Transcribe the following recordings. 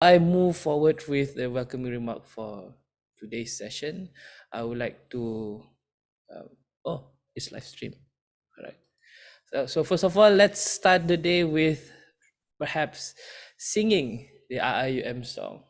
I move forward with the welcoming remark for today's session. I would like to, it's live stream. All right. So first of all, let's start the day with perhaps singing the IIUM song.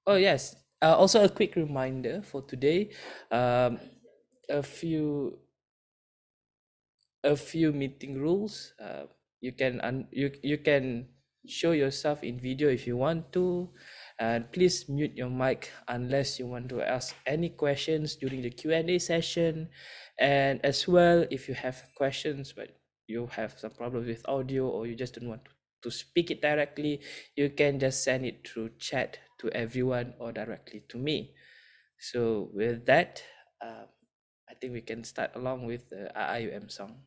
Oh yes. Also a quick reminder for today. Um, a few meeting rules. You can show yourself in video if you want to, and please mute your mic unless you want to ask any questions during the Q&A session. And as well, if you have questions but you have some problems with audio or you just don't want to speak it directly, you can just send it through chat to everyone or directly to me. So with that, I think we can start along with the IIUM song.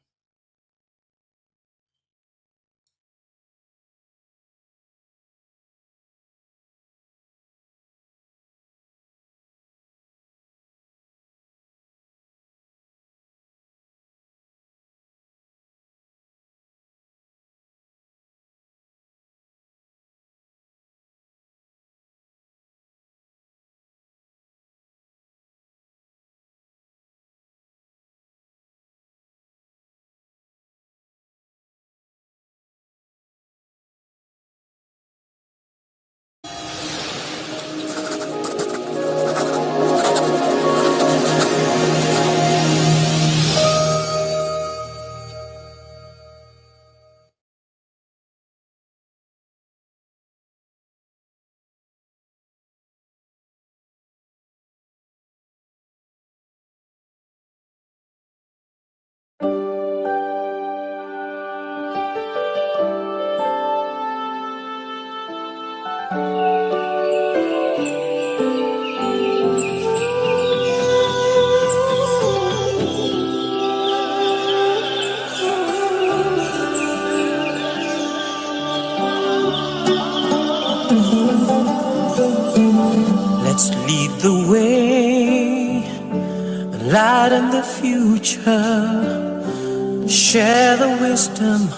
Let's lead the way, lighten the future, share the wisdom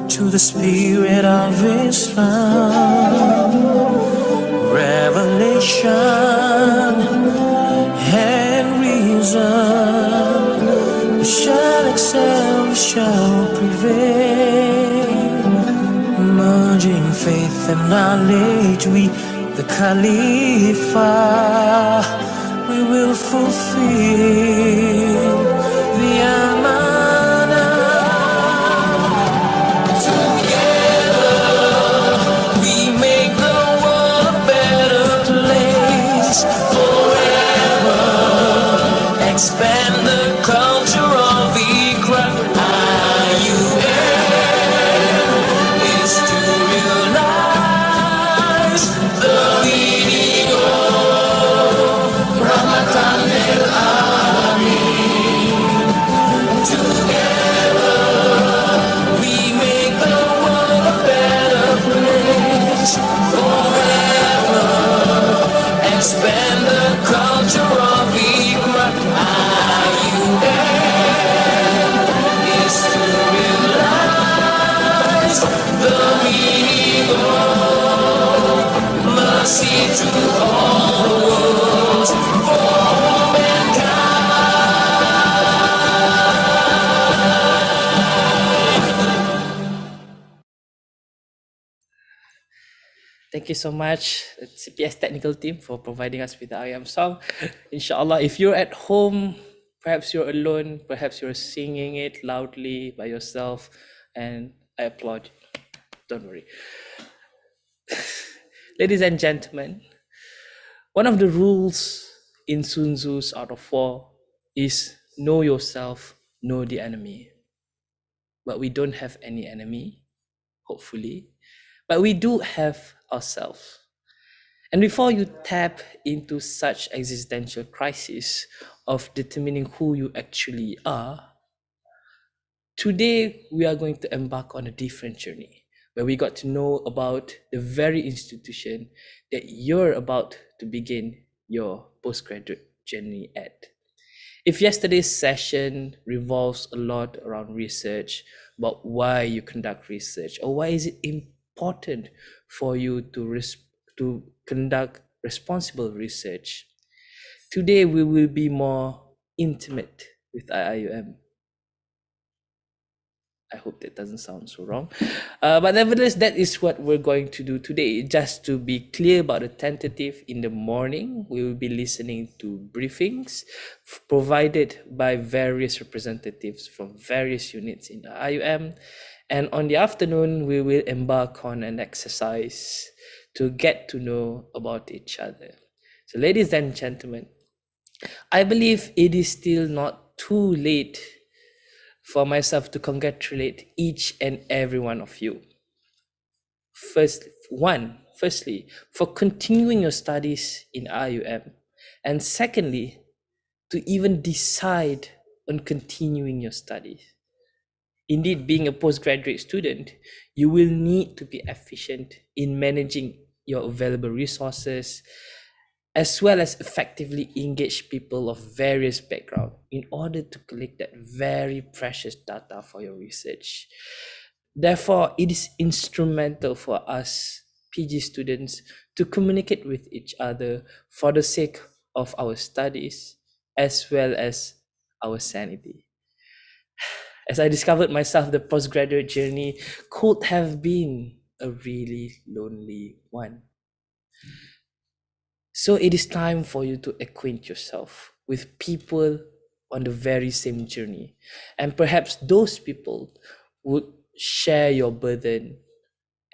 to the spirit of Islam. Revelation and reason, we shall excel, we shall prevail. Merging faith and knowledge, we the Khalifa, we will fulfill the amanah. Together we make the world a better place. Forever expand the culture of Iqra. IIUM is to realize the meaning of Ramadan al-Amin. Together we make the world a better place. Forever expand the culture of Iqra. IIUM is to realize the meaning of mercy to all worlds for Thank you so much, CPS technical team, for providing us with the IIUM song. Inshallah, if you're at home, perhaps you're alone, perhaps you're singing it loudly by yourself, and I applaud you. Don't worry. Ladies and gentlemen, one of the rules in Sun Tzu's Art of War is know yourself, know the enemy. But we don't have any enemy, hopefully. But we do have ourselves. And before you tap into such existential crisis of determining who you actually are, today we are going to embark on a different journey where we got to know about the very institution that you're about to begin your postgraduate journey at. If yesterday's session revolves a lot around research, about why you conduct research, or why is it important for you to conduct responsible research, today we will be more intimate with IIUM. I hope that doesn't sound so wrong. But nevertheless, that is what we're going to do today. Just to be clear about the tentative, in the morning, we will be listening to briefings provided by various representatives from various units in the IUM. And on the afternoon, we will embark on an exercise to get to know about each other. So, ladies and gentlemen, I believe it is still not too late for myself to congratulate each and every one of you. Firstly, for continuing your studies in IUM, and secondly, to even decide on continuing your studies. Indeed, being a postgraduate student, you will need to be efficient in managing your available resources, as well as effectively engage people of various backgrounds in order to collect that very precious data for your research. Therefore, it is instrumental for us PG students to communicate with each other for the sake of our studies as well as our sanity. As I discovered myself, the postgraduate journey could have been a really lonely one. So it is time for you to acquaint yourself with people on the very same journey. And perhaps those people would share your burden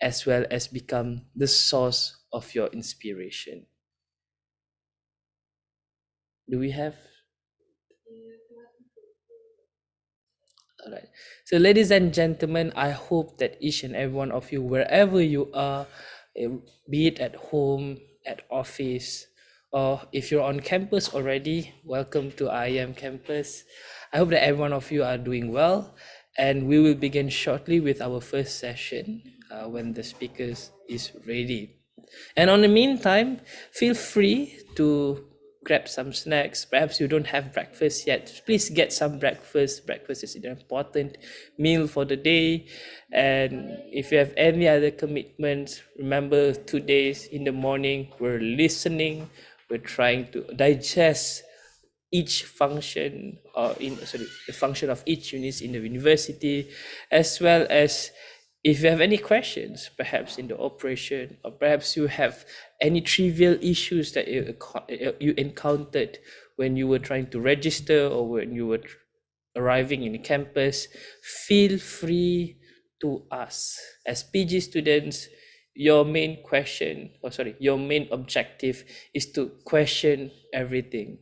as well as become the source of your inspiration. Do we have? All right. So, ladies and gentlemen, I hope that each and every one of you, wherever you are, be it at home, at office, or if you're on campus already, welcome to IIM campus. I hope that every one of you are doing well, and we will begin shortly with our first session when the speakers is ready. And on the meantime, feel free to grab some snacks. Perhaps you don't have breakfast yet. Please get some breakfast. Breakfast is an important meal for the day. And if you have any other commitments, remember 2 days in the morning, we're listening, we're trying to digest each function the function of each unit in the university, as well as if you have any questions perhaps in the operation, or perhaps you have any trivial issues that you encountered when you were trying to register or when you were arriving in the campus, feel free to ask. As PG students, your main objective is to question everything.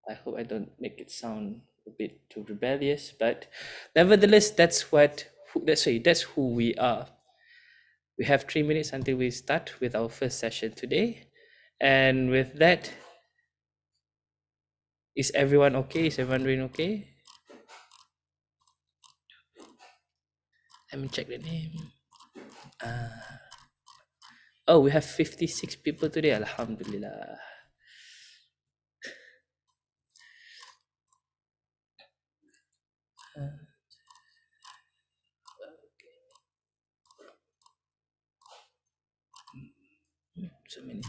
I hope I don't make it sound a bit too rebellious, but nevertheless, that's who we are. We have 3 minutes until we start with our first session today. And with that, is everyone okay? Is everyone doing okay? Let me check the name. Oh, we have 56 people today. Alhamdulillah. So many.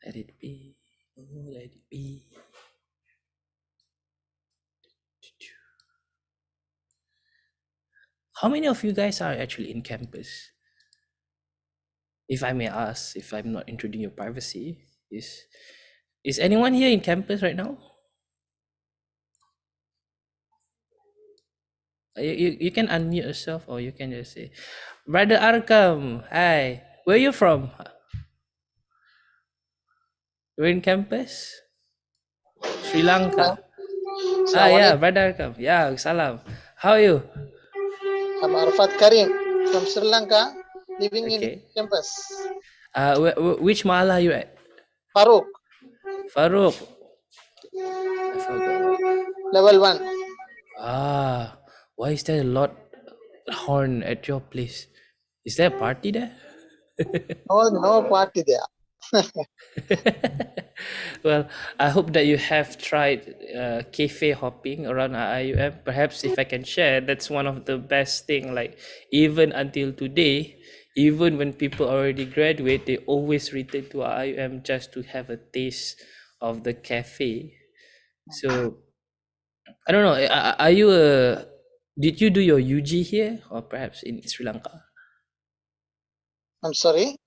Let it be. Oh, let it be. How many of you guys are actually in campus? If I may ask, if I'm not intruding your privacy, is anyone here in campus right now? You can unmute yourself, or you can just say, Brother Arkam, hi, where you from? You're in campus? Sri Lanka. Ah, yeah, Assalamualaikum. brother Arkam. Yeah, salam. How are you? I'm Arfat Karim from Sri Lanka, living in Okay. campus. Which mahal are you at? Farooq, Farouk. I forgot what. level 1. Ah, why is there a lot horn at your place? Is there a party there? No party there. Well, I hope that you have tried cafe hopping around IIUM. Perhaps if I can share, that's one of the best thing. Like even until today, even when people already graduate, they always return to IIUM just to have a taste of the cafe. So I don't know. Are you a? Did you do your UG here or perhaps in Sri Lanka? I'm sorry.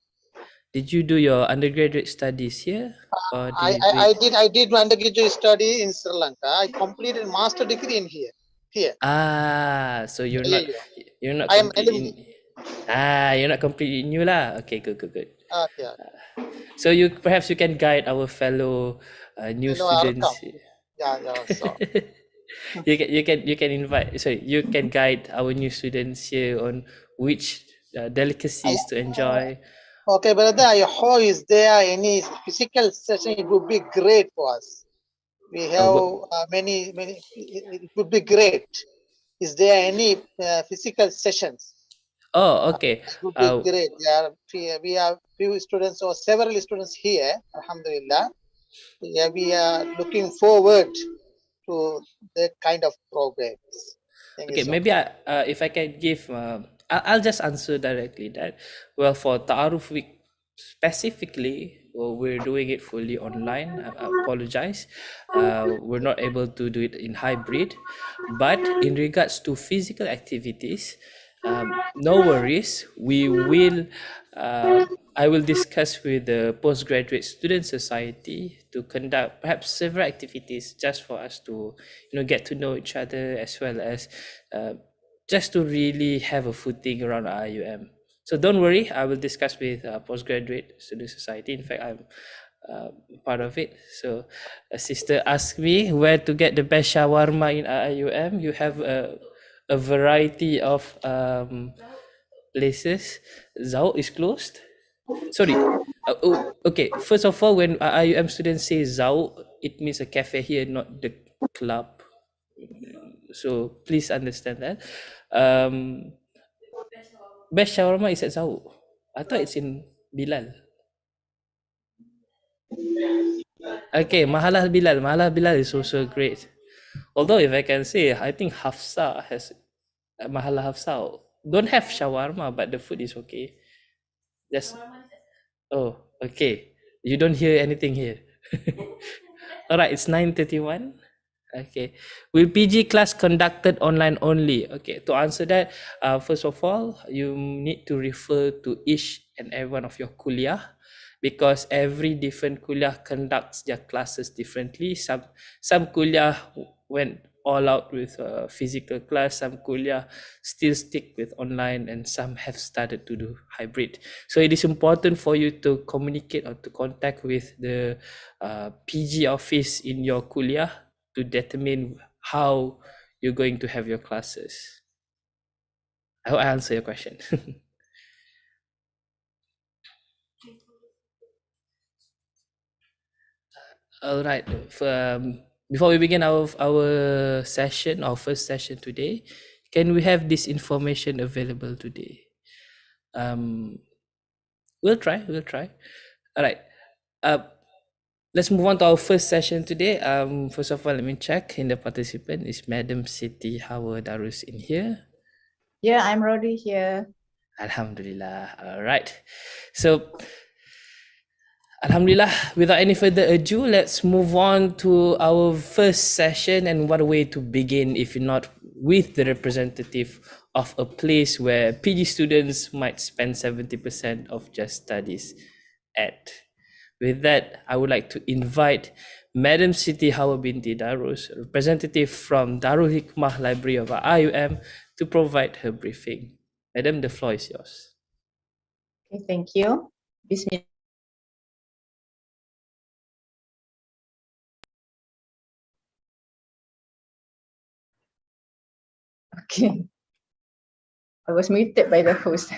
Did you do your undergraduate studies here or did I, you do I, I it? did I did undergraduate study in Sri Lanka. I completed master degree in here. Here. Ah, so Yeah, yeah. you're not I am completely alumni. you're not completely new lah. Okay, good, good, good. Okay. So you perhaps you can guide our fellow new Hello, Arkam. students. Yeah. So You can invite, sorry, you can guide our new students here on which I, delicacies to enjoy. okay, brother. I hope is there any physical session? It would be great for us. We have What? many. It would be great. Is there any physical sessions? Oh, okay. It would be great. We have few students or several students here. Alhamdulillah. Yeah, we are looking forward to that kind of programs. Thank you Okay, so much. maybe if I can give, I'll just answer directly that. Well, for Ta'aruf Week specifically, well, we're doing it fully online. I apologize. We're not able to do it in hybrid. But in regards to physical activities, no worries. I will discuss with the Postgraduate Student Society to conduct perhaps several activities just for us to, get to know each other as well as uh, just to really have a footing around IUM. So don't worry, I will discuss with Postgraduate Student Society. In fact, I'm part of it. So a sister asked me where to get the best shawarma in IUM. You have a variety of places. Zao is closed. Sorry. Okay. First of all, when IUM students say Zao, it means a cafe here, not the club. So please understand that. Um, best shawarma is at Zao. I thought it's in Bilal. Okay, Mahalah Bilal. Mahalah Bilal is also great. Although if I can say, I think Hafsa has Mahalah Hafsa don't have shawarma, but the food is okay. Just okay. You don't hear anything here. All right, it's 9:31. Okay. Will PG class conducted online only? Okay. To answer that, first of all, you need to refer to each and every one of your kuliah because every different kuliah conducts their classes differently. Some kuliah went all out with physical class. Some kuliah still stick with online, and some have started to do hybrid. So it is important for you to communicate or to contact with the PG office in your kuliah to determine how you're going to have your classes. I hope I answer your question. All right. Before we begin our session, our first session today, can we have this information available today? We'll try. We'll try. All right. Uh, let's move on to our first session today. First of all, let me check in the participant. Is Madam Siti Hawa Darus in here? Yeah, I'm Rodi here. Alhamdulillah. All right. So Alhamdulillah, without any further ado, let's move on to our first session. And what a way to begin if you're not with the representative of a place where PG students might spend 70% of their studies at. With that, I would like to invite Madam Siti Hawa binti Darus, representative from Darul Hikmah Library of IIUM, to provide her briefing. Madam, the floor is yours. Okay, thank you. Bismillah. Okay. I was muted by the host.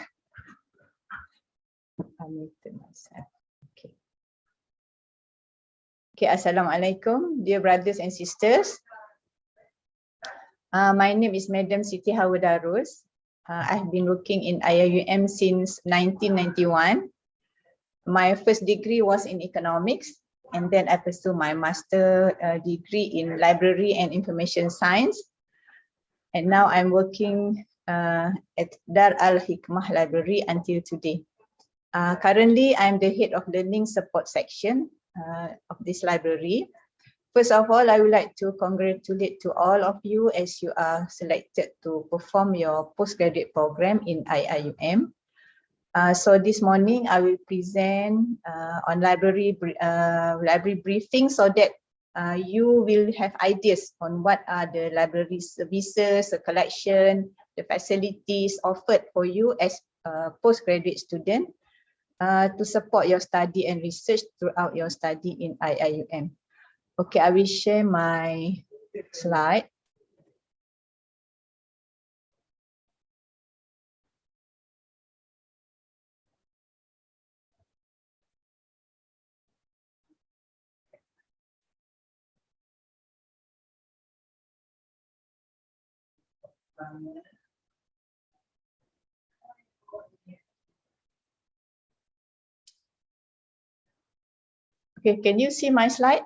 I muted myself. Okay. Okay, Assalamualaikum, dear brothers and sisters. My name is Madam Siti Hawadarus. I've been working in IIUM since 1991. My first degree was in economics, and then I pursued my master degree in library and information science. And now I'm working at Dar Al Hikmah Library until today. Currently, I'm the head of learning support section of this library. First of all, I would like to congratulate to all of you as you are selected to perform your postgraduate program in IIUM. So this morning, I will present on library briefing so that you will have ideas on what are the library services, the collection, the facilities offered for you as a postgraduate student to support your study and research throughout your study in IIUM. Okay, I will share my slide. Okay, can you see my slide?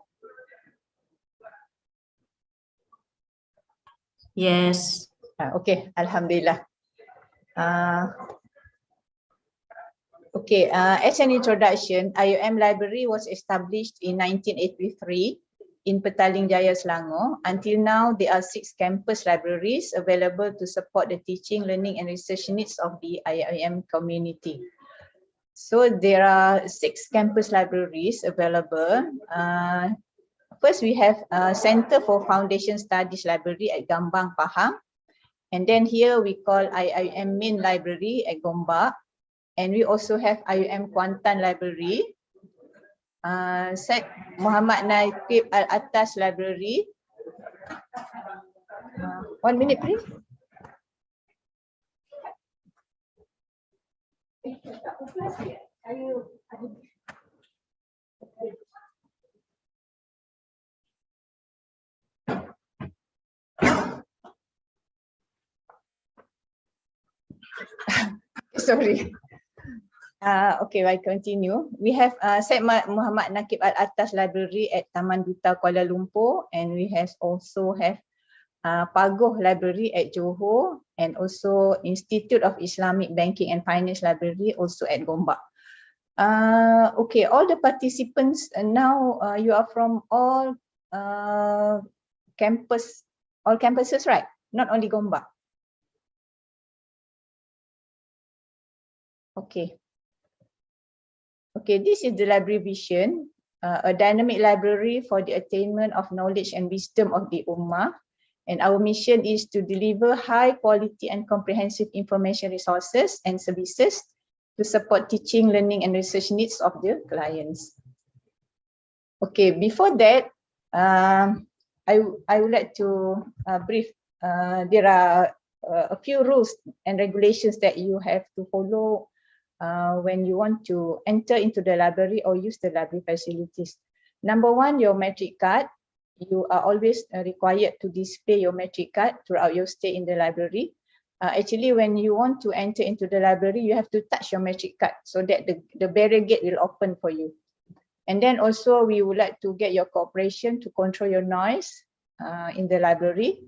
Yes. Okay, Alhamdulillah. Okay, as an introduction, IUM Library was established in 1983 in Petaling Jaya, Selangor. Until now, there are 6 campus libraries available to support the teaching, learning and research needs of the IUM community. So there are 6 campus libraries available. First, we have a Center for Foundation Studies Library at Gambang, Pahang. And then here we call IIUM Main Library at Gombak. And we also have IUM Kuantan Library, Syed Muhammad Naqib Al-Atas Library. 1 minute, please. Sorry. Okay, I continue. We have Syed Muhammad Naqib Al-Atas Library at Taman Duta Kuala Lumpur, and we also have Pagoh Library at Johor, and also Institute of Islamic Banking and Finance Library also at Gombak. Okay, all the participants now you are from all campuses, right? Not only Gombak. Okay. Okay, this is the library vision, a dynamic library for the attainment of knowledge and wisdom of the Ummah. And our mission is to deliver high quality and comprehensive information resources and services to support teaching, learning and research needs of the clients. Okay, before that, I would like to brief. There are a few rules and regulations that you have to follow when you want to enter into the library or use the library facilities. Number 1, your metric card. You are always required to display your metric card throughout your stay in the library. Actually, when you want to enter into the library, you have to touch your metric card so that the barrier gate will open for you. And then also, we would like to get your cooperation to control your noise in the library.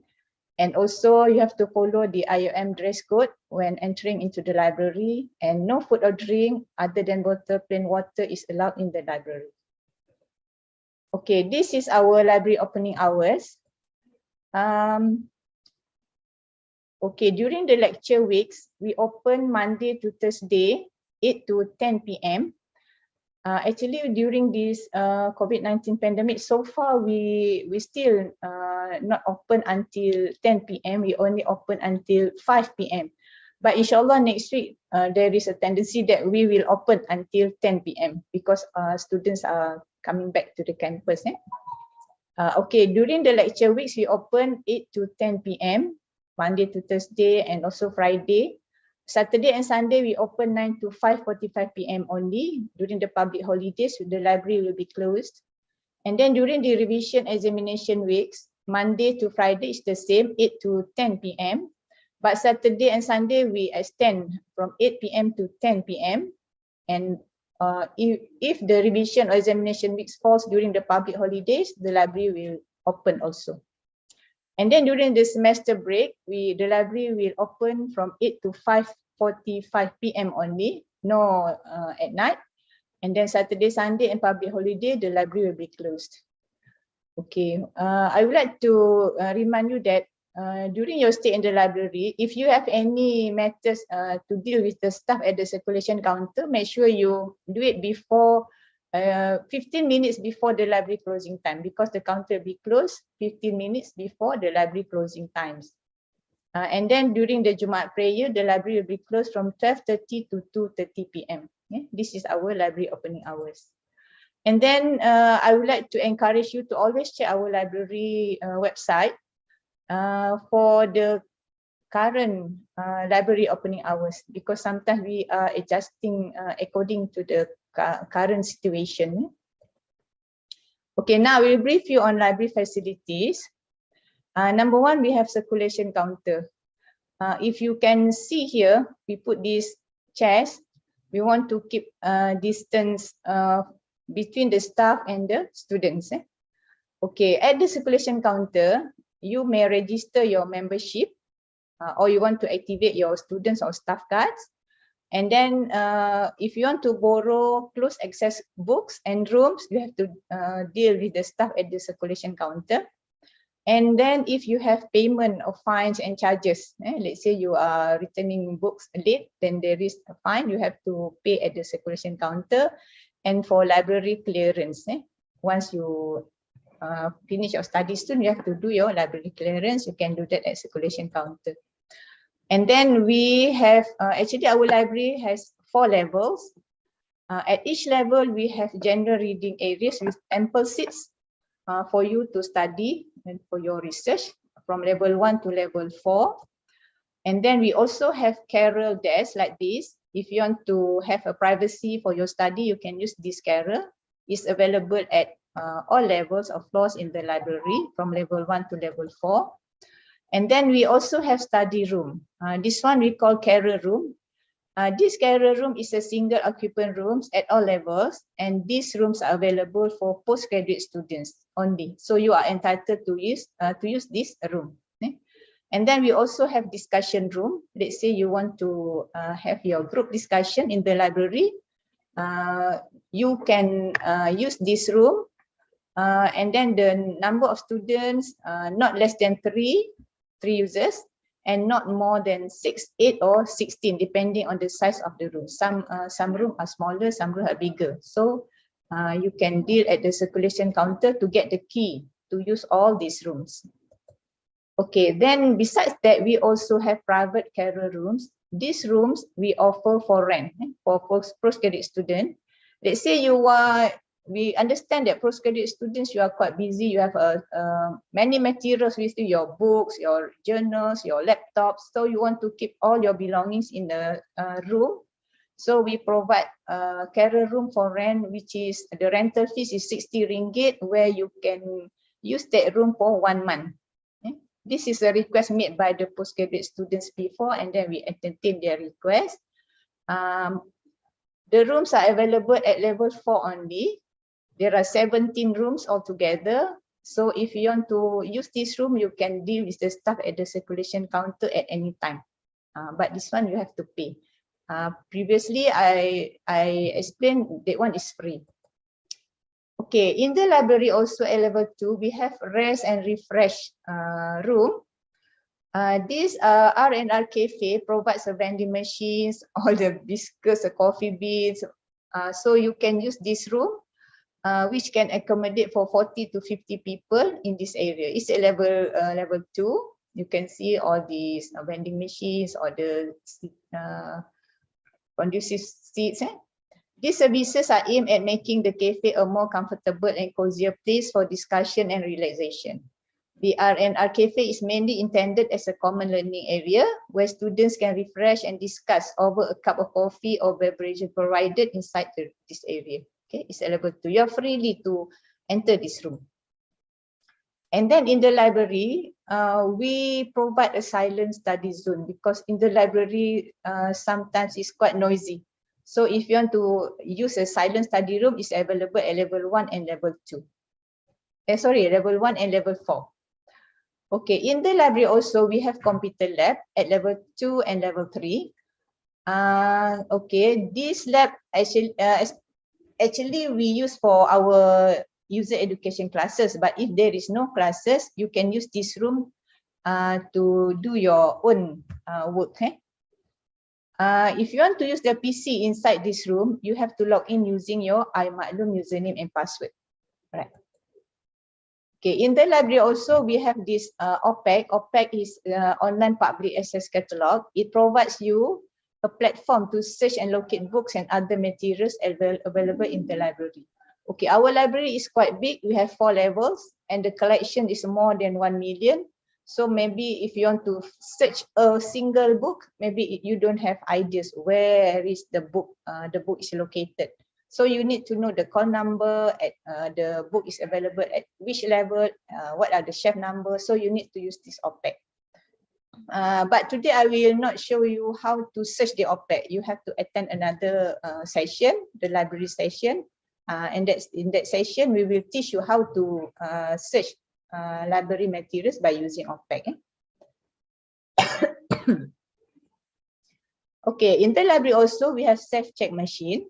And also, you have to follow the IUM dress code when entering into the library, and no food or drink other than plain water is allowed in the library. Okay, this is our library opening hours. Okay, during the lecture weeks, we open Monday to Thursday, 8 to 10 p.m. Actually, during this COVID-19 pandemic, so far we still not open until 10 p.m. We only open until 5 p.m. But inshallah next week there is a tendency that we will open until 10 p.m. because students are coming back to the campus. Okay, during the lecture weeks we open 8 to 10 p.m. Monday to Thursday, and also Friday. Saturday and Sunday, we open 9 to 5:45 p.m. only. During the public holidays, the library will be closed. And then during the revision examination weeks, Monday to Friday is the same, 8 to 10 p.m. But Saturday and Sunday, we extend from 8 p.m. to 10 p.m. And if the revision or examination weeks falls during the public holidays, the library will open also. And then during the semester break, the library will open from 8 to 5:45 p.m. only, no at night. And then Saturday, Sunday, and public holiday, the library will be closed. Okay, I would like to remind you that during your stay in the library, if you have any matters to deal with the staff at the circulation counter, make sure you do it before 15 minutes before the library closing time, because the counter will be closed 15 minutes before the library closing times. And then during the Jumat prayer, the library will be closed from 12:30 to 2:30 p.m. Yeah? This is our library opening hours. And then I would like to encourage you to always check our library website for the current library opening hours, because sometimes we are adjusting according to the current situation. Okay, now we'll brief you on library facilities. Number one, we have circulation counter. If you can see here, we put these chairs. We want to keep distance between the staff and the students. Okay, at the circulation counter, you may register your membership or you want to activate your students or staff cards. And then if you want to borrow closed access books and rooms, you have to deal with the staff at the circulation counter. And then if you have payment of fines and charges, let's say you are returning books late, then there is a fine you have to pay at the circulation counter. And for library clearance, once you finish your studies soon, you have to do your library clearance. You can do that at circulation counter. And then we have, actually our library has 4 levels. At each level, we have general reading areas with ample seats for you to study and for your research from level 1 to level 4. And then we also have carrel desks like this. If you want to have a privacy for your study, you can use this carrel. It's available at all levels of floors in the library from level 1 to level 4. And then we also have study room. This one we call carrel room. This carrel room is a single occupant rooms at all levels, and these rooms are available for postgraduate students only. So you are entitled to use this room. And then we also have discussion room. Let's say you want to have your group discussion in the library. You can use this room. And then the number of students, not less than 3 users, and not more than 6, 8, or 16, depending on the size of the room. Some rooms are smaller, some rooms are bigger. So you can deal at the circulation counter to get the key to use all these rooms. Okay, then besides that, we also have private carrel rooms. These rooms we offer for rent for postgraduate students. Let's say we understand that postgraduate students, you are quite busy. You have many materials with you, your books, your journals, your laptops. So you want to keep all your belongings in the room. So we provide a carrel room for rent, which is the rental fees is 60 ringgit, where you can use that room for 1 month. This is a request made by the postgraduate students before, and then we entertain their request. The rooms are available at level 4 only. There are 17 rooms altogether. So if you want to use this room, you can deal with the staff at the circulation counter at any time. But this one you have to pay. Previously, I explained that one is free. Okay, in the library also at level 2, we have rest and refresh room. This R&R cafe provides a vending machines, all the biscuits, the coffee beans. So you can use this room, which can accommodate for 40 to 50 people in this area. It's a level 2. You can see all these vending machines or the conducive seats. These services are aimed at making the cafe a more comfortable and cozier place for discussion and relaxation. The R&R Cafe is mainly intended as a common learning area where students can refresh and discuss over a cup of coffee or beverage provided inside this area. Okay, it's available to you. You're freely to enter this room. And then in the library, we provide a silent study zone because in the library, sometimes it's quite noisy. So if you want to use a silent study room, it's available at level 1 and level 2. Level 1 and level 4. Okay, in the library also, we have computer lab at level 2 and level 3. Okay, this lab actually we use for our user education classes, but if there is no classes, you can use this room to do your own work. If you want to use the PC inside this room, you have to log in using your IIUM username and password. Right. Okay, in the library also, we have this OPAC. OPAC is online public access catalog. It provides you a platform to search and locate books and other materials available in the library. Okay, our library is quite big. We have 4 levels and the collection is more than 1 million. So maybe if you want to search a single book, maybe you don't have ideas where is the book is located. So you need to know the call number, at the book is available at which level, what are the shelf numbers. So you need to use this OPAC. But today I will not show you how to search the OPAC. You have to attend another session, the library session. And in that session, we will teach you how to search library materials by using OPAC. Okay, in the library also, we have self-check machine.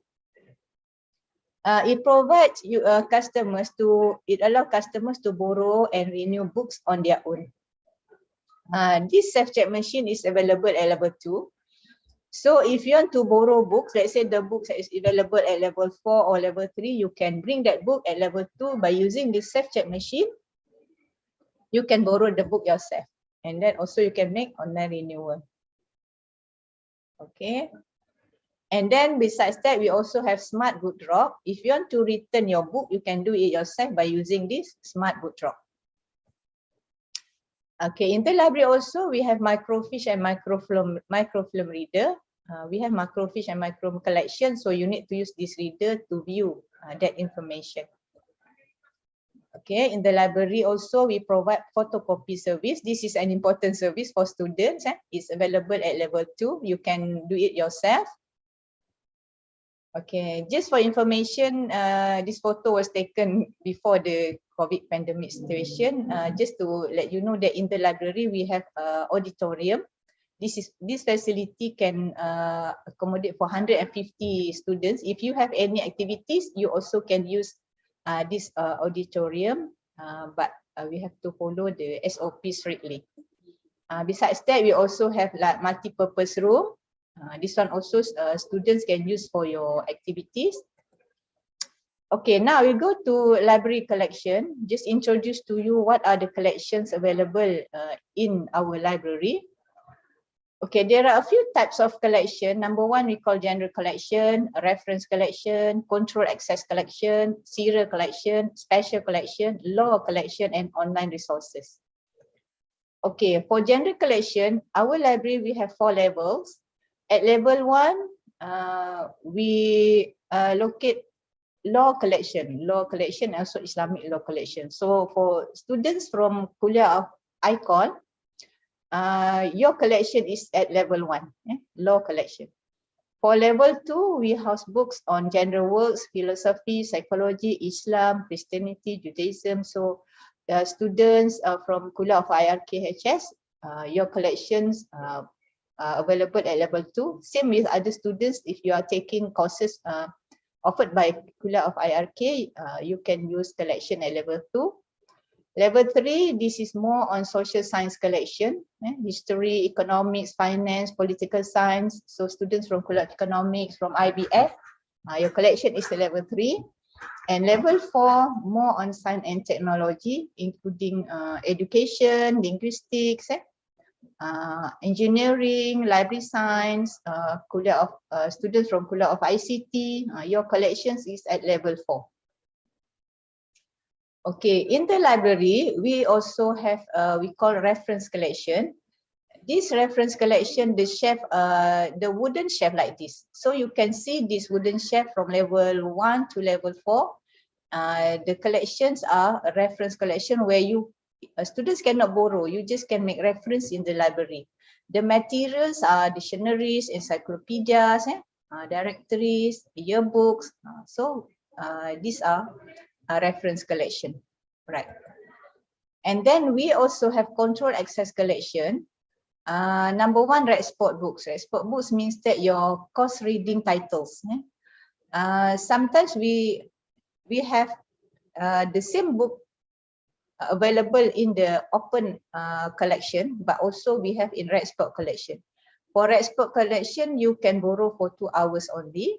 It provides you it allows customers to borrow and renew books on their own. This self-check machine is available at level 2. So if you want to borrow books, let's say the book is available at level 4 or level 3, you can bring that book at level 2 by using this self-check machine. You can borrow the book yourself. And then also you can make online renewal. Okay. And then besides that, we also have smart book drop. If you want to return your book, you can do it yourself by using this smart book drop. Okay, in the library also, we have microfiche and microfilm reader. We have microfiche and micro collection, so you need to use this reader to view that information. Okay, in the library also, we provide photocopy service. This is an important service for students. It's available at level 2. You can do it yourself. Okay, just for information, this photo was taken before the COVID pandemic situation. Just to let you know that in the library, we have auditorium. This facility can accommodate for 150 students. If you have any activities, you also can use this auditorium, but we have to follow the SOP strictly. Besides that, we also have like multi-purpose room. This one also students can use for your activities. Okay, now we go to library collection. Just introduce to you what are the collections available in our library. Okay, there are a few types of collection. Number 1, we call general collection, reference collection, control access collection, serial collection, special collection, law collection, and online resources. Okay, for general collection, our library, we have 4 levels. At level 1, we locate law collection, and also Islamic law collection. So for students from Kuliah of Icon, your collection is at level 1, law collection. For level 2, we house books on general works, philosophy, psychology, Islam, Christianity, Judaism. So students from Kuliah of IRKHS, your collections available at level 2. Same with other students. If you are taking courses offered by Kuliah of IRK, you can use collection at level 2. Level 3, this is more on social science collection, history, economics, finance, political science. So students from Kuliah of Economics, from IBF, your collection is at level 3. And level 4, more on science and technology, including education, linguistics, engineering, library science, students from Kuliah of ICT, your collections is at level 4. Okay, in the library, we also have we call reference collection. This reference collection, the shelf, the wooden shelf like this. So you can see this wooden shelf from level 1 to level 4. The collections are a reference collection where you students cannot borrow. You just can make reference in the library. The materials are dictionaries, encyclopedias, directories, yearbooks. So these are a reference collection, right? And then we also have control access collection. Number one, red spot books. Red spot books means that your course reading titles. Sometimes we have the same book available in the open collection, but also we have in red spot collection. For red spot collection, you can borrow for 2 hours only.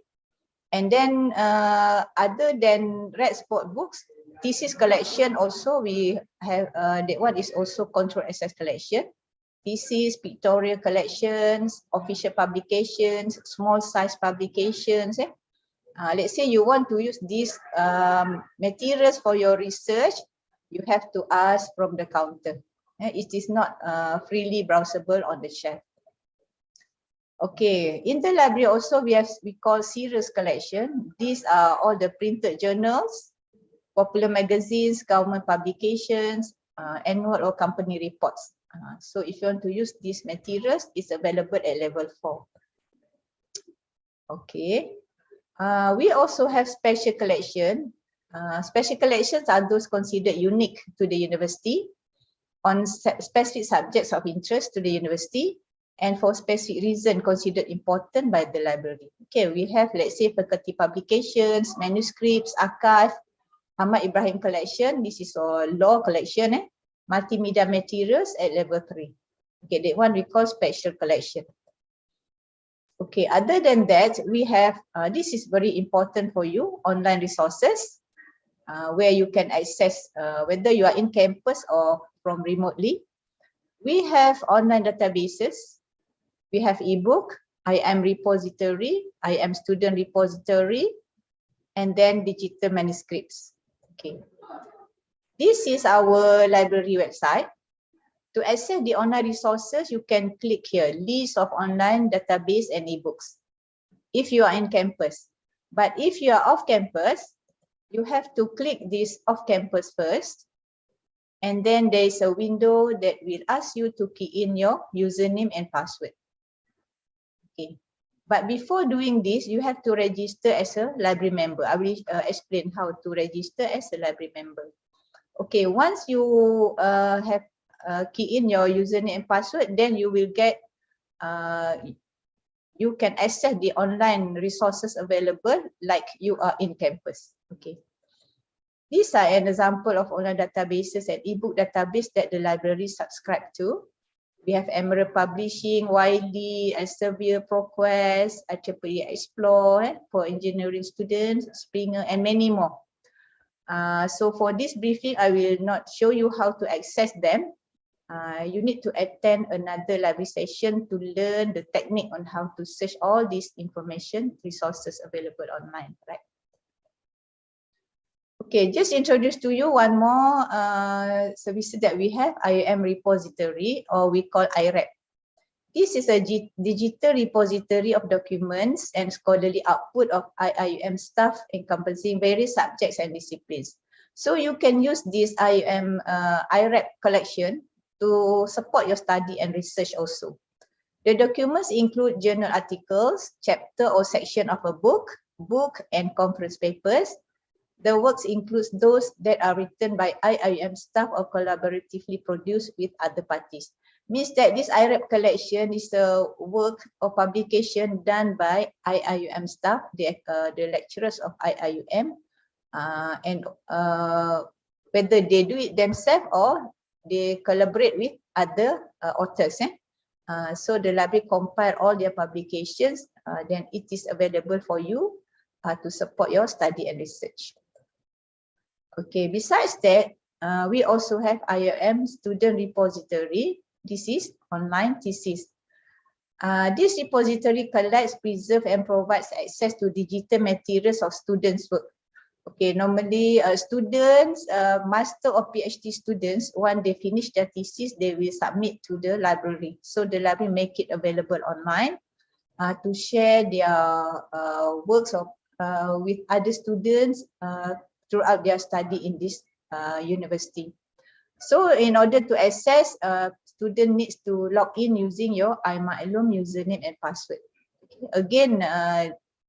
And then other than red spot books, thesis collection also we have, that one is also control access collection. Thesis, pictorial collections, official publications, small size publications. Let's say you want to use these materials for your research, you have to ask from the counter. It is not freely browsable on the shelf. Okay, in the library also we call serious collection. These are all the printed journals, popular magazines, government publications, annual or company reports. So if you want to use these materials, it's available at level 4. Okay. We also have special collection. Special collections are those considered unique to the university on specific subjects of interest to the university and for specific reason considered important by the library. Okay, we have, let's say, faculty publications, manuscripts, archive, Ahmad Ibrahim collection. This is a law collection, multimedia materials at level 3. Okay, that one we call special collection. Okay, other than that, we have, this is very important for you, online resources, where you can access whether you are in campus or from remotely. We have online databases. We have ebook, IIUM repository, IIUM student repository, and then digital manuscripts. Okay. This is our library website. To access the online resources, you can click here, list of online database and ebooks, if you are in campus. But if you are off campus, you have to click this off campus first. And then there is a window that will ask you to key in your username and password. Okay. But before doing this, you have to register as a library member. I will explain how to register as a library member. Okay, once you have key in your username and password, then you will get, you can access the online resources available like you are in campus. Okay. These are an example of online databases and ebook database that the library subscribe to. We have Emerald Publishing, Wiley, Elsevier, ProQuest, IIUM Explore for engineering students, Springer, and many more. So for this briefing, I will not show you how to access them. You need to attend another library session to learn the technique on how to search all these information resources available online, right? Okay, just introduce to you one more services that we have, IIUM repository, or we call IREP. This is a digital repository of documents and scholarly output of IIUM staff encompassing various subjects and disciplines. So you can use this IIUM IREP collection to support your study and research also. The documents include journal articles, chapter or section of a book and conference papers. The works include those that are written by IIUM staff or collaboratively produced with other parties. Means that this IREP collection is a work or publication done by IIUM staff, the lecturers of IIUM, and whether they do it themselves or they collaborate with other authors. So the library compile all their publications, then it is available for you to support your study and research. Okay, besides that, we also have IIUM student repository. This is online thesis. This repository collects, preserves, and provides access to digital materials of students' work. Okay, normally students, master or PhD students, once they finish their thesis, they will submit to the library. So the library make it available online to share their works of, with other students throughout their study in this university. So in order to access, student needs to log in using your IIUM username and password. Okay. Again,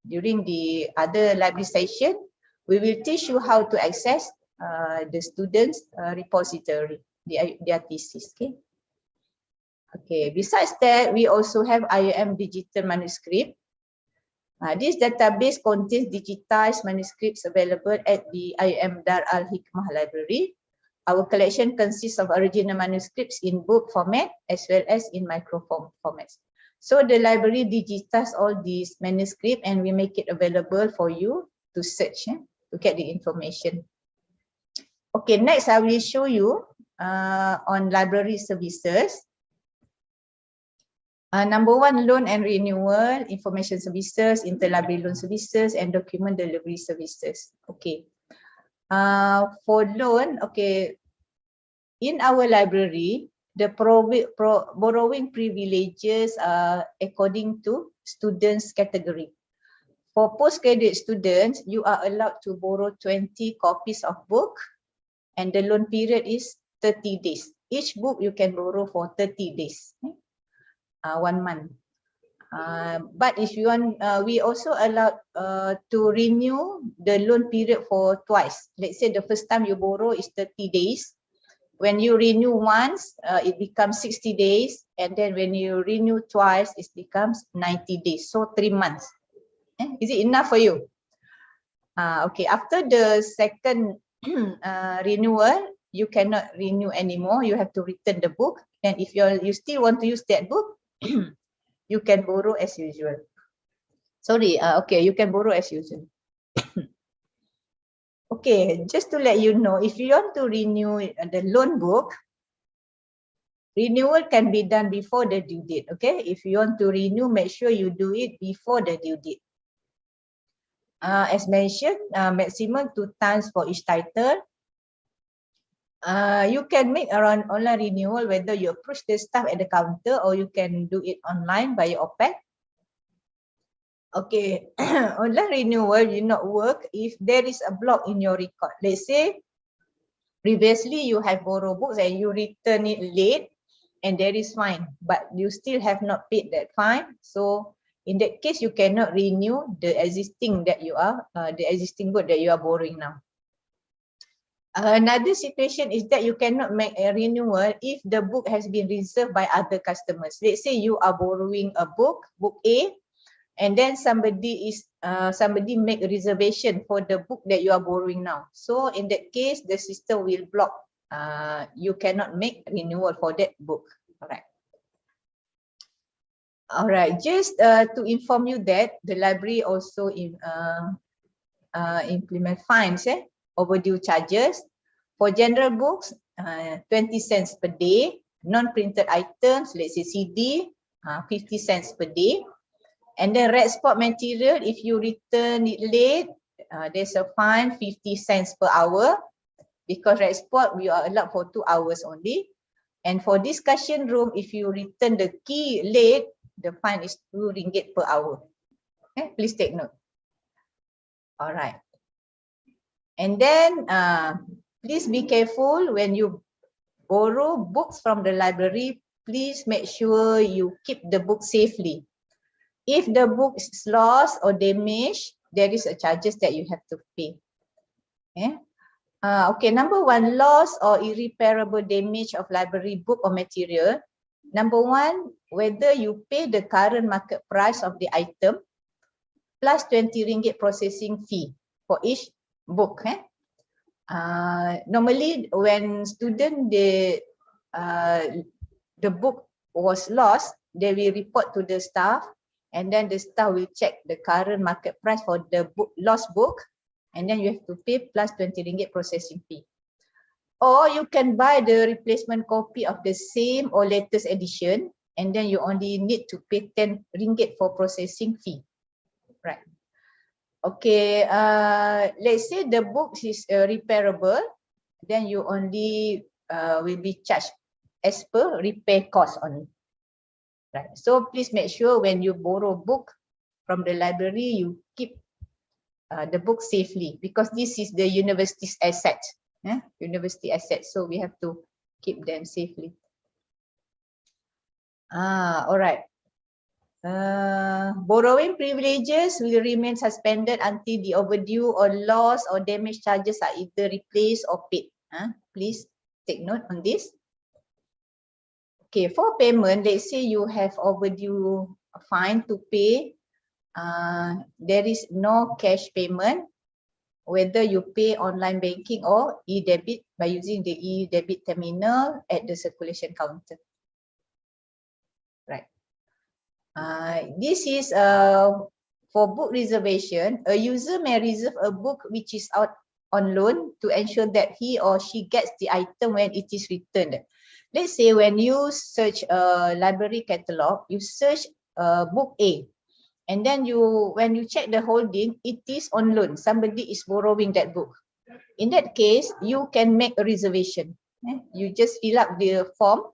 during the other library session, we will teach you how to access the students' repository, their thesis. Okay. Okay. Besides that, we also have IIM digital manuscript. This database contains digitized manuscripts available at the IIM Dar Al Hikmah library. Our collection consists of original manuscripts in book format as well as in microform formats. So the library digitizes all these manuscripts and we make it available for you to search, to get the information. Okay, next I will show you on library services. Number one, loan and renewal, information services, interlibrary loan services, and document delivery services. Okay. For loan, okay, in our library, the borrowing privileges are according to students category. For postgraduate students, you are allowed to borrow 20 copies of book and the loan period is 30 days. Each book you can borrow for 30 days, 1 month. But if you want, we also allowed to renew the loan period for twice. Let's say the first time you borrow is 30 days. When you renew once, it becomes 60 days. And then when you renew twice, it becomes 90 days. So 3 months. Is it enough for you? Okay, after the second renewal, you cannot renew anymore. You have to return the book. And if you still want to use that book, you can borrow as usual. Sorry, okay, you can borrow as usual. Okay, just to let you know, if you want to renew the loan book, renewal can be done before the due date. Okay, if you want to renew, make sure you do it before the due date. As mentioned, maximum 2 times for each title. You can make around online renewal whether you approach the staff at the counter or you can do it online by your OPEC. Okay, online renewal will not work if there is a block in your record. Let's say previously you have borrowed books and you return it late and there is fine, but you still have not paid that fine. So in that case, you cannot renew the existing that you are, the existing book that you are borrowing now. Another situation is that you cannot make a renewal if the book has been reserved by other customers. Let's say you are borrowing a book, book A, and then somebody make a reservation for the book that you are borrowing now. So in that case, the system will block. You cannot make renewal for that book. All right. Just to inform you that the library also implement fines, overdue charges. For general books, 20 cents per day. Non-printed items, let's say CD, 50 cents per day. And then red spot material, if you return it late, there's a fine 50 cents per hour. Because red spot, we are allowed for 2 hours only. And for discussion room, if you return the key late, the fine is 2 ringgit per hour. Okay, please take note. All right. And then please be careful when you borrow books from the library. Please make sure you keep the book safely. If the book is lost or damaged, there is a charges that you have to pay. Okay. Okay, number one, loss or irreparable damage of library book or material. Number one, whether you pay the current market price of the item plus 20 ringgit processing fee for each book. Normally, when student the book was lost, they will report to the staff, and then the staff will check the current market price for the book, lost book, and then you have to pay plus 20 ringgit processing fee. Or you can buy the replacement copy of the same or latest edition, and then you only need to pay 10 ringgit for processing fee. Right. Okay, let's say the book is repairable, then you only will be charged as per repair cost only. Right. So please make sure when you borrow book from the library, you keep the book safely, because this is the university's asset. University asset. So we have to keep them safely. All right. Borrowing privileges will remain suspended until the overdue or loss or damage charges are either replaced or paid. Please take note on this. Okay, for payment, let's say you have overdue fine to pay. There is no cash payment, whether you pay online banking or e-debit by using the e-debit terminal at the circulation counter. Right. This is for book reservation. A user may reserve a book which is out on loan to ensure that he or she gets the item when it is returned. Let's say when you search a library catalog, you search book A, and then when you check the holding, it is on loan. Somebody is borrowing that book. In that case, you can make a reservation. You just fill up the form.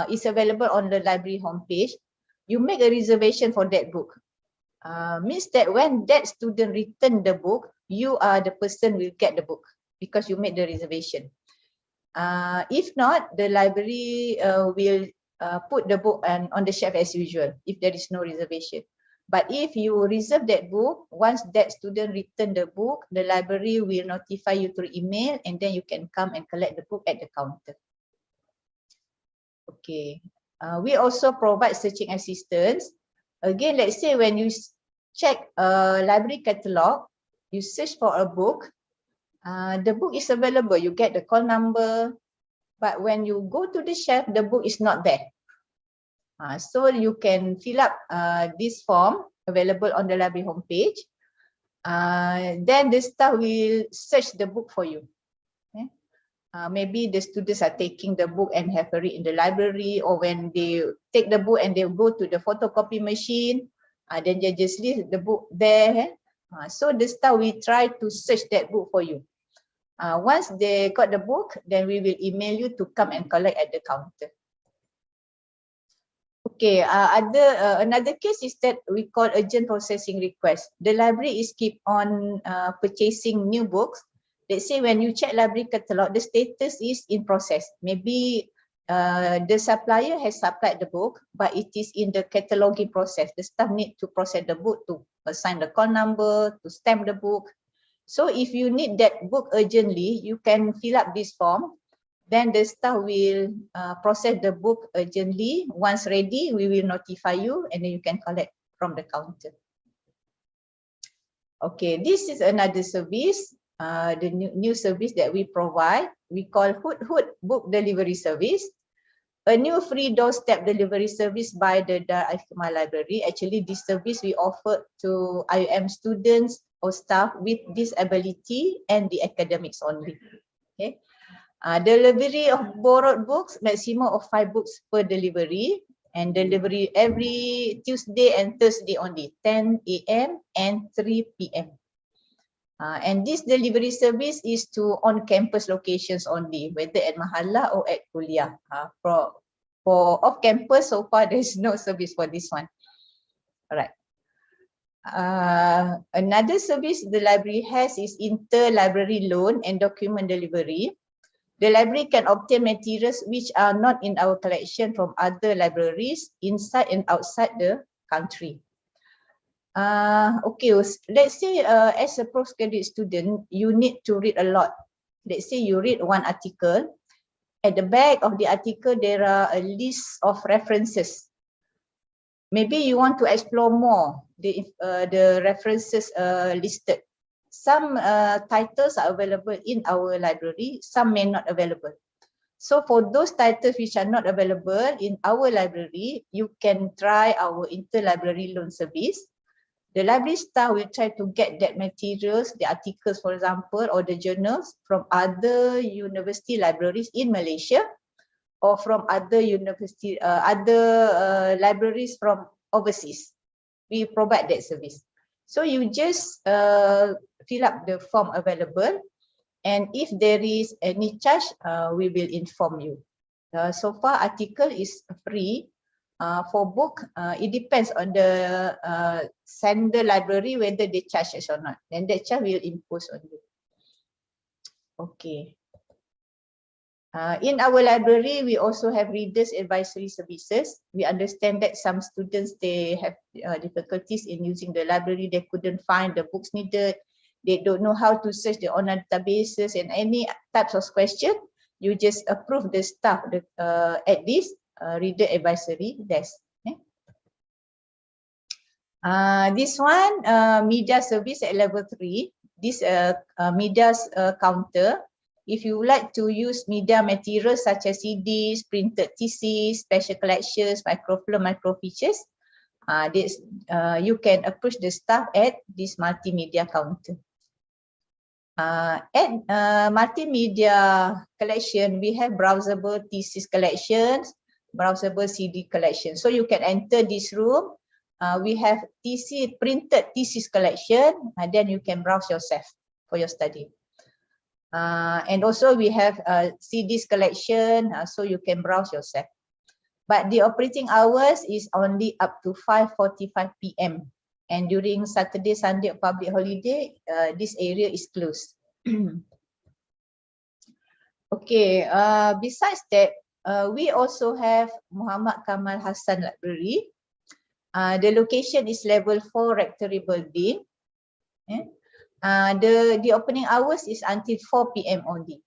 It's available on the library homepage. You make a reservation for that book. Means that when that student return the book, you are the person will get the book because you made the reservation. If not, the library will put the book on the shelf as usual if there is no reservation. But if you reserve that book, once that student return the book, the library will notify you through email, and then you can come and collect the book at the counter. Okay. We also provide searching assistance. Again, let's say when you check a library catalog, you search for a book, the book is available, you get the call number, but when you go to the shelf, the book is not there. So you can fill up this form available on the library homepage. Then the staff will search the book for you. Okay? Maybe the students are taking the book and have a read in the library, or when they take the book and they go to the photocopy machine, then they just leave the book there. So the staff will try to search that book for you. Once they got the book, then we will email you to come and collect at the counter. Okay, another case is that we call urgent processing request. The library is keep on purchasing new books. Let's say when you check library catalog, the status is in process. Maybe the supplier has supplied the book, but it is in the cataloging process. The staff need to process the book, to assign the call number, to stamp the book. So if you need that book urgently, you can fill up this form. Then the staff will process the book urgently. Once ready, we will notify you, and then you can collect from the counter. Okay, this is another service, the new service that we provide. We call Hood Book Delivery Service. A new free doorstep delivery service by the Hikmah Library. Actually, this service we offer to IIUM students or staff with disability and the academics only. Okay. Delivery of borrowed books, maximum of 5 books per delivery, and delivery every Tuesday and Thursday only, 10 AM and 3 PM. And this delivery service is to on-campus locations only, whether at Mahala or at Kuliah. For off-campus, so far there's no service for this one. All right. Another service the library has is inter-library loan and document delivery. The library can obtain materials which are not in our collection from other libraries inside and outside the country. Okay, let's say as a postgraduate student, you need to read a lot. Let's say you read one article. At the back of the article, there are a list of references. Maybe you want to explore more the references listed. Some titles are available in our library, some may not available. So for those titles which are not available in our library, you can try our interlibrary loan service. The library staff will try to get that materials, the articles, for example, or the journals from other university libraries in Malaysia, or from other university, libraries from overseas. We provide that service. So you just fill up the form available, and if there is any charge, we will inform you. So far, article is free. For book, it depends on the sender library whether they charge us or not. Then that charge will impose on you. Okay. In our library, we also have readers advisory services. We understand that some students, they have difficulties in using the library. They couldn't find the books needed. They don't know how to search the online databases and any types of question. You just approve the staff at this reader advisory desk. Okay? This one, media service at level 3. This media counter. If you would like to use media materials such as CDs, printed theses, special collections, microfilm, microfeatures, you can approach the staff at this multimedia counter. At multimedia collection, we have browsable thesis collections, browsable CD collection. So you can enter this room. We have printed thesis collection, and then you can browse yourself for your study. And also we have CDs collection, so you can browse yourself. But the operating hours is only up to 5:45 PM. And during Saturday, Sunday, public holiday, this area is closed. Okay, besides that, we also have Muhammad Kamal Hassan Library. The location is level 4 Rectory Building. The opening hours is until 4 PM only.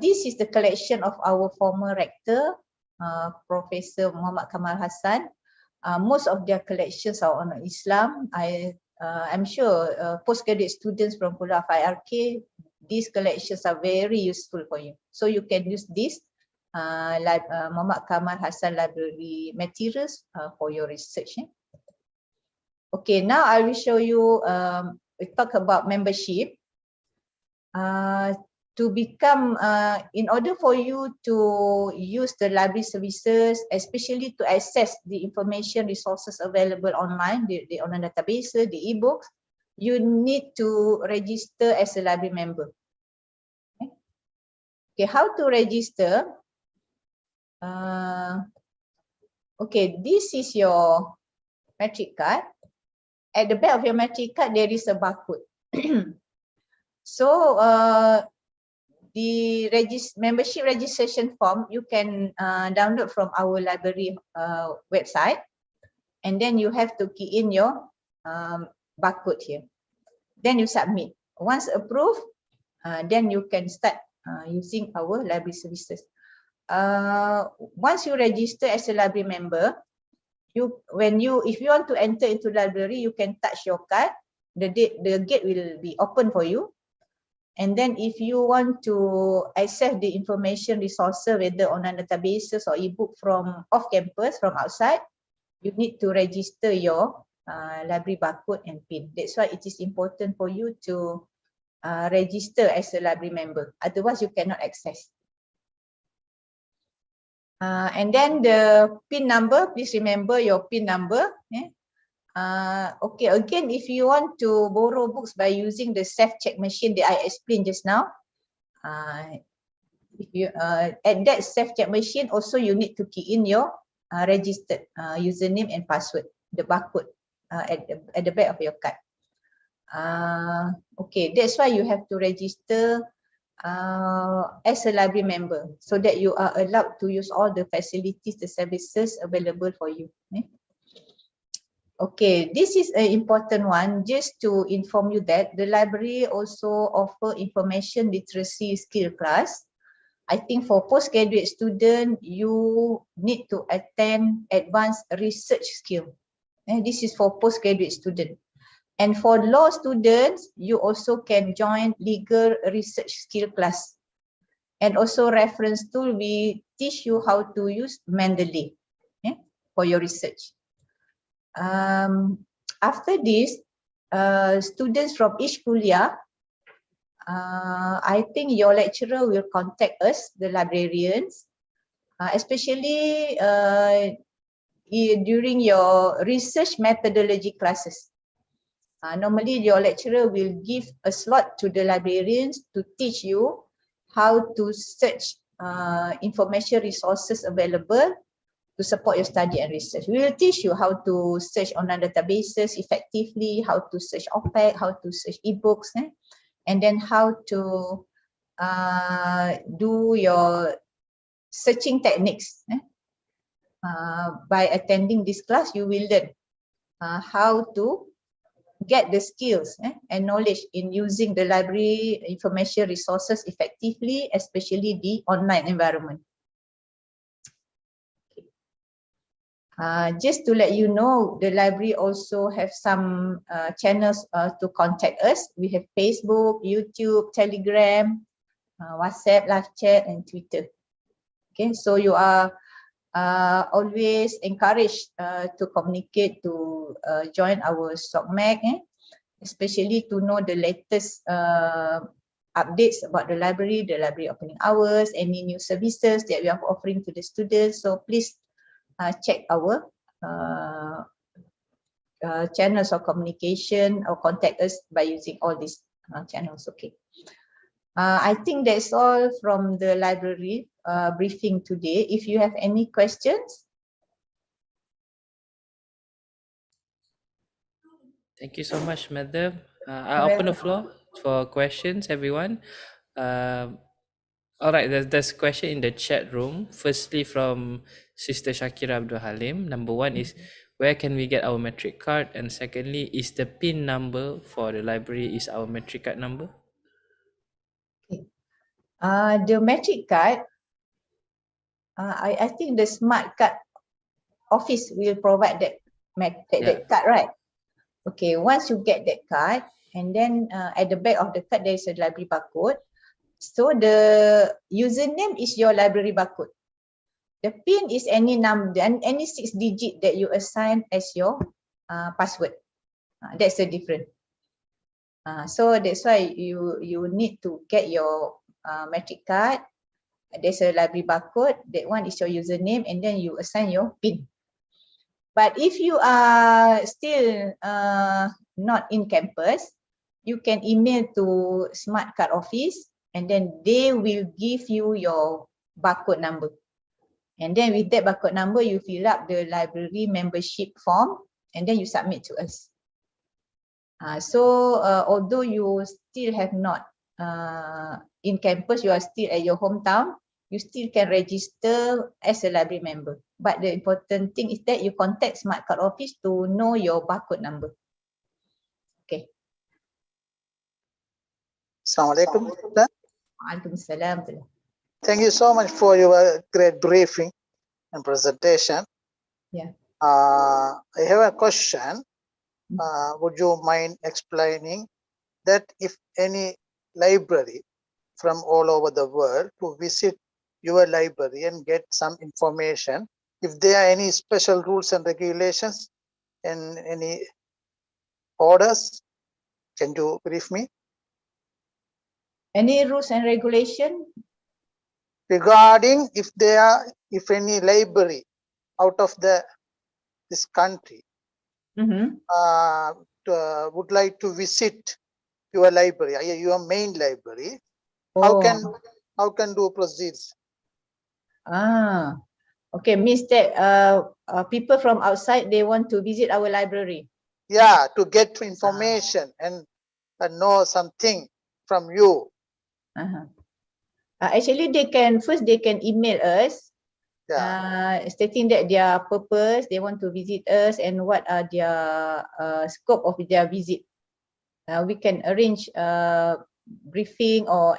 This is the collection of our former rector, Professor Muhammad Kamal Hassan. Most of their collections are on Islam. I'm sure postgraduate students from Kuliah IRK, these collections are very useful for you. So you can use this Muhammad Kamal Hassan Library materials for your research. Okay, now I will show you, we talk about membership. To become, in order for you to use the library services, especially to access the information resources available online, the online databases, the e-books, you need to register as a library member. Okay, how to register? Okay, this is your matric card. At the back of your matric card, there is a barcode. So the membership registration form you can download from our library website, and then you have to key in your barcode here. Then you submit. Once approved, then you can start using our library services. Once you register as a library member, if you want to enter into library, you can touch your card. The gate will be open for you. And then if you want to access the information resources, whether online databases or ebook from off campus, from outside, you need to register your library barcode and PIN. That's why it is important for you to register as a library member. Otherwise, you cannot access. And then the PIN number, please remember your PIN number. Okay, again, if you want to borrow books by using the self-check machine that I explained just now, if you at that self-check machine, also you need to key in your registered username and password, the barcode at the back of your card. Okay, that's why you have to register as a library member, so that you are allowed to use all the facilities, the services available for you. Okay, this is an important one, just to inform you that the library also offer information literacy skill class. I think for postgraduate student, you need to attend advanced research skill. This is for postgraduate student. And for law students, you also can join legal research skill class. And also reference tool, we teach you how to use Mendeley for your research. After this, students from each kuliah, I think your lecturer will contact us, the librarians, especially during your research methodology classes. Normally, your lecturer will give a slot to the librarians to teach you how to search information resources available to support your study and research. We will teach you how to search online databases effectively, how to search OPEC, how to search ebooks, and then how to do your searching techniques. By attending this class, you will learn how to get the skills and knowledge in using the library information resources effectively, especially the online environment. Just to let you know, the library also have some channels to contact us. We have Facebook, YouTube, Telegram, WhatsApp, live chat, and Twitter. Okay, so you are always encouraged to communicate, to join our SOCMAC, especially to know the latest updates about the library opening hours, any new services that we are offering to the students. So please check our channels of communication or contact us by using all these channels. Okay. I think that's all from the library briefing today. If you have any questions. Thank you so much, Madam. I open the floor for questions, everyone. All right, there's a question in the chat room. Firstly, from Sister Shakira Abdul Halim. Number one is, where can we get our metric card? And secondly, is the PIN number for the library is our metric card number? Okay. The metric card, I think the smart card office will provide that card, right? Okay, once you get that card, and then at the back of the card there is a library barcode. So the username is your library barcode. The PIN is any number, any 6 digit that you assign as your password. That's the difference. So that's why you need to get your metric card. There's a library barcode. That one is your username, and then you assign your PIN. But if you are still not in campus, you can email to Smart Card Office, and then they will give you your barcode number. And then with that barcode number, you fill up the library membership form, and then you submit to us. So although you still have not in campus, you are still at your hometown, you still can register as a library member. But the important thing is that you contact Smart Card Office to know your barcode number. Okay. Assalamualaikum. Waalaikumsalam. Thank you so much for your great briefing and presentation. Yeah. I have a question. Would you mind explaining that if any library from all over the world to visit your library and get some information, if there are any special rules and regulations and any orders, can you brief me? Any rules and regulation? Regarding if any library out of this country would like to visit your library, your main library, how can do proceeds? Okay, means that people from outside, they want to visit our library. Yeah, to get information and know something from you. Actually, they can email us, stating that their purpose, they want to visit us, and what are their scope of their visit. We can arrange briefing or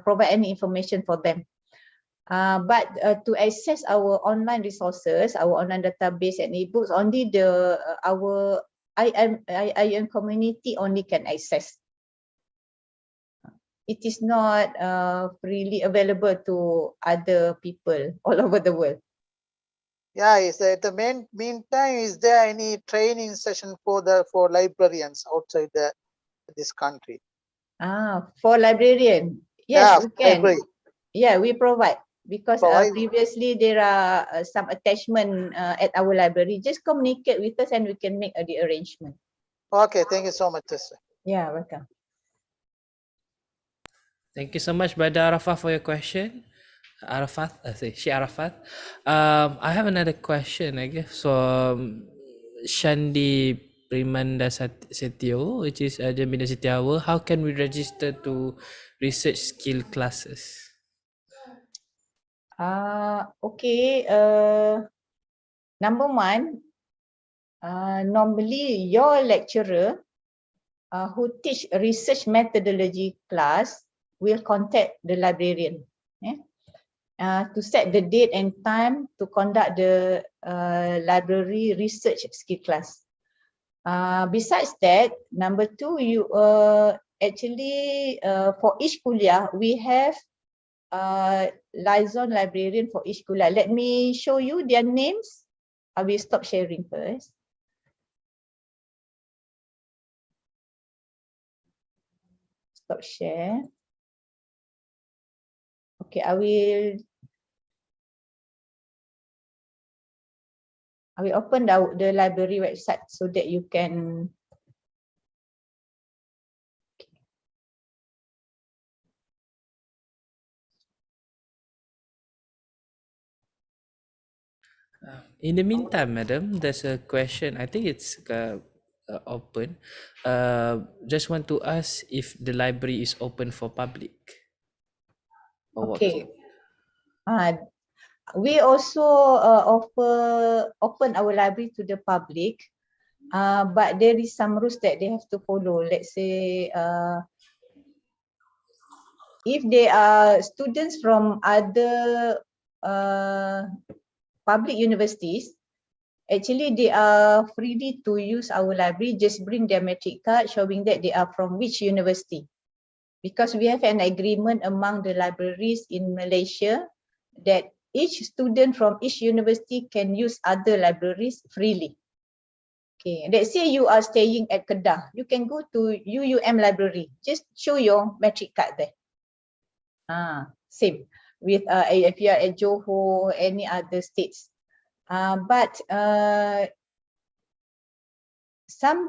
provide any information for them. But to access our online resources, our online database and ebooks, only our IIUM community only can access. It is not freely available to other people all over the world. Yeah, is at the meantime, is there any training session for librarians outside this country? For librarian, yes, we can. Library. Yeah, we provide, because previously there are some attachment at our library. Just communicate with us and we can make the arrangement. Okay, thank you so much, sister. Yeah, welcome. Thank you so much, Brother Arafat, for your question. Arafat, Sheikh Arafat. I have another question, I guess, from Shandi Primanda Setio, which is Jambina Setiawa. How can we register to research skill classes? Okay. Number one, normally your lecturer who teach research methodology class will contact the librarian to set the date and time to conduct the library research skill class. Besides that, number two, you actually for each kuliah we have liaison librarian for each kuliah. Let me show you their names. I will stop sharing first. Stop share. Okay, I will open the library website so that you can. In the meantime, madam, there's a question. I think it's open. Just want to ask if the library is open for public or Okay. walk-in. We also open our library to the public, but there is some rules that they have to follow. Let's say if they are students from other public universities, actually they are free to use our library. Just bring their matric card showing that they are from which university. Because we have an agreement among the libraries in Malaysia that each student from each university can use other libraries freely. Okay, let's say you are staying at Kedah, you can go to IIUM library. Just show your matric card there. Same with if you are at Johor, any other states. But some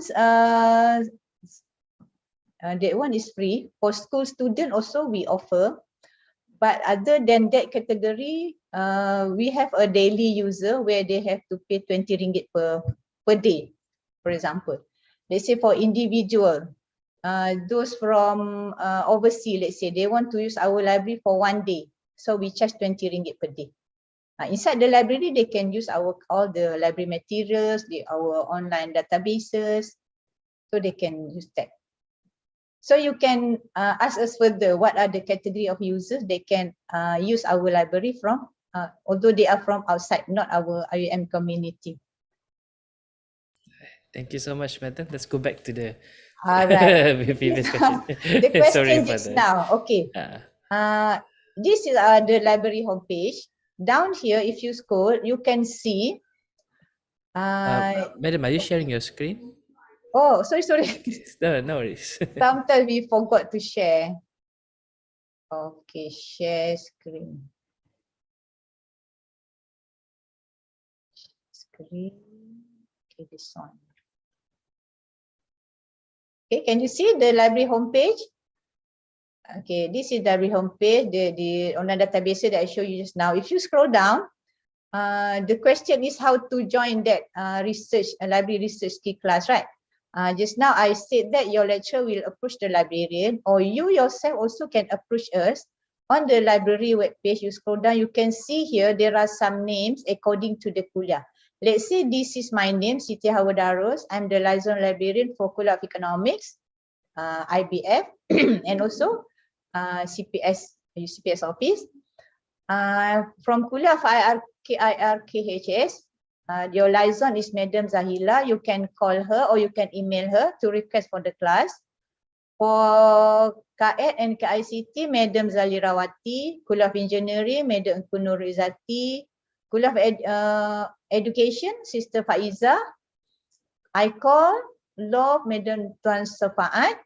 that one is free. For school student also we offer. But other than that category, we have a daily user where they have to pay 20 ringgit per day, for example. Let's say for individual, those from overseas, let's say they want to use our library for 1 day. So we charge 20 ringgit per day. Inside the library, they can use all the library materials, our online databases, so they can use that. So you can ask us further what are the category of users they can use our library from, although they are from outside, not our IIM community. Thank you so much, madam. Let's go back to the All right. previous question. The Sorry question for just that. now. Okay. This is the library homepage. Down here, if you scroll, you can see. Madam, are you sharing your screen? Oh, sorry. No worries. Sometimes we forgot to share. Okay, share screen. Okay, this one. Okay, can you see the library homepage? Okay, this is the library homepage, the online database that I showed you just now. If you scroll down, the question is how to join that library research key class, right? Just now I said that your lecturer will approach the librarian, or you yourself also can approach us on the library webpage. You scroll down, you can see here there are some names according to the kuliah. Let's say this is my name, Siti Hawadarus. I'm the liaison librarian for Kuliah of Economics, IBF, and also CPS office. From Kuliah of IRKHS, your liaison is Madam Zahila. You can call her or you can email her to request for the class. For KAED and KICT, Madam Zalirawati. Kuliah of Engineering, Madam Kunurizati. Kuliah of Education, Sister Faiza. ICOL, Law, Madam Tuan Safaat.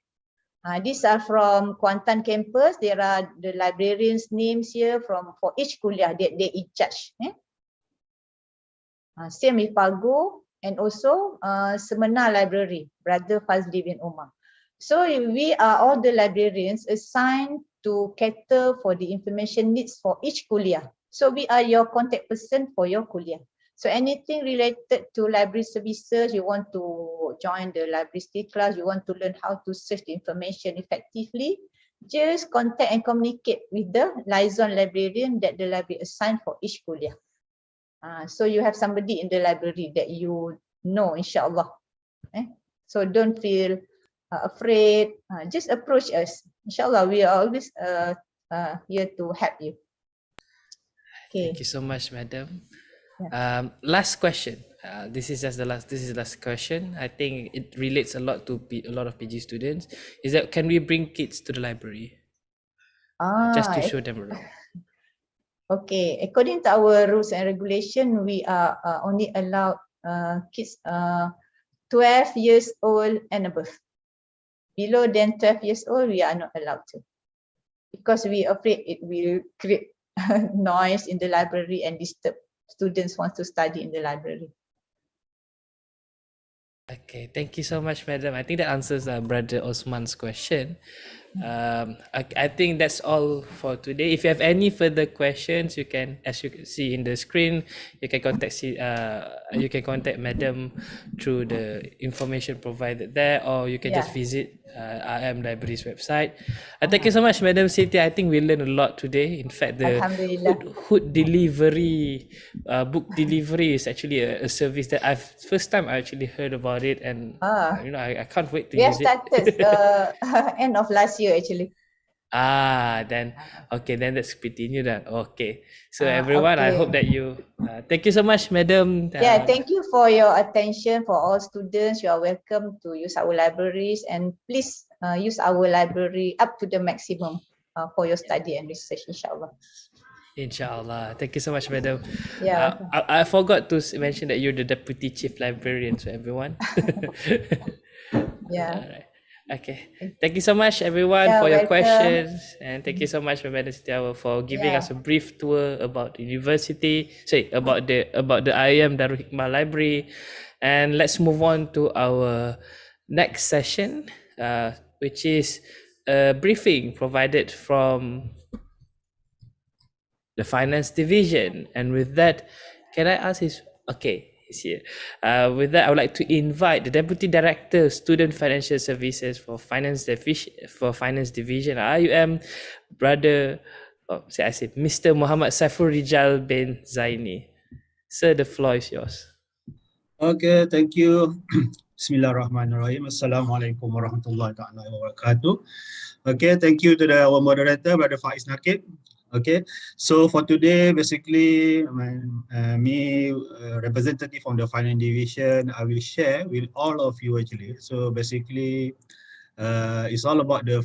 These are from Kuantan campus. There are the librarians' names here for each kuliah that they in charge. Same with Pago, and also Semena Library, Brother Fazli bin Umar. So we are all the librarians assigned to cater for the information needs for each kuliah. So we are your contact person for your kuliah. So anything related to library services, you want to join the library class, you want to learn how to search the information effectively, just contact and communicate with the liaison librarian that the library assigned for each kuliah. So you have somebody in the library that you know, inshallah. So don't feel afraid. Just approach us. Inshallah, we are always here to help you. Okay. Thank you so much, madam. Yeah. Last question. This is just the last. This is the last question. I think it relates a lot to a lot of PG students. Is that can we bring kids to the library just to show them around? Okay. According to our rules and regulation, we are only allowed kids 12 years old and above. Below than 12 years old, we are not allowed to, because we are afraid it will create noise in the library and disturb students want to study in the library. Okay, thank you so much, madam. I think that answers Brother Osman's question. I think that's all for today. If you have any further questions, you can, as you can see in the screen, you can contact madam through the information provided there, or you can just visit IIUM Library's website. Thank you so much, Madam Siti. I think we learned a lot today. In fact, the hood delivery, book delivery is actually a service that first time I actually heard about it, and I can't wait to use it. We have started end of last year actually. Then that's pretty new then. Okay, so everyone, I hope that you thank you so much, madam. Thank you for your attention. For all students, you are welcome to use our libraries, and please use our library up to the maximum for your study and research, inshallah. Inshallah. Thank you so much, madam. Yeah. I forgot to mention that you're the deputy chief librarian to everyone. Yeah. All right. Okay. Thank you so much, everyone, for your questions, and thank you so much, Madam Setiawa, for giving us a brief tour about the university. About the IIUM Darul Hikmah Library, and let's move on to our next session, which is a briefing provided from the finance division. And with that, can I ask his? Okay. He's here. With that, I would like to invite the Deputy Director, Student Financial Services for Finance Division, IIUM, Mr. Muhammad Saiful Rijal bin Zaini. Sir, the floor is yours. Okay, thank you. Bismillahirrahmanirrahim. Assalamualaikum warahmatullahi wabarakatuh. Okay, thank you to our moderator, Brother Faiz Nakib. Okay, so for today, basically, me, representative from the finance division, I will share with all of you actually. So basically, it's all about the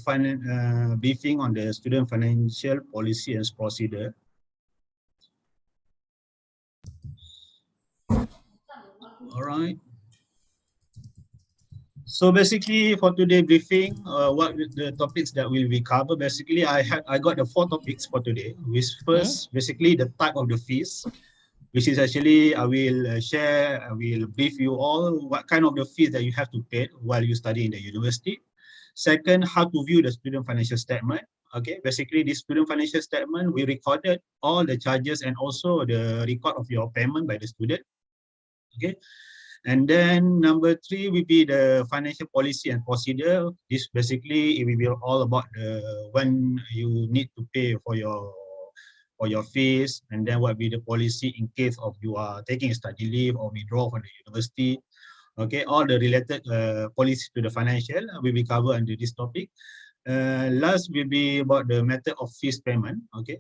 briefing on the student financial policy and procedure. All right. So basically, for today's briefing, what the topics that will be covered? Basically, I got the 4 topics for today. Which first, basically the type of the fees, which is actually I will brief you all what kind of the fees that you have to pay while you study in the university. Second, how to view the student financial statement. Okay, basically this student financial statement, we recorded all the charges and also the record of your payment by the student. Okay. And then number 3 will be the financial policy and procedure. This basically it will be all about when you need to pay for your fees, and then what will be the policy in case of you are taking a study leave or withdraw from the university. Okay, all the related policy to the financial will be covered under this topic. Last will be about the method of fees payment. Okay,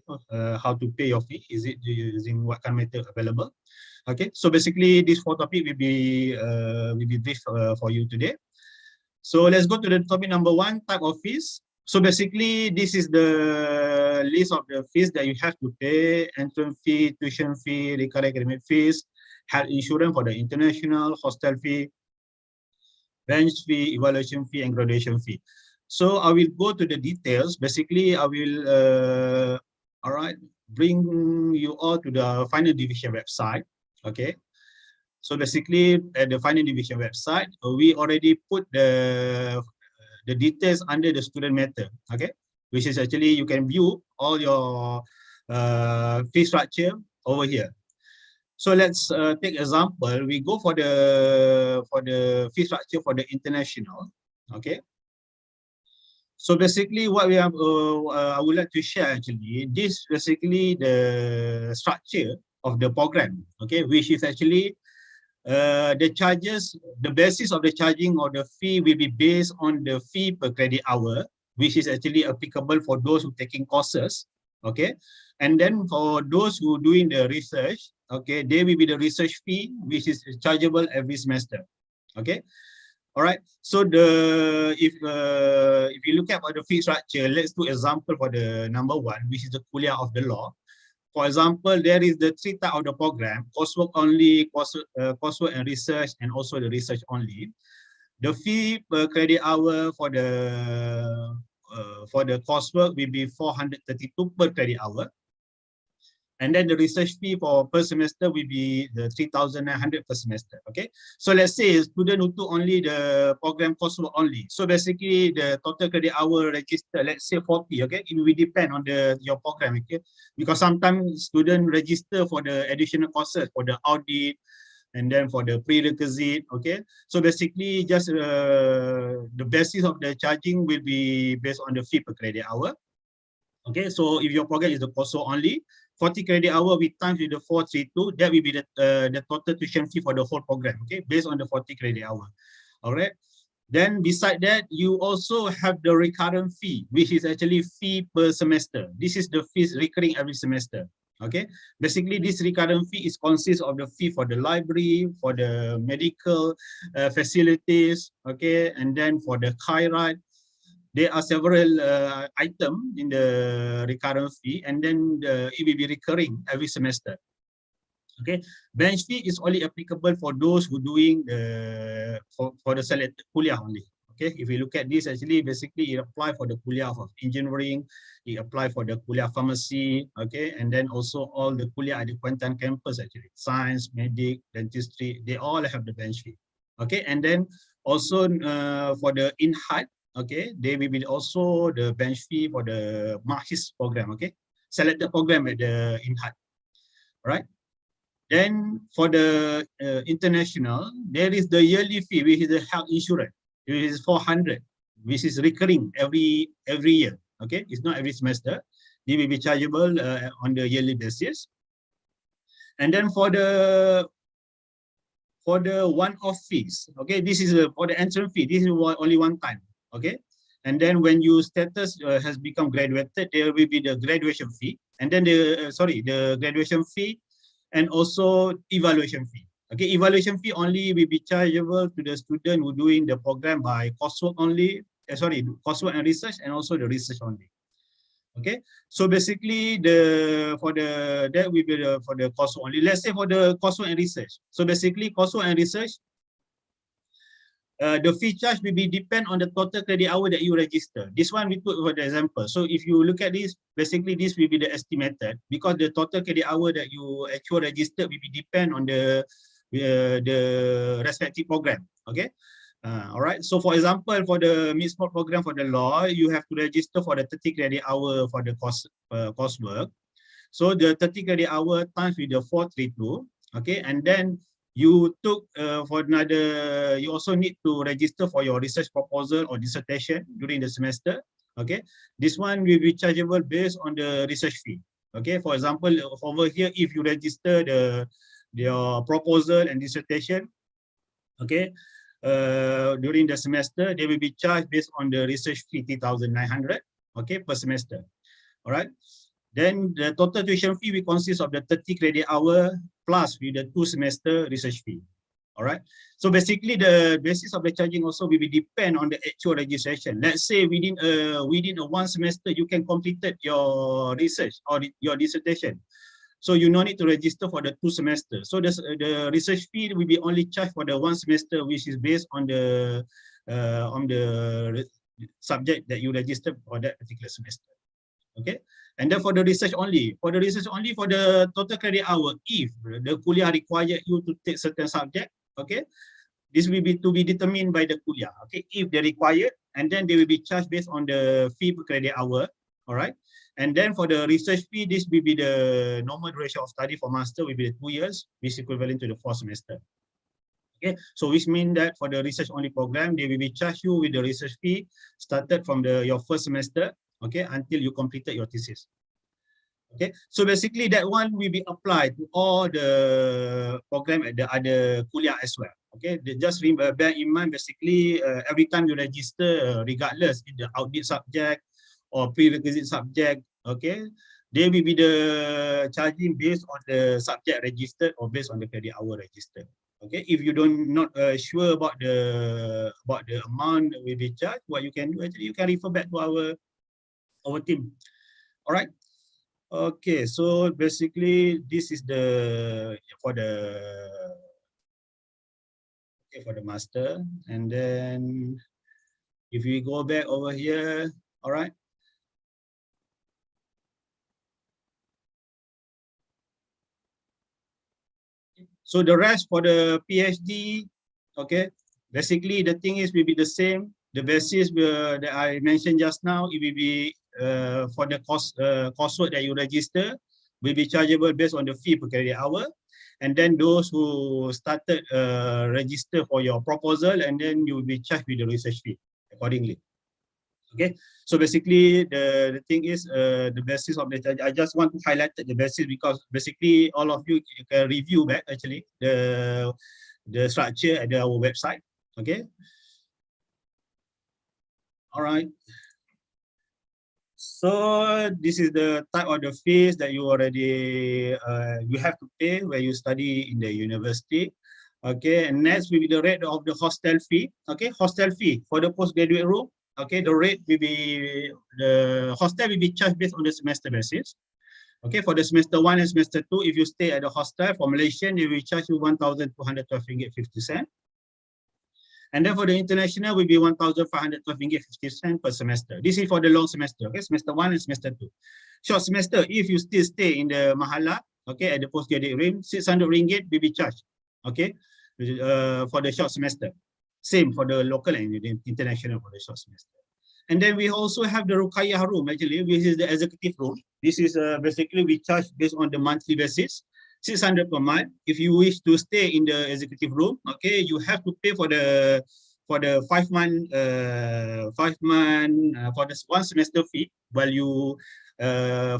how to pay your fee? Is it using what kind of method available? Okay, so basically these 4 topics will be brief for you today. So let's go to the topic number 1, type of fees. So basically this is the list of the fees that you have to pay: entrance fee, tuition fee, recurrent academic fees, health insurance for the international, hostel fee, bench fee, evaluation fee, and graduation fee. So I will go to the details. Basically, I will bring you all to the finance division website. Okay, So basically, at the Finance Division website, we already put the details under the student matter, okay? Which is actually you can view all your fee structure over here. So let's take example. We go for the fee structure for the international, okay? So basically, what we have, I would like to share actually, this basically the structure of the program, okay, which is actually the charges, the basis of the charging of the fee will be based on the fee per credit hour, which is actually applicable for those who taking courses, okay, and then for those who doing the research, okay, there will be the research fee, which is chargeable every semester, okay. All right. So if you look at the fee structure, let's do example for the number one, which is the kuliah of the law. For example, there is the three type of the program: coursework only, coursework and research, and also the research only. The fee per credit hour for the coursework will be 432 per credit hour. And then the research fee for per semester will be the 3,900 per semester. Okay, so let's say a student who took only the program coursework only. So basically the total credit hour register, let's say 40. Okay, it will depend on your program. Okay, because sometimes student register for the additional courses, for the audit, and then for the prerequisite. Okay, so basically just the basis of the charging will be based on the fee per credit hour. Okay, so if your program is the coursework only, 40 credit hour with times with the 432, that will be the total tuition fee for the whole program, okay, based on the 40 credit hour. All right. Then beside that, you also have the recurrent fee, which is actually fee per semester. This is the fees recurring every semester. Okay. Basically, this recurrent fee is consists of the fee for the library, for the medical facilities, okay, and then for the car ride. There are several items in the recurrent fee, and then it will be recurring every semester. Okay, bench fee is only applicable for those who doing for the selected kuliah only. Okay, if you look at this, actually, basically it apply for the kuliah of engineering, it apply for the kuliah pharmacy, okay, and then also all the kuliah at the Kuantan campus actually, science, medic, dentistry, they all have the bench fee. Okay, and then also for the in-hut, okay, there will be also the bench fee for the Mahis program, okay, selected program at the in-hut, right? Then for the international, there is the yearly fee, which is the health insurance, which is 400, which is recurring every year, okay, it's not every semester. It will be chargeable on the yearly basis. And then for the one-off fees, okay, this is for the entrance fee, this is only one time. Okay, and then when your status has become graduated, there will be the graduation fee, and then the graduation fee, and also evaluation fee. Okay, evaluation fee only will be chargeable to the student who doing the program by coursework only. Coursework and research, and also the research only. Okay, so basically that will be for the coursework only. Let's say for the coursework and research. So basically coursework and research, the fee charge will be depend on the total credit hour that you register. This one we put for the example. So if you look at this, basically this will be the estimated, because the total credit hour that you actually register will be depend on the respective program. Okay. All right. So for example, for the mid-sport program for the law, you have to register for the 30 credit hour for the coursework. So the 30 credit hour times with the 432. Okay, and then you took for another, you also need to register for your research proposal or dissertation during the semester. Okay, this one will be chargeable based on the research fee. Okay, for example, over here, if you register your proposal and dissertation, okay, during the semester, they will be charged based on the research fee 3,900, okay, per semester. All right. Then the total tuition fee will consist of the 30 credit hour plus with the 2 semester research fee. All right. So basically the basis of the charging also will be depend on the actual registration. Let's say within a 1 semester, you can complete your research or your dissertation. So you no need to register for the 2 semesters. So the research fee will be only charged for the 1 semester, which is based on the subject that you registered for that particular semester. Okay. And then for the research only, for the total credit hour, if the kuliah required you to take certain subject, okay, this will be to be determined by the kuliah, okay, if they required, and then they will be charged based on the fee per credit hour, all right. And then for the research fee, this will be the normal duration of study for master will be the 2 years, which is equivalent to the 4 semester. Okay, so which means that for the research only program, they will be charged you with the research fee started from your first semester, okay, until you completed your thesis. Okay, so basically that one will be applied to all the program at the other kuliah as well. Okay, just bear in mind basically every time you register, regardless if the audit subject or prerequisite subject, okay, they will be the charging based on the subject registered or based on the credit hour registered. Okay, if you don't not sure about the amount that will be charged, what you can do actually you can refer back to our team. All right. Okay, so basically this is the for the master, and then if we go back over here, all right. So the rest for the PhD, okay, basically the thing is will be the same. The basis that I mentioned just now, it will be for the coursework that you register will be chargeable based on the fee per credit hour. And then those who started register for your proposal, and then you will be charged with the research fee accordingly. Okay, so basically the thing is the basis of the charge. I just want to highlight the basis because basically all of you can review back actually the structure at our website. Okay, all right. So this is the type of the fees that you already you have to pay when you study in the university. Okay, and next will be the rate of the hostel fee. Okay, hostel fee for the postgraduate room. Okay, the rate will be the hostel will be charged based on the semester basis. Okay, for the semester 1 and semester 2, if you stay at the hostel for Malaysian, they will charge you 1,212 ringgit 50 cent. And then for the international will be 1,512 ringgit 50 cent per semester. This is for the long semester, okay, semester 1 and semester 2. Short semester, if you still stay in the mahala, okay, at the postgraduate room, 600 ringgit will be charged, okay, for the short semester. Same for the local and the international for the short semester. And then we also have the Rukayah room, actually, which is the executive room. This is basically we charge based on the monthly basis, 600 per month. If you wish to stay in the executive room, okay, you have to pay for the 5 month for this 1 semester fee while you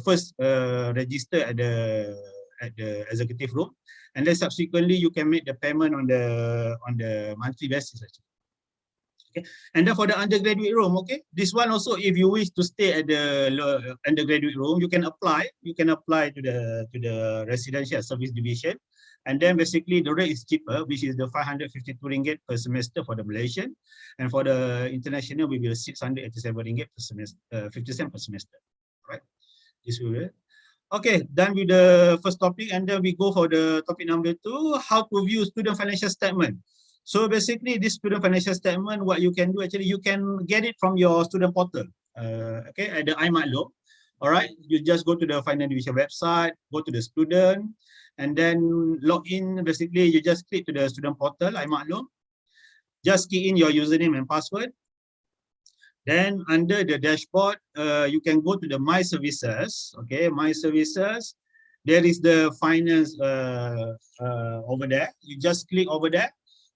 first register at the executive room, and then subsequently you can make the payment on the monthly basis actually. Okay, and then for the undergraduate room, okay, this one also, if you wish to stay at the undergraduate room, you can apply to the residential service division, and then basically the rate is cheaper, which is the 552 ringgit per semester for the Malaysian, and for the international will be 687 ringgit per semester, 50 cent per semester. Right, this will be. Okay, done with the first topic, and then we go for the topic number 2, how to view student financial statement. So basically, this student financial statement, what you can do actually, you can get it from your student portal. Okay, at the IIUM. All right, you just go to the finance division website, go to the student, and then log in. Basically, you just click to the student portal IIUM. Just key in your username and password. Then under the dashboard, you can go to the My Services. Okay, My Services. There is the finance over there. You just click over there.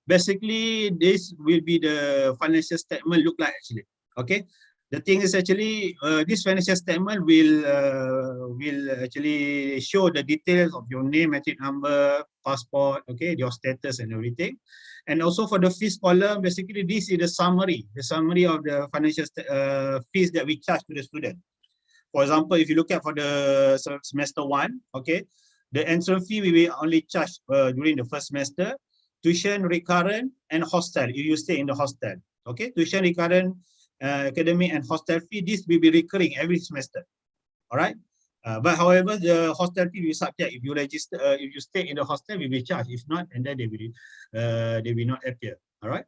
Basically, this will be the financial statement look like actually. Okay, the thing is actually this financial statement will actually show the details of your name, matric number, passport, okay, your status and everything. And also for the fees column, basically this is the summary of the financial fees that we charge to the student. For example, if you look at for the semester 1, okay, the entrance fee we will only charge during the first semester. Tuition recurrent and hostel if you stay in the hostel. Okay, tuition recurrent, academic and hostel fee, this will be recurring every semester. All right, but however the hostel fee will subject, if you register, if you stay in the hostel, will be charged. If not, and then they will not appear. All right.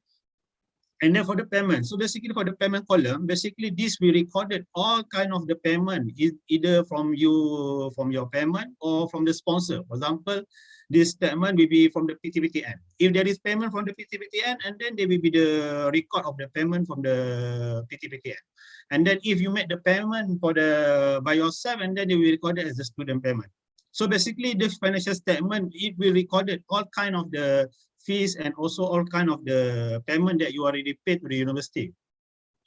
And then for the payment, so basically for the payment column, basically this we recorded all kind of the payment, either from you, from your payment or from the sponsor. For example, this statement will be from the PTPTN. If there is payment from the PTPTN, and then there will be the record of the payment from the PTPTN. And then if you make the payment for the by yourself, and then they will record it as the student payment. So basically this financial statement, it will recorded all kind of the fees and also all kind of the payment that you already paid to the university.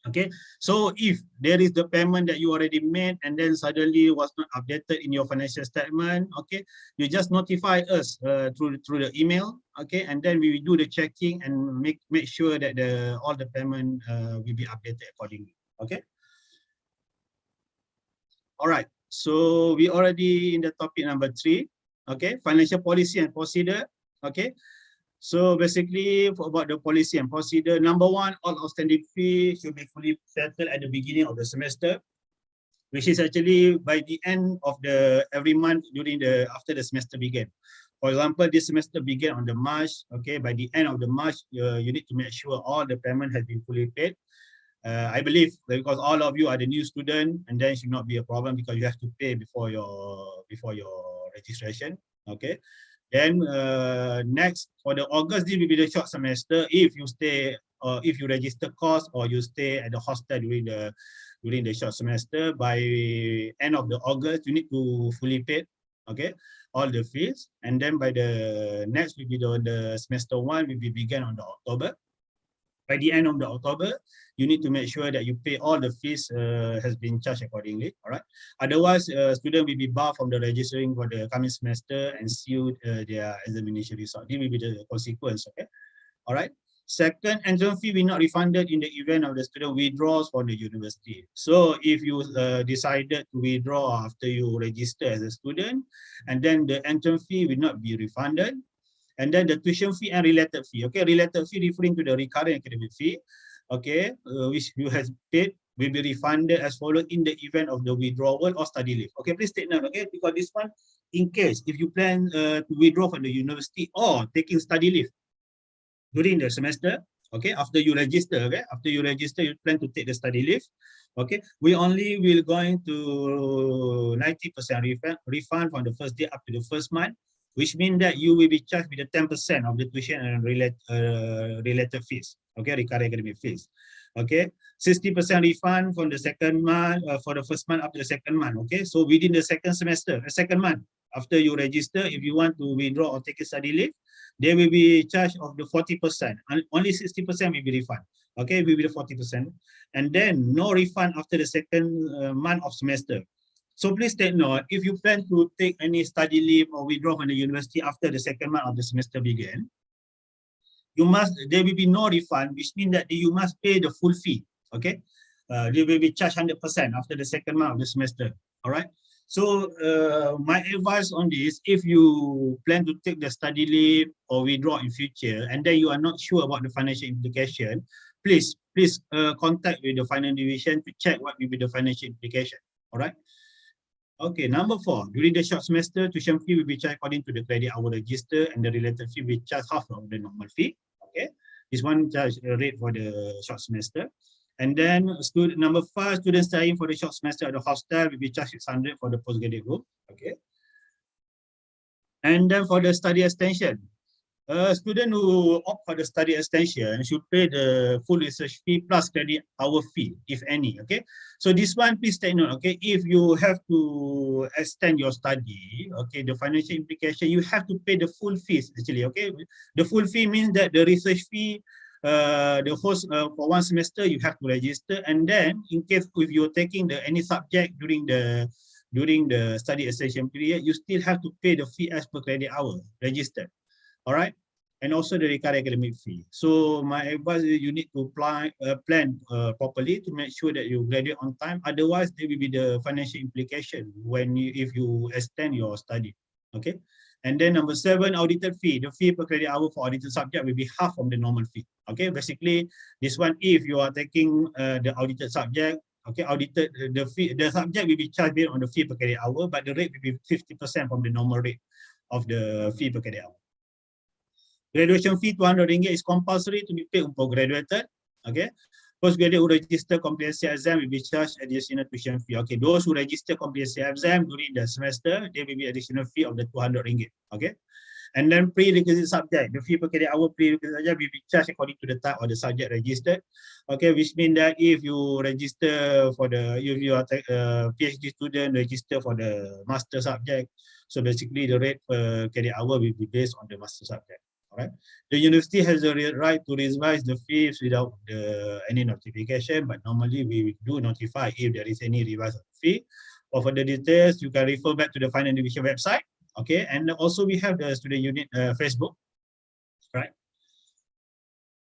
Okay, so if there is the payment that you already made and then suddenly was not updated in your financial statement, okay, you just notify us through the email, okay, and then we will do the checking and make sure that all the payment will be updated accordingly. Okay. All right. So we already in the topic number 3. Okay, financial policy and procedure. Okay. So basically about the policy and procedure, number 1, all outstanding fees should be fully settled at the beginning of the semester, which is actually by the end of the every month after the semester began. For example, this semester began on the March. Okay, by the end of the March, you need to make sure all the payment has been fully paid. I believe because all of you are the new student, and then should not be a problem because you have to pay before your registration. Okay. Then next for the August, this will be the short semester. If you stay, if you register course or you stay at the hostel during the short semester, by end of the August, you need to fully pay, okay, all the fees. And then by the next will be the semester 1 will be begin on the October. By the end of the October, you need to make sure that you pay all the fees has been charged accordingly. All right. Otherwise, student will be barred from the registering for the coming semester and sealed their examination result. This will be the consequence. Okay. All right. Second, entrance fee will not refunded in the event of the student withdraws from the university. So if you decided to withdraw after you register as a student, and then the entrance fee will not be refunded. And then the tuition fee and related fee. Okay, related fee referring to the recurring academic fee, okay, which you have paid will be refunded as follows in the event of the withdrawal or study leave. Okay, please take note, okay, because this one, in case if you plan to withdraw from the university or taking study leave during the semester, okay, after you register, okay, after you register, you plan to take the study leave, okay, we only will going to 90% refund from the first day up to the first month, which means that you will be charged with the 10% of the tuition and related fees, okay, recurring academic fees, okay, 60% refund from the second month, for the first month up to the second month, okay, so within the second month, after you register, if you want to withdraw or take a study leave, they will be charged of the 40%, and only 60% will be refunded, okay, will be the 40%, and then no refund after the second month of semester. So please take note, if you plan to take any study leave or withdraw from the university after the second month of the semester begin, there will be no refund, which means that you must pay the full fee, okay? They will be charged 100% after the second month of the semester, all right? So my advice on this, if you plan to take the study leave or withdraw in future, and then you are not sure about the financial implication, please contact with the finance division to check what will be the financial implication, all right? Okay, number 4, during the short semester, tuition fee will be charged according to the credit hour register, and the related fee will be charged half of the normal fee. Okay, this one charge rate for the short semester. And then number 5, students staying for the short semester at the hostel will be charged 600 for the postgraduate group. Okay. And then for the study extension, a student who opt for the study extension should pay the full research fee plus credit hour fee, if any. Okay, so this one, please take note. Okay, if you have to extend your study, okay, the financial implication, you have to pay the full fees actually. Okay, the full fee means that the research fee, the host for one semester you have to register, and then in case if you're taking any subject during the study extension period, you still have to pay the fee as per credit hour registered. All right, and also the recurring academic fee. So my advice is you need to plan properly to make sure that you graduate on time. Otherwise, there will be the financial implication if you extend your study. Okay, and then number 7, audited fee. The fee per credit hour for audited subject will be half of the normal fee. Okay, basically this one, if you are taking the audited subject, okay, audited the subject will be charged based on the fee per credit hour, but the rate will be 50% from the normal rate of the fee per credit hour. Graduation fee 200 ringgit is compulsory to be paid for graduated. Okay. Postgraduate who register comprehensive exam will be charged additional tuition fee. Okay, those who register comprehensive exam during the semester, there will be additional fee of the 200 ringgit. Okay. And then prerequisite subject, the fee per credit hour prerequisite subject will be charged according to the type of the subject registered. Okay, which means that if you register for the, if you are a PhD student, register for the master subject. So basically the rate per credit hour will be based on the master subject. All right. The university has the right to revise the fees without any notification, but normally we do notify if there is any revised fee. For further details, you can refer back to the finance division website. Okay, and also we have the student unit Facebook, right?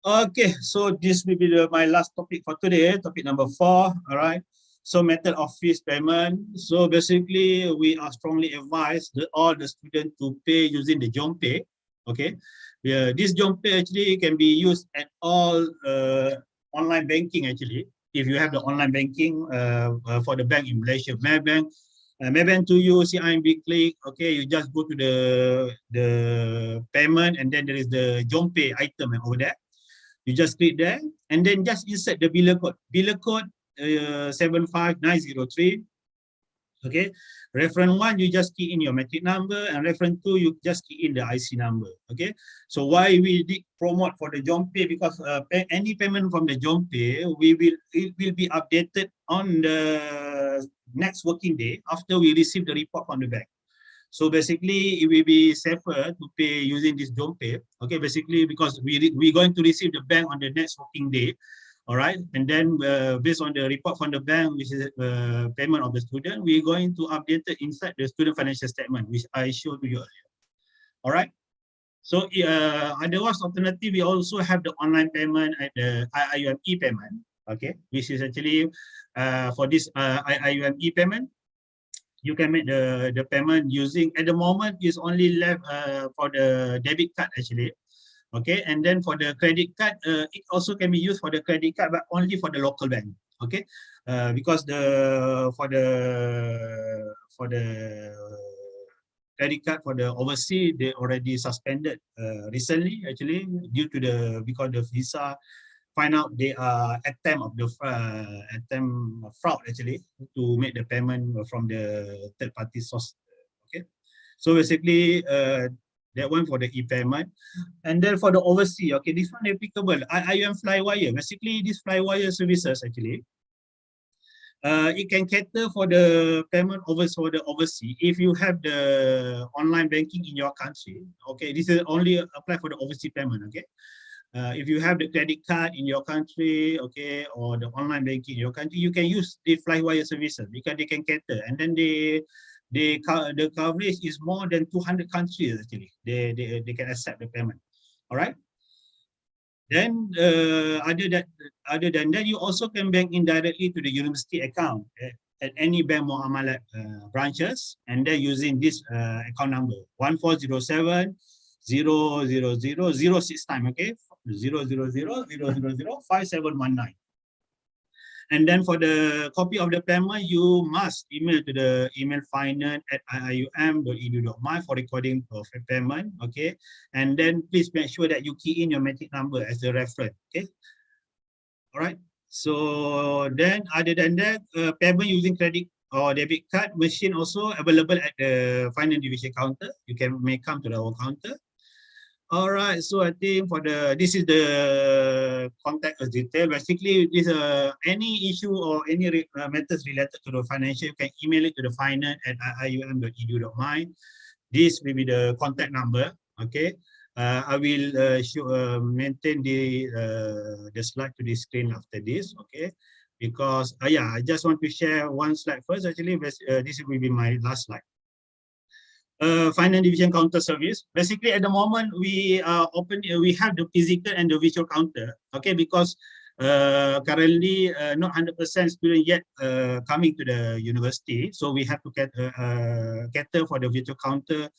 Okay, so this will be my last topic for today, topic number 4. All right. So method of fees payment. So basically, we are strongly advised that all the students to pay using the JomPay. Okay, this JomPay actually can be used at all online banking actually. If you have the online banking for the bank in Malaysia, Maybank. Maybank to you, CIMB click, okay, you just go to the payment and then there is the JomPay item over there. You just click there and then just insert the biller code. Biller code 75903. Okay, reference 1, you just key in your matric number, and reference 2, you just key in the IC number. Okay, so why we did promote for the JomPay, because any payment from the JomPay, it will be updated on the next working day after we receive the report from the bank. So basically, it will be safer to pay using this JomPay. Okay, basically because we're going to receive the bank on the next working day. All right, and then based on the report from the bank, which is payment of the student, we're going to update it inside the student financial statement, which I showed to you earlier. All right. So otherwise, alternative, we also have the online payment at the IIUM e-payment. Okay, which is actually for this IIUM e-payment, you can make the payment using, at the moment, is only left for the debit card actually. Okay, and then for the credit card, it also can be used for the credit card, but only for the local bank. Okay, because for the credit card for the overseas, they already suspended recently actually due to because the visa find out they are attempt fraud actually to make the payment from the third party source. Okay, so basically that one for the e-payment. And then for the overseas, okay, this one applicable. IIUM Flywire. Basically, this Flywire services actually, it can cater for the payment for the overseas. If you have the online banking in your country, okay, this is only apply for the overseas payment, okay. If you have the credit card in your country, okay, or the online banking in your country, you can use the Flywire services because they can cater, and then the coverage is more than 200 countries actually. They can accept the payment. All right. Then other than that, you also can bank indirectly to the university account at any bank Muamalat branches, and then using this account number 1407 000 06 time. Okay, 000 000 5719. And then for the copy of the payment, you must email to the email finance@iium.edu.my for recording of the payment. Okay, and then please make sure that you key in your matric number as the reference. Okay, all right. So then, other than that, payment using credit or debit card machine also available at the finance division counter. You may come to our counter. All right, so I think this is the contact us detail. Basically, this any issue or any matters related to the financial, you can email it to the finance@iium.edu.my. This will be the contact number. Okay, I will maintain the slide to the screen after this. Okay, because yeah, I just want to share one slide first. Actually, this will be my last slide. Finance division counter service. Basically, at the moment, we are open. We have the physical and the virtual counter. Okay, because currently not 100% student yet coming to the university, so we have to cater for the virtual counter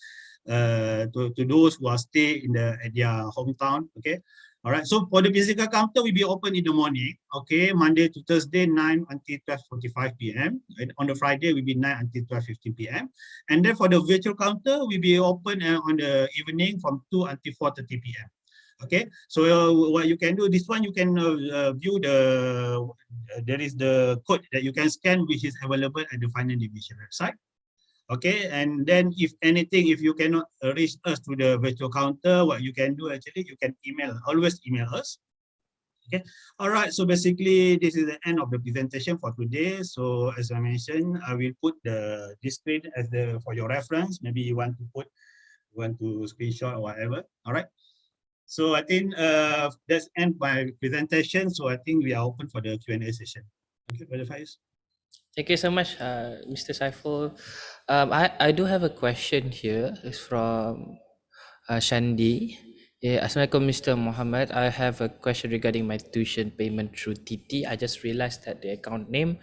to those who are stay at their hometown. Okay. All right, so for the physical counter, will be open in the morning, okay, Monday to Thursday, 9 until 12:45 p.m. And on the Friday, will be 9 until 12:15 p.m. And then for the virtual counter, will be open on the evening from 2 until 4:30 p.m. Okay, so what you can do, this one you can view there is the code that you can scan, which is available at the finance division website. Okay, and then if anything, if you cannot reach us to the virtual counter, what you can do actually, you can always email us. Okay, all right, so basically this is the end of the presentation for today. So as I mentioned, I will put this screen as for your reference. Maybe you want to screenshot or whatever. All right. So I think that's end my presentation. So I think we are open for the Q&A session. Okay, Brother Faiz. Thank you so much, Mr. Saiful. I do have a question here. It's from Shandi. Yeah, Assalamualaikum, Mr. Muhammad. I have a question regarding my tuition payment through TT. I just realized that the account name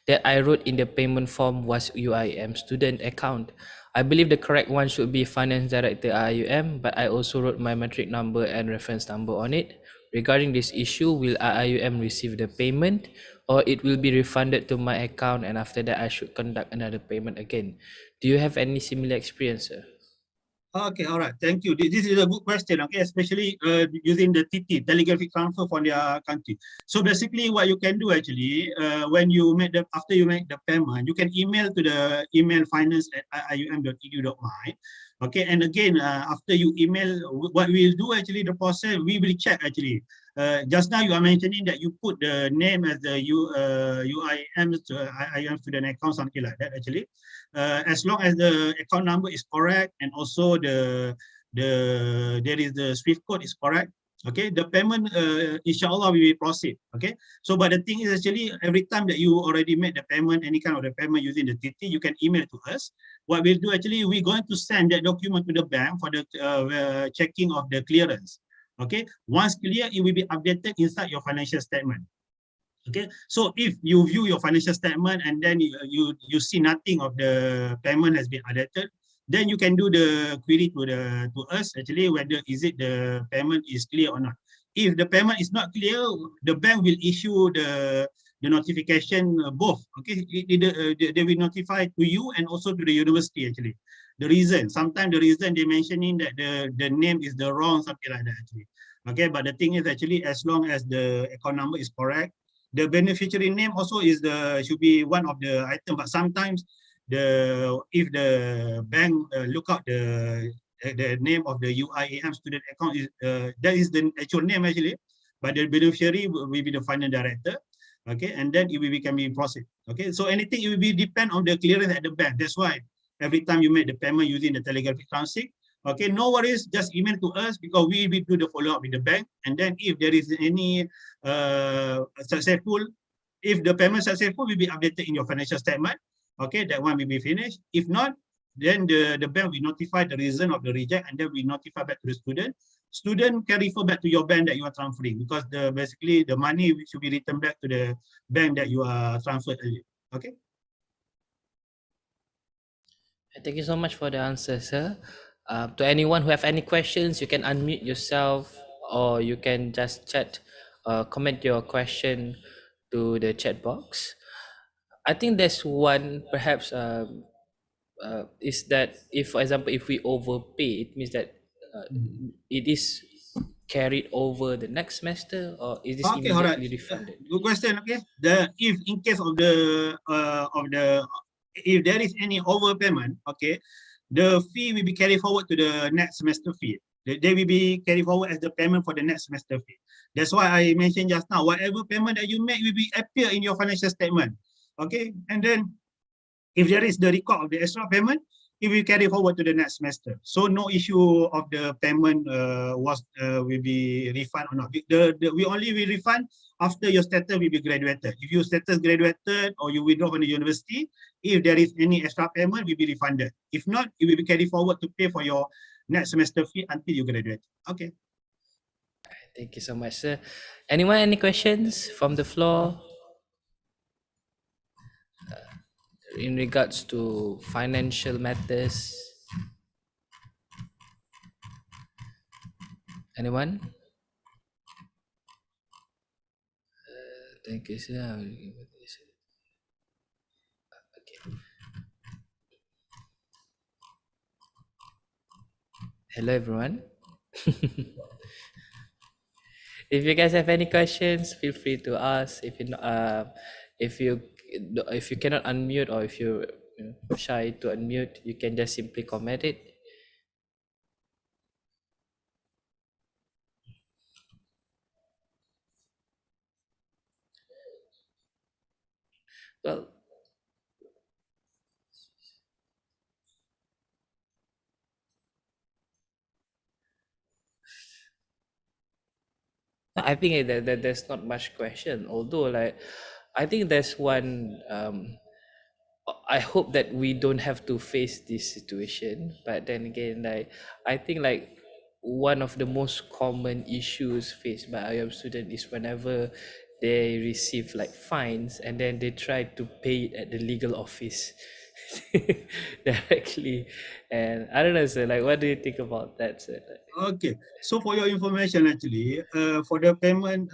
that I wrote in the payment form was IIUM student account. I believe the correct one should be Finance Director IIUM, but I also wrote my matric number and reference number on it. Regarding this issue, will IIUM receive the payment or it will be refunded to my account and after that I should conduct another payment again? Do you have any similar experience, sir? Okay, all right. Thank you. This is a good question. Okay, especially using the TT, telegraphic transfer from their country. So basically, what you can do actually, when you after you make the payment, you can email to the email finance@iium.edu.my. Okay, and again, after you email, what we'll do actually, the process we will check actually. Just now you are mentioning that you put the name as the IIM student account, something like that actually. As long as the account number is correct and also there is the Swift code is correct, okay, the payment inshallah we will proceed. Okay, so but the thing is actually every time that you already made the payment, any kind of the payment using the TT, you can email to us. What we'll do actually, we're going to send that document to the bank for the checking of the clearance. Okay, once clear, it will be updated inside your financial statement. Okay, so if you view your financial statement and then you see nothing of the payment has been added, then you can do the query to us actually whether is it the payment is clear or not. If the payment is not clear, the bank will issue the notification both. Okay, they will notify to you and also to the university actually. The reason, sometimes the reason they mentioning that the name is the wrong, something like that actually. Okay, but the thing is actually as long as the account number is correct, the beneficiary name also should be one of the item, but sometimes if the bank look up the name of the IIUM student account is that is the actual name actually, but the beneficiary will be the finance director. Okay, and then it will can be processed. Okay, so anything it will be depend on the clearance at the bank. That's why every time you make the payment using the telegraphic transit, okay, no worries, just email to us because we will do the follow up with the bank, and then if there is any successful, if the payment successful, will be updated in your financial statement. Okay, that one will be finished. If not, then the bank will notify the reason of the reject, and then we notify back to the student. Student can refer back to your bank that you are transferring because basically the money should be returned back to the bank that you are transferred earlier. Okay. Thank you so much for the answer, sir. To anyone who have any questions, you can unmute yourself or you can just chat, comment your question to the chat box. I think there's one perhaps is that if, for example, if we overpay, it means that it is carried over the next semester or is this Okay, all right. immediately refunded? Good question. Okay, if in case of if there is any overpayment, okay, the fee will be carried forward to the next semester fee. They will be carried forward as the payment for the next semester fee. That's why I mentioned just now, whatever payment that you make will be appear in your financial statement. Okay, and then if there is the record of the extra payment, it will carry forward to the next semester. So no issue of the payment will be refund or not. We only will refund after your status will be graduated. If your status graduated or you withdraw from the university, if there is any extra payment, will be refunded. If not, it will be carried forward to pay for your next semester fee until you graduate. Okay. Thank you so much, sir. Anyone, any questions from the floor in regards to financial matters? Anyone? Thank you, sir. Okay. Hello, everyone. If you guys have any questions, feel free to ask. If you if you cannot unmute, or if you're shy to unmute, you can just simply comment it. Well, I think that there's not much question. Although, like, I think there's one. I hope that we don't have to face this situation. But then again, like, I think like one of the most common issues faced by IIUM student is whenever they receive like fines and then they try to pay it at the legal office directly. And I don't know, sir, like, what do you think about that, sir? Okay, so for your information, actually, for the payment,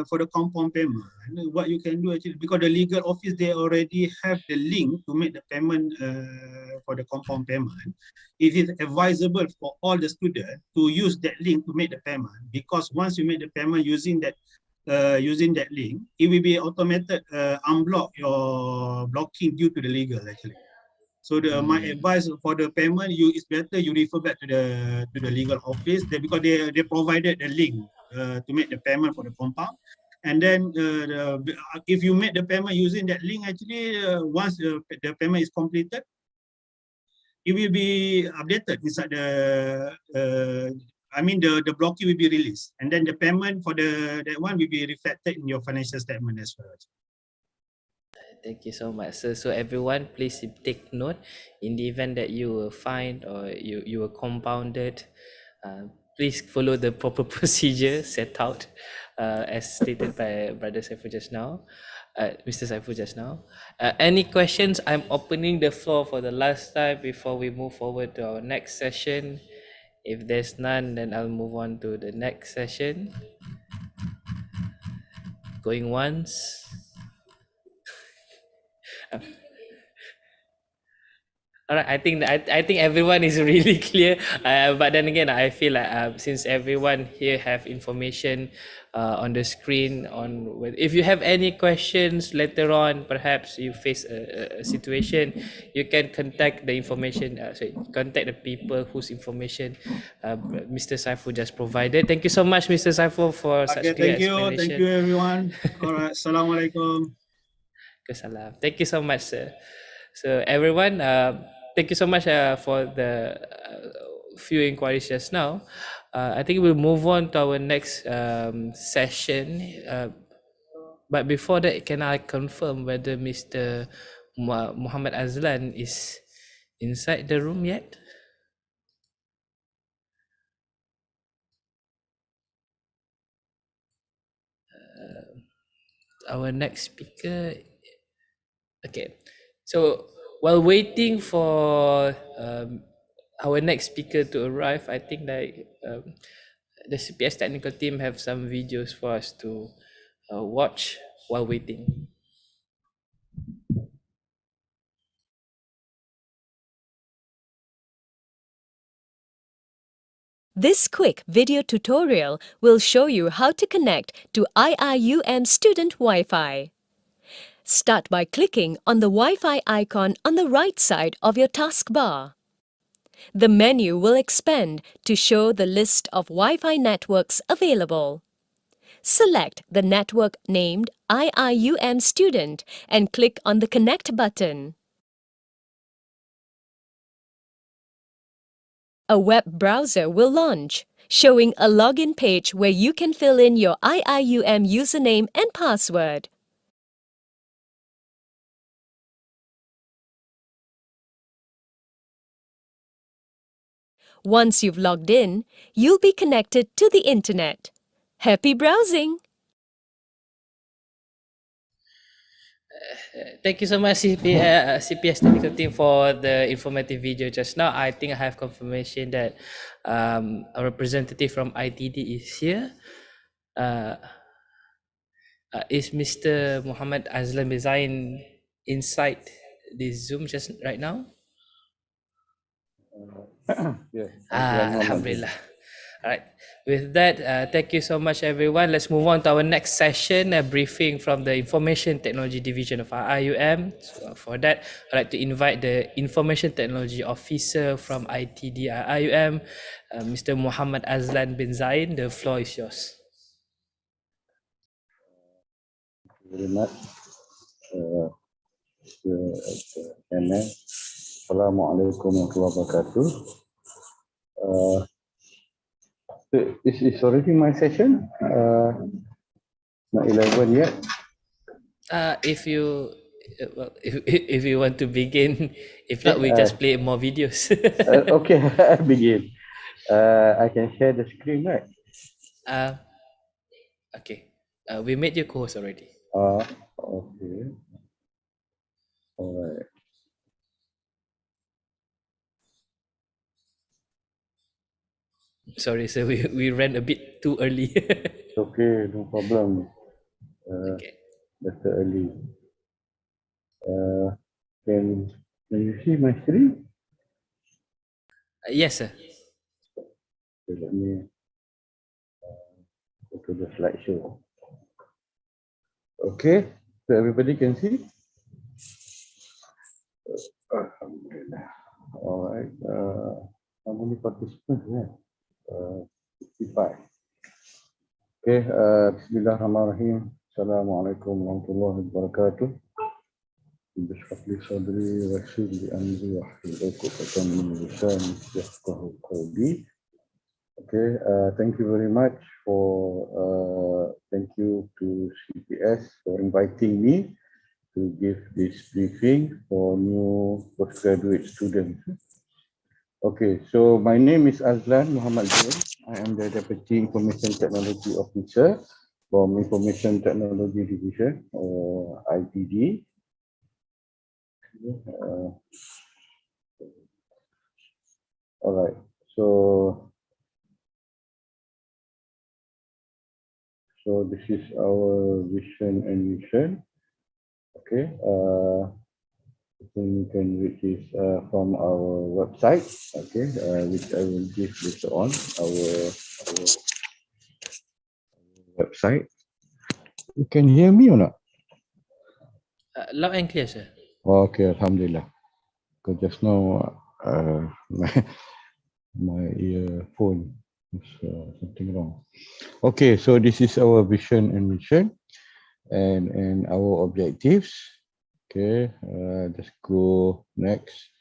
for the compound payment, what you can do actually, because the legal office, they already have the link to make the payment for the compound payment. It is advisable for all the students to use that link to make the payment, because once you make the payment using that link, it will be automated unblock your blocking due to the legal actually. So my advice for the payment, it's better you refer back to the legal office because they provided the link to make the payment for the compound. And then if you make the payment using that link, actually once the payment is completed, it will be updated inside the blocking will be released, and then the payment for that one will be reflected in your financial statement as well. Thank you so much, sir. So everyone, please take note. In the event that you were fined or you were compounded, please follow the proper procedure set out as stated by Brother Saiful just now, Mr. Saiful just now. Any questions? I'm opening the floor for the last time before we move forward to our next session. If there's none, then I'll move on to the next session. Going once. All right, I think everyone is really clear. But then again, I feel like since everyone here have information on the screen if you have any questions later on, perhaps you face a situation, you can contact the information. Contact the people whose information Mr. Saiful just provided. Thank you so much, Mr. Saiful, for such clear explanation. Thank you, everyone. All right, Assalamualaikum. Thank you so much, sir. So everyone, thank you so much for the few inquiries just now. I think we'll move on to our next session. But before that, can I confirm whether Mr. Muhammad Azlan is inside the room yet? Our next speaker. Okay, so while waiting for our next speaker to arrive, I think like the CPS technical team have some videos for us to watch while waiting. This quick video tutorial will show you how to connect to IIUM student Wi-Fi. Start by clicking on the Wi-Fi icon on the right side of your taskbar. The menu will expand to show the list of Wi-Fi networks available. Select the network named IIUM Student and click on the Connect button. A web browser will launch, showing a login page where you can fill in your IIUM username and password. Once you've logged in, you'll be connected to the internet. Happy browsing! Thank you so much, CPS technical team, for the informative video just now. I think I have confirmation that a representative from ITD is here. Is Mr. Muhammad Azlan Bizain inside this Zoom just right now? Yes. Alhamdulillah. All right. With that, thank you so much, everyone. Let's move on to our next session, a briefing from the Information Technology Division of IIUM. So for that, I'd like to invite the Information Technology Officer from ITD IIUM, Mr. Muhammad Azlan bin Zain. The floor is yours. Very much. MS. Assalamualaikum warahmatullahi wabarakatuh. This is already my session. Not 11 yet. If you well, if you want to begin, if not, we just play more videos. Okay, I begin. I can share the screen, right? Okay. We made you co-host already. Okay. All right. Sorry, sir, we ran a bit too early. It's okay, no problem. Okay. Better early. Can you see my screen? Yes, sir. Okay, let me go to the slideshow. Okay, so everybody can see? Alhamdulillah. All right. How many participants here? 55. Okay. Bismillahirrahmanirrahim. Assalamualaikum warahmatullahi wabarakatuh. Bishrah li sadri wa yassir li amri wahlul 'uqdatam min lisani yafqahu qawli. Okay. Thank you very much thank you to CPS for inviting me to give this briefing for new postgraduate students. Okay, so my name is Azlan Muhammad Zain. I am the Deputy Information Technology Officer from Information Technology Division, or ITD. All right, so this is our vision and mission. Okay, I think you can read this from our website, okay, which I will give later on, our website. You can hear me or not? Loud and clear, sir. Okay, Alhamdulillah. Because just now my earphone is something wrong. Okay, so this is our vision and mission and our objectives. Okay, let's go next.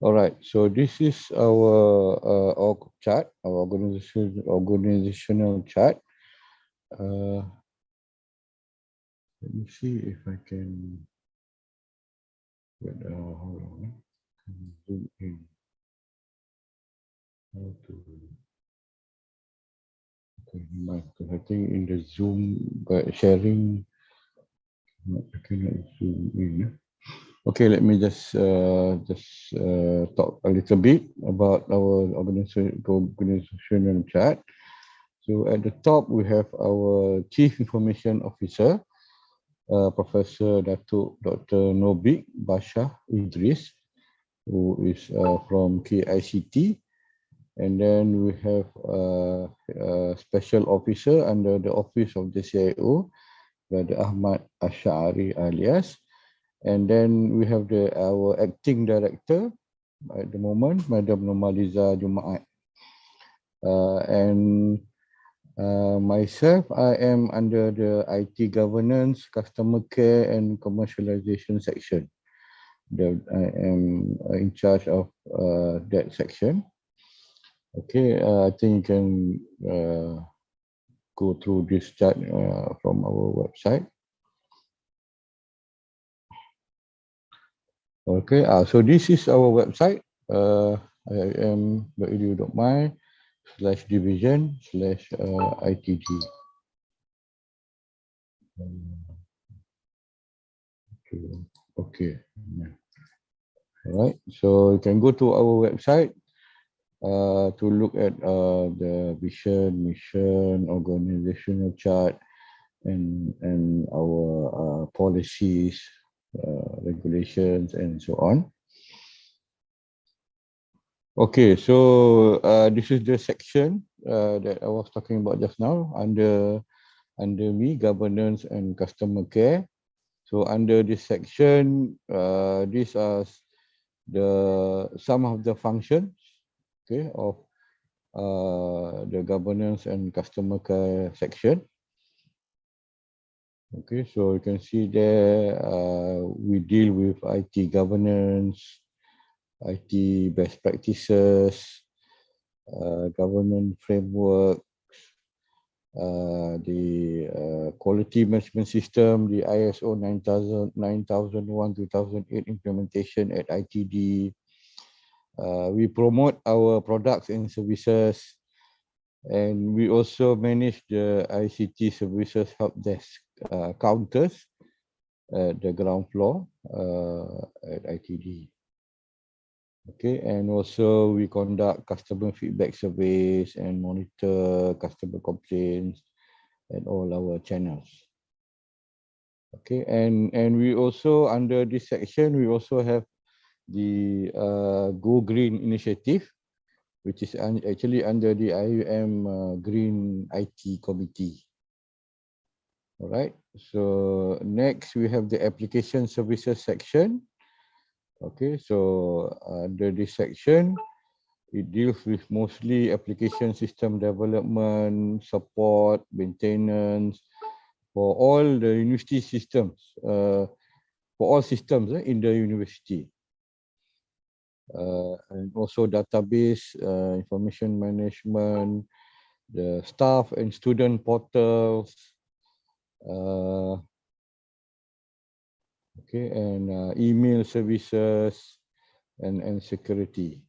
All right, so this is our org chart, our organizational chart. Let me see if I can get hold on. Zoom in. How to? Okay, because I think in the Zoom sharing, I cannot zoom in. Okay, let me just talk a little bit about our organizational chart. So at the top, we have our Chief Information Officer, Professor Datuk Dr. Nobik Bashar Idris, who is from KICT. And then we have a special officer under the Office of the CIO, Brother Ahmad Ash'ari alias. And then we have our acting director at the moment, Madam Normaliza Jumaat. And myself, I am under the IT governance, customer care and commercialization section. I am in charge of that section. Okay, I think you can go through this chart from our website. Okay, so this is our website, iium.edu.my/division/ITD. Okay. All right, so you can go to our website to look at the vision, mission, organizational chart, and our policies, regulations, and so on. Okay, so this is the section that I was talking about just now under me, governance and customer care. So under this section, these are some of the functions, okay, of the governance and customer care section. Okay, so you can see there we deal with IT governance, IT best practices, governance framework, the quality management system, the ISO 9001-2008 implementation at ITD. We promote our products and services, and we also manage the ICT services help desk counters at the ground floor at ITD. Okay, and also we conduct customer feedback surveys and monitor customer complaints at all our channels. Okay, and we also under this section we also have the Go Green initiative, which is actually under the IIUM Green IT Committee. All right, so next we have the application services section. Okay, so under this section, it deals with mostly application system development, support, maintenance for all the university systems, for all systems in the university. And also database, information management, the staff and student portals, okay, and email services and security.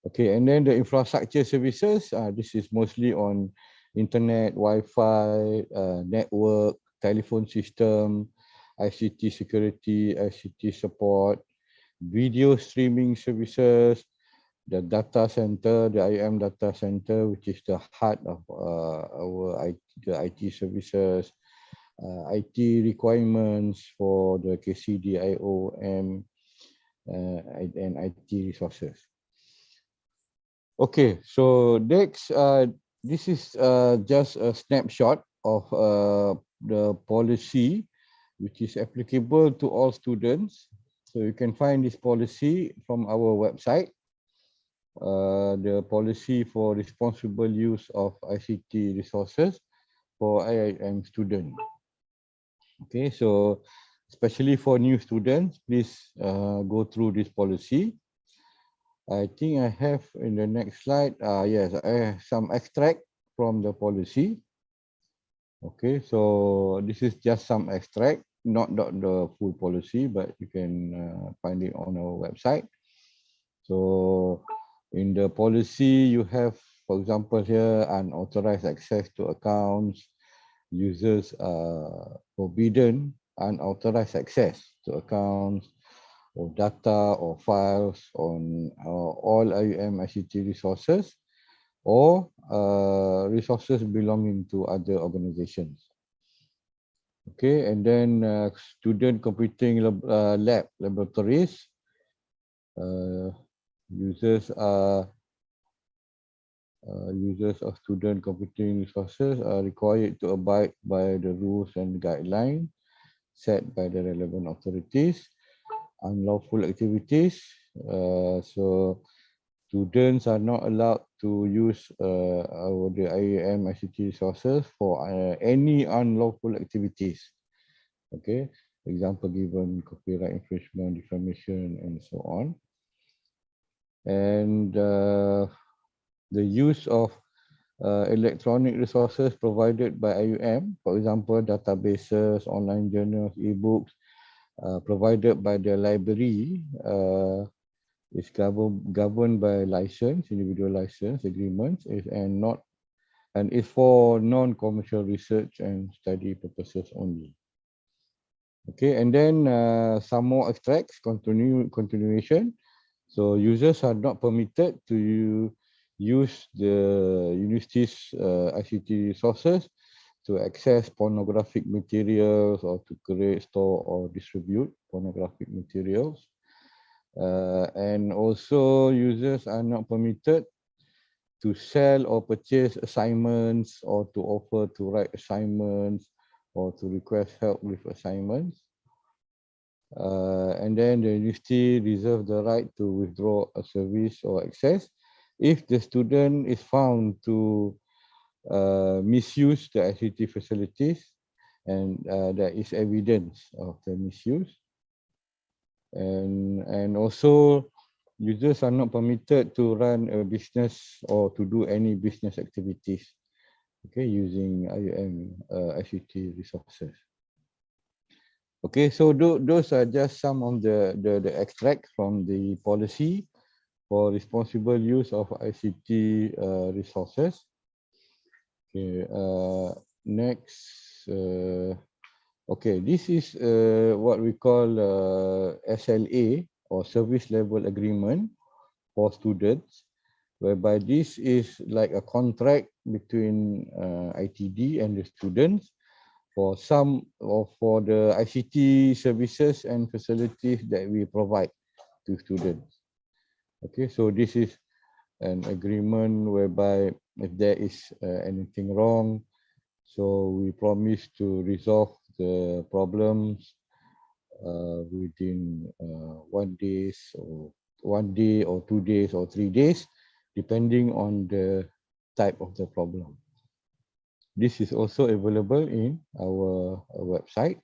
Okay, and then the infrastructure services, this is mostly on internet, Wi-Fi, network, telephone system, ICT security, ICT support, video streaming services, the data center, the IIM data center, which is the heart of the IT services, IT requirements for the KCDIOM and IT resources. Okay, so next, this is just a snapshot of the policy which is applicable to all students. So you can find this policy from our website, the policy for responsible use of ICT resources for IIM students. Okay, so especially for new students, please go through this policy. I think I have in the next slide, yes, I have some extract from the policy. Okay, so this is just some extract, not the full policy, but you can find it on our website. So in the policy, you have, for example, here unauthorized access to accounts, users are forbidden unauthorized access to accounts or data or files on all IUM ICT resources or resources belonging to other organizations. Okay, and then student computing laboratories, users of student computing resources are required to abide by the rules and guidelines set by the relevant authorities. Unlawful activities, so students are not allowed to use the IIM ICT resources for any unlawful activities. Okay, example given, copyright infringement, defamation, and so on. And the use of electronic resources provided by IUM, for example, databases, online journals, e-books, provided by the library is governed by license, individual license agreements, and is for non-commercial research and study purposes only. Okay, and then some more extracts, continuation. So users are not permitted to use the university's ICT resources to access pornographic materials or to create, store, or distribute pornographic materials. And also users are not permitted to sell or purchase assignments, or to offer to write assignments, or to request help with assignments. And then the university reserves the right to withdraw a service or access if the student is found to misuse the ICT facilities, and there is evidence of the misuse. And also, users are not permitted to run a business or to do any business activities, okay, using IUM ICT resources. Okay, so those are just some of the extract from the policy for responsible use of ICT resources. Okay, next, okay, this is what we call SLA, or Service Level Agreement for students, whereby this is like a contract between ITD and the students for some or for the ICT services and facilities that we provide to students. Okay, so this is an agreement whereby if there is anything wrong, so we promise to resolve the problems within 1 day or 2 days or 3 days, depending on the type of the problem. This is also available in our website.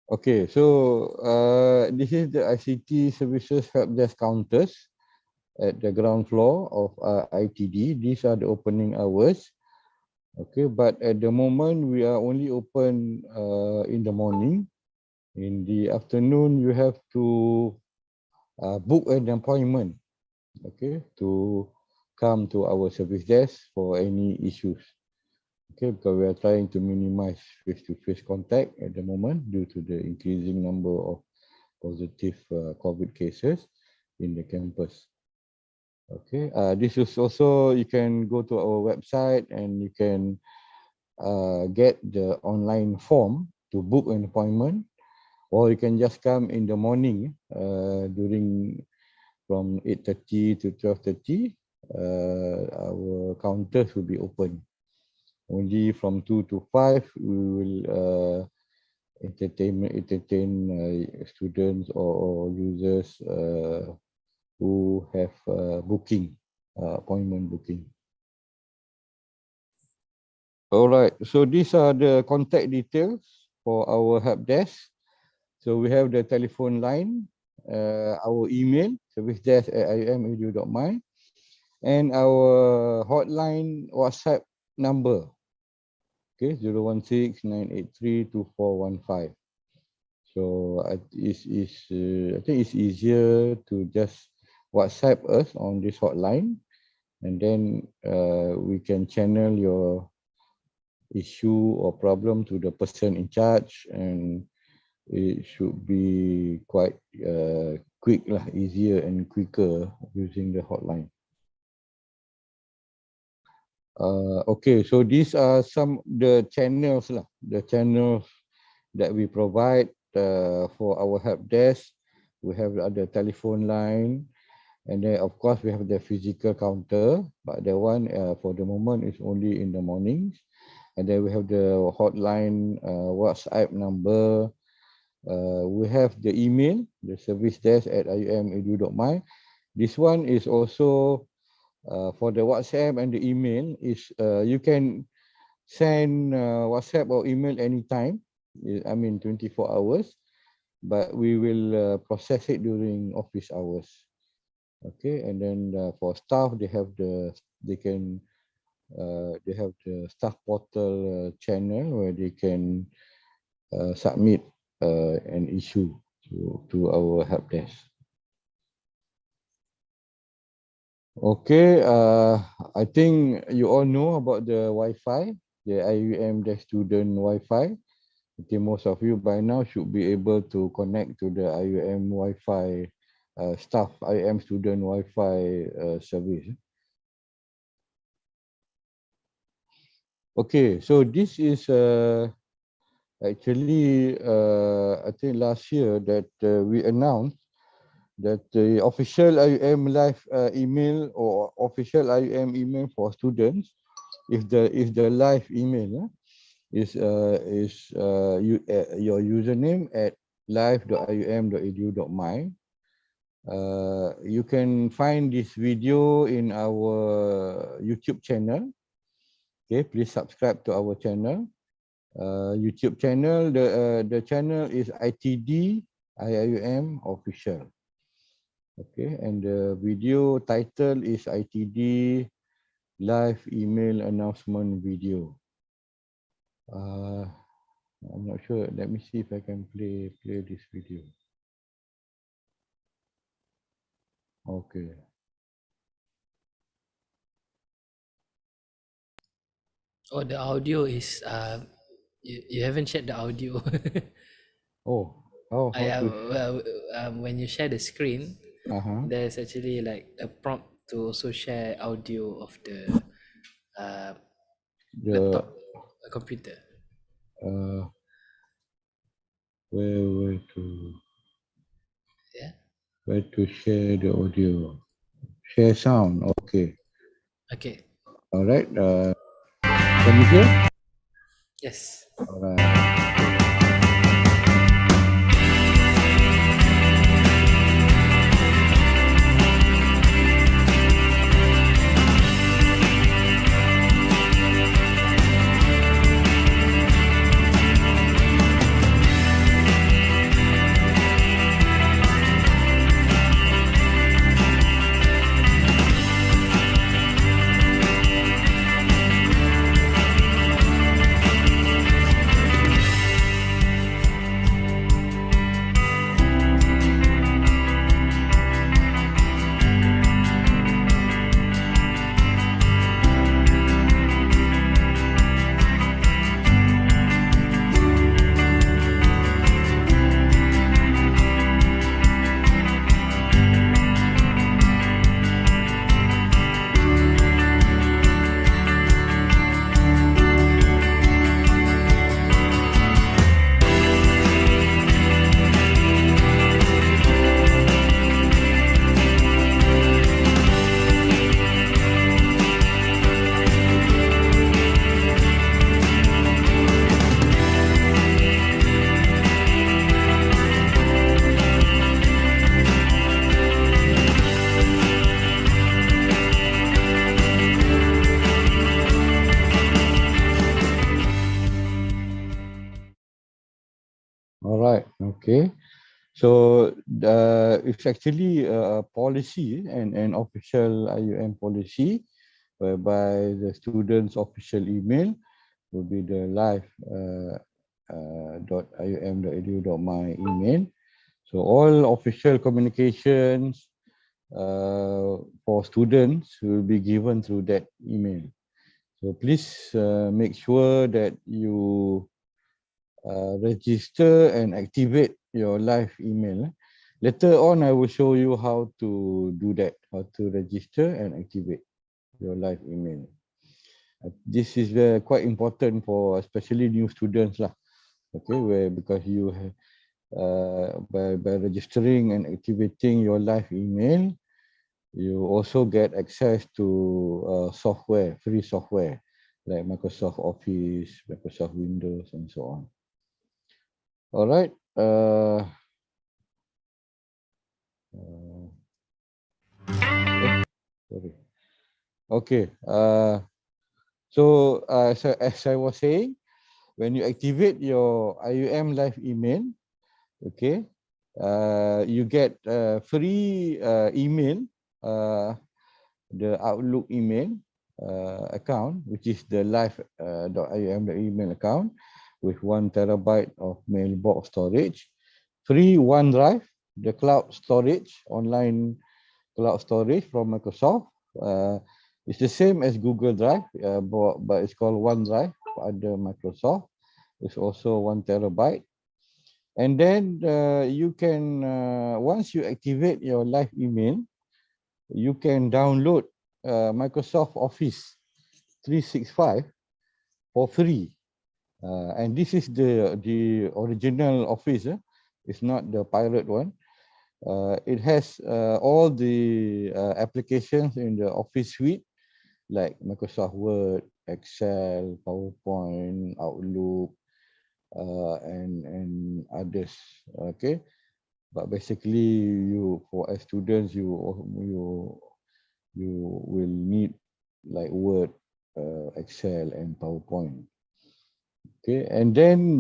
Okay, so this is the ICT services help desk counters at the ground floor of ITD. These are the opening hours. Okay, but at the moment we are only open in the morning. In the afternoon, you have to book an appointment, okay, to come to our service desk for any issues. Okay, because we are trying to minimize face-to-face contact at the moment due to the increasing number of positive COVID cases in the campus. Okay, this is also, you can go to our website and you can get the online form to book an appointment, or you can just come in the morning during from 8:30 to 12:30. Our counters will be open. Only from 2 to 5 we will entertain students or users who have appointment booking. All right, so these are the contact details for our help desk. So we have the telephone line, our email, servicedesk@iumedu.my, and our hotline WhatsApp number, okay, 016-983-2415. So I think it's easier to just WhatsApp us on this hotline, and then we can channel your issue or problem to the person in charge, and it should be quite quick, easier and quicker using the hotline. Okay, so these are some the channels that we provide for our help desk. We have the telephone line, and then of course we have the physical counter, but the one for the moment is only in the mornings. And then we have the hotline WhatsApp number. We have the email, the servicedesk@iumedu.my. This one is also for the WhatsApp and the email is you can send WhatsApp or email anytime. I mean 24 hours, but we will process it during office hours. Okay, and then for staff, they have the staff portal channel where they can submit an issue to our help desk. Okay, I think you all know about the Wi-Fi, the IUM student Wi-Fi. I think most of you by now should be able to connect to the IUM Wi-Fi staff, IUM student Wi-Fi service. Okay, so this is actually I think last year that we announced that the official IUM live email or official IUM email for students, if the live email is your username at live.ium.edu.my. You can find this video in our YouTube channel. Okay, please subscribe to our channel. YouTube channel. The channel is ITD IIUM official. Okay, and the video title is ITD live email announcement video. I'm not sure. Let me see if I can play this video. Okay. Oh, the audio is you haven't shared the audio. Oh, how to? Well, when you share the screen, Uh-huh. there's actually like a prompt to also share audio of the uh, The laptop, computer. uh where Yeah. to share the audio? Share sound. Okay. Okay. All right. Can you hear? Yes. All right. All right. Okay. So it's actually a policy and an official IUM policy whereby the students' official email will be the live.ium.edu.my email. So all official communications for students will be given through that email. So please make sure that you register and activate your live email. Later on, I will show you how to do that, how to register and activate your live email. This is quite important for especially new students lah. Okay, because you have by registering and activating your live email, you also get access to software, free software like Microsoft Office, Microsoft Windows, and so on. All right. Sorry. Okay. So as I was saying, when you activate your IUM live email, okay, you get free email, the Outlook email account, which is the live.ium email account with 1 terabyte of mailbox storage, free OneDrive, the cloud storage, online cloud storage from Microsoft. It's the same as Google Drive, but it's called OneDrive under Microsoft. It's also 1 terabyte. And then you can, once you activate your live email, you can download Microsoft Office 365 for free. And this is the original Office. It's not the pirate one. It has all the applications in the Office suite like Microsoft Word, Excel, PowerPoint, Outlook, and others. Okay, but basically, as students, you will need like Word, Excel, and PowerPoint. Okay, and then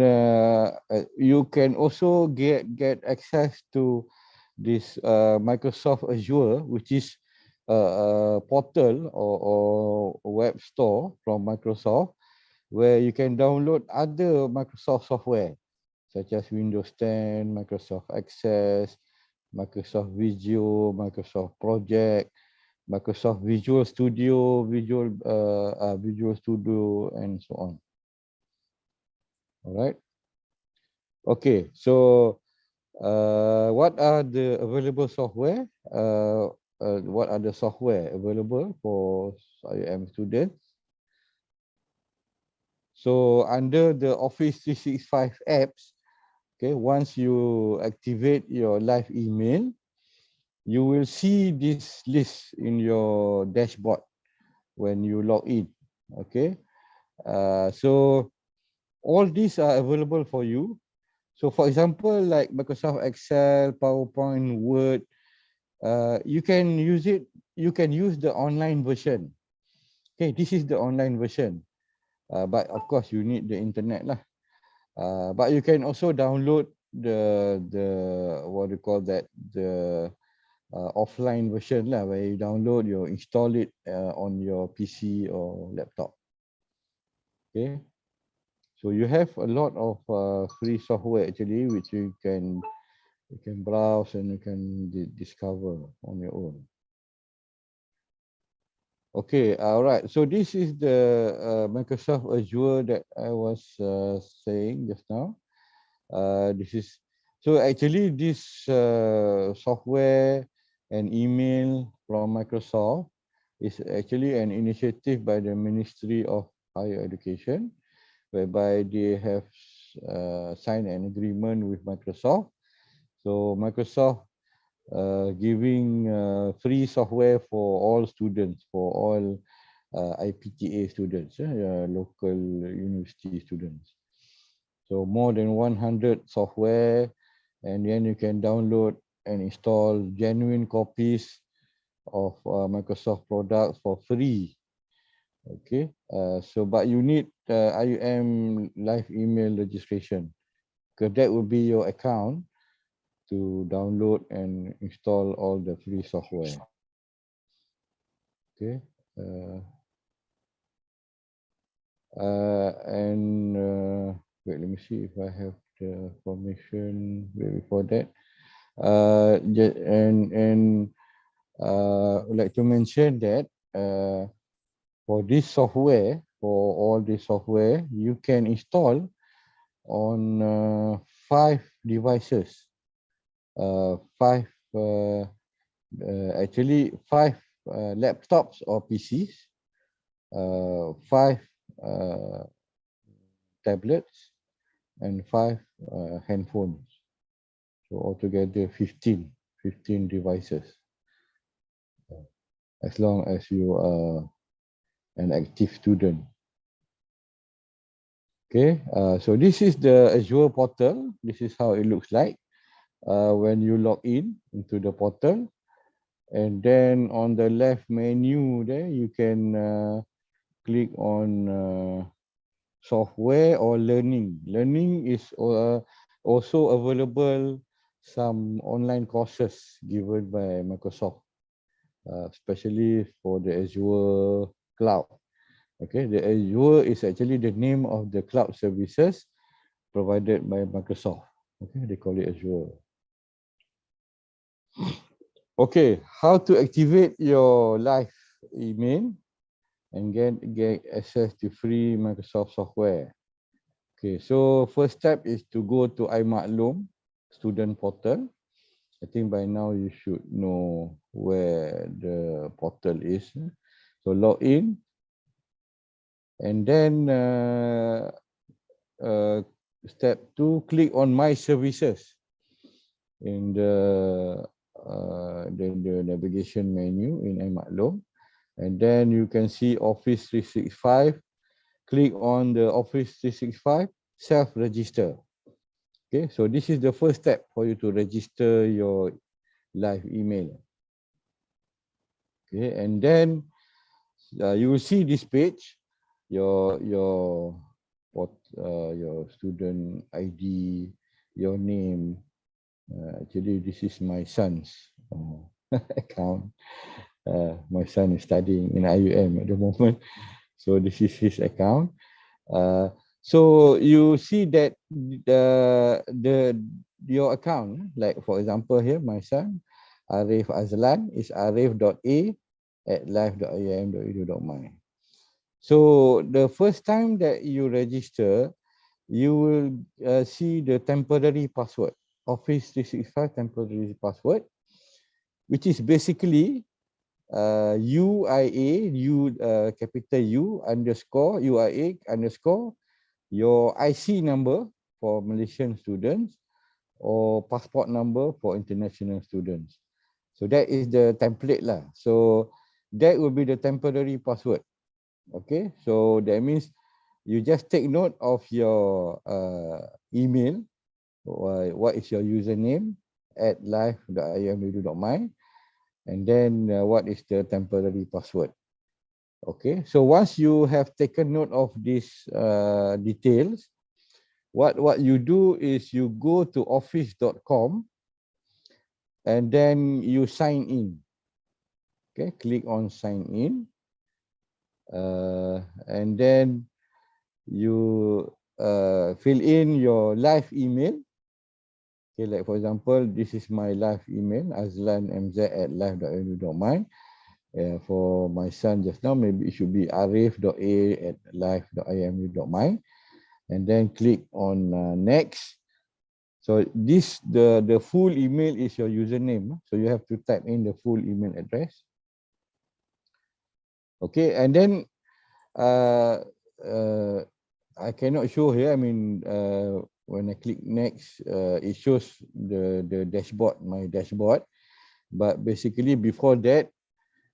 you can also get access to this Microsoft Azure, which is a portal or a web store from Microsoft, where you can download other Microsoft software such as Windows 10, Microsoft Access, Microsoft Visio, Microsoft Project, Microsoft Visual Studio, Visual Studio, and so on. All right. Okay, so what are the available software? What are the software available for IIM students? So under the Office 365 apps, okay, once you activate your live email, you will see this list in your dashboard when you log in. Okay, so all these are available for you. So for example, like Microsoft Excel, PowerPoint, Word, you can use it. You can use the online version. Okay, this is the online version. But of course, you need the internet lah. But you can also download the what do you call that, the offline version lah, where you download, you install it on your PC or laptop. Okay, so you have a lot of free software actually, which you can browse and you can discover on your own. Okay, all right. So this is the Microsoft Azure that I was saying just now. This is, so actually this software and email from Microsoft is actually an initiative by the Ministry of Higher Education, whereby they have signed an agreement with Microsoft. So Microsoft giving free software for all students, for all IPTA students, local university students. So more than 100 software, and then you can download and install genuine copies of Microsoft products for free. Okay, so but you need IUM live email registration, because that will be your account to download and install all the free software. Okay, wait, let me see if I have the permission before that. I'd like to mention that for this software, for all this software, you can install on 5 devices. 5 actually 5 laptops or PCs, 5 tablets, and 5 handphones. So altogether 15 devices. As long as you are an active student. Okay, so this is the Azure portal. This is how it looks like when you log in into the portal. And then on the left menu there, you can click on software or learning. Learning is also available some online courses given by Microsoft, especially for the Azure cloud. Okay, the Azure is actually the name of the cloud services provided by Microsoft. Okay, they call it Azure. Okay, how to activate your live email and get access to free Microsoft software. Okay, so first step is to go to IIUM student portal. I think by now you should know where the portal is. So log in, and then step 2, click on My Services in the the navigation menu in iMaklum, and then you can see Office 365. Click on the Office 365 self-register. Okay, so this is the first step for you to register your live email. Okay, and then you will see this page, your student ID, your name. Actually, this is my son's account. My son is studying in IIUM at the moment, so this is his account. So you see that your account, like for example here, my son, Arif Azlan, is arif.a@live.ium.edu.my. So the first time that you register, you will see the temporary password, Office 365 temporary password, which is basically capital U underscore UIA underscore your IC number for Malaysian students or passport number for international students. So that is the template lah. So that will be the temporary password. Okay, so that means you just take note of your email. What is your username at live.ium.edu.my, and then what is the temporary password. Okay, so once you have taken note of these details, what you do is you go to office.com and then you sign in. Okay, click on sign in, and then you fill in your live email. Okay, like for example, this is my live email, azlanmz@live.ium.my. For my son just now, maybe it should be arif.a@live.imu.my, and then click on next. So this the full email is your username. So you have to type in the full email address. Okay, and then I cannot show here. I mean, when I click next, it shows the dashboard, my dashboard. But basically, before that,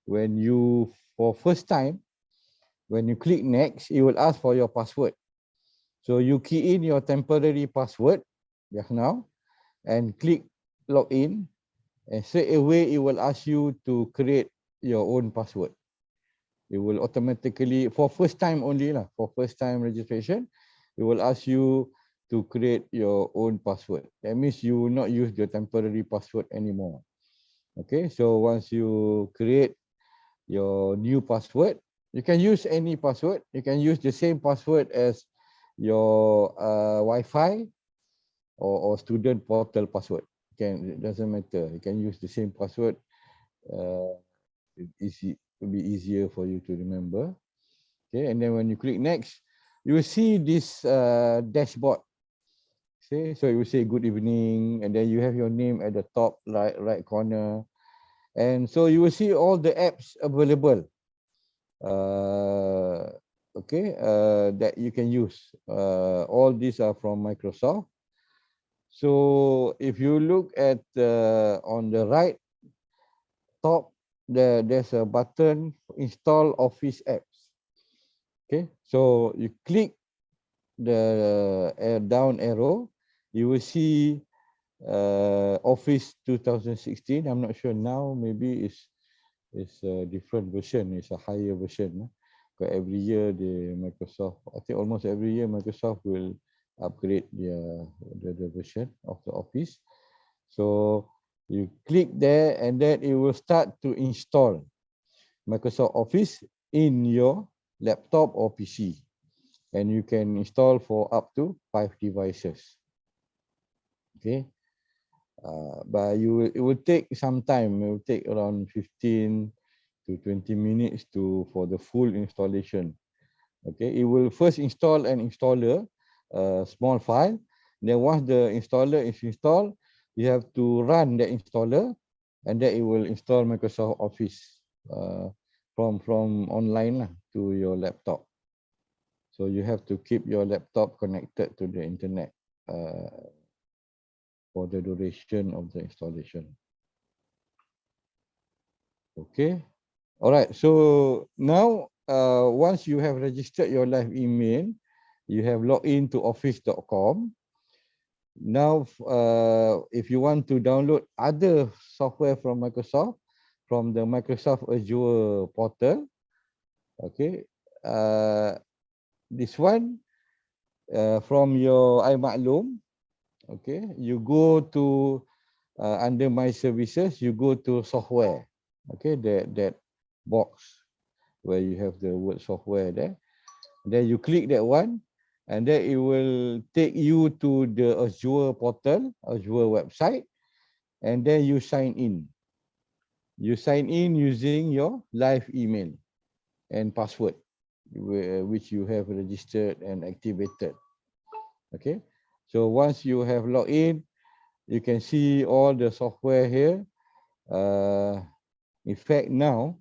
when you for first time, when you click next, it will ask for your password. So you key in your temporary password just now and click login, and straight away it will ask you to create your own password. It will automatically, for first time only lah, for first time registration, it will ask you to create your own password. That means you will not use the temporary password anymore. Okay, so once you create your new password, you can use any password. You can use the same password as your Wi-Fi or student portal password. It doesn't matter. You can use the same password. It will be easier for you to remember. Okay, and then when you click next, you will see this dashboard. See, so it will say good evening, and then you have your name at the top right corner, and so you will see all the apps available. Okay, that you can use. All these are from Microsoft. So if you look at on the right top, there's a button install Office apps. Okay, so you click the down arrow, you will see Office 2016. I'm not sure now, maybe it's a different version, it's a higher version. Because every year Microsoft, I think almost every year Microsoft will upgrade the version of the Office. So you click there and then it will start to install Microsoft Office in your laptop or PC. And you can install for up to 5 devices. Okay. But it will take some time. It will take around 15 to 20 minutes for the full installation. Okay, it will first install an installer, a small file. Then once the installer is installed, you have to run the installer, and then it will install Microsoft Office from online to your laptop. So you have to keep your laptop connected to the internet for the duration of the installation. Okay. All right. So now, once you have registered your live email, you have logged into office.com. Now, if you want to download other software from Microsoft, from the Microsoft Azure portal, okay, this one from your iMaklum, okay, you go to under My Services, you go to software, okay, that box where you have the word software there. Then you click that one, and then it will take you to the Azure portal, Azure website, and then you sign in. You sign in using your live email and password, which you have registered and activated. Okay, so once you have logged in, you can see all the software here. In fact, now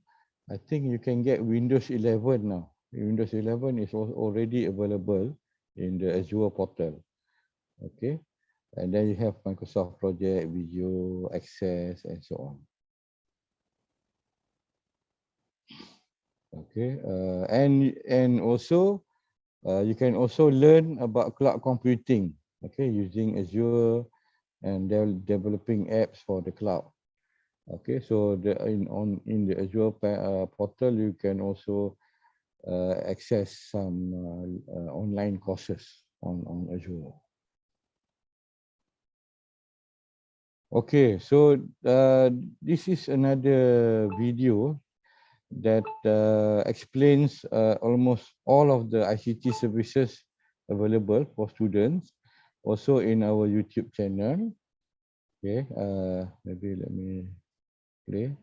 I think you can get Windows 11 now. Windows 11 is already available in the Azure portal. Okay, and then you have Microsoft Project, Video, Access, and so on. Okay, and also you can also learn about cloud computing. Okay, using Azure and developing apps for the cloud. Okay, so in the Azure portal, you can also access some online courses on Azure. Okay, so this is another video that explains almost all of the ICT services available for students, also in our YouTube channel. Okay, maybe let me play.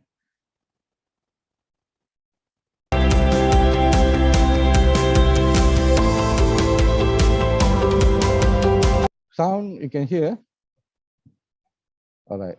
Sound you can hear? All right.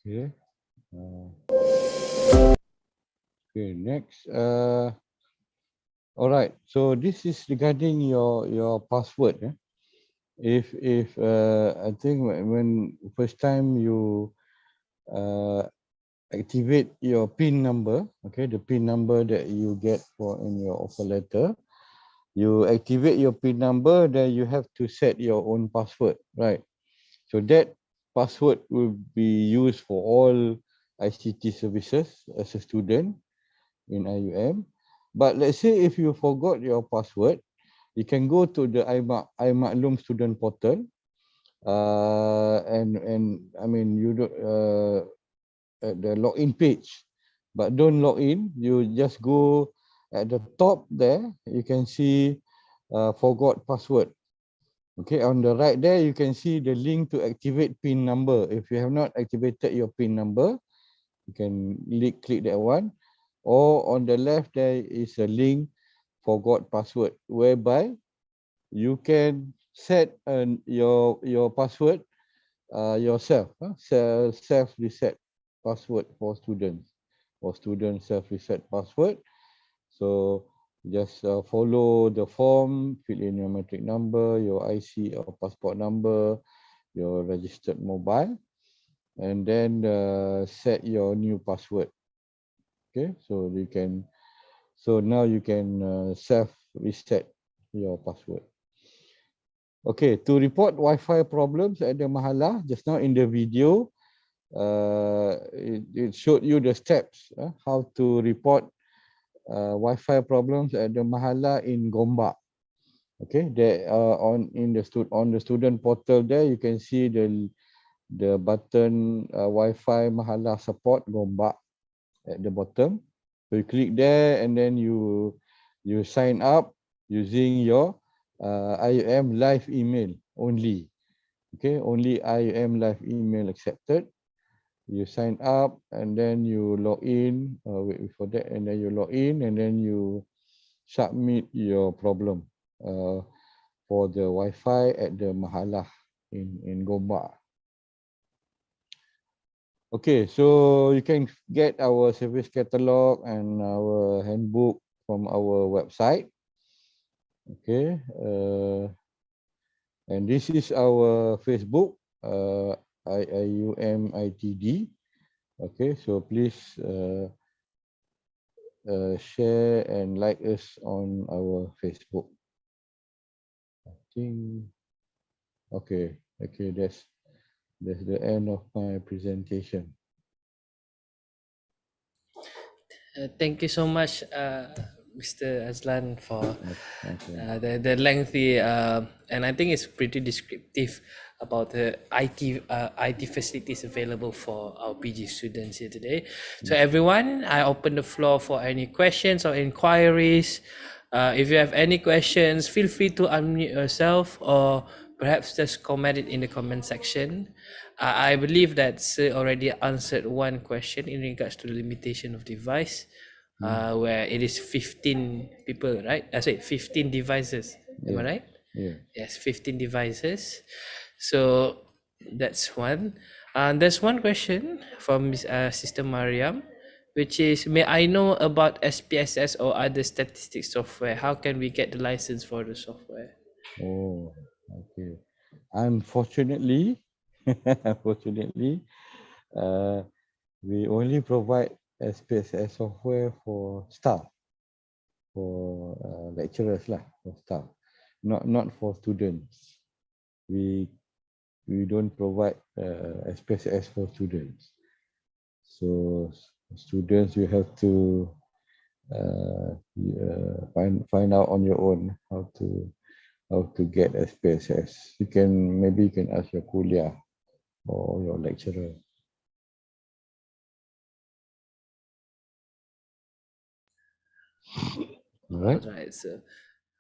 Okay. Okay. Next. All right. So this is regarding your password. If I think when first time you activate your PIN number, okay, the PIN number that you get for in your offer letter, you activate your PIN number, then you have to set your own password, right? So that password will be used for all ICT services as a student in IUM. But let's say if you forgot your password, you can go to the IIUM student portal, and I mean you don't at the login page, but don't log in. You just go at the top there. You can see forgot password. Okay, on the right there, you can see the link to activate PIN number. If you have not activated your PIN number, you can click that one. Or on the left, there is a link forgot password, whereby you can set your password yourself, self reset password for students, or student self reset password. So just follow the form, fill in your matric number, your IC or passport number, your registered mobile, and then set your new password. Okay, so you can, so now you can self reset your password. Okay, to report Wi-Fi problems at the mahala, just now in the video, it showed you the steps how to report Wi-Fi problems at the mahala in Gombak. Okay, there on the student portal there, you can see the button Wi-Fi mahala support Gombak at the bottom. So you click there, and then you sign up using your IUM live email only. Okay, only IUM live email accepted. You sign up, and then you log in. Wait for that, and then you log in, and then you submit your problem for the Wi-Fi at the mahalah in Gombak. Okay, so you can get our service catalog and our handbook from our website. Okay, and this is our Facebook, IIUM ITD. Okay, so please share and like us on our Facebook. I think, okay, that's the end of my presentation. Thank you so much, Mr. Azlan, for Okay. the lengthy and I think it's pretty descriptive about the IT facilities available for our PG students here today. So everyone, I open the floor for any questions or inquiries. If you have any questions, feel free to unmute yourself, or perhaps just comment it in the comment section. I believe that Sir already answered one question in regards to the limitation of device, where it is 15 people, right? I say 15 devices. Am I right? Yeah. Yes, 15 devices. So that's one. And there's one question from Sister Mariam, which is, may I know about SPSS or other statistics software? How can we get the license for the software? Oh, okay. Unfortunately, unfortunately, we only provide SPSS software for staff, for lecturers lah, for staff, not for students. We don't provide SPSS for students. So students, you have to find out on your own how to get SPSS. Maybe you can ask your kuliah or your lecturer. All right. Right. So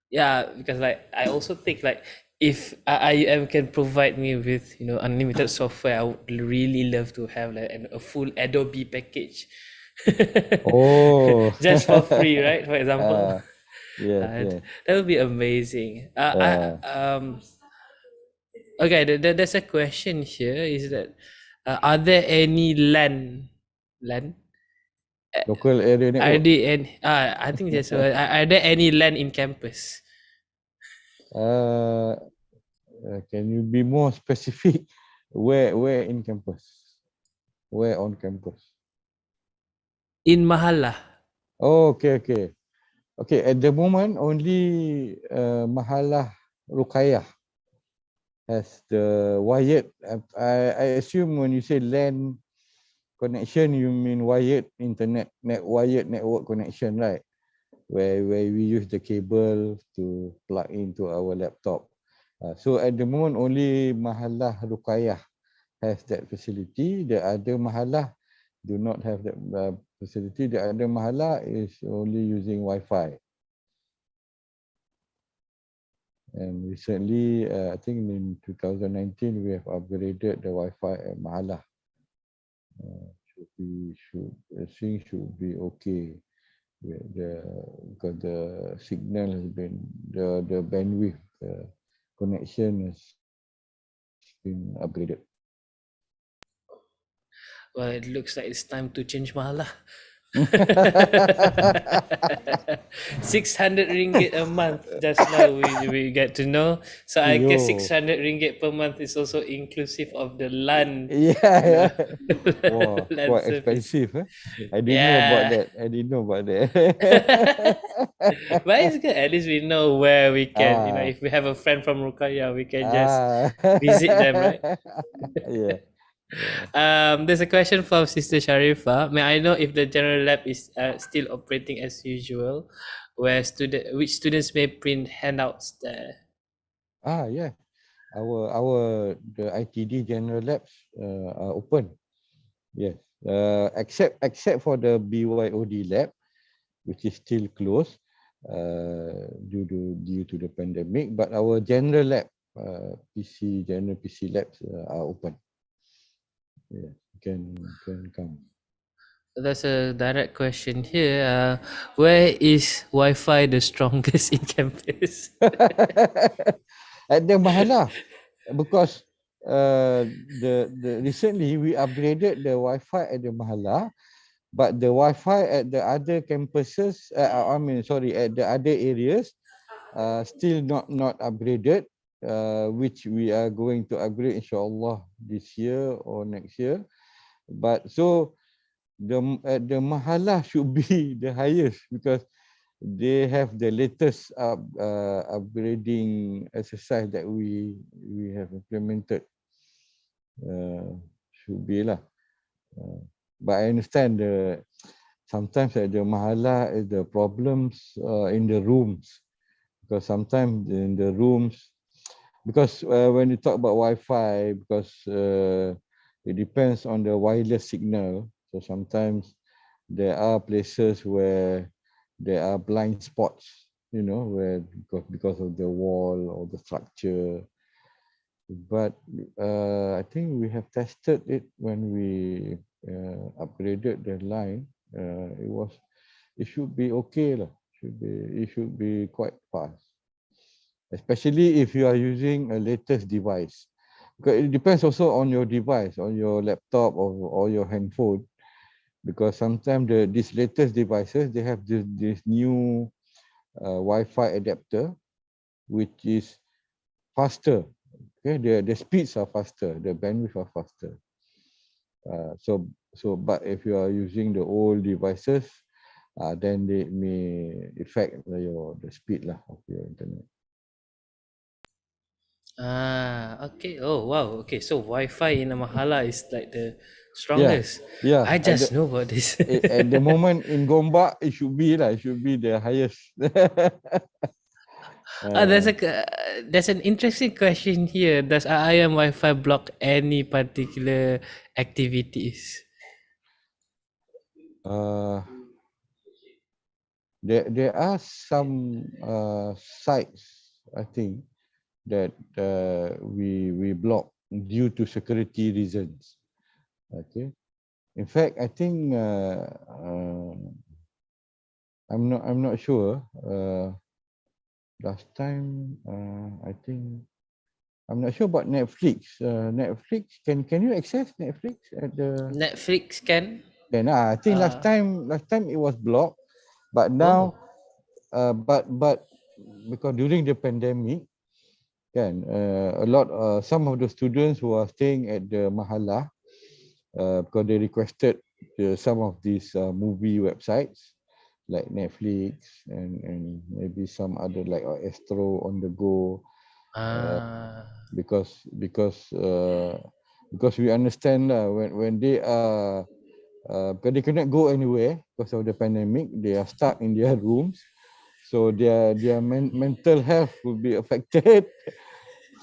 yeah, because like I also think like if IIUM can provide me with unlimited software, I would really love to have like a full Adobe package. Oh. Just for free, right? For example. Yes, yes. That would be amazing. Uh, Okay, there's a question here. Is that Are there any LAN? Local area Are network. there any? I think there's are there any LAN in campus? Uh, can you be more specific? Where in campus? Where on campus? In Mahala. Oh, okay. Okay, at the moment only Mahalah Rukayah has the wired. I assume when you say LAN connection, you mean wired internet, wired network connection, right? Where we use the cable to plug into our laptop. So at the moment, only Mahalah Rukayah has that facility. The other Mahalah do not have that facility. The other Mahalah is only using Wi-Fi. And recently, I think in 2019, we have upgraded the Wi-Fi at Mahalah. Should be okay. Because the signal has been the bandwidth, the connection has been upgraded. Well, it looks like it's time to change Mahala. 600 ringgit a month. Just now we get to know. So I guess Yo. 600 ringgit per month is also inclusive of the LAN. Yeah. Wow, LAN quite service. expensive. I didn't know about Yeah. that. But it's good. At least we know where we can, Ah. if we have a friend from Rukaya, we can just Ah. visit them, right? Yeah. There's a question from Sister Sharifa. May I know if the general lab is still operating as usual, where which students may print handouts there? Yeah. The ITD general labs are open. Yes. Except for the BYOD lab, which is still closed due to the pandemic. But our general lab, general PC labs are open. Yeah, can come. That's a direct question here. Where is Wi-Fi the strongest in campus? At the Mahalah, because the recently we upgraded the Wi-Fi at the Mahalah, but the Wi-Fi at the other campuses, at the other areas, still not upgraded, which we are going to upgrade inshallah this year or next year. But so the Mahalah should be the highest because they have the latest upgrading exercise that we have implemented. Should be lah. But I understand sometimes at the Mahalah the problems in the rooms, because sometimes in the rooms, because when you talk about Wi-Fi, because it depends on the wireless signal. So sometimes there are places where there are blind spots, where because of the wall or the structure. But I think we have tested it when we upgraded the line. It should be okay lah. It should be quite fast, especially if you are using a latest device. Because it depends also on your device, on your laptop or your handphone. Because sometimes these latest devices, they have this new Wi-Fi adapter, which is faster. Okay, the speeds are faster, the bandwidth are faster. But if you are using the old devices, then they may affect the speed lah of your internet. Okay. Oh, wow. Okay, so Wi-Fi in a Mahala is like the Yeah, strongest. yeah. I just know about this. At the moment in Gombak, it should be the highest. There's an interesting question here. Does IIM Wi-Fi block any particular activities? There are some sites, I think, that we block due to security reasons. Okay. In fact, I think I'm not sure. Last time, I think I'm not sure about Netflix. Netflix, can you access Netflix at the? Netflix can. Can I think last Uh, time it was blocked, but oh. now, but because during the pandemic, can a lot some of the students who are staying at the mahala, because they requested some of these movie websites like Netflix and maybe some other like Astro on the go, because we understand when they are because they cannot go anywhere because of the pandemic, they are stuck in their rooms, so their mental health will be affected.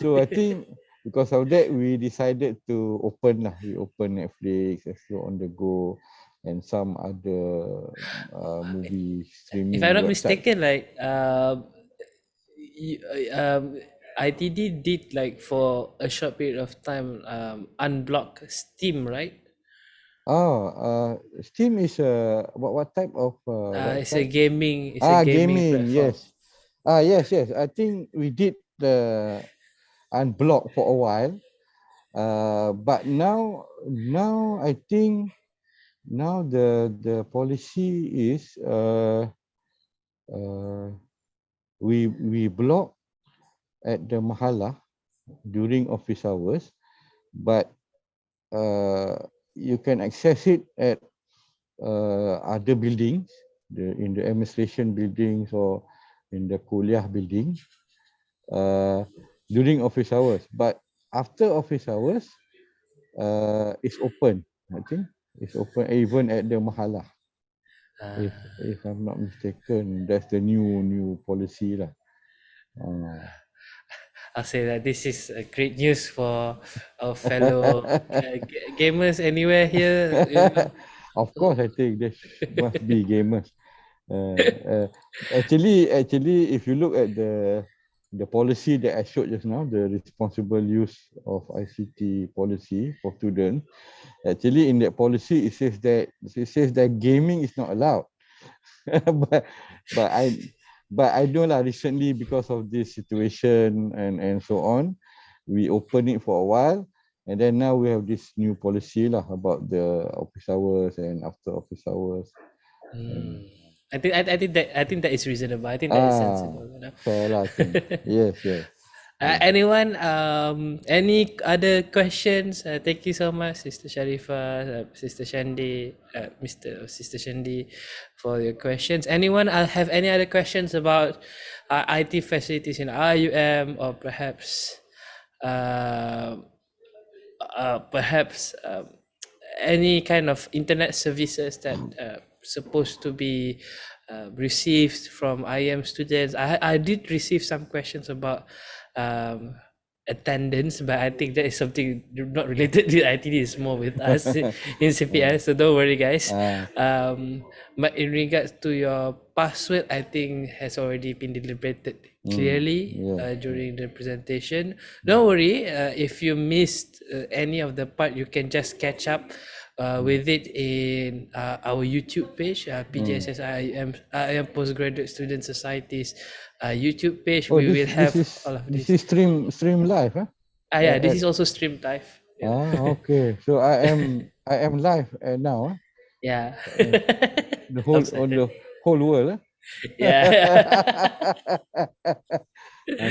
So I think because of that we decided to open lah. We open Netflix, Astro on the go, and some other movie If I'm streaming not websites. mistaken, like y- ITD did like for a short period of time unblock Steam, right? Steam is what type of It's a website? gaming Gaming. platform. Yes. Yes. I think we did unblock for a while. But now I think now the policy is we block at the mahala during office hours, but you can access it at other buildings, in the administration buildings or in the kuliah building during office hours. But after office hours, it's open. I think it's open even at the mahala. If I'm not mistaken, that's the new policy lah. I'll say that this is great news for our fellow gamers anywhere here. You know. Of course, I think there must be gamers. Actually, if you look at the policy that I showed just now, the responsible use of ICT policy for students, actually in that policy it says that gaming is not allowed. but but I know lah, recently because of this situation and so on, we opened it for a while, and then now we have this new policy lah about the office hours and after office hours. I think that is reasonable. I think that is sensible. You know. Fair lah, I think. Yes. Anyone? Any other questions? Thank you so much, Sister Sharifah, Sister Shandi, Sister Shandi, for your questions. Anyone have any other questions about IT facilities in IIUM, or perhaps perhaps any kind of internet services that supposed to be received from IM students? I did receive some questions about attendance, but I think that is something not related to ITD. It's more with us in CPS, so don't worry, guys. But in regards to your password, I think has already been deliberated clearly during the presentation. Don't worry, if you missed any of the part, you can just catch up with it in our YouTube page, PJSS IIM Postgraduate Student Society's YouTube page. We will have all of this. This is stream live, huh? Yeah, this is also streamed live. Okay. So I am live now, huh? Yeah. The whole world, huh? Yeah.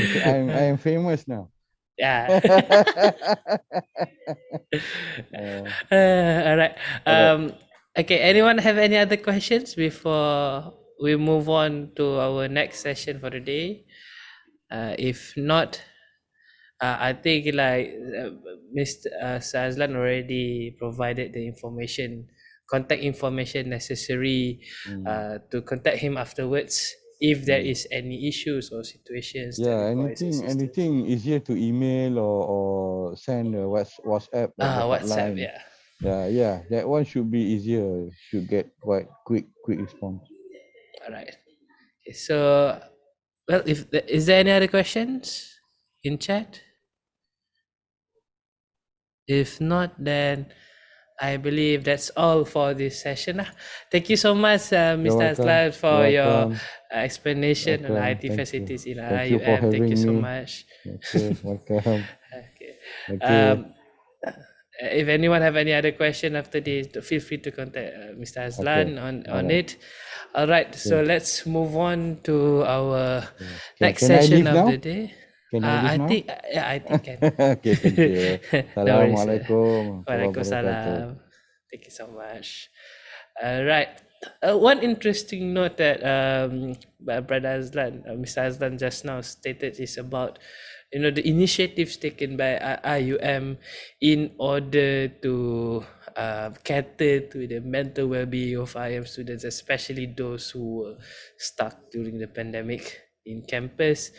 I am famous now. Yeah. All right. Okay. Anyone have any other questions before we move on to our next session for the day? If not, I think like Mr. Sazlan already provided the contact information necessary to contact him afterwards if there is any issues or situations that requires assistance. Anything easier to email or send a WhatsApp at the WhatsApp, hotline. Yeah, that one should be easier, should get quite quick response. All right. Okay, so, well, is there any other questions in chat? If not, then I believe that's all for this session. Thank you so much, Mr. Aslan, for your explanation on IT facilities in IIUM. Thank you so much. Okay, welcome. Okay. If anyone have any other question after this, feel free to contact Mr. Okay. Azlan All on right. it. All right, so Okay. let's move on to our Yeah. next Can I session leave of the now? day. Can I leave I now? think, yeah, I think can. Okay, thank you. No worries. Assalamualaikum warahmatullahi wabarakatuh. Waalaikumsalam. Thank you so much. Right. One interesting note that Brother Azlan, Mr. Azlan just now stated is about, the initiatives taken by IUM in order to cater to the mental well-being of IM students, especially those who were stuck during the pandemic in campus.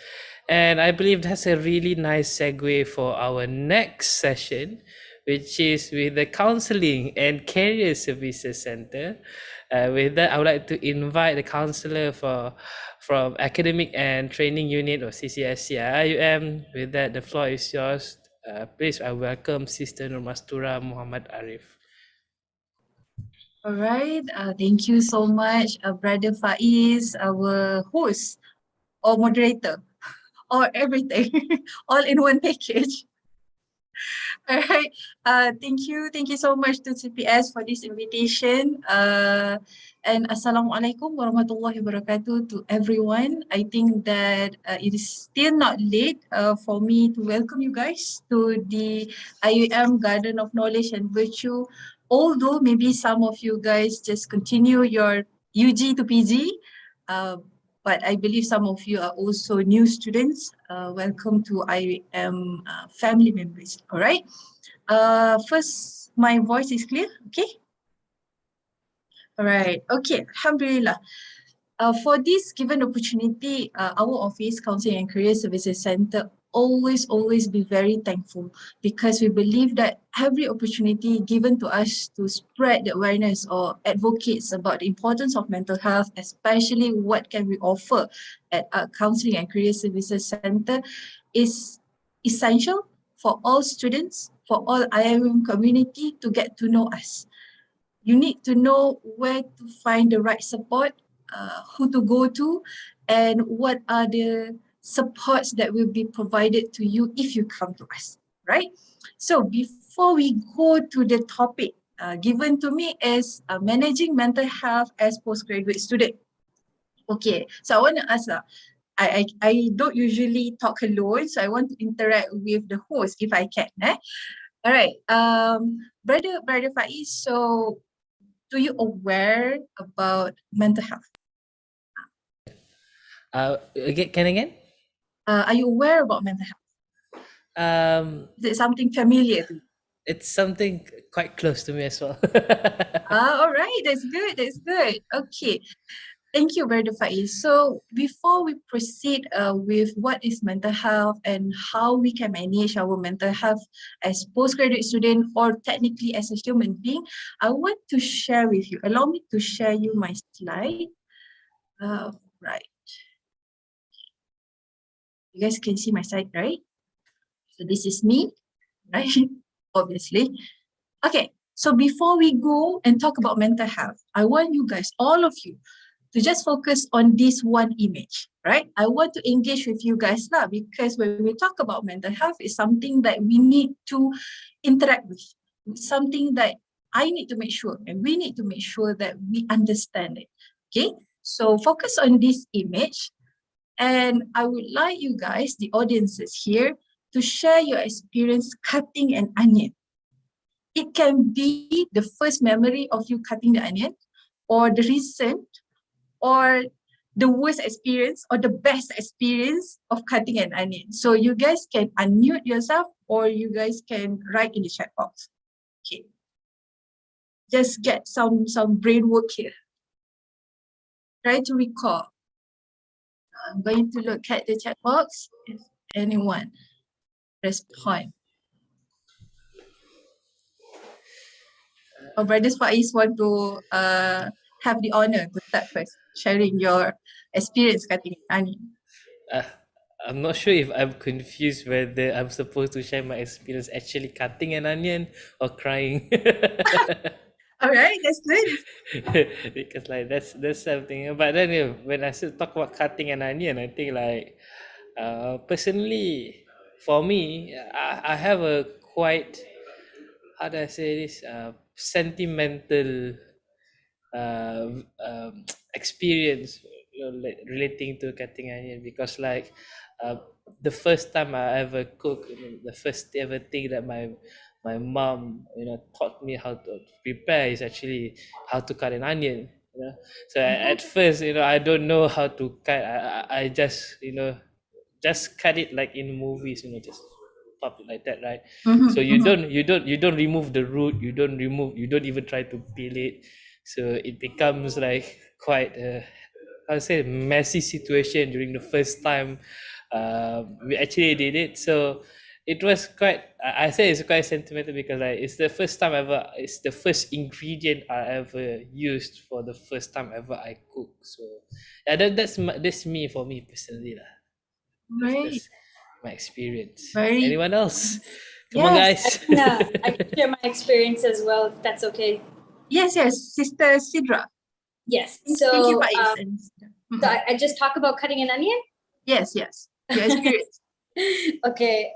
And I believe that's a really nice segue for our next session, which is with the Counselling and Career Services Center. With that, I would like to invite the counselor from Academic and Training Unit or CCSC IUM. With that, the floor is yours. Please, I welcome Sister Nurmastura Muhammad Arif. All right. Thank you so much, Brother Faiz, our host or moderator or everything, all in one package. All right. Thank you so much to CPS for this invitation. And Assalamualaikum warahmatullahi wabarakatuh to everyone. I think that it is still not late for me to welcome you guys to the IUM Garden of Knowledge and Virtue. Although maybe some of you guys just continue your UG to PG, but I believe some of you are also new students. Welcome to IUM family members. All right. First, my voice is clear. Okay. All right. Okay. Alhamdulillah. For this given opportunity, our office, Counselling and Career Services Center, always be very thankful because we believe that every opportunity given to us to spread the awareness or advocates about the importance of mental health, especially what can we offer at our Counselling and Career Services Center, is essential for all students, for all IIUM community to get to know us. You need to know where to find the right support, who to go to, and what are the supports that will be provided to you if you come to us, right? So before we go to the topic given to me is managing mental health as postgraduate student. Okay, so I want to ask, I don't usually talk alone, so I want to interact with the host if I can. All right, Brother Faiz, so do you aware about mental health? Again? Are you aware about mental health? Is it something familiar to you? It's something quite close to me as well. All right, that's good. That's good. Okay. Thank you, Brother Faiz. So before we proceed with what is mental health and how we can manage our mental health as postgraduate student or technically as a human being, I want to share with you, allow me to share you my slide. Right. You guys can see my slide, right? So this is me, right? Obviously. Okay, so before we go and talk about mental health, I want you guys, all of you, to just focus on this one image, right? I want to engage with you guys now because when we talk about mental health, it's something that we need to interact with, something that I need to make sure and we need to make sure that we understand it, okay? So focus on this image and I would like you guys, the audiences here, to share your experience cutting an onion. It can be the first memory of you cutting the onion or the recent or the worst experience or the best experience of cutting an onion. So you guys can unmute yourself or you guys can write in the chat box. Okay. Just get some brain work here. Try to recall. I'm going to look at the chat box if anyone respond. Our brothers Faiz want to have the honor to start first, sharing your experience cutting an onion. I'm not sure if I'm confused whether I'm supposed to share my experience actually cutting an onion or crying. All right, that's good. Because like that's something. But then when I talk about cutting an onion, I think like personally for me, I have a quite, how do I say this, sentimental experience, like relating to cutting onion, because like uh, the first time I ever cook, the first ever thing that my mom taught me how to prepare is actually how to cut an onion. So at first, I don't know how to cut. I just just cut it like in movies, just pop it like that, right? So you don't remove the root, you don't even try to peel it. So it becomes like quite a, I would say, messy situation during the first time we actually did it. So it was quite, I say it's quite sentimental, because like it's the first time ever, it's the first ingredient I ever used for the first time ever I cook. So yeah, that's me, for me personally lah. Right. That's my experience. Very Anyone else? Come on, yes. guys. I can share my experience as well, if that's okay. Yes, Sister Sidra. Yes. Thank So, you, Faiz and Sidra. so I just talk about cutting an onion. Yes. Your experience. Okay.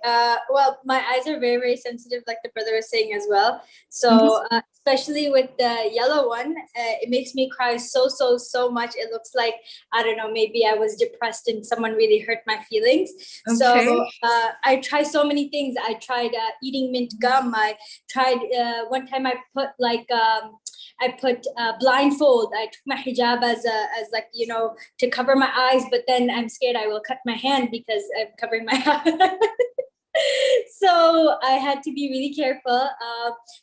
Well, my eyes are very, very sensitive, like the brother was saying as well. So, especially with the yellow one, it makes me cry so much. It looks like, I don't know, maybe I was depressed and someone really hurt my feelings. Okay. So I tried so many things. I tried eating mint gum. I tried, one time I put like, I put blindfold. I took my hijab as like, to cover my eyes, but then I'm scared I will cut my hand because I'm covering my eyes. So I had to be really careful.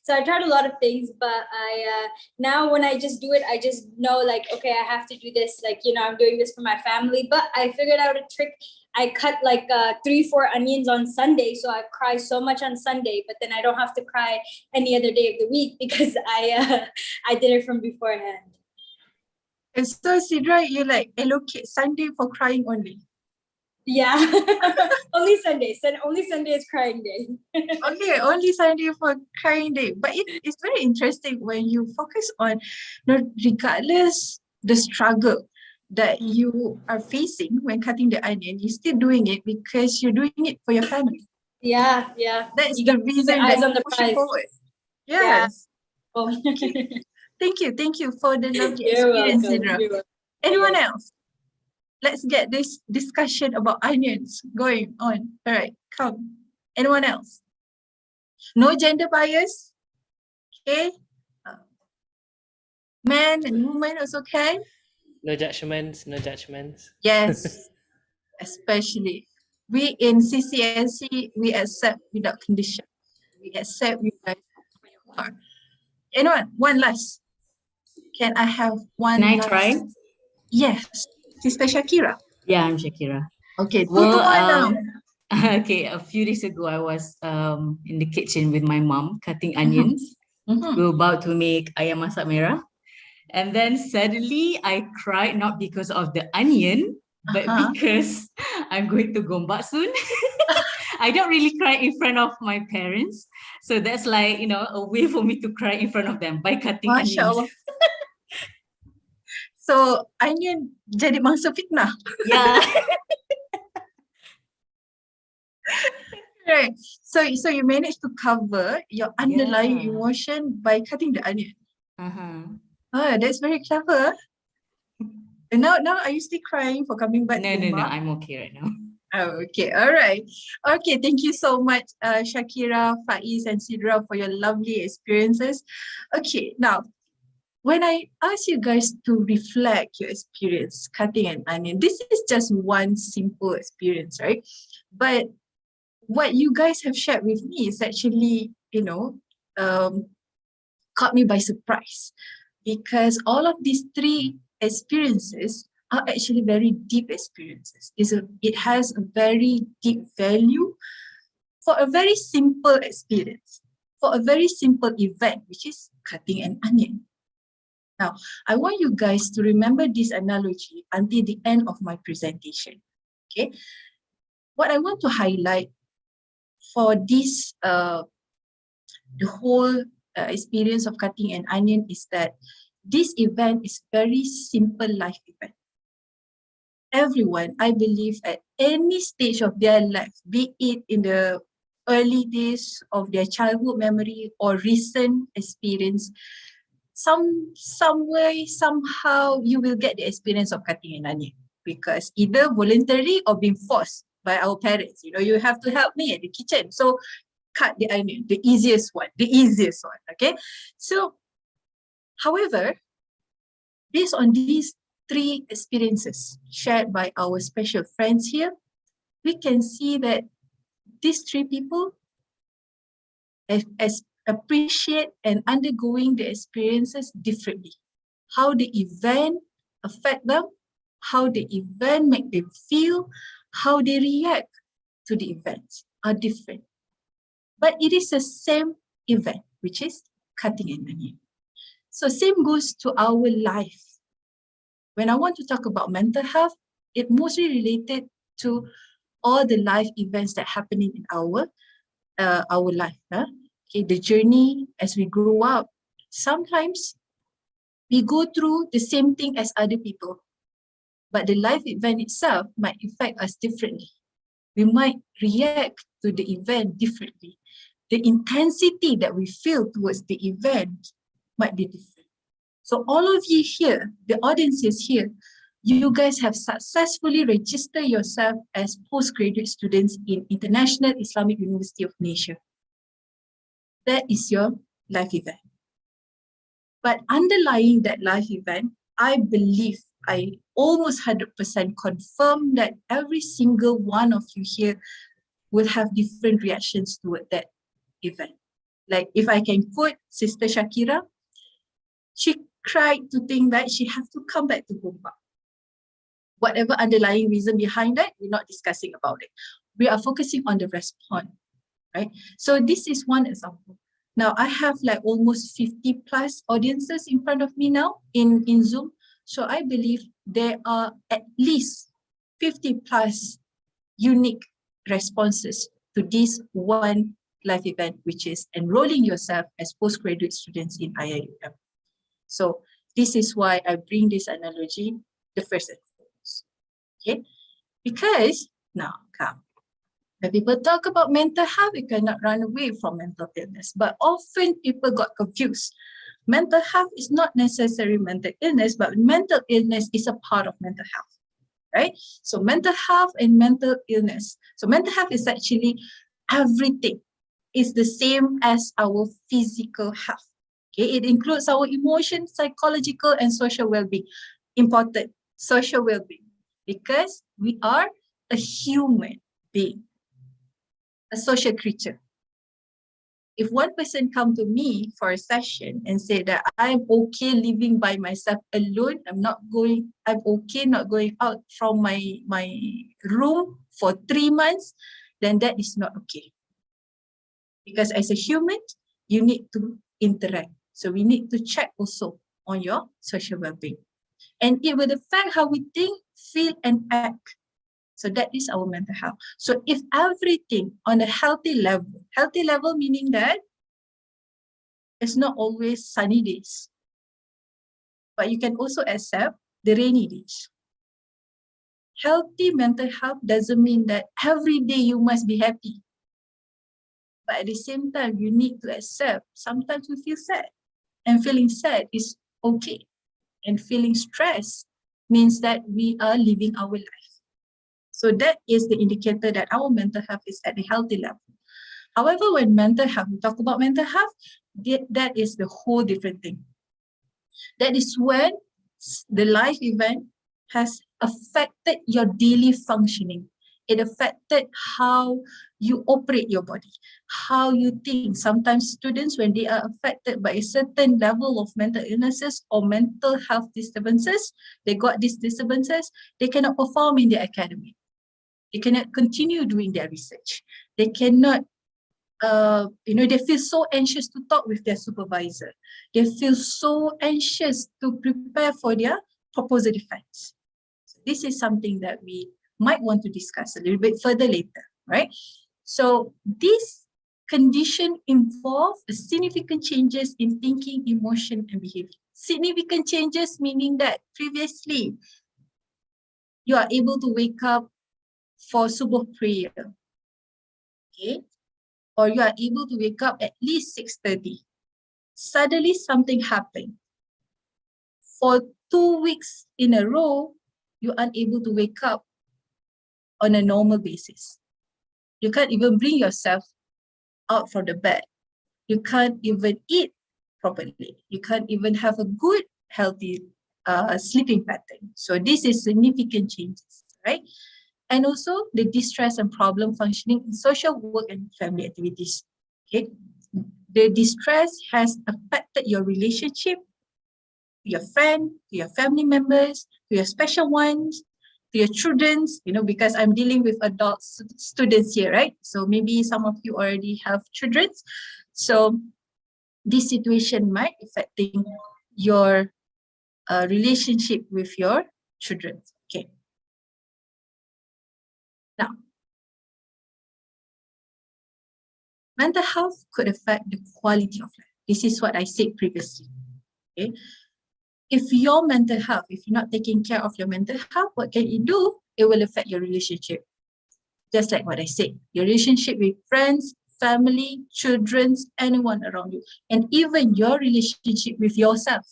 So I tried a lot of things, but I now when I just do it, I just know like, okay, I have to do this. Like, I'm doing this for my family. But I figured out a trick. I cut like 3-4 onions on Sunday, so I cry so much on Sunday, but then I don't have to cry any other day of the week because I did it from beforehand. And so Sidra, you like allocate Sunday for crying only. Yeah, only Sunday. Only Sunday is crying day. Okay, only Sunday for crying day. But it's very interesting when you focus on, regardless the struggle that you are facing when cutting the onion, you're still doing it because you're doing it for your family. Yeah. That's You the got reason eyes that on the push you prize. forward. Yeah. Yes. Thank you for the lovely You're experience, welcome. Sidra. You're welcome. Anyone else? Let's get this discussion about onions going on. All right, come. Anyone else? No gender bias. Okay. Men and women is okay. No judgments. Yes, especially we in CCNC, we accept without condition. We accept you guys who you are. Anyone? One last. Can I have one Can I last? try? Yes, Sister Shakira. Yeah, I'm Shakira. Okay, Well, 2 to 1 now. okay, a few days ago, I was in the kitchen with my mom cutting onions. We were about to make ayam masak merah. And then suddenly I cried, not because of the onion, but because I'm going to gombak soon. I don't really cry in front of my parents. So that's like, a way for me to cry in front of them by cutting Masya onions. Allah. So, onion jadi mangsa fitnah. Yeah. Right. So you managed to cover your underlying emotion by cutting the onion. Oh, that's very clever. And now are you still crying for coming back? No, I'm okay right now. Oh, okay, all right. Okay, thank you so much, Shakira, Faiz, and Sidra for your lovely experiences. Okay, now, when I ask you guys to reflect your experience cutting an onion, this is just one simple experience, right? But what you guys have shared with me is actually, caught me by surprise, because all of these 3 experiences are actually very deep experiences. It has a very deep value for a very simple experience, for a very simple event, which is cutting an onion. Now, I want you guys to remember this analogy until the end of my presentation. Okay? What I want to highlight for this, the whole experience of cutting an onion is that this event is very simple life event. everyone, I believe, at any stage of their life, be it in the early days of their childhood memory or recent experience, some way, somehow you will get the experience of cutting an onion, because either voluntarily or being forced by our parents. You know, you have to help me at the kitchen, so cut the onion, the easiest one, okay? So, however, based on these three experiences shared by our special friends here, we can see that these three people as appreciate and undergoing the experiences differently. How the event affect them, how the event make them feel, how they react to the events are different. But it is the same event, which is cutting an onion. So same goes to our life. When I want to talk about mental health, it mostly related to all the life events that happening in our life. Okay, the journey as we grow up. Sometimes we go through the same thing as other people, but the life event itself might affect us differently. We might react to the event differently. The intensity that we feel towards the event might be different. So all of you here, the audiences here, you guys have successfully registered yourself as postgraduate students in International Islamic University of Malaysia. That is your life event. But underlying that life event, I believe, I almost 100% confirm that every single one of you here will have different reactions toward that event. Like if I can quote Sister Shakira, she cried to think that she has to come back to Gombak. Whatever underlying reason behind that, we're not discussing about it. We are focusing on the response, right? So this is one example. Now I have like almost 50 plus audiences in front of me now in Zoom. So I believe there are at least 50 plus unique responses to this one life event, which is enrolling yourself as postgraduate students in IIUM. So this is why I bring this analogy the first and foremost. Okay, because now come. When people talk about mental health, we cannot run away from mental illness, but often people got confused. Mental health is not necessarily mental illness, but mental illness is a part of mental health, right? So mental health and mental illness. So mental health is actually everything. It's the same as our physical health. Okay, it includes our emotion, psychological, and social well-being. Important, social well-being, because we are a human being, a social creature. If one person come to me for a session and say that I'm okay living by myself alone, I'm okay not going out from my room for 3 months, then that is not okay. Because as a human, you need to interact. So we need to check also on your social well-being. And it will affect how we think, feel, and act. So that is our mental health. So if everything on a healthy level meaning that it's not always sunny days, but you can also accept the rainy days. Healthy mental health doesn't mean that every day you must be happy. But at the same time, you need to accept sometimes we feel sad, and feeling sad is okay. And feeling stressed means that we are living our life. So that is the indicator that our mental health is at a healthy level. However, when mental health, we talk about mental health, that is the whole different thing. That is when the life event has affected your daily functioning. It affected how you operate your body, how you think. Sometimes students, when they are affected by a certain level of mental illnesses or mental health disturbances, they got these disturbances, they cannot perform in their academy. They cannot continue doing their research. They cannot, they feel so anxious to talk with their supervisor. They feel so anxious to prepare for their proposal defense. So this is something that we might want to discuss a little bit further later, right? So this condition involve significant changes in thinking, emotion, and behavior. Significant changes meaning that previously you are able to wake up for subuh prayer, okay? Or you are able to wake up at least 6:30. Suddenly something happened. For 2 weeks in a row, you're unable to wake up on a normal basis. You can't even bring yourself out from the bed. You can't even eat properly. You can't even have a good, healthy sleeping pattern. So this is significant changes, right? And also the distress and problem functioning in social work and family activities. Okay, the distress has affected your relationship to your friend, to your family members, to your special ones, to your children's, you know, because I'm dealing with adult students here, right? So maybe some of you already have children. So this situation might affecting your relationship with your children. Okay. Now, mental health could affect the quality of life. This is what I said previously. Okay. If your mental health, if you're not taking care of your mental health, what can you do? It will affect your relationship. Just like what I said, your relationship with friends, family, children, anyone around you, and even your relationship with yourself.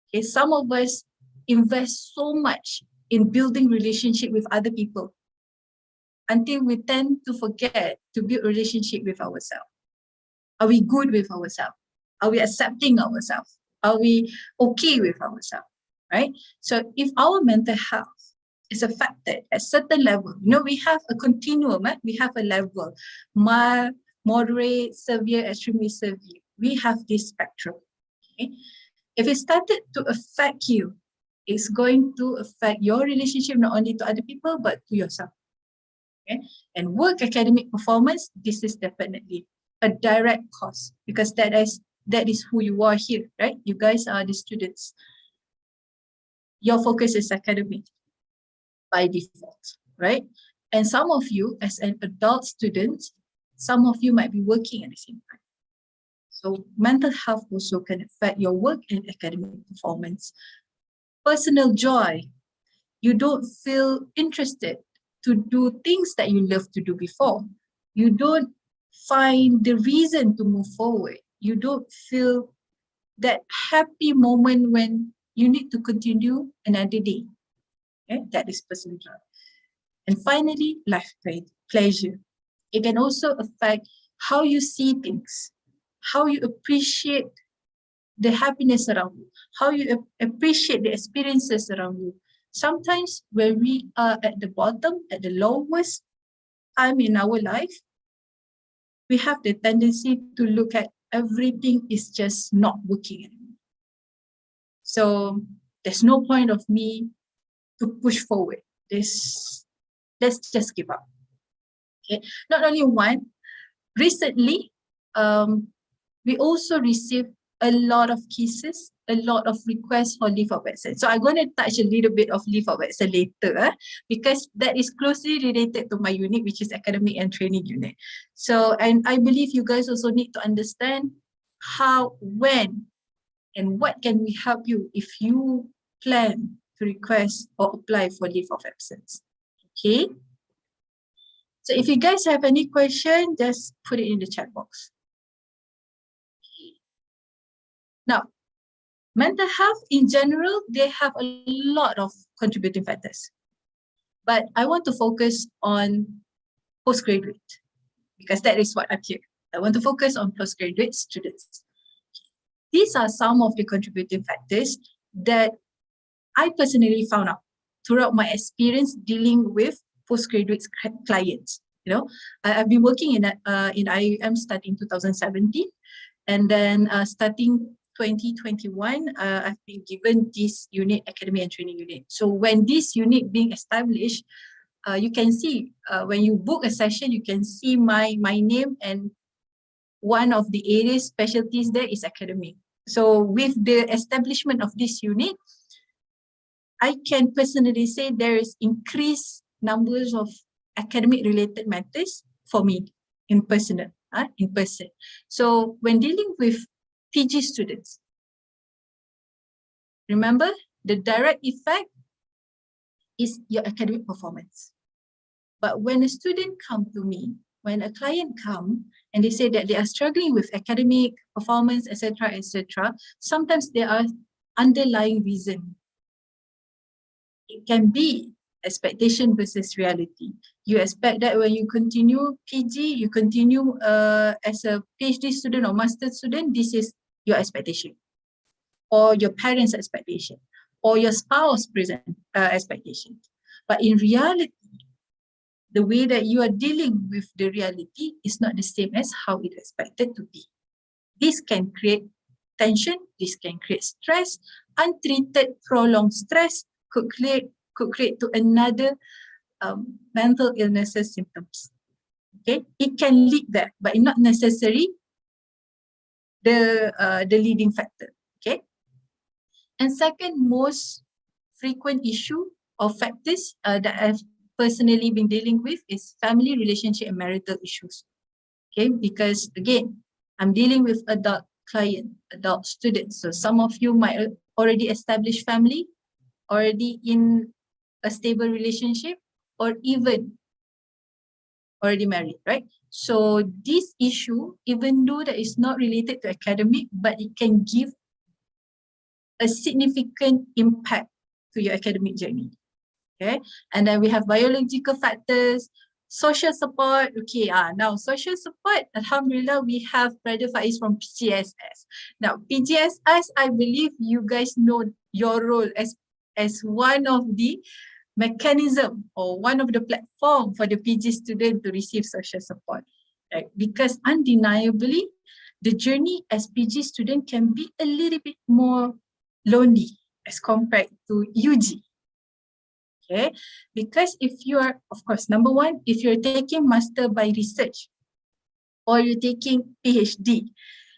Okay, some of us invest so much in building relationship with other people until we tend to forget to build relationship with ourselves. Are we good with ourselves? Are we accepting ourselves? Are we okay with ourselves? Right? So if our mental health is affected at certain level, you know, we have a continuum, we have a level, mild, moderate, severe, extremely severe. We have this spectrum. Okay? If it started to affect you, it's going to affect your relationship not only to other people, but to yourself. Okay? And work academic performance, this is definitely a direct cause, because that is who you are here, right? You guys are the students. Your focus is academic by default, right? And some of you, as an adult student, some of you might be working at the same time. So mental health also can affect your work and academic performance. Personal joy, you don't feel interested to do things that you love to do before. You don't find the reason to move forward. You don't feel that happy moment when you need to continue another day. Okay? That is personal joy. And finally, life pleasure. It can also affect how you see things, how you appreciate the happiness around you, how you appreciate the experiences around you. Sometimes when we are at the bottom, at the lowest time in our life, we have the tendency to look at everything is just not working anymore. So there's no point of me to push forward. Let's just give up. Okay. Not only one, recently, we also received a lot of cases, a lot of requests for leave of absence. So I'm going to touch a little bit of leave of absence later, because that is closely related to my unit, which is academic and training unit. So, and I believe you guys also need to understand how, when, and what can we help you if you plan to request or apply for leave of absence. Okay. So if you guys have any question, just put it in the chat box. Now, mental health in general, they have a lot of contributing factors. But I want to focus on postgraduate, because that is what I'm here. I want to focus on postgraduate students. These are some of the contributing factors that I personally found out throughout my experience dealing with postgraduate clients. You know, I've been working in IIUM starting 2017, and then starting 2021, I've been given this unit, academy and training unit. So when this unit being established, you can see when you book a session, you can see my name, and one of the areas specialties there is academic. So with the establishment of this unit, I can personally say there is increased numbers of academic related matters for me in person. So when dealing with PG students, remember the direct effect is your academic performance. But when a student come to me, when a client come and they say that they are struggling with academic performance, etc., sometimes there are underlying reason. It can be expectation versus reality. You expect that when you continue PG, you continue as a PhD student or master student, this is your expectation, or your parents' expectation, or your spouse present expectation. But in reality, the way that you are dealing with the reality is not the same as how it is expected to be. This can create tension, this can create stress. Untreated prolonged stress could create to another mental illnesses symptoms. Okay, it can lead there, but not necessarily the leading factor. Okay, and second most frequent issue or factors that I've personally been dealing with is family, relationship, and marital issues. Okay, because again, I'm dealing with adult client, adult students. So some of you might already establish family, already in a stable relationship, or even already married, right? So this issue, even though that is not related to academic, but it can give a significant impact to your academic journey. Okay, and then we have biological factors, social support. Okay, now social support, alhamdulillah, we have Brother Faiz from PGSS. Now PGSS, I believe you guys know your role as one of the mechanism or one of the platform for the PG student to receive social support, right? Because undeniably, the journey as PG student can be a little bit more lonely as compared to UG. Okay, because if you are, of course, number one, if you're taking master by research or you're taking PhD,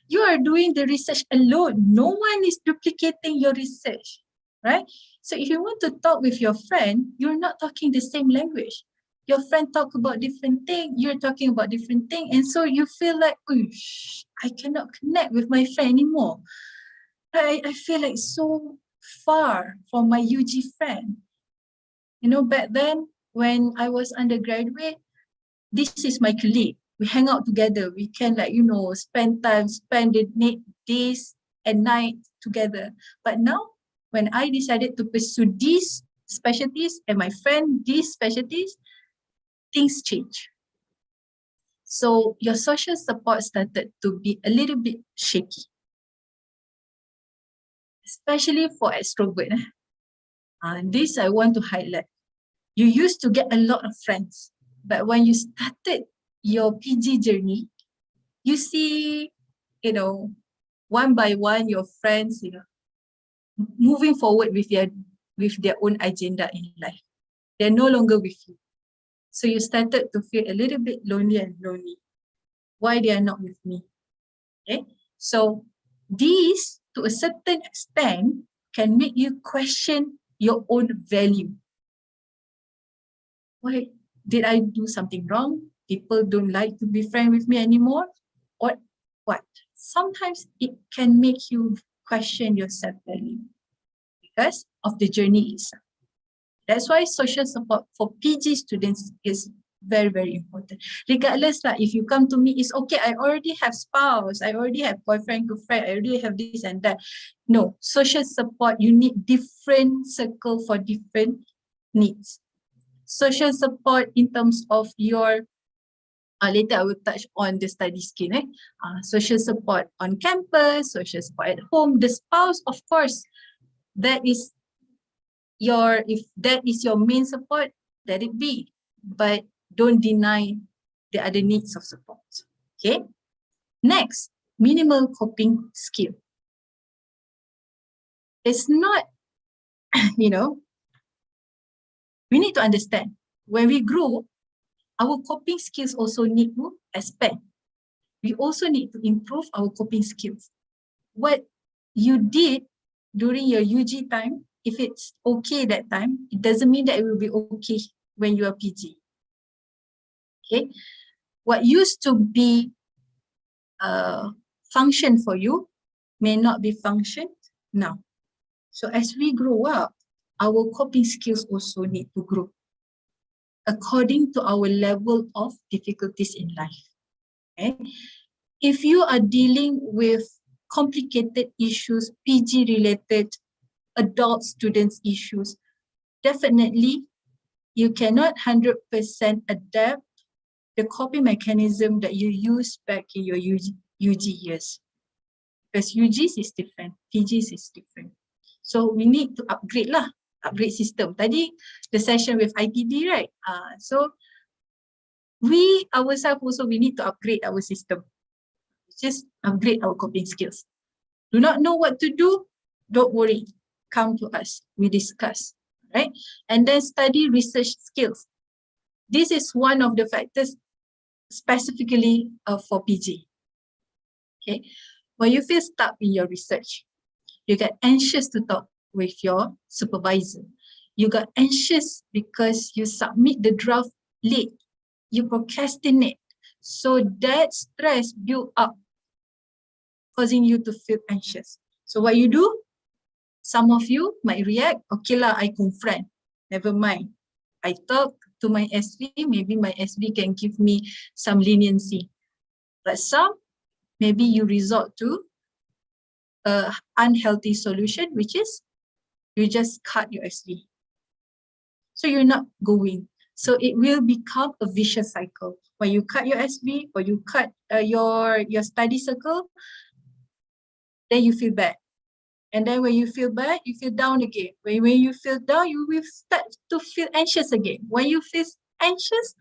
you are doing the research alone. No one is duplicating your research, right? So if you want to talk with your friend, you're not talking the same language. Your friend talk about different thing, you're talking about different thing, and so you feel like, I cannot connect with my friend anymore. I feel like so far from my UG friend. You know, back then when I was undergraduate, this is my colleague. We hang out together. We can spend the days and night together. But now, when I decided to pursue these specialties and my friend these specialties, things change. So your social support started to be a little bit shaky, especially for extrovert. This I want to highlight. You used to get a lot of friends, but when you started your PG journey, you see, one by one, your friends, moving forward with their own agenda in life. They're no longer with you. So you started to feel a little bit lonely. Why they are not with me? Okay. So these, to a certain extent, can make you question your own value. Why did I do something wrong? People don't like to be friends with me anymore? Or what? Sometimes it can make you question your self-value because of the journey itself. That's why social support for PG students is very, very important. Regardless, if you come to me, it's okay, I already have spouse, I already have boyfriend, girlfriend, I already have this and that. No, social support, you need different circle for different needs. Social support in terms of your, later I will touch on the study skill, social support on campus, social support at home, the spouse, of course, if that is your main support, let it be, but don't deny the other needs of support. Okay. Next, minimal coping skill. It's not, we need to understand when we grow, our coping skills also need to expand. We also need to improve our coping skills. What you did during your UG time, if it's okay that time, it doesn't mean that it will be okay when you are PG. Okay, what used to be function for you may not be functioned now. So as we grow up, our coping skills also need to grow according to our level of difficulties in life. Okay? If you are dealing with complicated issues, PG related, adult students issues, definitely you cannot 100% adapt the coping mechanism that you used back in your UG years. Because UGs is different, PGs is different. So we need to upgrade system. Tadi the session with ITD, right? So we ourselves also, we need to upgrade our system. Just upgrade our coping skills. Do not know what to do? Don't worry. Come to us. We discuss, right? And then study research skills. This is one of the factors specifically for PG. Okay, when you feel stuck in your research, you get anxious to talk with your supervisor. You got anxious because you submit the draft late. You procrastinate. So that stress build up, causing you to feel anxious. So what you do? Some of you might react, okay lah, I confront. Never mind. I talk to my SV, maybe my SV can give me some leniency. But some, maybe you resort to an unhealthy solution, which is you just cut your SV. So you're not going. So it will become a vicious cycle. When you cut your SV or you cut your study circle, then you feel bad. And then when you feel bad, you feel down again. When you feel down, you will start to feel anxious again. When you feel anxious,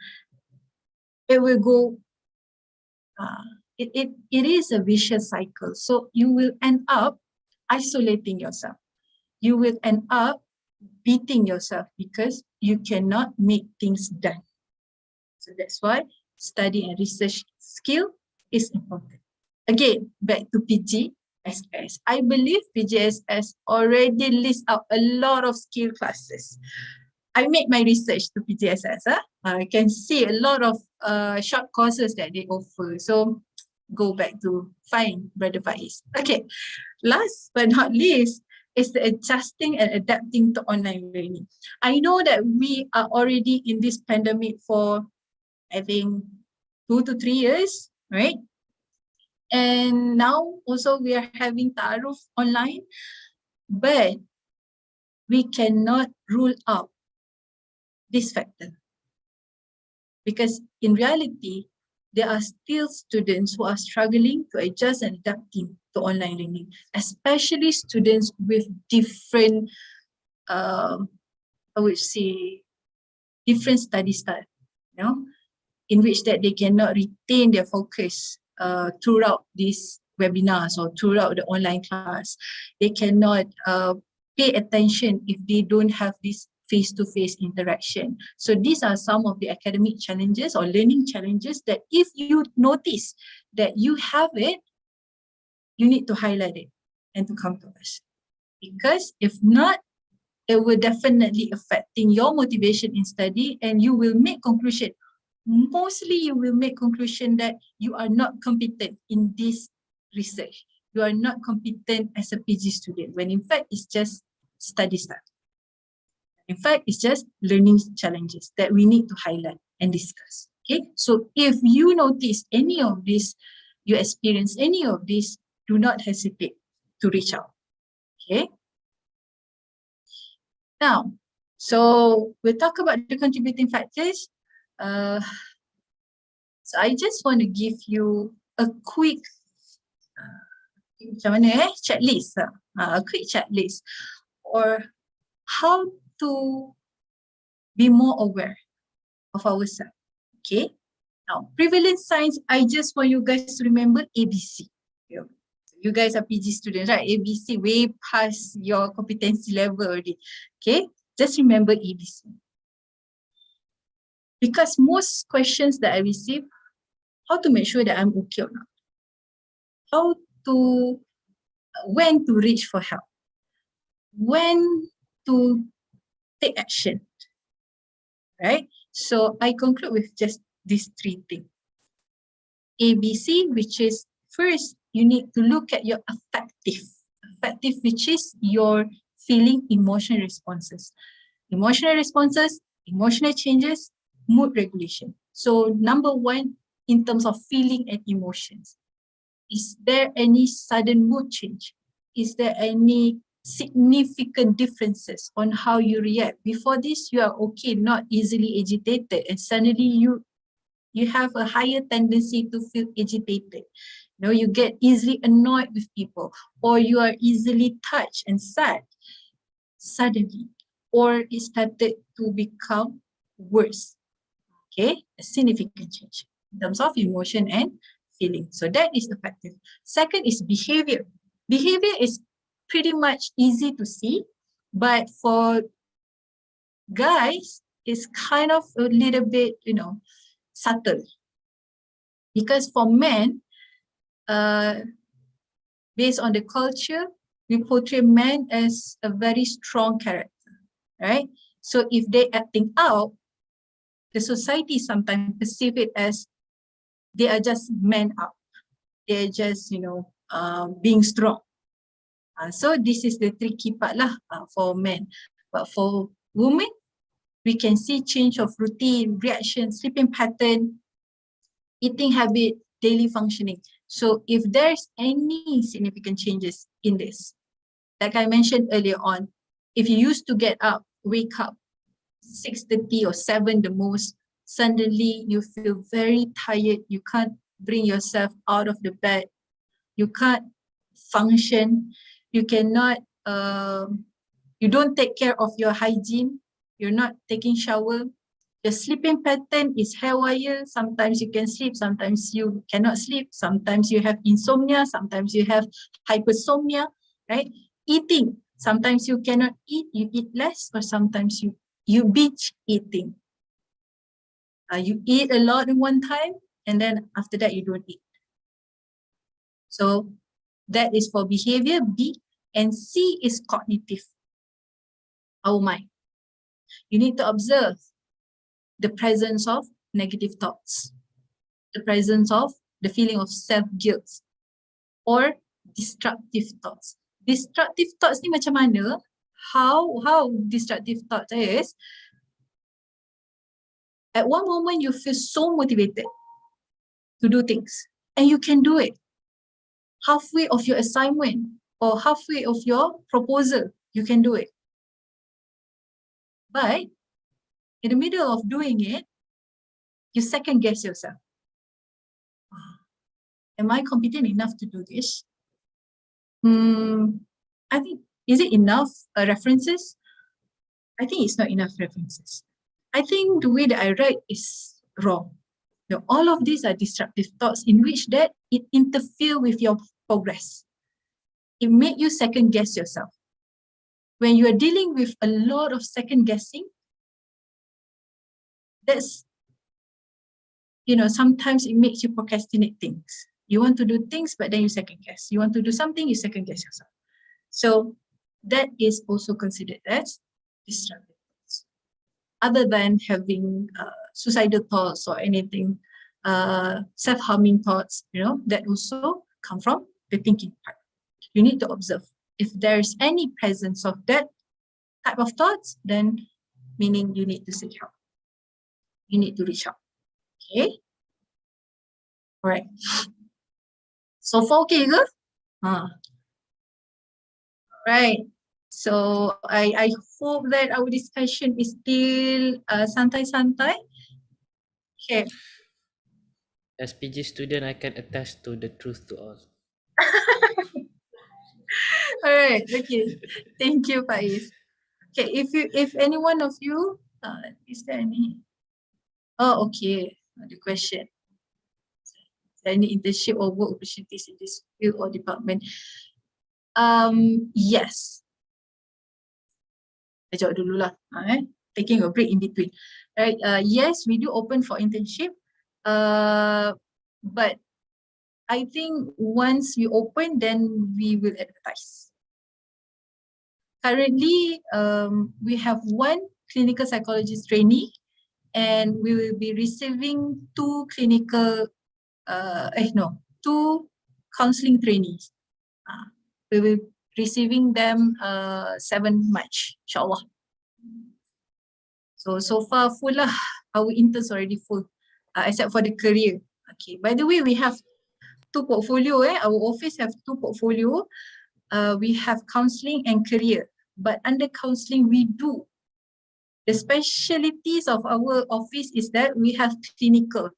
it will go, it is a vicious cycle. So you will end up isolating yourself. You will end up beating yourself because you cannot make things done. So that's why study and research skill is important. Again, back to PGSS. I believe PGSS already lists out a lot of skill classes. I made my research to PGSS. I can see a lot of short courses that they offer. So go back to find Brother Faiz. Okay, last but not least is the adjusting and adapting to online learning. I know that we are already in this pandemic for, I think, 2 to 3 years, right? And now also we are having ta'aruf online, but we cannot rule out this factor. Because in reality, there are still students who are struggling to adjust and adapting to online learning, especially students with different, I would say, different study style, you know, in which that they cannot retain their focus throughout these webinars or throughout the online class. They cannot pay attention if they don't have this face-to-face interaction. So these are some of the academic challenges or learning challenges that if you notice that you have it, you need to highlight it and to come to us. Because if not, it will definitely affecting your motivation in study and you will make conclusion. Mostly you will make conclusion that you are not competent in this research. You are not competent as a PG student, when in fact it's just study style. In fact, it's just learning challenges that we need to highlight and discuss. Okay, so if you notice any of this, you experience any of this, do not hesitate to reach out. Okay. Now, so we'll talk about the contributing factors. So I just want to give you a quick checklist, a quick checklist, or how to be more aware of ourselves. Okay. Now, prevalence signs, I just want you guys to remember ABC. You guys are PG students, right? ABC way past your competency level already. Okay. Just remember ABC. Because most questions that I receive, how to make sure that I'm okay or not? How to, when to reach for help? When to take action, right? So I conclude with just these 3 things. ABC, which is first, you need to look at your affective, which is your feeling, emotional responses. Emotional responses, emotional changes, mood regulation. So number one, in terms of feeling and emotions, is there any sudden mood change? Is there any significant differences on how you react? Before this, you are okay, not easily agitated, and suddenly you have a higher tendency to feel agitated. You know, you get easily annoyed with people, or you are easily touched and sad suddenly, or it started to become worse. Okay, a significant change in terms of emotion and feeling. So that is effective. Second is behavior. Behavior is pretty much easy to see, but for guys, it's kind of a little bit, subtle. Because for men, based on the culture, we portray men as a very strong character, right? So if they acting out, the society sometimes perceive it as they are just men up. They're just, being strong. So this is the tricky part lah for men. But for women, we can see change of routine, reaction, sleeping pattern, eating habit, daily functioning. So if there's any significant changes in this, like I mentioned earlier on, if you used to get up, wake up 6:30 or 7 the most, suddenly you feel very tired, you can't bring yourself out of the bed, you can't function, you cannot, you don't take care of your hygiene, you're not taking shower, the sleeping pattern is haywire, sometimes you can sleep, sometimes you cannot sleep, sometimes you have insomnia, sometimes you have hypersomnia, right? Eating, sometimes you cannot eat, you eat less, or sometimes you binge eating. You eat a lot in one time, and then after that you don't eat. So that is for behavior, B, and C is cognitive, our mind. You need to observe the presence of negative thoughts, the presence of the feeling of self-guilt, or destructive thoughts. Destructive thoughts ni macam mana? How destructive thoughts is, at one moment you feel so motivated to do things, and you can do it. Halfway of your assignment or halfway of your proposal, you can do it. But in the middle of doing it, you second guess yourself. Am I competent enough to do this? I think, is it enough references? I think it's not enough references. I think the way that I write is wrong. Now, all of these are destructive thoughts in which that it interfere with your progress. It make you second guess yourself. When you are dealing with a lot of second guessing, that's, sometimes it makes you procrastinate things. You want to do things, but then you second guess. You want to do something, you second guess yourself. So that is also considered as destructive thoughts. Other than having suicidal thoughts or anything, self-harming thoughts, that also come from the thinking part. You need to observe. If there's any presence of that type of thoughts, then meaning you need to seek help. You need to reach out. Okay? All right. So far, okay ke? Right. So I hope that our discussion is still santai-santai. Okay. As PG student, I can attest to the truth to all. All right. Okay. Thank you, Faiz. Okay. If any one of you, is there any? Oh, okay. The question. Is there any internship or work opportunities in this field or department? Yes. I jawab dulu lah. Taking a break in between. Right. Yes, we do open for internship. But I think once we open, then we will advertise. Currently, we have one clinical psychologist trainee, and we will be receiving two counselling trainees. We will receiving them 7 March, inshallah. So far full lah, our interns already full, except for the career. Okay, by the way, we have 2 portfolio, our office have 2 portfolio. We have counselling and career, but under counselling we do, the specialties of our office is that we have clinical.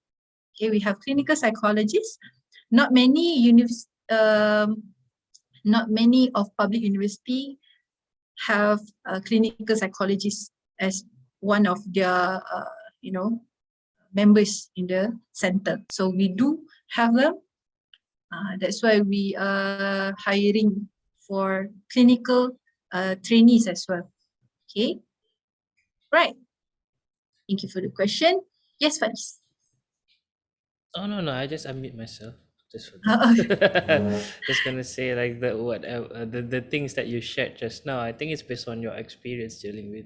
Okay, we have clinical psychologists. Not many of public university have clinical psychologists as one of their members in the center. So we do have them. That's why we are hiring for clinical trainees as well. Okay, right. Thank you for the question. Yes, Faiz. Oh no, I just unmute myself. Just for Uh, that. Just gonna say like the things that you shared just now. I think it's based on your experience dealing with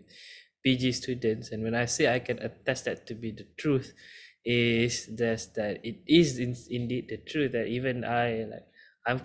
PG students, and when I say I can attest that to be the truth, is just that it is indeed the truth that even I'm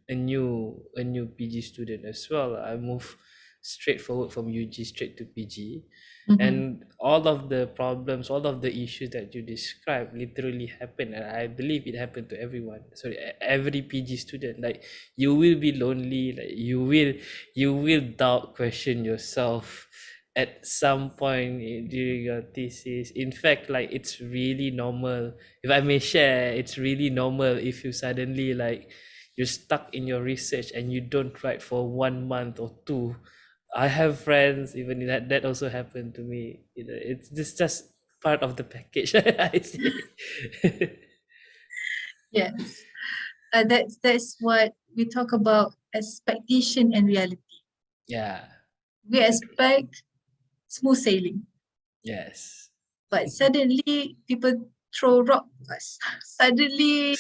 a new PG student as well. I moved straightforward from UG straight to PG. And all of the problems, all of the issues that you described literally happened, and I believe it happened to everyone. So every PG student, like you will be lonely, like you will doubt, question yourself at some point during your thesis. In fact, like it's really normal, if I may share, it's really normal if you suddenly like you're stuck in your research and you don't write for 1 month or 2. I have friends, even that also happened to me. It's just part of the package. I see. yes, that's what we talk about, expectation and reality. Yeah. We expect smooth sailing, Yes. but suddenly people throw rock at us. Suddenly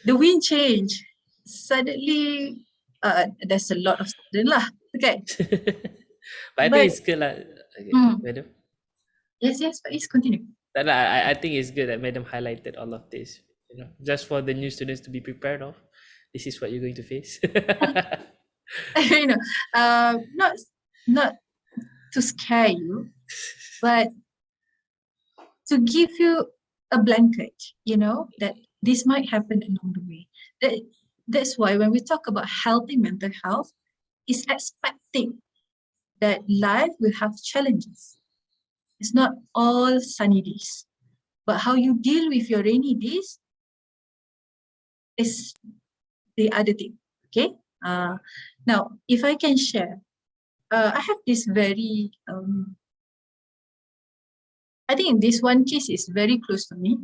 the wind change. Suddenly there's a lot of sudden lah. Okay. But I think it's good lah. Okay, madam. Yes, please continue. I think it's good that madam highlighted all of this. Just for the new students to be prepared of. This is what you're going to face. Not to scare you, but to give you a blanket, that this might happen along the way. That's why when we talk about healthy mental health, is expecting that life will have challenges. It's not all sunny days, but how you deal with your rainy days is the other thing. Okay. Now, if I can share, I have this very I think this one case is very close to me.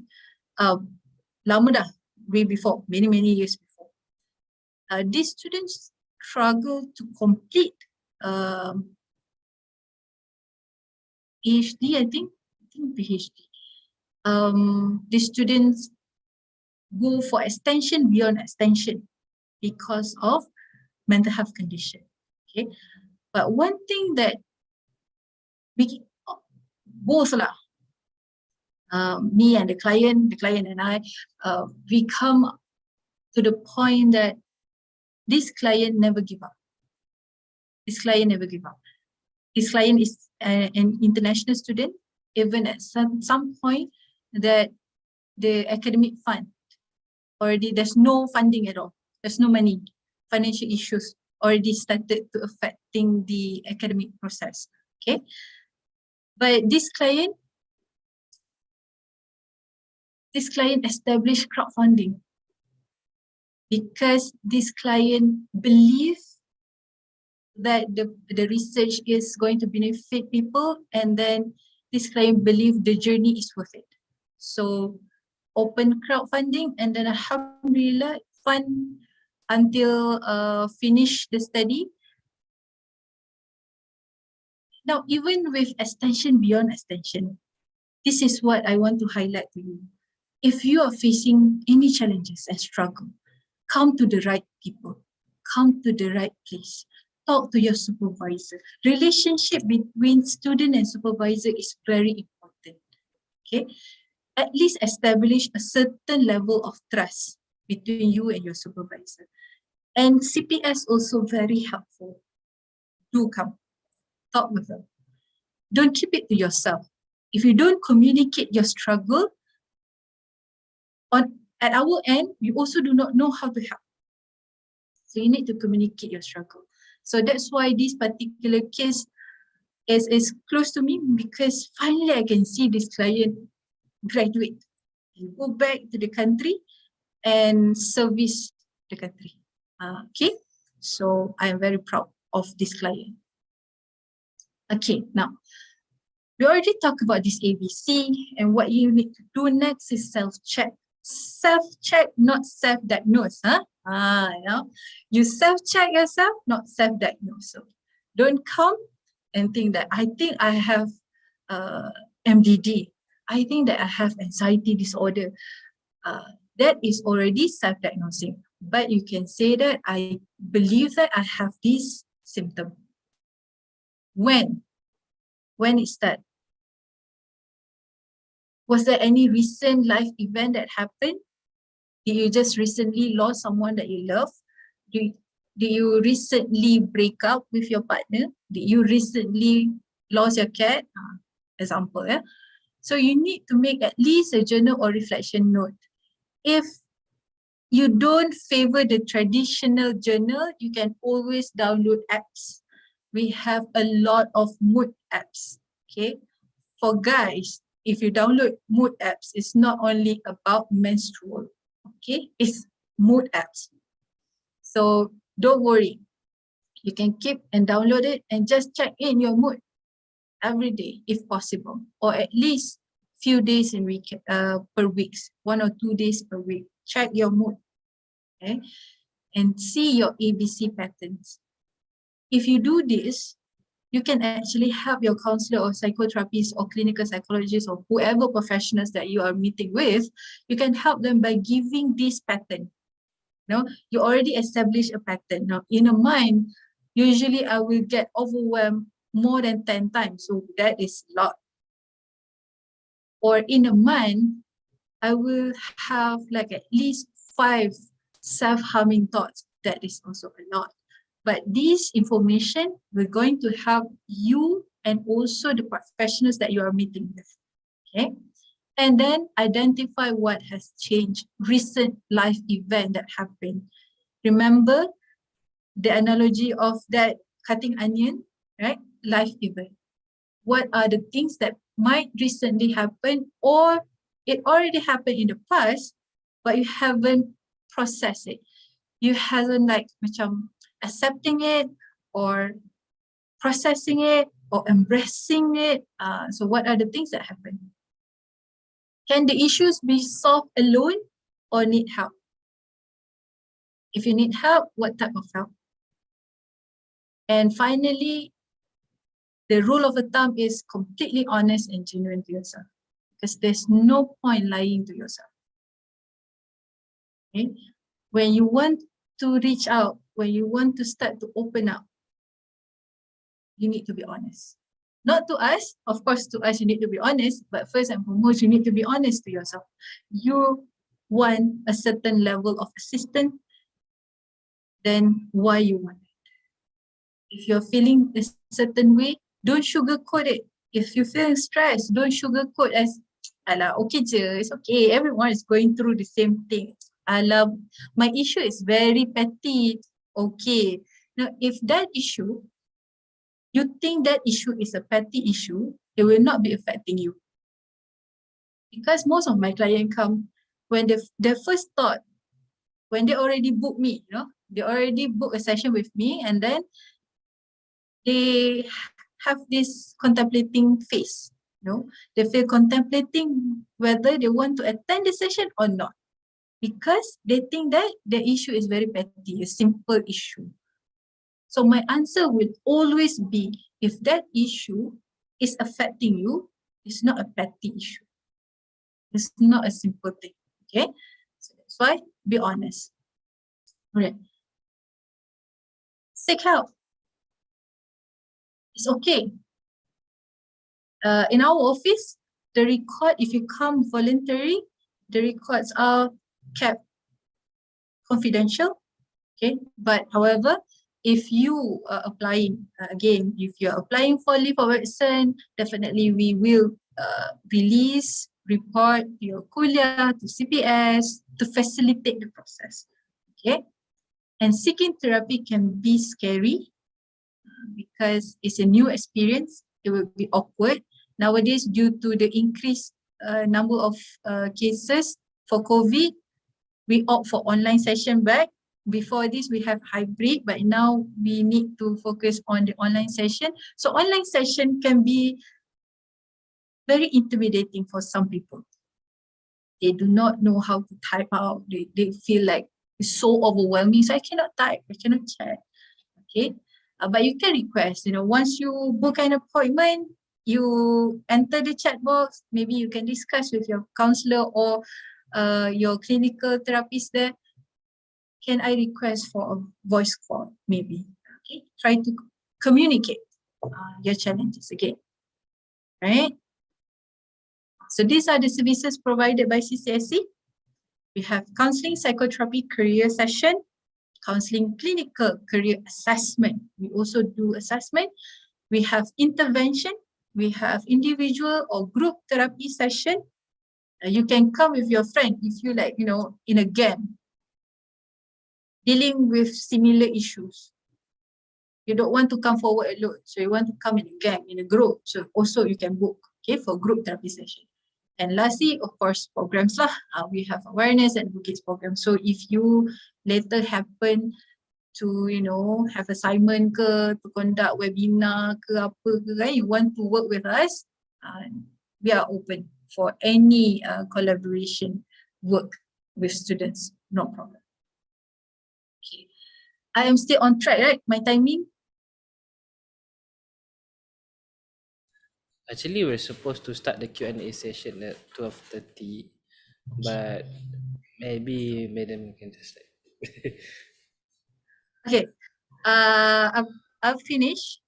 Lama dah, way before, many years before. These students struggle to complete PhD, I think PhD. The students go for extension beyond extension because of mental health condition. Okay, but one thing that we both lah, me and the client and I, we come to the point that this client never give up. This client is an international student, even at some point that the academic fund already, there's no funding at all. There's no money. Financial issues already started to affecting the academic process. Okay. But this client established crowdfunding because this client believes that the research is going to benefit people, and then this client believe the journey is worth it. So open crowdfunding, and then alhamdulillah fund until finish the study. Now, even with extension beyond extension, this is what I want to highlight to you. If you are facing any challenges and struggle, come to the right people, come to the right place, talk to your supervisor. Relationship between student and supervisor is very important. Okay, at least establish a certain level of trust between you and your supervisor. And CPS also very helpful. Do come, talk with them. Don't keep it to yourself. If you don't communicate your struggle, at our end, we also do not know how to help. So you need to communicate your struggle. So that's why this particular case is close to me, because finally I can see this client graduate and go back to the country and service the country. Okay, so I am very proud of this client. Okay, now we already talked about this ABC, and what you need to do next is self-check. Self-check, not self-diagnose. You self-check yourself, not self-diagnose. So don't come and think that I think I have MDD. I think that I have anxiety disorder. That is already self-diagnosing. But you can say that I believe that I have this symptom. When it started? Was there any recent life event that happened? Did you just recently lost someone that you love? Did you recently break up with your partner? Did you recently lost your cat? Example, yeah. So you need to make at least a journal or reflection note. If you don't favor the traditional journal, you can always download apps. We have a lot of mood apps, okay? For guys, if you download mood apps, it's not only about menstrual, okay? It's mood apps. So don't worry. You can keep and download it and just check in your mood every day if possible, or at least few days in per week, 1 or 2 days per week. Check your mood, okay? And see your ABC patterns. If you do this, you can actually help your counselor or psychotherapist or clinical psychologist or whoever professionals that you are meeting with. You can help them by giving this pattern. You already established a pattern. Now, in a mind, usually I will get overwhelmed more than 10 times. So that is a lot. Or in a month, I will have like at least 5 self-harming thoughts. That is also a lot. But this information, we're going to help you and also the professionals that you are meeting with, okay? And then identify what has changed, recent life event that happened. Remember the analogy of that cutting onion, right? Life event. What are the things that might recently happen, or it already happened in the past, but you haven't processed it. You haven't like macam accepting it or processing it or embracing it. So what are the things that happen? Can the issues be solved alone or need help? If you need help, what type of help? And finally, the rule of the thumb is completely honest and genuine to yourself, because there's no point lying to yourself. Okay? When you want to reach out, when you want to start to open up, you need to be honest. Not to us, of course, to us you need to be honest, but first and foremost, you need to be honest to yourself. You want a certain level of assistance, then why you want it? If you're feeling a certain way, don't sugarcoat it. If you're feeling stressed, don't sugarcoat as, alah, okay je, it's okay, everyone is going through the same thing. Alah, my issue is very petty, okay. Now, if that issue, you think that issue is a petty issue, it will not be affecting you. Because most of my clients come when their first thought, when they already booked me, they already booked a session with me, and then they have this contemplating phase. They feel contemplating whether they want to attend the session or not, because they think that the issue is very petty, a simple issue. So my answer will always be, if that issue is affecting you, it's not a petty issue. It's not a simple thing, okay? So that's why, be honest. All right. Seek help. It's okay. In our office, the record, if you come voluntary, the records are kept confidential, Okay, but however, if you are applying, again, if you're applying for leave of absence, definitely we will release, report your kuliah to CPS to facilitate the process. Okay, and seeking therapy can be scary because it's a new experience. It will be awkward. Nowadays, due to the increased number of cases for COVID, we opt for online session back. Before this, we have hybrid, but now we need to focus on the online session. So online session can be very intimidating for some people. They do not know how to type out. They feel like it's so overwhelming. So I cannot type, I cannot chat. Okay, but you can request, once you book an appointment, you enter the chat box, maybe you can discuss with your counselor or your clinical therapist there. Can I request for a voice call, maybe? Okay, try to communicate your challenges again, right? So these are the services provided by CCSE. We have counseling, psychotherapy, career session, counseling, clinical career assessment. We also do assessment. We have intervention. We have individual or group therapy session. You can come with your friend if you like, in a gang, dealing with similar issues. You don't want to come forward alone, so you want to come in a gang, in a group. So also you can book, okay, for group therapy session. And lastly, of course, programs lah. We have awareness and advocates program. So if you later happen to, have assignment ke, to conduct webinar ke apa ke, right? You want to work with us, we are open for any collaboration work with students, no problem. Okay, I am still on track, right? My timing? Actually, we're supposed to start the Q&A session at 12:30, but maybe Madam can just Okay, I've finished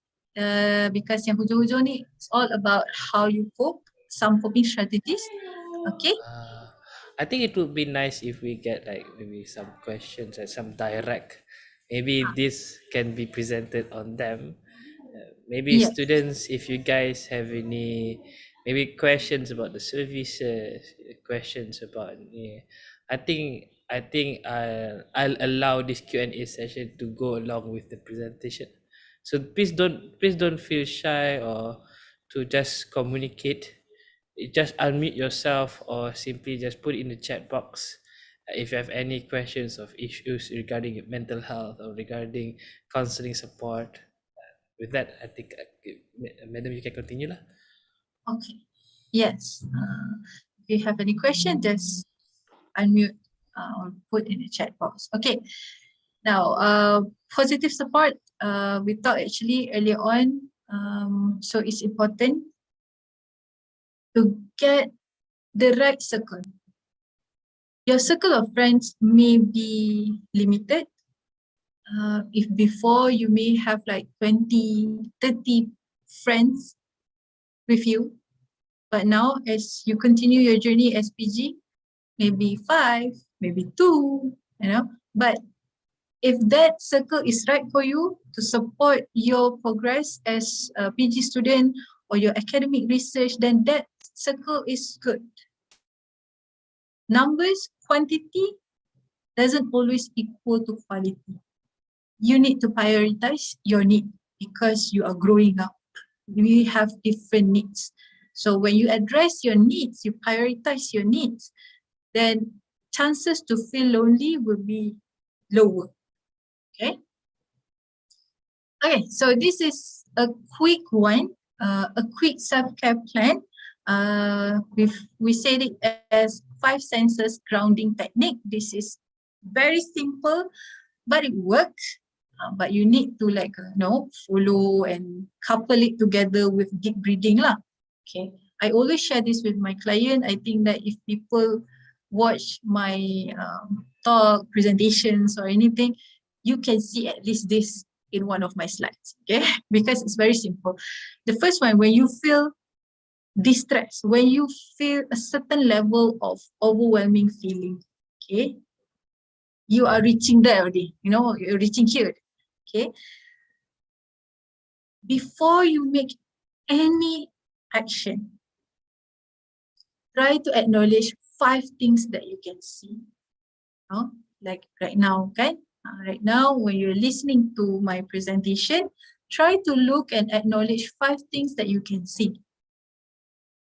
because yang hujung-hujung ni it's all about how you cope, some coping strategies. Okay. I think it would be nice if we get like maybe some questions and some direct. Maybe this can be presented on them. Maybe Yes. students, if you guys have any maybe questions about the services, questions about I think I'll allow this Q&A session to go along with the presentation. So please don't feel shy or to just communicate. Just unmute yourself or simply just put in the chat box if you have any questions of issues regarding mental health or regarding counseling support. With that, I think Madam, you can continue lah. Okay. Yes. If you have any question, just unmute or put in the chat box. Okay. Now, positive support, we talked actually earlier on. So it's important to get the right circle. Your circle of friends may be limited. If before you may have like 20, 30 friends with you, but now as you continue your journey as PG, maybe 5, maybe 2, but if that circle is right for you to support your progress as a PG student or your academic research, then that circle is good. Numbers, quantity doesn't always equal to quality. You need to prioritize your need because you are growing up. We have different needs. So when you address your needs, you prioritize your needs, then chances to feel lonely will be lower. Okay. Okay, so this is a quick one, a quick self-care plan. We said it as 5 senses grounding technique. This is very simple, but it works. But you need to follow and couple it together with deep breathing lah. Okay, I always share this with my client. I think that if people watch my talk, presentations or anything, you can see at least this in one of my slides, okay? Because it's very simple. The first one, when you feel distressed, when you feel a certain level of overwhelming feeling, okay? you are reaching there already, you know, you're reaching here. Okay. Before you make any action, try to acknowledge 5 things that you can see. Like right now, okay? Right now, when you're listening to my presentation, try to look and acknowledge 5 things that you can see.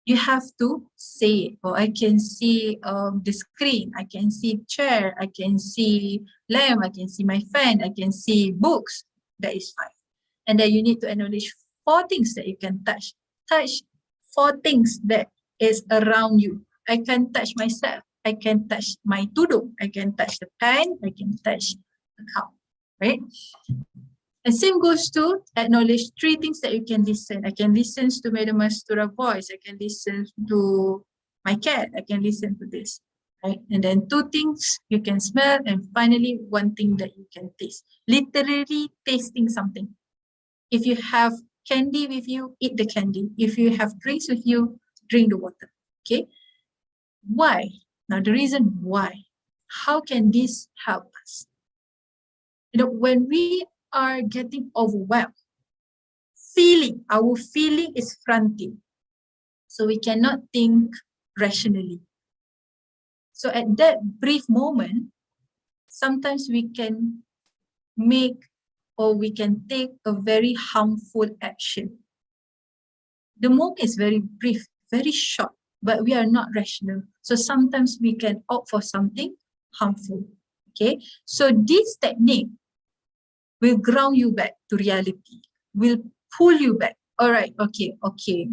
You have to say, oh, I can see the screen, I can see chair, I can see lamp, I can see my fan, I can see books. That is 5. And then you need to acknowledge 4 things that you can touch. Touch 4 things that is around you. I can touch myself. I can touch my tudung. I can touch the pen. I can touch the cup, right? And same goes to acknowledge 3 things that you can listen. I can listen to Madam Mastura's voice. I can listen to my cat. I can listen to this, right? And then 2 things you can smell, and finally 1 thing that you can taste. Literally tasting something. If you have candy with you, eat the candy. If you have drinks with you, drink the water, okay? Why? Now the reason why. How can this help us? You know, when we are getting overwhelmed, our feeling is fronting. So we cannot think rationally. So at that brief moment, sometimes we can make or we can take a very harmful action. The moment is very brief, very short, but we are not rational. So sometimes we can opt for something harmful. Okay, so this technique will ground you back to reality, will pull you back. All right, okay,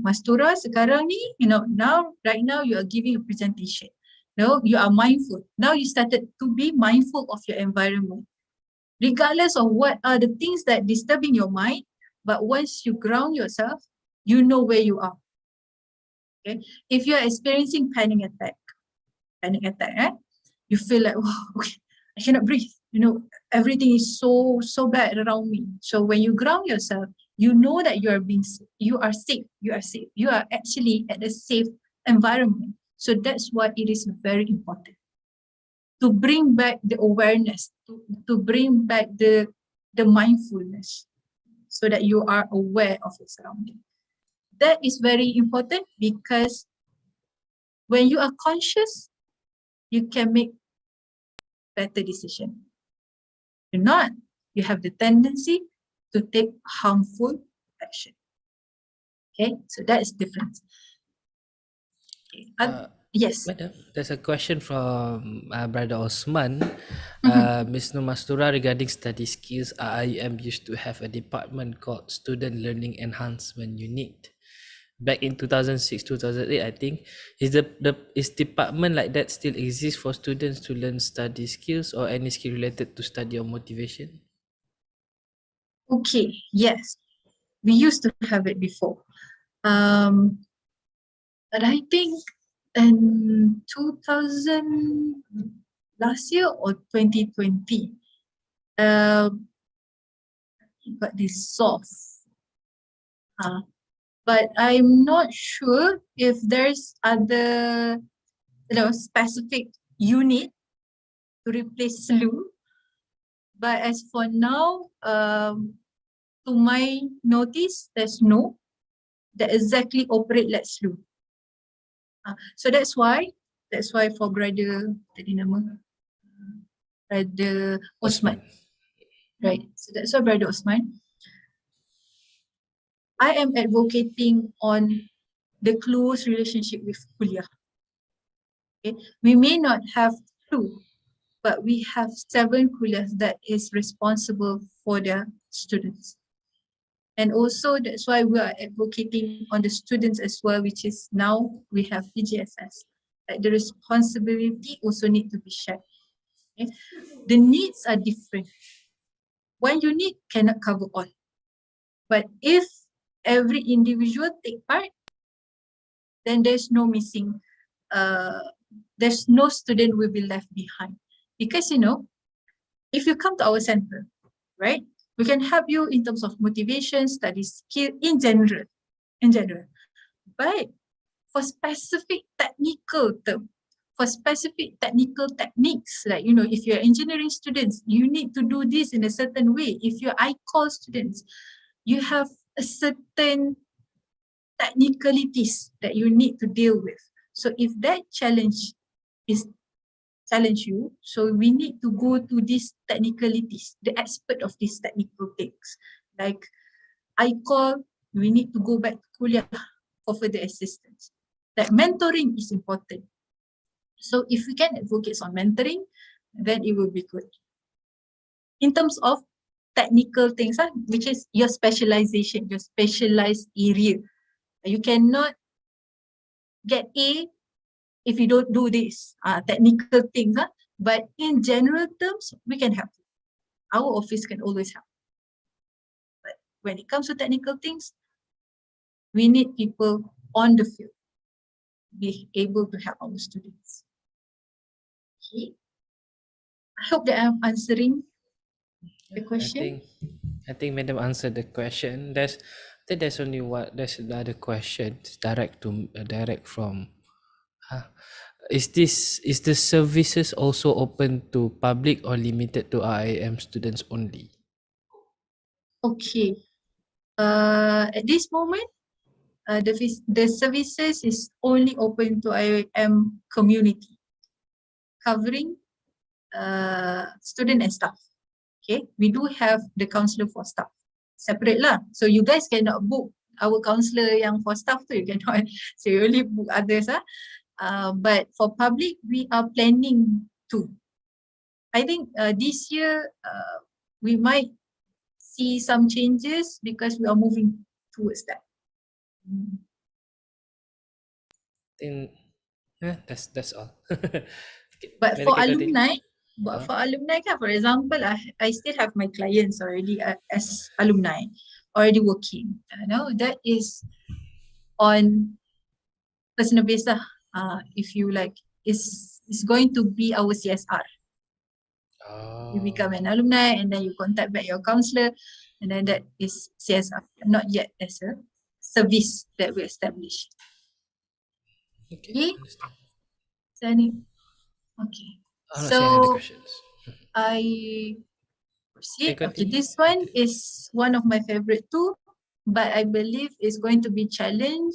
Mastura, sekarang ni, you know, right now you are giving a presentation. No, you are mindful. Now you started to be mindful of your environment. Regardless of what are the things that disturbing your mind, but once you ground yourself, you know where you are. Okay, if you are experiencing panic attack, you feel like, oh, okay, I cannot breathe. You know, everything is so bad around me. So when you ground yourself, you know that you are safe. You are actually at a safe environment. So that's why it is very important to bring back the awareness, to bring back the mindfulness, so that you are aware of your surroundings. That is very important, because when you are conscious, you can make better decisions. If not, you have the tendency to take harmful action. Okay, so that is different. Okay. Yes. Madam, there's a question from Brother Osman. Ms. Numastura, regarding study skills, IIUM used to have a department called Student Learning Enhancement Unit. Back in 2006, 2008, I think. Is department like that still exist for students to learn study skills or any skill related to study or motivation? Okay, yes. We used to have it before. But I think in 2000, last year or 2020, it got dissolved. But I'm not sure if there's other, specific unit to replace SLU. But as for now, to my notice, there's no that exactly operate like SLU. So that's why for Brother Osman. Right. So that's why Brother Osman, I am advocating on the close relationship with kuliah. Okay. We may not have 2, but we have 7 kuliahs that is responsible for their students. And also that's why we are advocating on the students as well, which is now we have PGSS. Like the responsibility also need to be shared. Okay? The needs are different. One unit cannot cover all. But if every individual take part, then there's no missing, there's no student will be left behind. Because, if you come to our center, right, we can help you in terms of motivation, study skill in general. But for specific technical term, for specific technical techniques, like, you know, if you're engineering students, you need to do this in a certain way. If you're ICOL students, you have a certain technicalities that you need to deal with. So if that challenge you, so we need to go to these technicalities, the expert of these technical things. Like ICOL, we need to go back to kuliah for further assistance. That mentoring is important. So if we can advocate on mentoring, then it will be good. In terms of technical things, which is your specialization, your specialized area. You cannot get A if you don't do this, technical things. But in general terms, we can help. Our office can always help. But when it comes to technical things, we need people on the field, be able to help our students. Okay. I hope that I'm answering the question. I think Madam answered the question. I think there's only there's another question direct from. Is the services also open to public or limited to IIM students only? Okay. At this moment, the services is only open to IIM community, covering student and staff. Okay, we do have the counselor for staff separate lah. So you guys cannot book our counselor yang for staff tu, you cannot. So you only book others. But for public, we are planning to. I think this year we might see some changes because we are moving towards that. That's all. Okay, But for alumni, continue. for example, I still have my clients already as alumni already working. That is on personal basis. If you like, it's going to be our CSR. You become an alumni and then you contact back your counselor, and then that is CSR, not yet as a service that we establish. Okay. Okay. So I proceed. Okay, this one is one of my favorite too, but I believe it's going to be challenging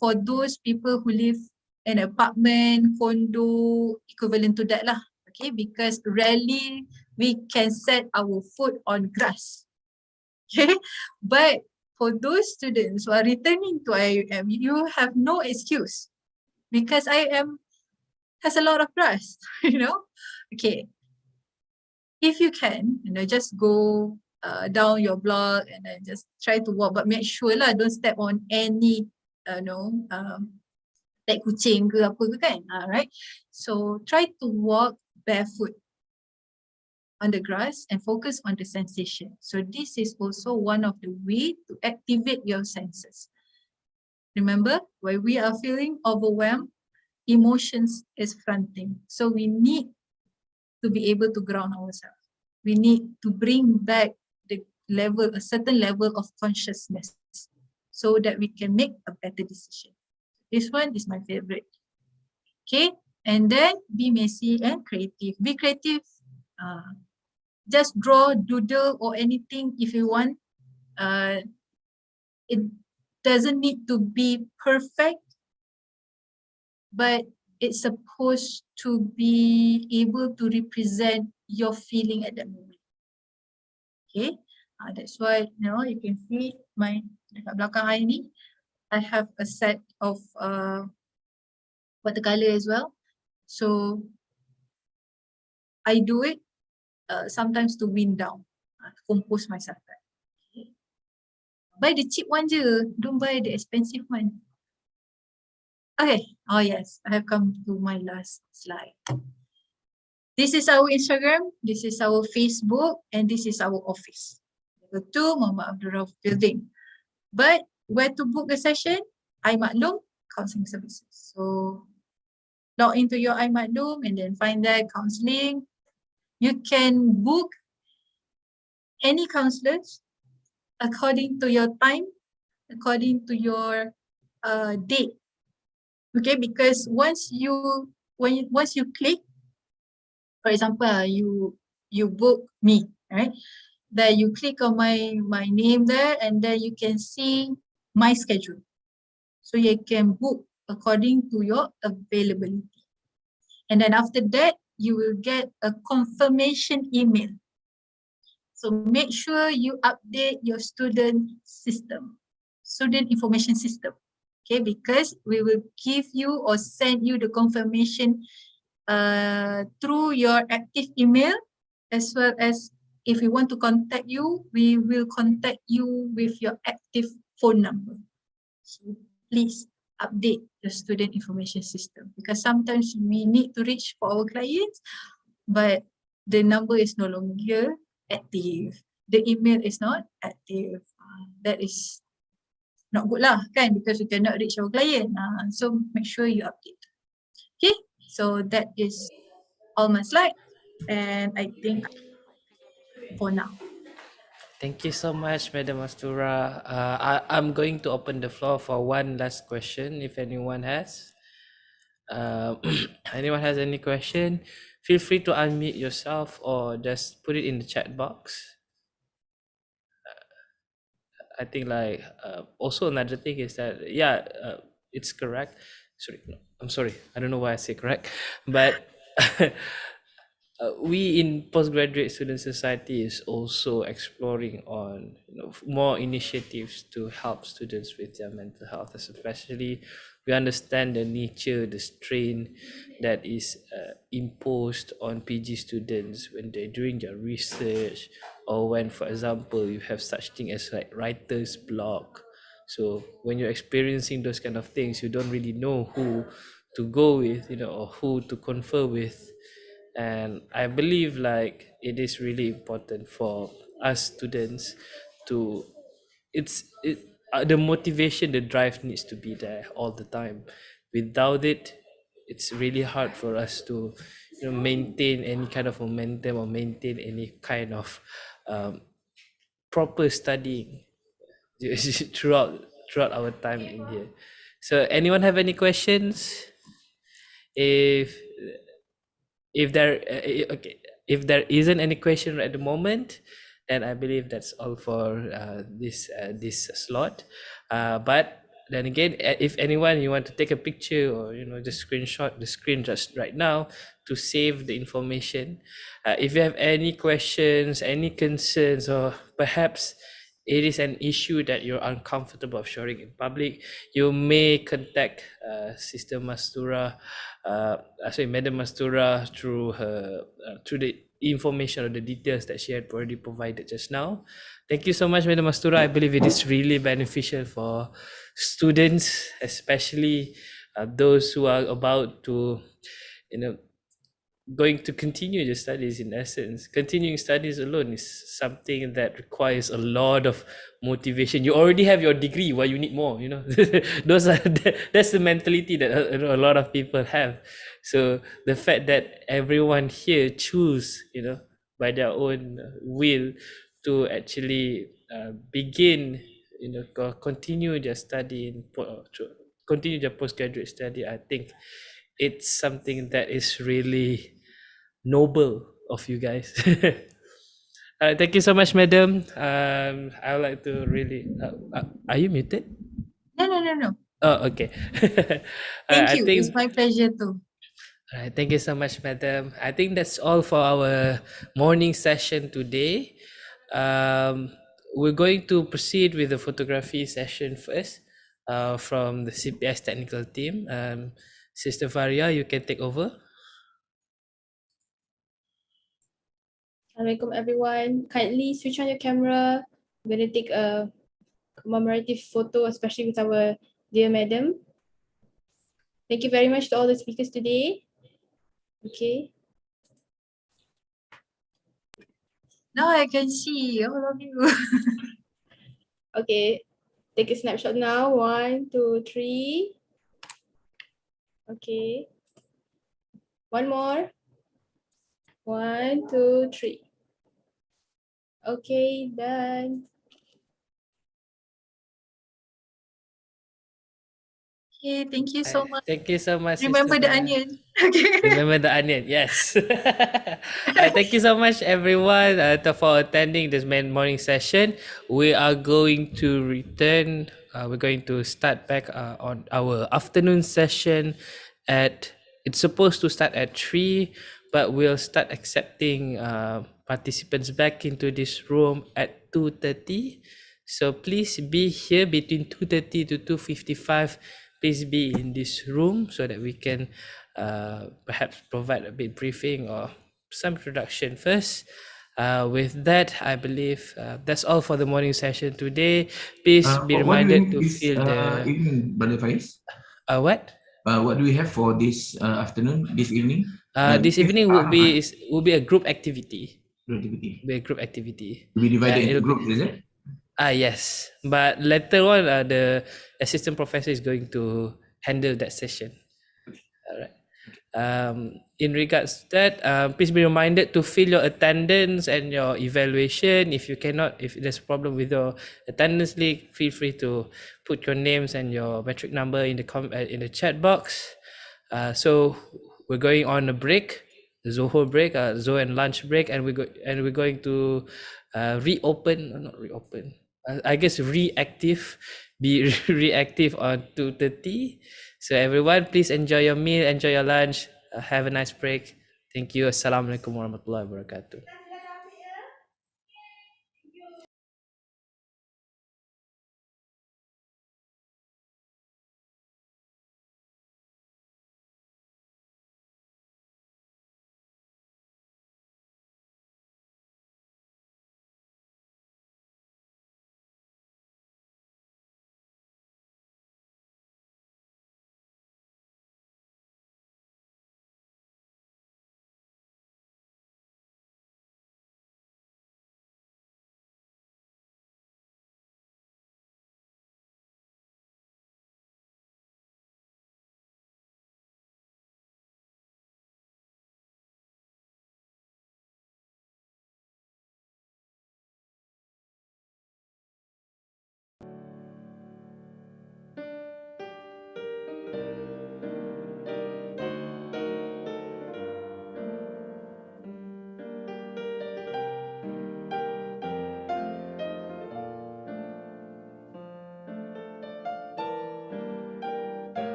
for those people who live in apartment, condo, equivalent to that lah. Okay, because rarely we can set our foot on grass. Okay, but for those students who are returning to IIUM, you have no excuse because IIUM has a lot of grass, Okay, if you can, just go down your block and then just try to walk, but make sure lah, don't step on any, like kucing ke apa ke kan, right? So try to walk barefoot on the grass and focus on the sensation. So this is also one of the way to activate your senses. Remember, when we are feeling overwhelmed, emotions is fronting. So we need to be able to ground ourselves. We need to bring back a certain level of consciousness so that we can make a better decision. This one is my favorite. Okay, and then be messy and creative. Be creative. Just draw, doodle, or anything if you want. It doesn't need to be perfect, but it's supposed to be able to represent your feeling at that moment. Okay, that's why you can see my dekat belakang I ni, I have a set of watercolor as well. So I do it sometimes to wind down, compose myself. Okay. Buy the cheap one je, don't buy the expensive one. Okay, oh yes, I have come to my last slide. This is our Instagram, this is our Facebook, and this is our office. Level 2, Muhammad Abdul Rauf building. But where to book the session? IIUM Counselling Services. So log into your IIUM and then find that counselling. You can book any counselors according to your time, according to your date Okay, because once you click, for example, you book me, right? Then you click on my name there, and then you can see my schedule. So you can book according to your availability. And then after that, you will get a confirmation email. So make sure you update your student information system. Okay, because we will give you or send you the confirmation through your active email, as well as if we want to contact you, we will contact you with your active phone number. So please update the student information system, because sometimes we need to reach for our clients, but the number is no longer active. The email is not active. That is not good lah, kan? Because we cannot reach our client. So make sure you update. Okay, so that is all my slide, and I think for now. Thank you so much, Madam Astura. I'm going to open the floor for one last question, if anyone has. Anyone has any question, feel free to unmute yourself or just put it in the chat box. I think like also another thing is that it's correct. Sorry, no, I'm sorry. I don't know why I say correct, but we in postgraduate student society is also exploring on more initiatives to help students with their mental health, especially we understand the nature, the strain that is imposed on PG students when they're doing their research, or when, for example, you have such thing as like writer's block. So when you're experiencing those kind of things, you don't really know who to go with, or who to confer with. And I believe like it is really important for us students to the motivation, the drive needs to be there all the time. Without it, it's really hard for us to maintain any kind of momentum or maintain any kind of proper studying throughout our time in here. So anyone have any questions? If there okay, if there isn't any question at the moment, then I believe that's all for this slot. But then again, if anyone you want to take a picture or just screenshot the screen just right now to save the information. If you have any questions, any concerns, or perhaps it is an issue that you're uncomfortable of sharing in public, you may contact Sister Mastura, Madam Mastura, through her through the information or the details that she had already provided just now. Thank you so much, Madam Mastura. I believe it is really beneficial for students, especially those who are about to, going to continue your studies. In essence, continuing studies alone is something that requires a lot of motivation. You already have your degree, why you need more? That's the mentality that a lot of people have. So the fact that everyone here choose, by their own will to actually begin, continue their study continue their postgraduate study, I think it's something that is really noble of you guys. Thank you so much, madam. I would like to really. Are you muted? No. Oh, okay. Thank I you. It's think. my pleasure too. All right, thank you so much, madam. I think that's all for our morning session today. We're going to proceed with the photography session first, from the CPS technical team. Sister Faria, you can take over. Assalamualaikum everyone. Kindly switch on your camera. I'm going to take a commemorative photo, especially with our dear madam. Thank you very much to all the speakers today. Okay. Now I can see all of you. Okay. Take a snapshot now. 1, 2, 3. Okay. One more. 1, 2, 3. Okay, done. Okay, thank you so much. Thank you so much, Sister Remember the Farah. onion. Okay. Remember the onion, yes. Thank you so much, everyone, for attending this morning session. We are going to return. We're going to start back on our afternoon session at. It's supposed to start at 3, but we'll start accepting participants back into this room at 2:30. So please be here between 2:30 to 2:55. Please be in this room so that we can perhaps provide a bit briefing or some introduction first. With that, I believe that's all for the morning session today. Please be What do we reminded need to this fill the evening, Brother Faiz? what? What do we have for this afternoon, this evening? This evening will be a group activity. Activity. Be a group activity. To be divided into It'll groups, is it? Yes, but later on, the assistant professor is going to handle that session. All right. In regards to that, please be reminded to fill your attendance and your evaluation. If there's a problem with your attendance link, feel free to put your names and your metric number in the chat box. So we're going on a break, the Zoho break, Zoho and lunch break, and we're going to not reopen. I guess be reactive on 2:30. So everyone, please enjoy your meal, enjoy your lunch, have a nice break. Thank you. Assalamualaikum warahmatullahi wabarakatuh.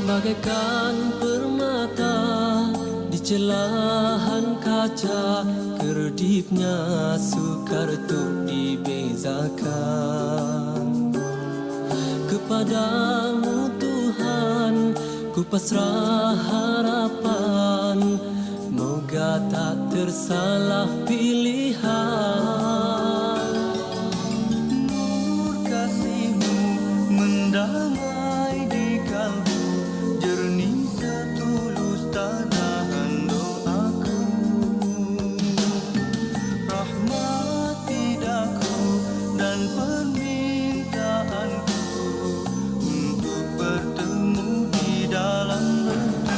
Bagaikan permata di celahan kaca, kedipnya sukar untuk dibezakan. Kepadamu Tuhan ku pasrah harapan, moga tak tersalah pilihan. Nur kasih-Mu mendamai di kalbu, jernih setulus tanahan doaku. Rahmati daku dan permintaanku untuk bertemu di dalam restu.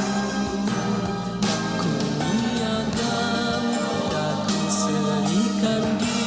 Ku niaga daku serikan diri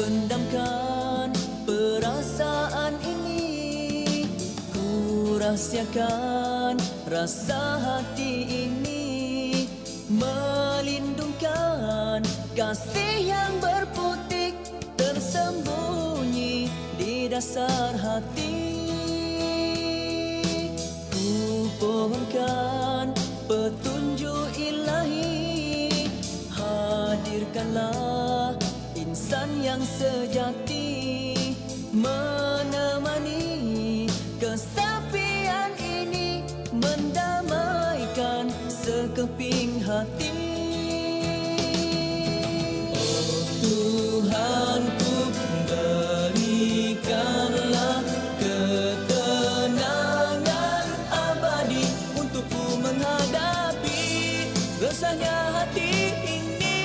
pendamkan perasaan ini, ku rahsiakan rasa hati ini, melindungkan kasih yang berputik tersembunyi di dasar hati. Ku pohonkan petunjuk ilahi, hadirkanlah insan yang sejati, menemani kesepian ini, mendamaikan sekeping hati. Oh Tuhanku, berikanlah ketenangan abadi untukku menghadapi resahnya hati ini,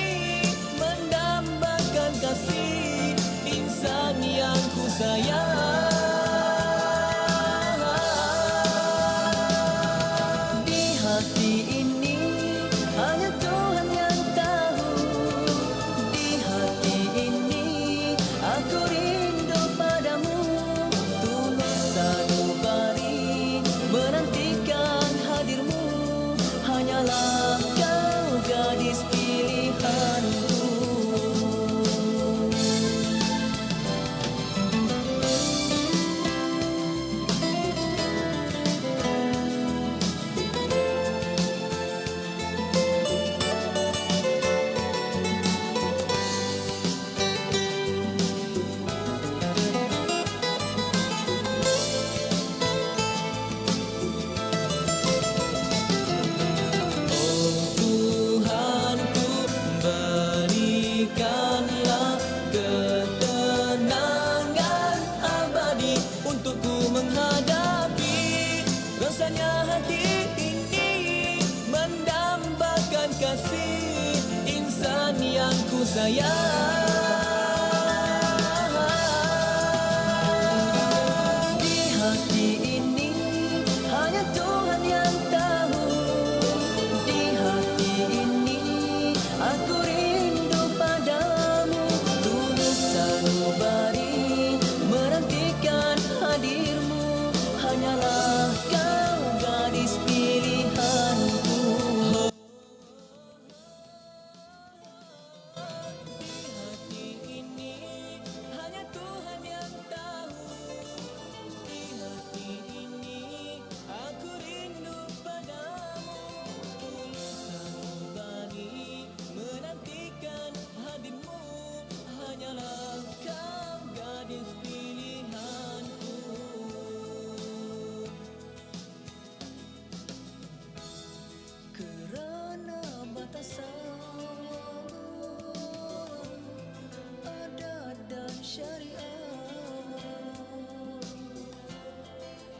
mendambakan kasih insan yang ku sayang. Di hati ini hanya Tuhan yang tahu, di hati ini aku rindu padamu, tulus sanubari menantikan hadirmu, hanyalah kau gadis pilihanku. Tuhanku, berikanlah ketenangan abadi untukku menghadapi rasanya hati ini, mendambakan kasih insan yang ku sayang. Di hati ini hanya Tuhan yang tahu, di hati ini aku rindu padamu, tulus sanubari menantikan hadirmu, hanyalah kau gadis pilihanku. Di hati ini hanya Tuhan yang tahu, di hati ini aku rindu padamu, tulus sanubari menantikan hadirmu, hanyalah kau gadis pilihanku. Kerana batasan adat dan syariat,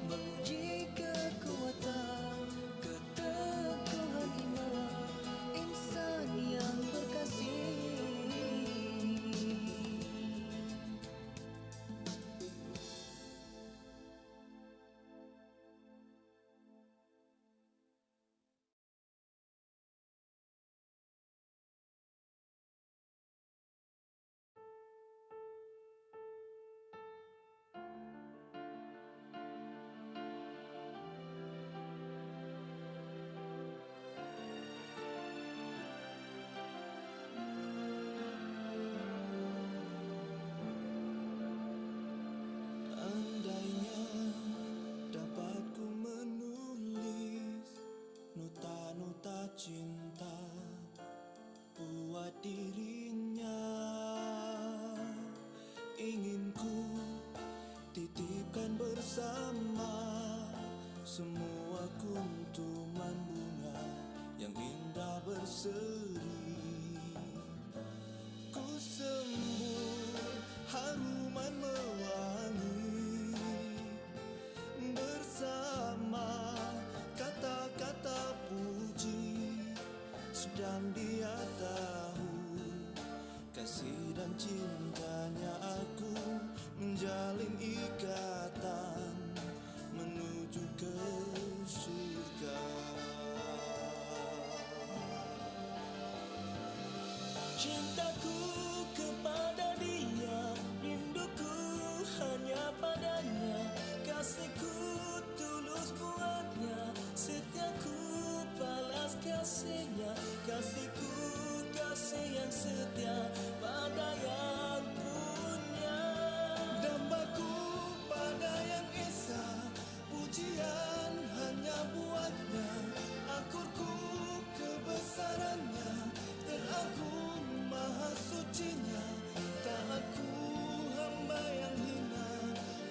menguji kekuatan keteguhan iman insan yang berkasih. Andainya dapat ku menulis nota-nota cinta buat dirinya, ingin ku titipkan bersama semua kuntuman bunga yang indah berseri. Ku sembur haruman mewangi bersama kata-kata puji, sedang dia tahu kasih dan cintanya aku menjalin ikatan menuju ke surga. Cintaku kepada dia setia pada yang punya. Dambaku pada yang esa, pujian hanya buatnya. Akurku kebesarannya, teragung maha sucinya. Taatku hamba yang hina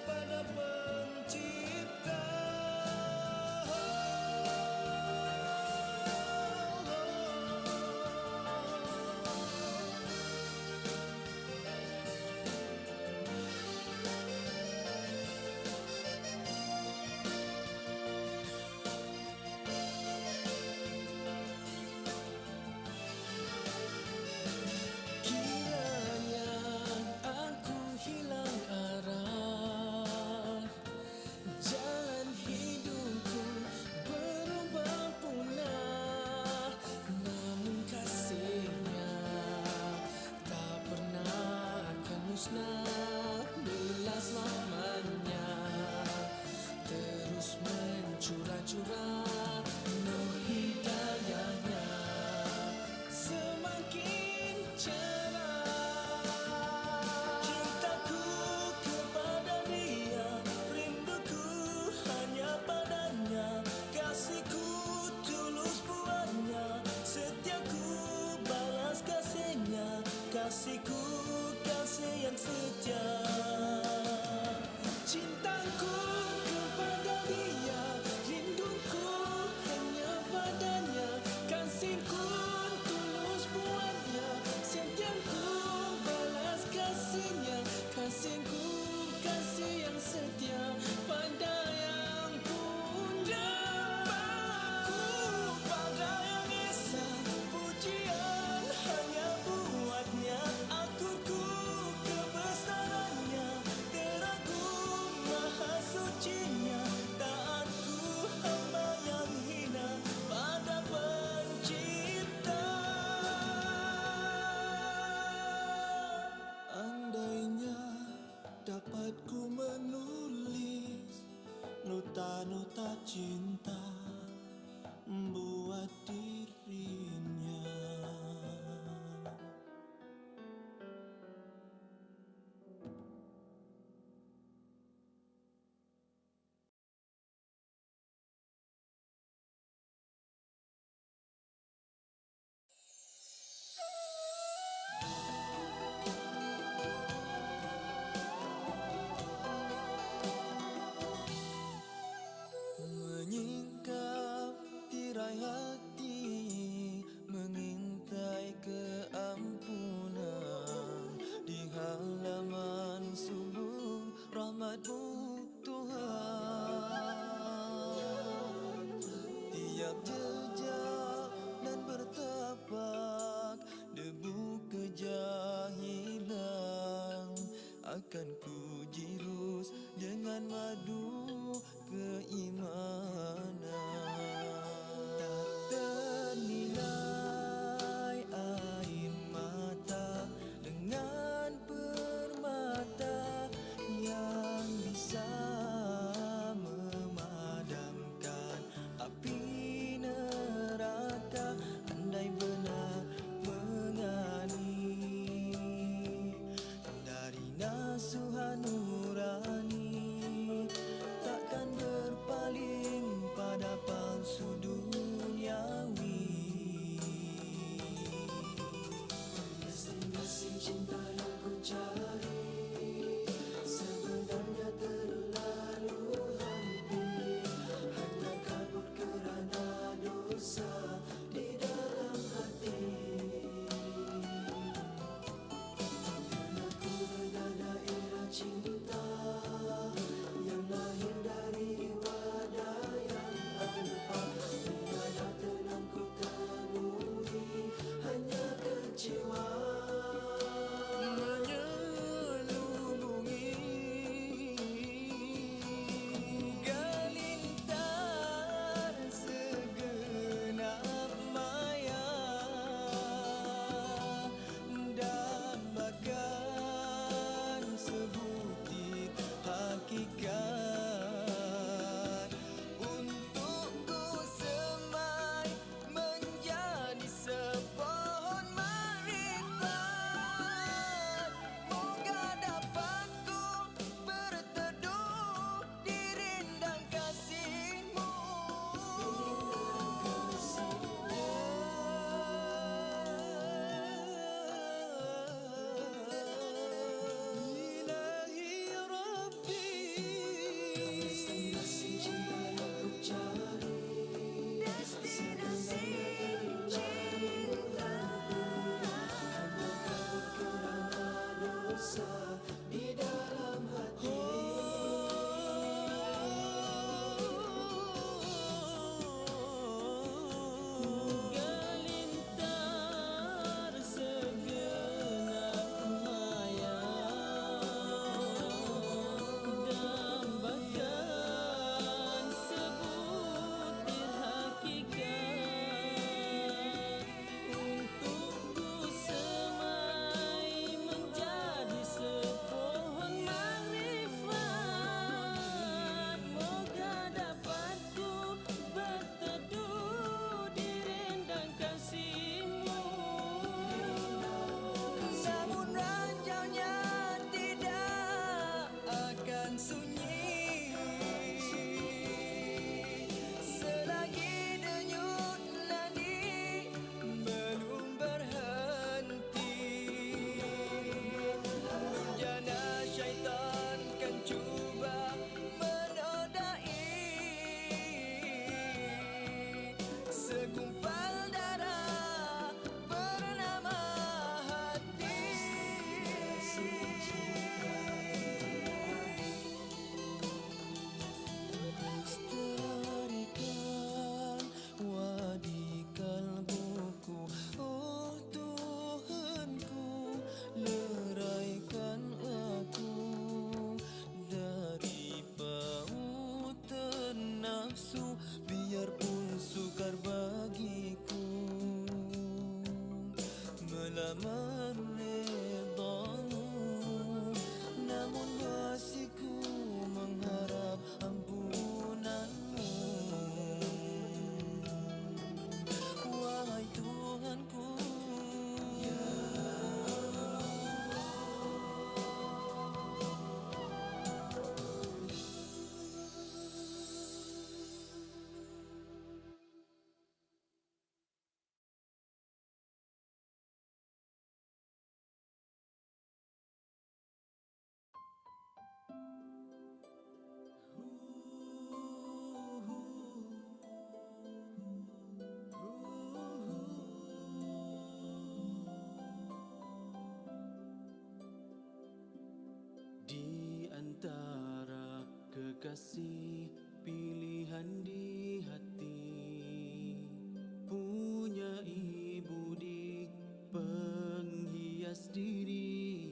pada pencipta. Kiranya aku hilang arah, jalan hidupku berubah punah, namun kasihnya tak pernah akan musnah. Belas lamanya terus mencurah-curah, nur hidayahnya semakin cerah. Cintaku kepada dia, rinduku hanya padanya. Kasihku tulus buatnya, setiaku balas kasihnya. Kasihku kasih yang setia. Cintaku kepada dia, rinduku hanya padanya. Kasihku tulus buatnya, setiaku balas kasihnya. Kasihku kasih yang setia pada yang punya. Aku pada yang esa, pujian hanya buatnya. Akurku kebesarannya, teragung maha sucinya. Taatku hamba yang hina pada pencipta. Andainya dapat ku menulis nota-nota cinta buat dirinya. Menyingkap tirai hati, mengintai keampunan di halaman sulung rahmat-Mu Tuhan. Tiap jejak dan bertapak debu kejahilan akan ku jirus dengan madu keimanan. Tak ternilai air mata dengan permata yang bisa memadamkan api neraka. Andai benar mengani dari nasuhan nurani, takkan berpaling pada palsu duniawi. Masing-masing cinta yang ku cari sebenarnya terlalu hampir, hanya kabur kerana dosa di dalam hati. Aku berada daerah cinta, kasih pilihan di hati, punya ibu di penghias diri.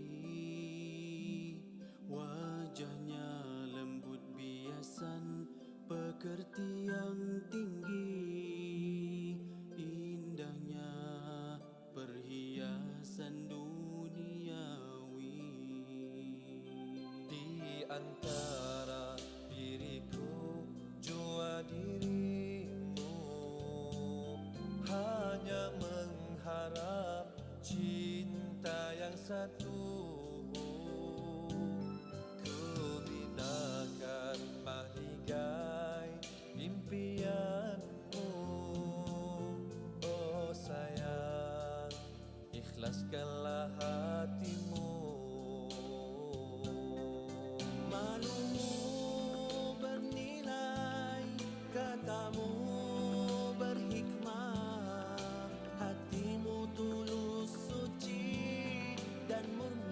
Wajahnya lembut biasan, pekerti yang tinggi, indahnya perhiasan duniawi. Di antara diriku jua dirimu, hanya mengharap cinta yang satu. Ku binakan mahligai impianmu, oh sayang, ikhlaskanlah hatimu. Malumu bernilai, katamu berhikmah, hatimu tulus, suci dan murni.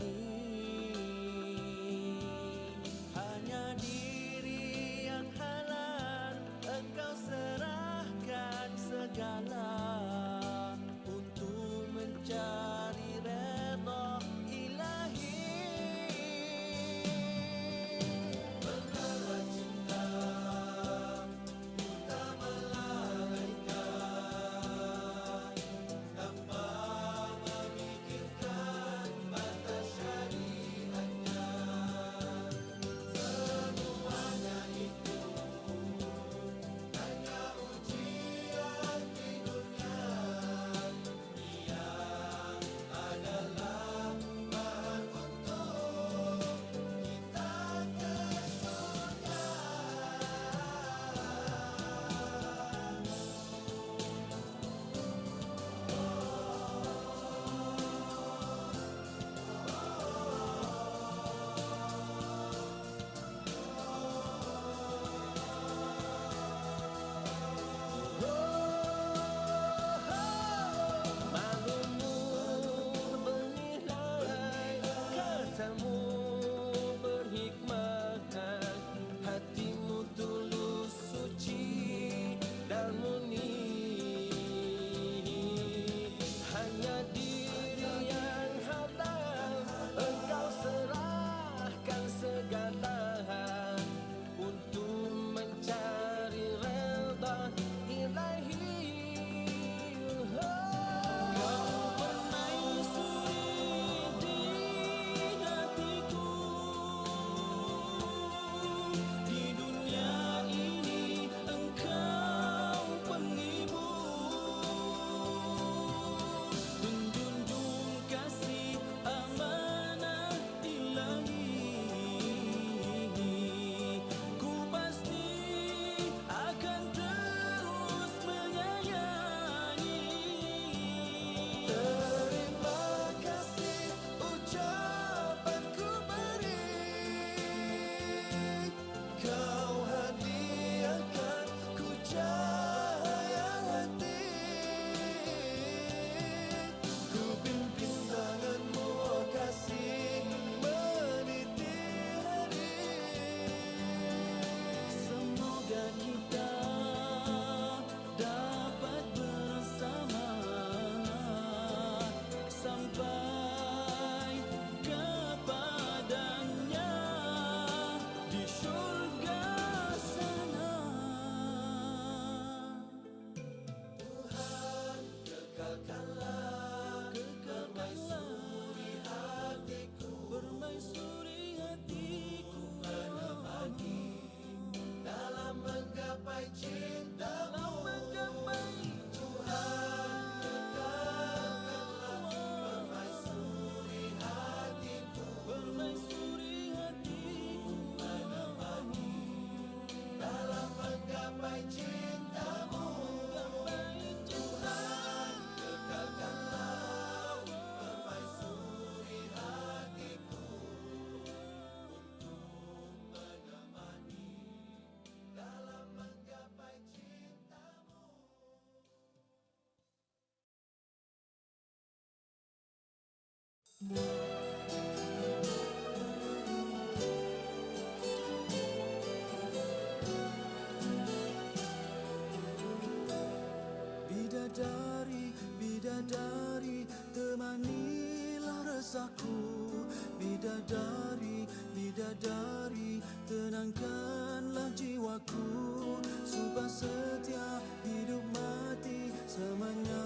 bidadari, tenangkanlah jiwaku. Sumpah setia, hidup mati selamanya,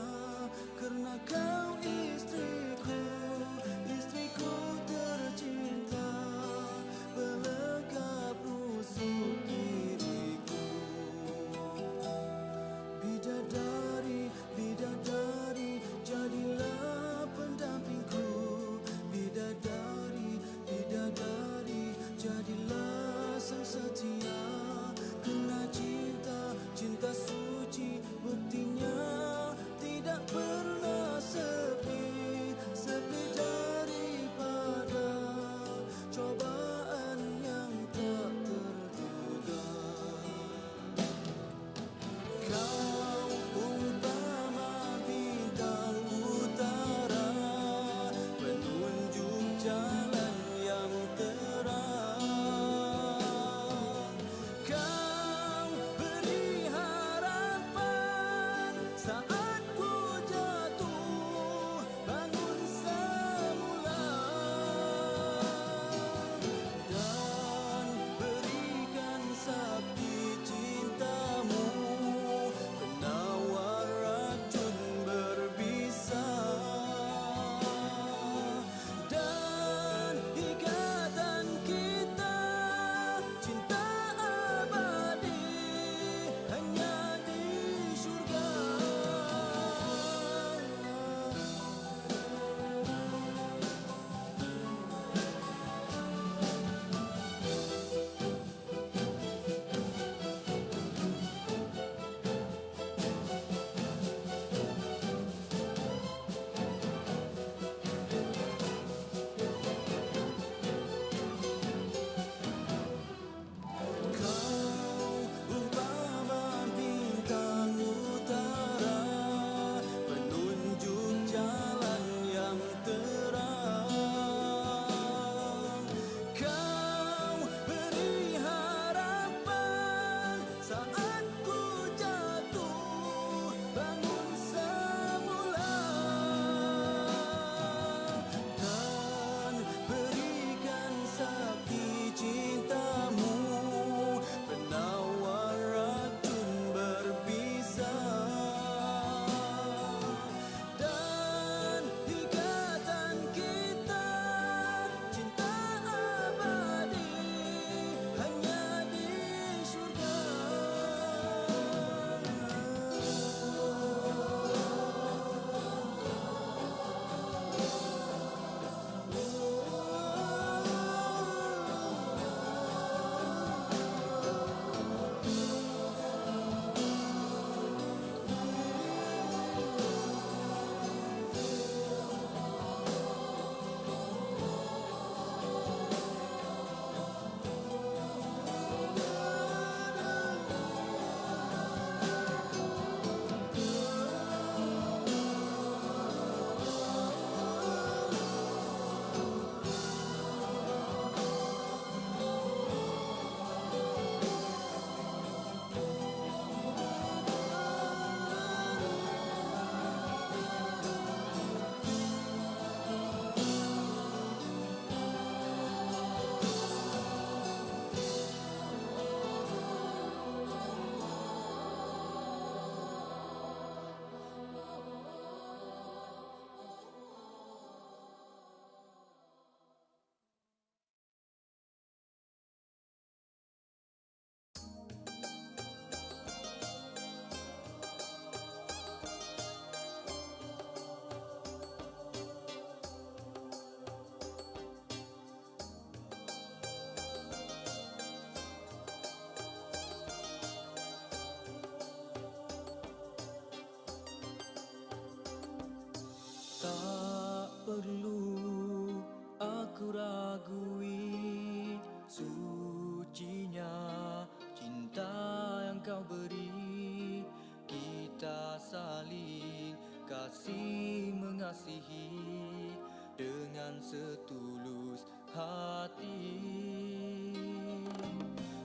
kerana kau istriku, istriku tercinta, pelengkap rusuk diriku. Bidadari, bidadari, jadilah pendampingku. Bidadari, bidadari, jadilah sang setia. Kena cinta, cinta suci, buktinya tidak pernah sepi, sepi daripada cobaan yang tak terduga. Kau umpama bintang utara, penunjuk jalan yang terang. Kau beri harapan saat ku jatuh, bangun semula, dan berikan sakti cintamu, penawar racun berbisa, dan ikatan kita cinta abadi hanya di syurga. Kau umpama bintang utara, penunjuk jalan yang terang. Kau beri harapan saat ku jatuh, bangun semula, dan berikan sakti cintamu, penawar racun berbisa, dan ikatan kita cinta abadi hanya di syurga. Tak perlu aku ragui sucinya cinta yang kau beri. Kita saling kasih mengasihi dengan setulus hati.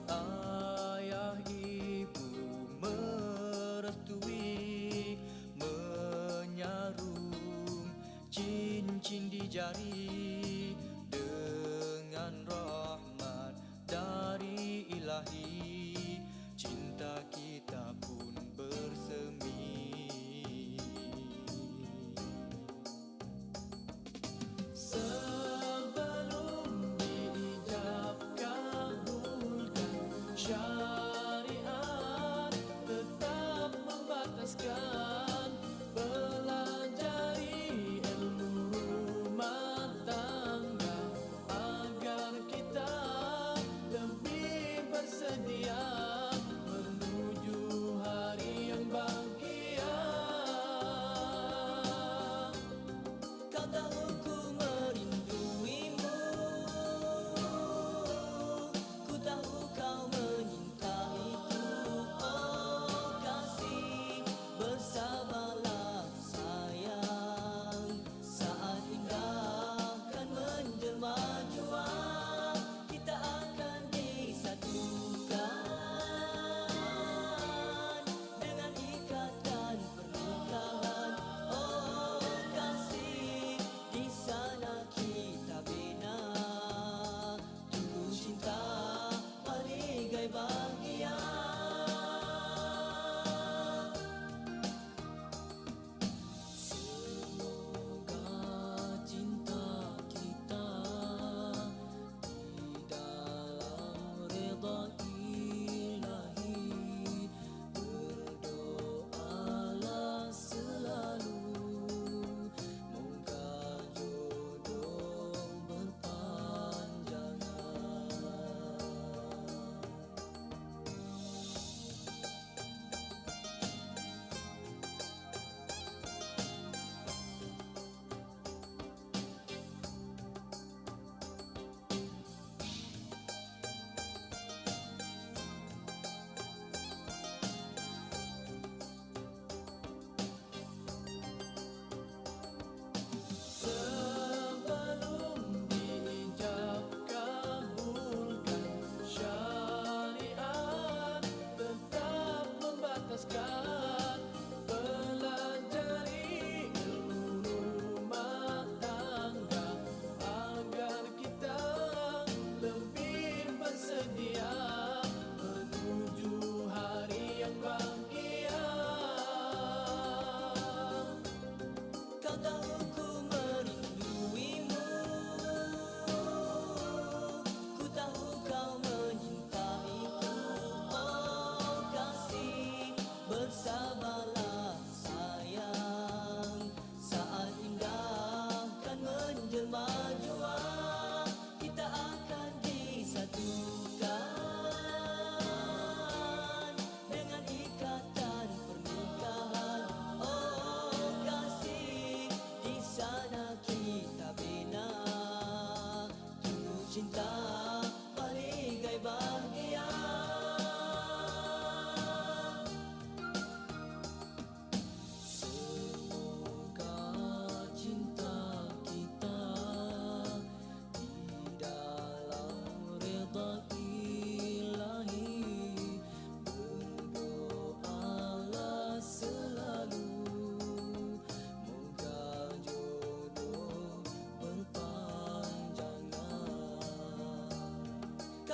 Ayah ibu merestui, menyarum cincin di jari dengan rahmat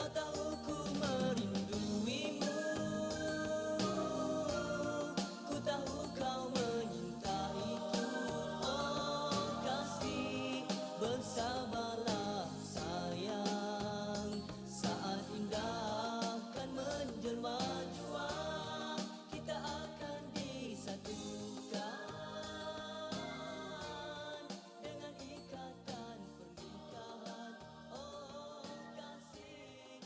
Kau tahu ku merinduimu, ku tahu kau menyintaiku. Oh kasih, bersabarlah sayang, saat indah kan menjelma jua, kita akan disatukan dengan ikatan pernikahan. Oh kasih,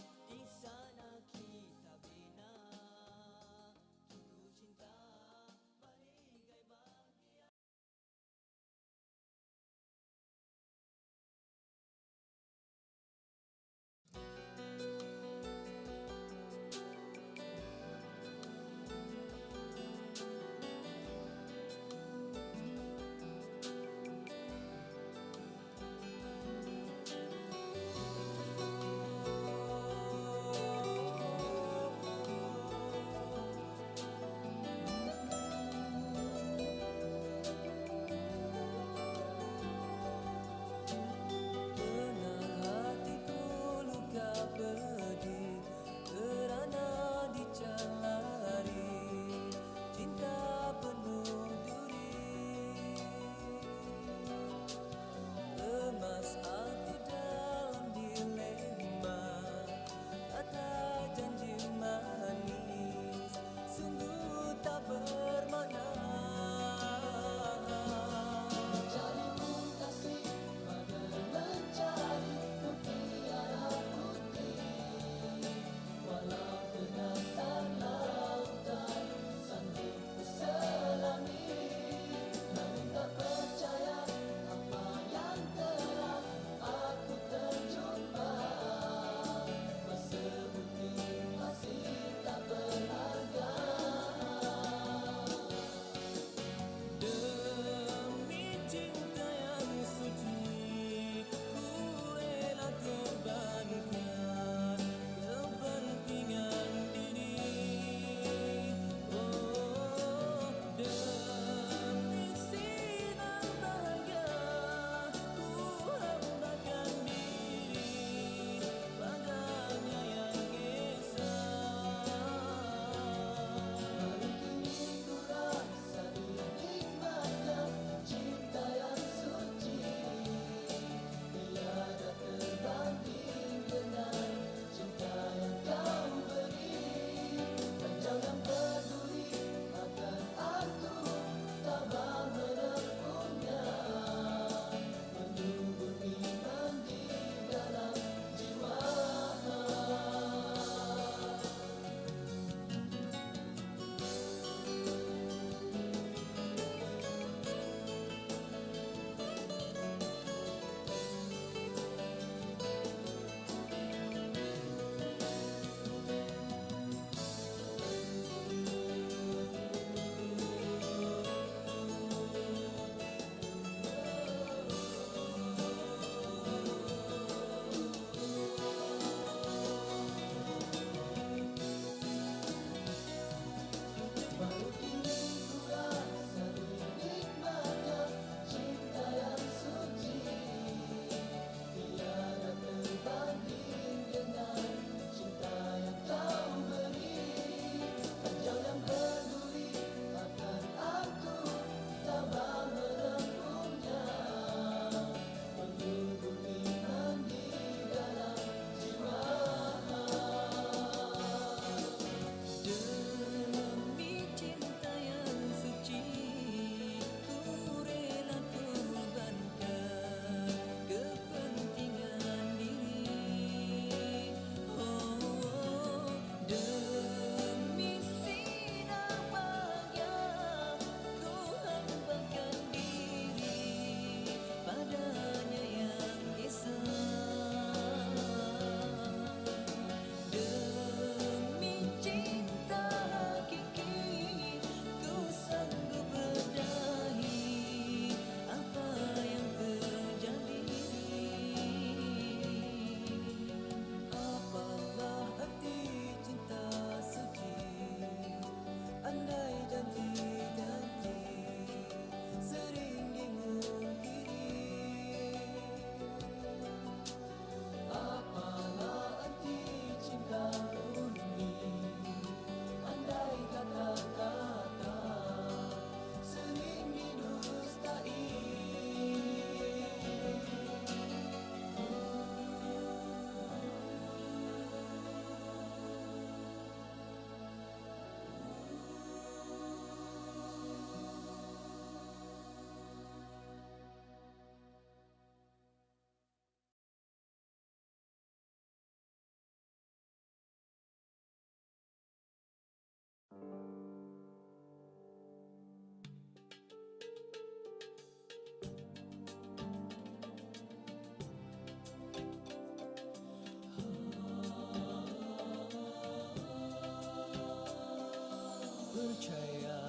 percaya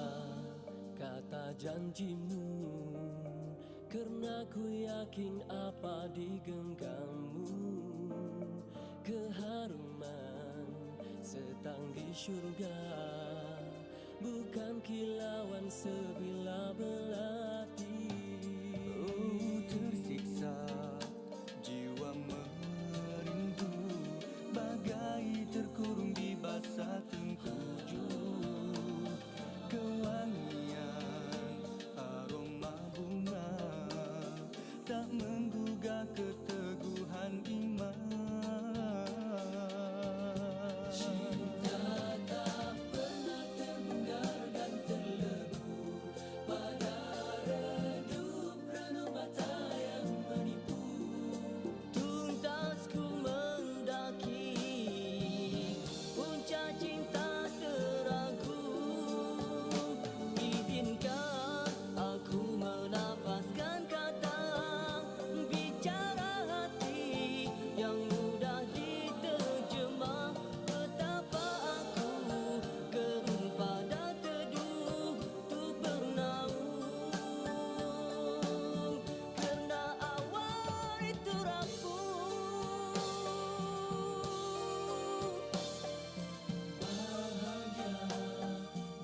kata janjimu, karena ku yakin apa di genggammu. Keharuman setang di syurga, bukan kilauan sebilah belati. Oh, tersiksa jiwa merindu, bagai terkurung di basah tengkuju. Kewangian aroma bunga tak menggugah keteguhan iman. Cinta tak pernah terbongkar dan terlebur pada redup renup mata yang menipu. Tuntas ku mendaki puncak cinta teragung. Izinkan aku menapaskan kata bicara hati yang mudah diterjemah. Betapa aku gerun pada teduh untuk bernaung, kerana awal itu rapuh. Bahagia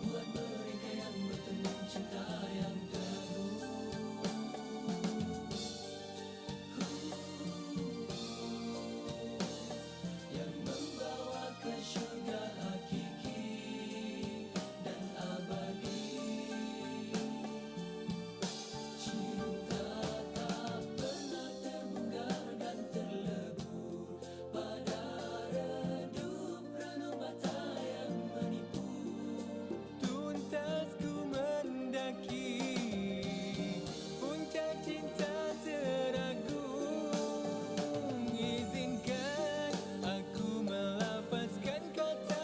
buat mereka yang bertemu cinta yang teguh, yang membawa ke syurga hakiki dan abadi. Cinta tak pernah terbongkar dan terlebur pada redup renup mata yang menipu. Tuntas ku mendaki puncak cinta teragung. Izinkan aku melafazkan kata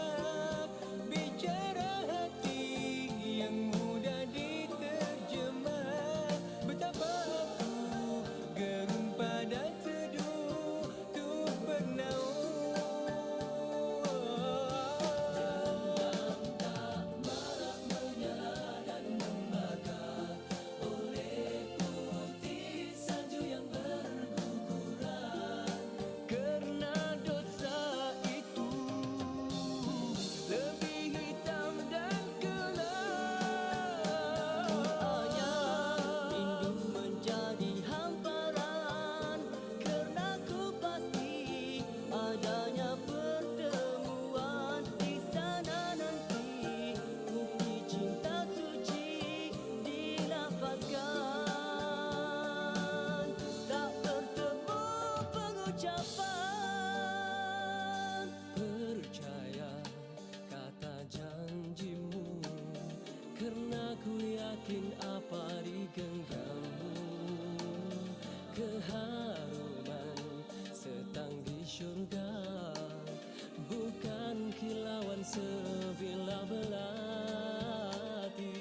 bicara hati yang mudah diterjemah. Betapa aku gerun pada teduh untuk bernaung. Dendam tak marak menyala dan membakar oleh putih salju yang berguguran. Kerana dosa itu lebih hitam dan gelap. Hanya rindu menjadi hamparan, kerana ku pasti adanya pertemuan di sana nanti. Bukti cinta suci dilafazkan, tak bertemu pengucapan. Percaya kata janjimu, kerana ku yakin apa di genggammu. Keharuman setang di syurga, bukan kilauan sebilah belati.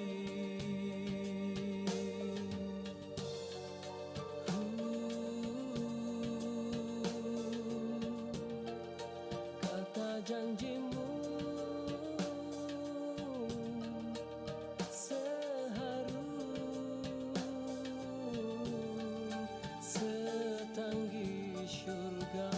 Kata janjimu seharum setanggi syurga.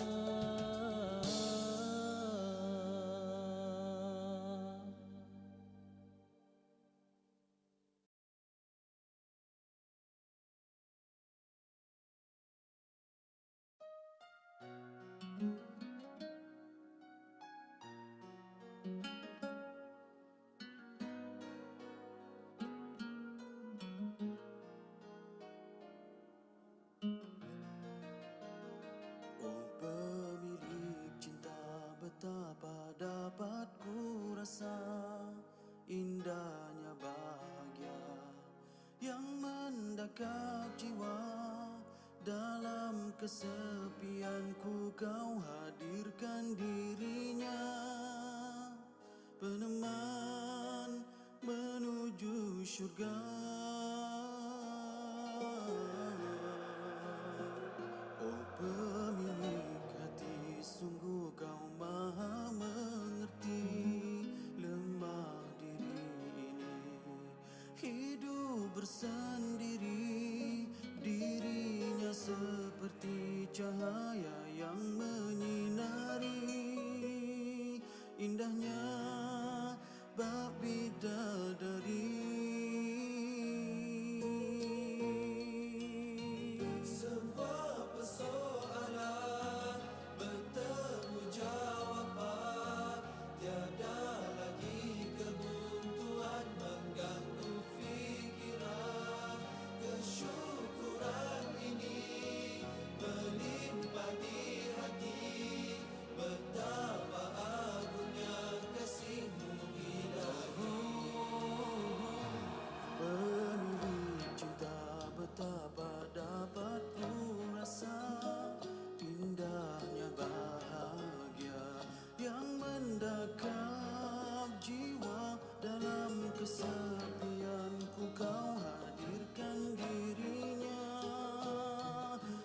Oh pemilik cinta, betapa dapat ku rasa indahnya bahagia yang mendekap jiwa. Dalam kesepianku kau hadirkan dirinya, peneman menuju syurga. Oh pemilik hati, sungguh kau maha mengerti lemah diri ini. tersendiri, dirinya seperti cahaya yang menyinari indahnya bab bidadari. Sebuah persoalan bertemu jawapan, tiada lagi kebuntuan mengganggu fikiran. Kesyukuran ini melimpah di hati, betapa agungnya kasih-Mu Ilahi. Penuh cinta betapa dapat ku rasa, indahnya bahagia yang mendekap jiwa. Dalam kesepianku Kau hadirkan dirinya,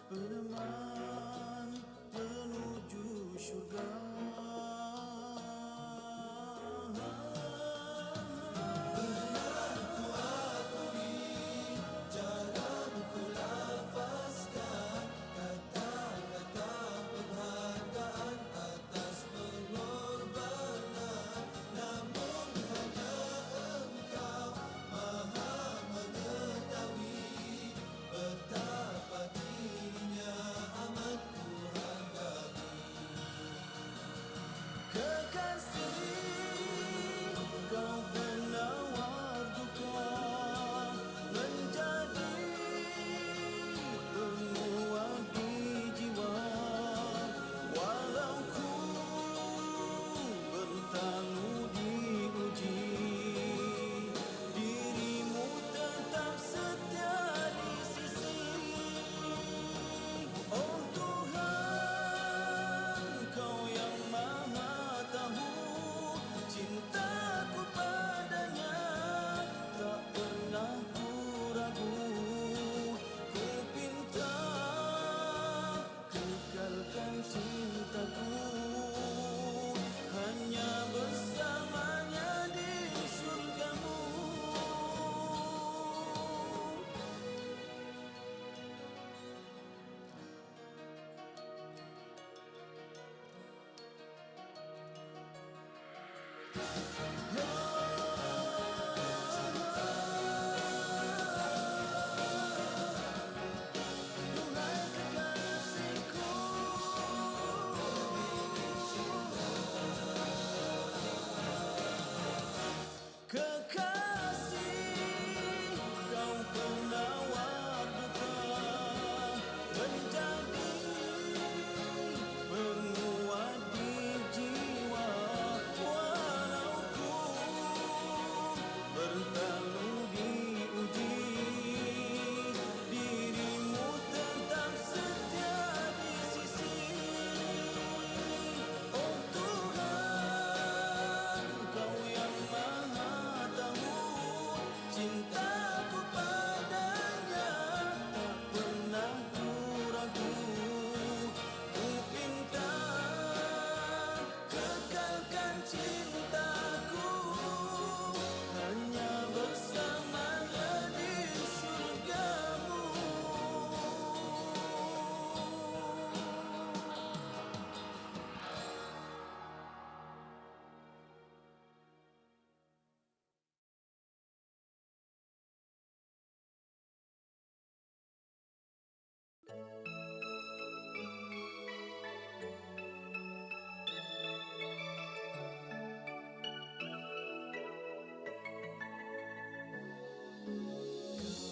peneman menuju syurga. Jarang ku lafazkan kata-kata penghargaan atas pengorbanan, namun hanya Engkau maha mengetahui betapa dirinya amat ku hargai. Kekasih, Kau penawar duka, menjadi penguat di jiwa. Walau ku bertalu diuji, dirimu tetap setia di sisi. Oh Tuhan, Kau yang maha tahu, cintaku padanya tak pernah ku ragu. Ku pinta kekalkan cintaku, hanya bersamanya di syurga-Mu. Duhai kekasihku, kekasih, Kau penawar duka, menjadi penguat di jiwa. Walau ku bertalu diuji, dirimu tetap setia di sisi. Oh Tuhan, Kau yang maha tahu, cintaku padanya tak pernah ku ragu. Ku pinta kekalkan cintaku, hanya bersamanya di syurga-Mu.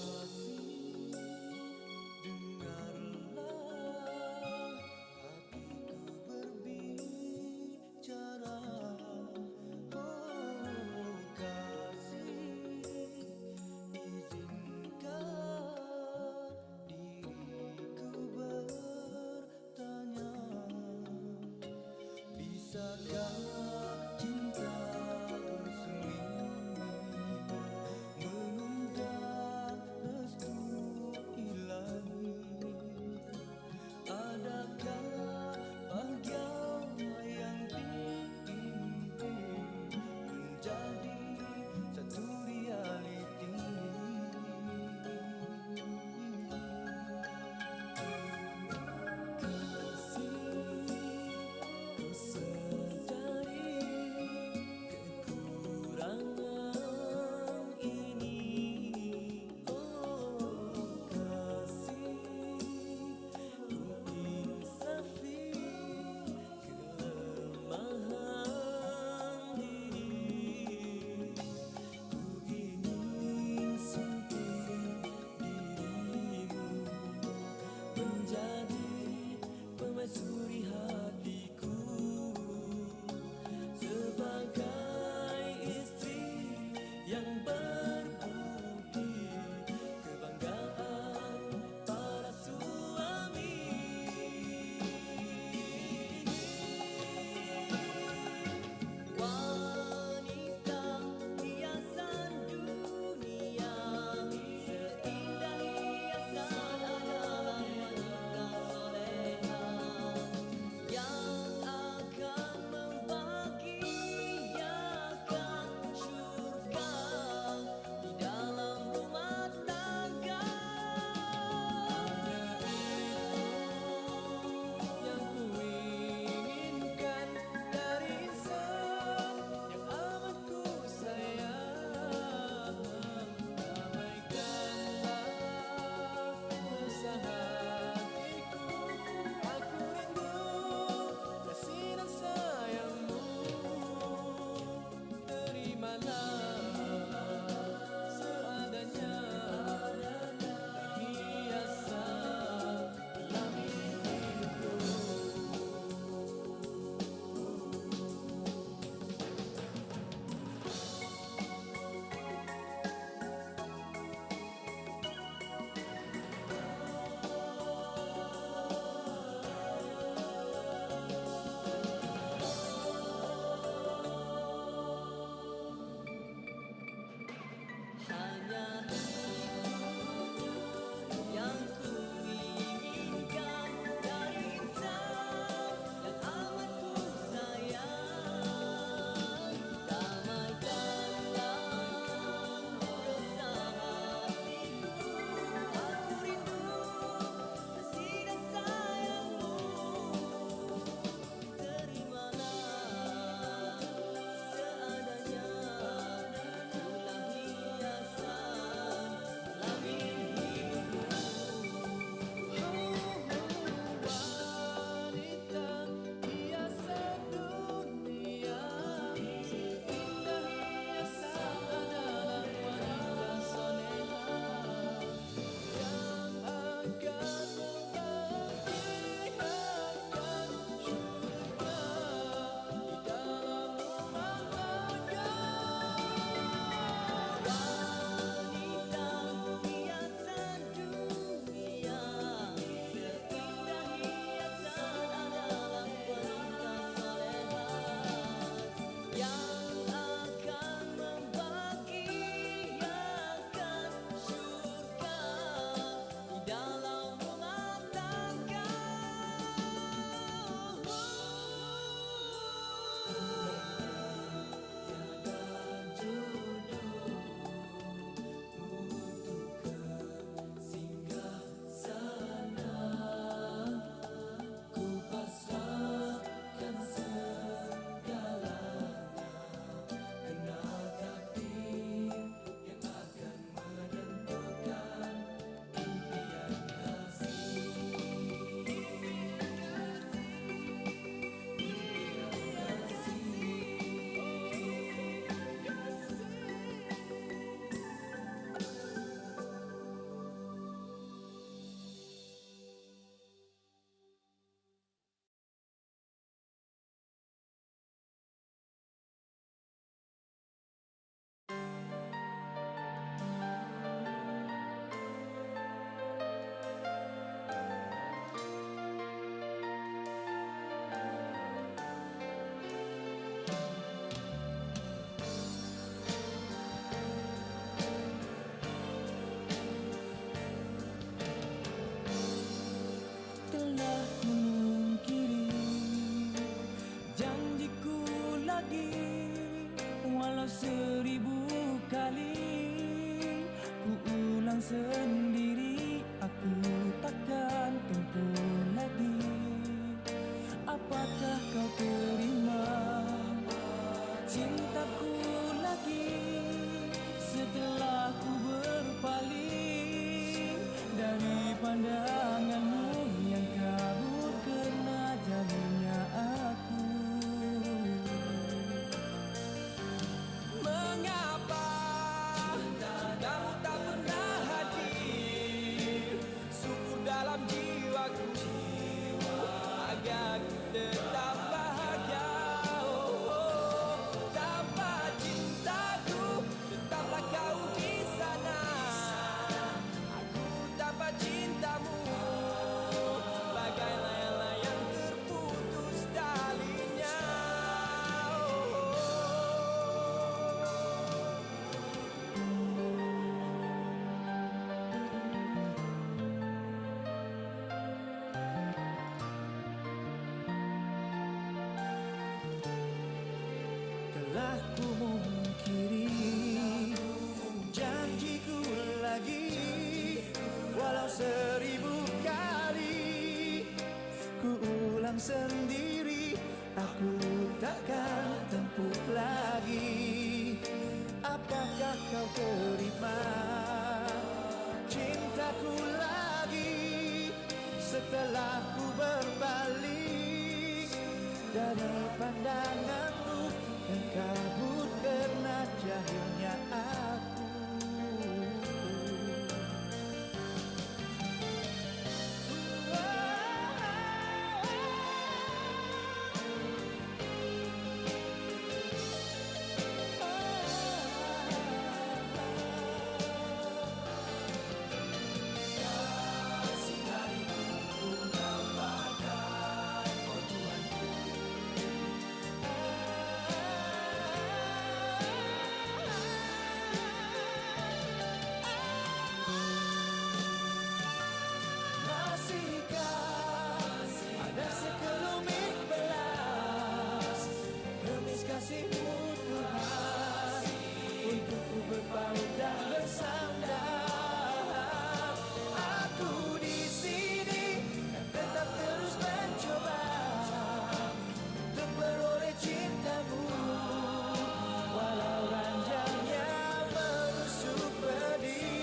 Kasih, dengarlah hatiku berbicara. Oh kasih, izinkan diriku bertanya, bisakah cinta bersembunyi menunda restu ilahi? Adakah bahagia yang diimpi menjadi satu realiti? lagi, walau 1000 kali ku ulang sendiri, aku takkan tempuh lagi. Apakah kau terima cintaku lagi setelah ku berpaling dari pandanganmu yang kabur kerana jauhnya aku? Mengapa cintamu tak pernah hadir subur dalam jiwaku agar ku tetap bahagia? Tanpa cintaku tetaplah kau di sana, aku tanpa cintamu bagai layang-layang terputus talinya. Telah ku mungkiri janjiku lagi, walau 1000 kali ku ulang sendiri, aku takkan tempuh lagi. Apakah kau terima cintaku lagi setelah ku berbalik dari pandanganmu yang kabur kerana jauhnya aku? Kasih darimu ku dapatkan, oh Tuhanku. Masihkah ada sekelumit belas remis kasih-Mu Tuhan untuk ku berpaut dan bersandar? Aku di sini dan tetap terus mencoba untuk beroleh cinta-Mu, walau ranjangnya menusuk pedih.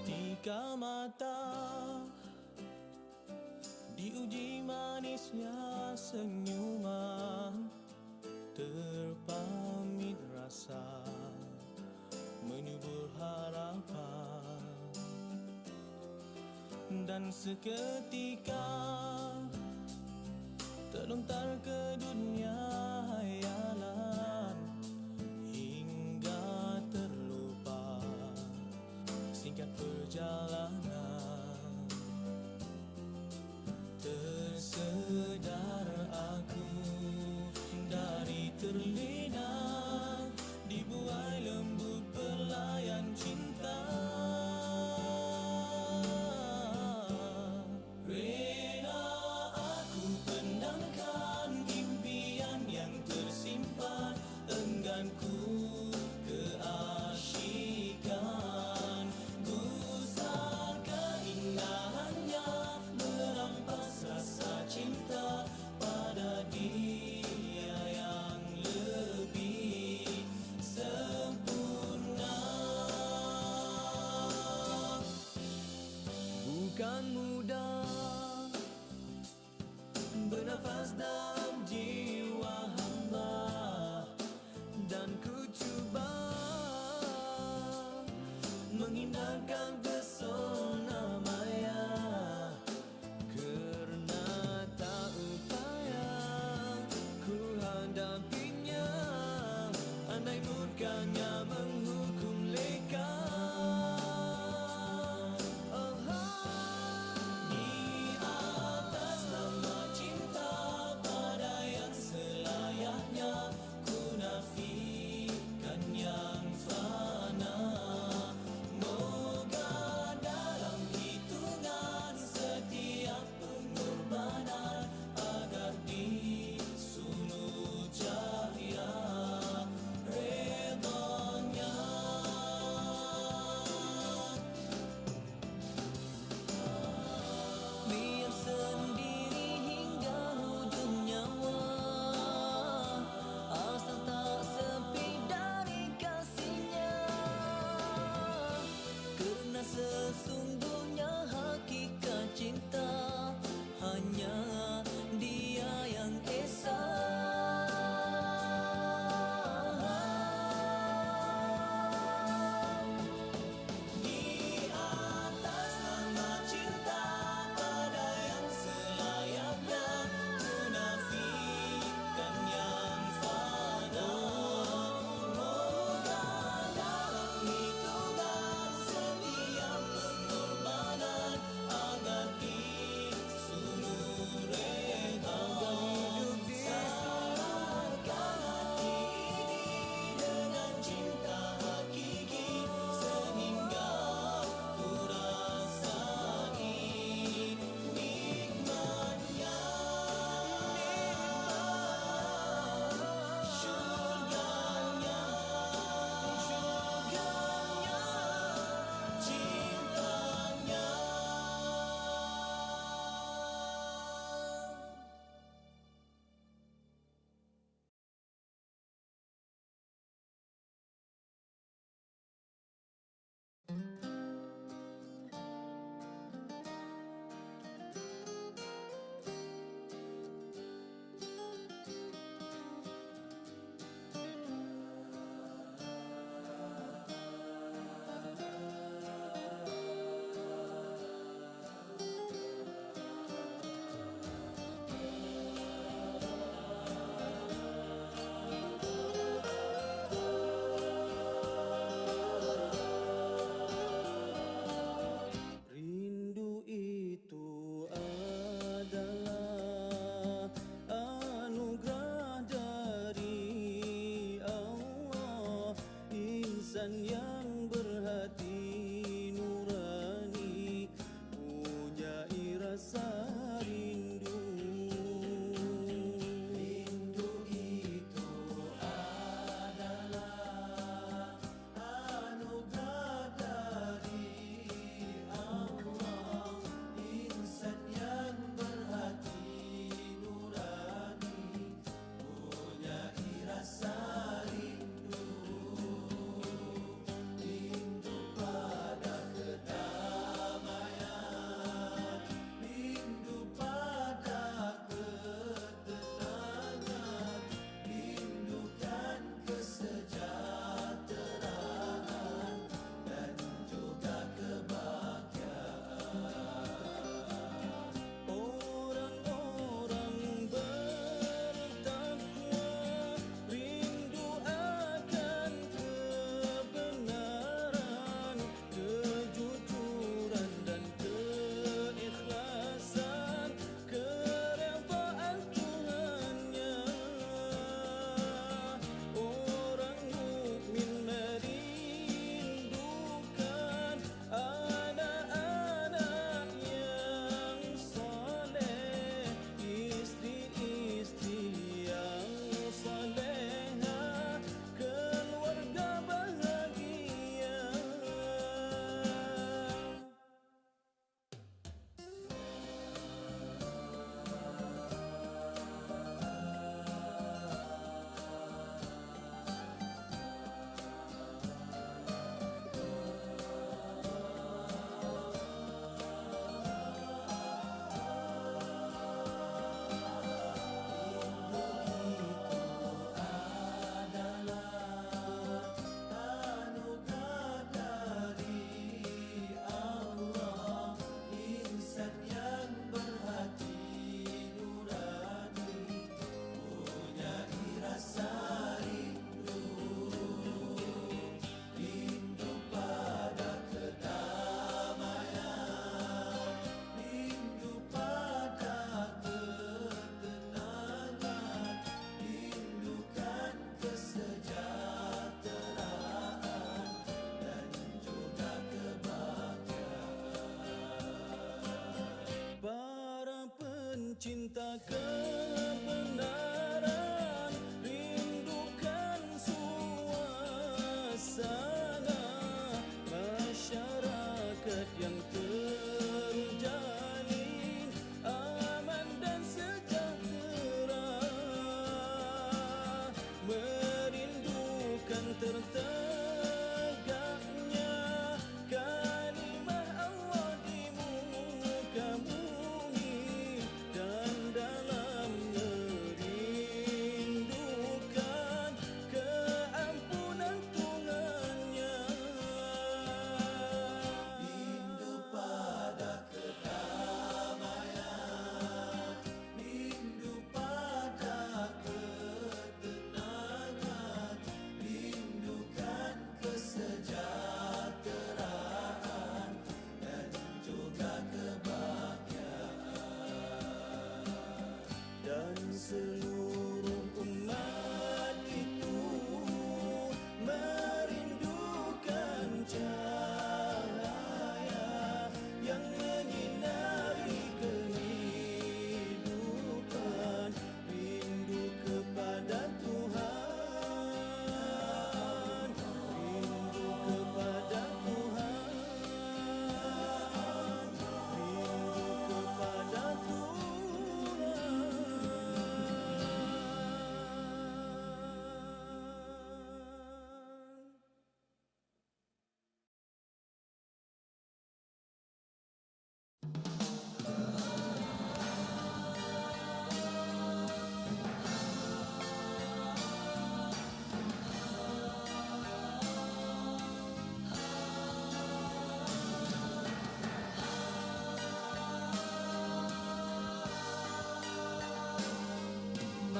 Tiga mata diuji manisnya senyuman, terpamit rasa menubur harapan, dan seketika terlontar ke dunia hayalan hingga terlupa singkat perjalanan. Tersedar aku dari terlena dibuai lembut pelayan cinta. Rela aku pendamkan impian yang tersimpan, enggan ku keasyikan, ku sar keindahannya merampas rasa cinta pada dia yang lebih sempurna. Bukan mudah bernafas dalam jiwa hamba, dan ku cuba menghindarkan pesona Sesungguhnya hakikat cinta hanya Dia yang esa. Di atas nama cinta pada yang selayaknya, menafikan yang fana. Moga dalam hitungan setiap penuh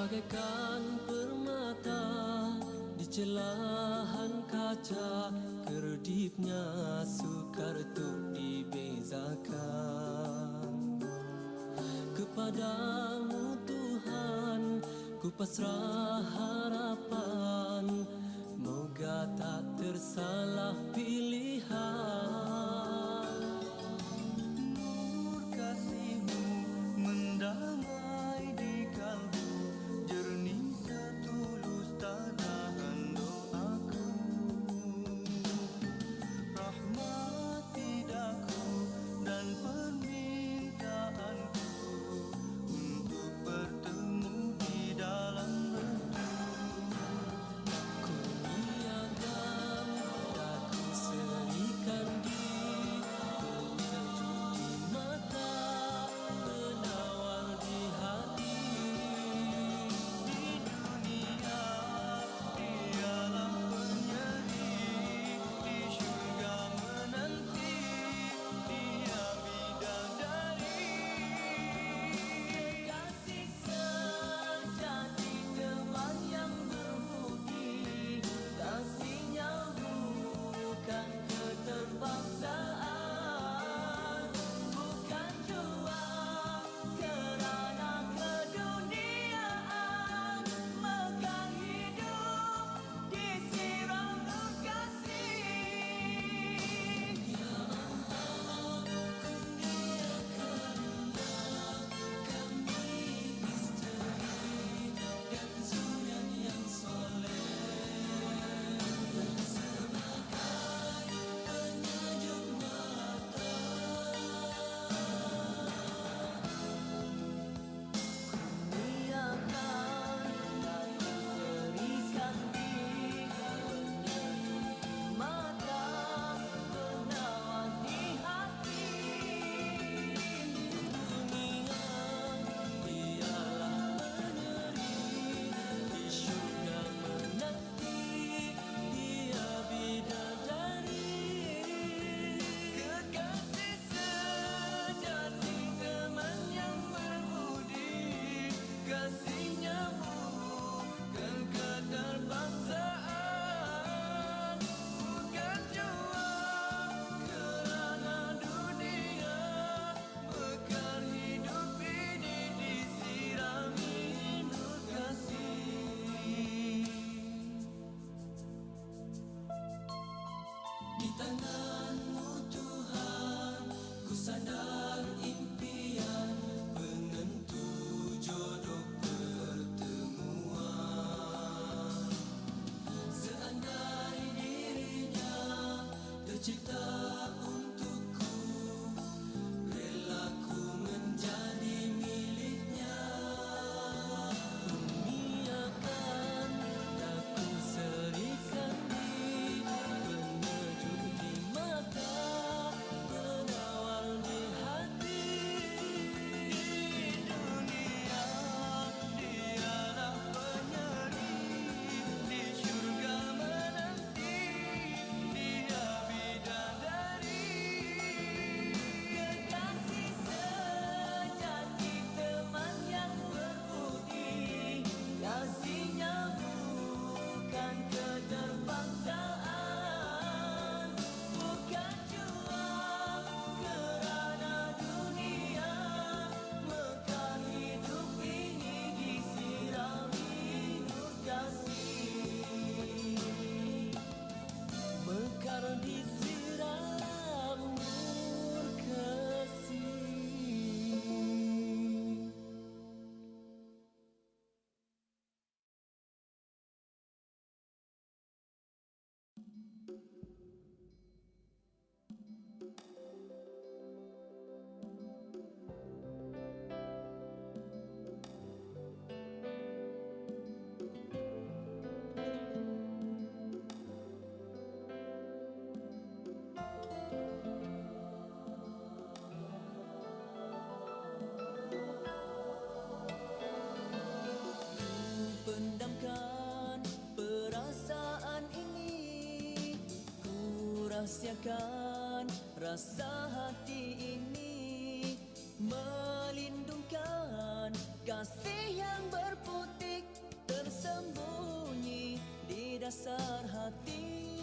bagaikan permata di celahan kaca, kedipnya sukar untuk dibezakan. Kepadamu Tuhan ku pasrah harapan, moga tak tersalah pilihan. Nur kasih-Mu mendamai di kalbu, jernih setulus tanahan doaku. Rahmati daku dan permintaanku untuk bertemu di dalam restu. Kurniakan daku serikan di penyejuk di mata, penawar di hati. Di dunia dialah penyeri, di syurga menanti dia bidadari. Kasih sejati teman yang berbudi, kasihnya bukan keterpaksaan, bukan jua kerana keduniaan, mekar hidup disiram nur kasih. Ya Allah, kurniakanlah kami isteri dan zuriat yang soleh, sebagai penyejuk mata. Kurniakan daku serikan di penyejuk di mata, penawar di hati. Di dunia dialah penyeri, di syurga menanti dia bidadari. Kekasih sejati teman yang berbudi, kasihnya bukan keterpaksaan, bukan jua kerana dunia, mekar hidup ini disirami nur kasih. Di tangan-Mu Tuhan ku sandar impian, penentu jodoh pertemuan. Seandai dirinya tercipta untukku, rela ku menjadi miliknya. Kurniakan daku serikan di penyejuk di mata, penawar di hati. Di dunia dialah penyeri, di syurga menanti dia bidadari. Kekasih sejati teman yang berbudi, kasihnya bukan keterpaksaan, bukan jua kerana dunia, mekar hidup ini disirami nur kasih, mekar disiram nur kasih. Pendamkan perasaan ini, ku rahsiakan rasa hati ini, melindungkan kasih yang berputik dasar hati.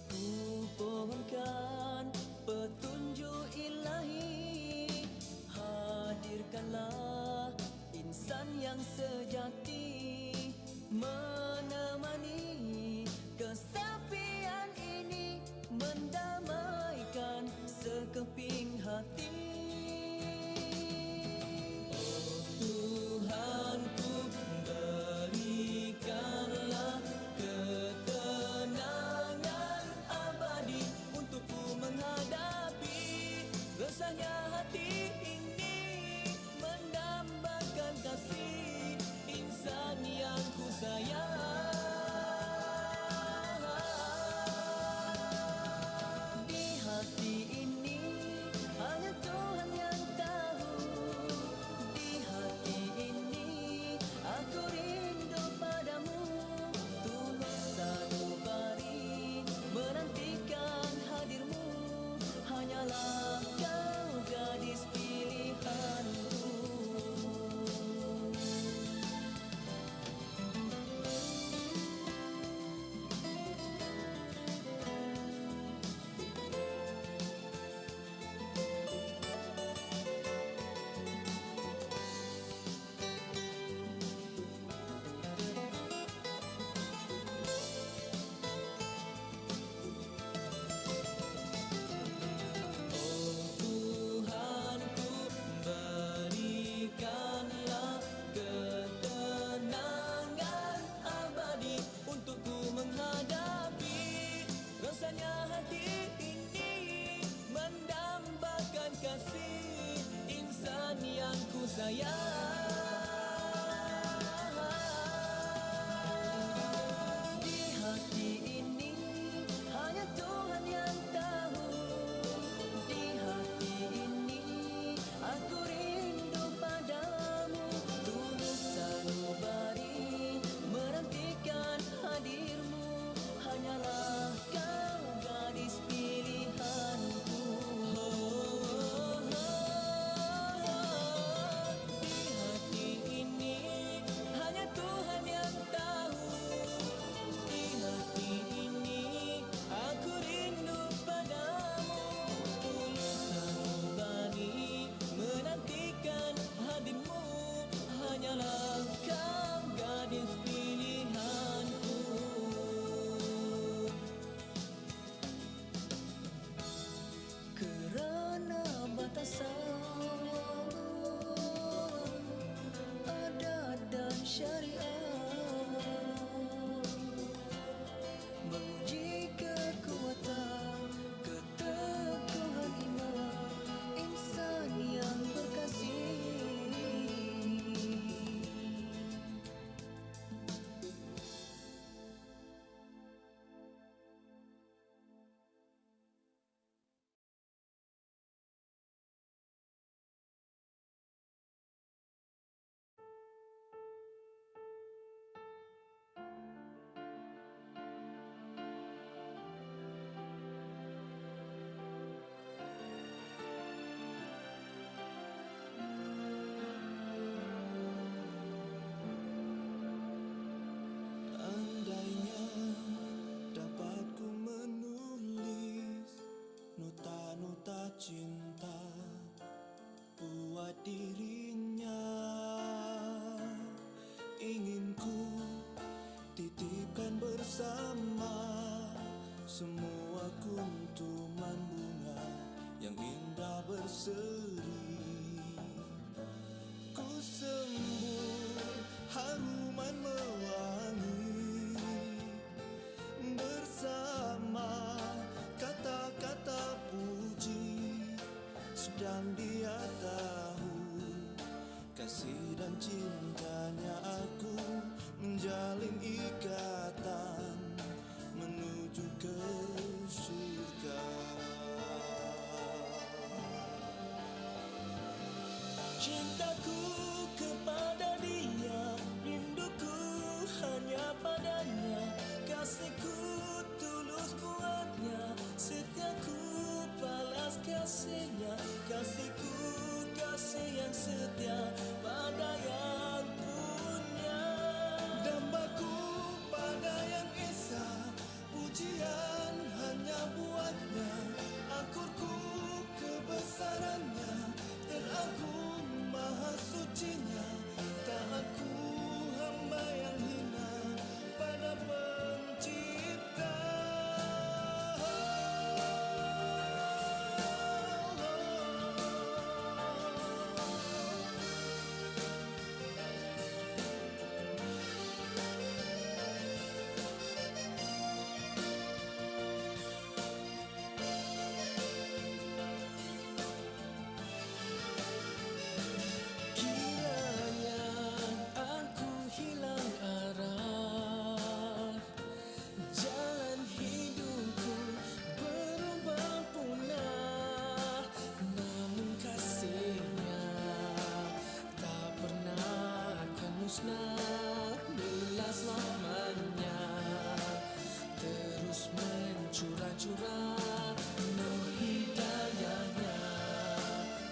Ku pohonkan petunjuk ilahi, hadirkanlah insan yang sejati, menemani kesepian ini, mendamaikan sekeping hati. Oh Tuhanku, berikanlah ketenangan abadi untukku menghadapi resahnya hati ini, mendambakan kasih insan yang ku sayang. Di hati ini hanya Tuhan yang tahu. Di hati ini aku rindu padamu, tulus sanubari menantikan hadirmu. Hanyalah kau gadis pilihanku. Tuhanku, berikanlah ketenangan abadi untukku menghadapi rasanya hati ini, mendambakan kasih insan yang ku sayang. Di hati ini hanya Tuhan yang tahu. Di hati ini aku rindu padamu, tulus sanubari menantikan hadirmu. Hanyalah kau gadis pilihanku. Di hati ini hanya Tuhan yang tahu. Di hati ini aku rindu padamu, tulus sanubari menantikan hadirmu. Hanyalah kau gadis pilihanku. Kerana batasan adat dan syariat, menguji kekuatan keteguhan iman insan yang berkasih. Andainya dapat ku menulis nota-nota cinta buat dirinya, ingin ku titipkan bersama semua kuntuman bunga yang indah berseri. Ku sembur haruman mewangi bersama kata-kata puji, sedang dia tahu kasih dan cintanya aku menjalin ikatan menuju ke surga. Cintaku kepada dia, rinduku hanya padanya, kasihku tulus buatnya, setiaku balas kasihnya, kasihku kasih yang setia pada yang punya. Dambaku pujian hanya buatnya, akurku kebesarannya, teragung maha sucinya, tak aku hamba yang hina pada pencipta. Kiranya aku hilang arah, jalan hidupku berubah punah, namun kasihnya tak pernah akan musnah. Belas rahmatnya terus mencurah-curah, nur hidayahnya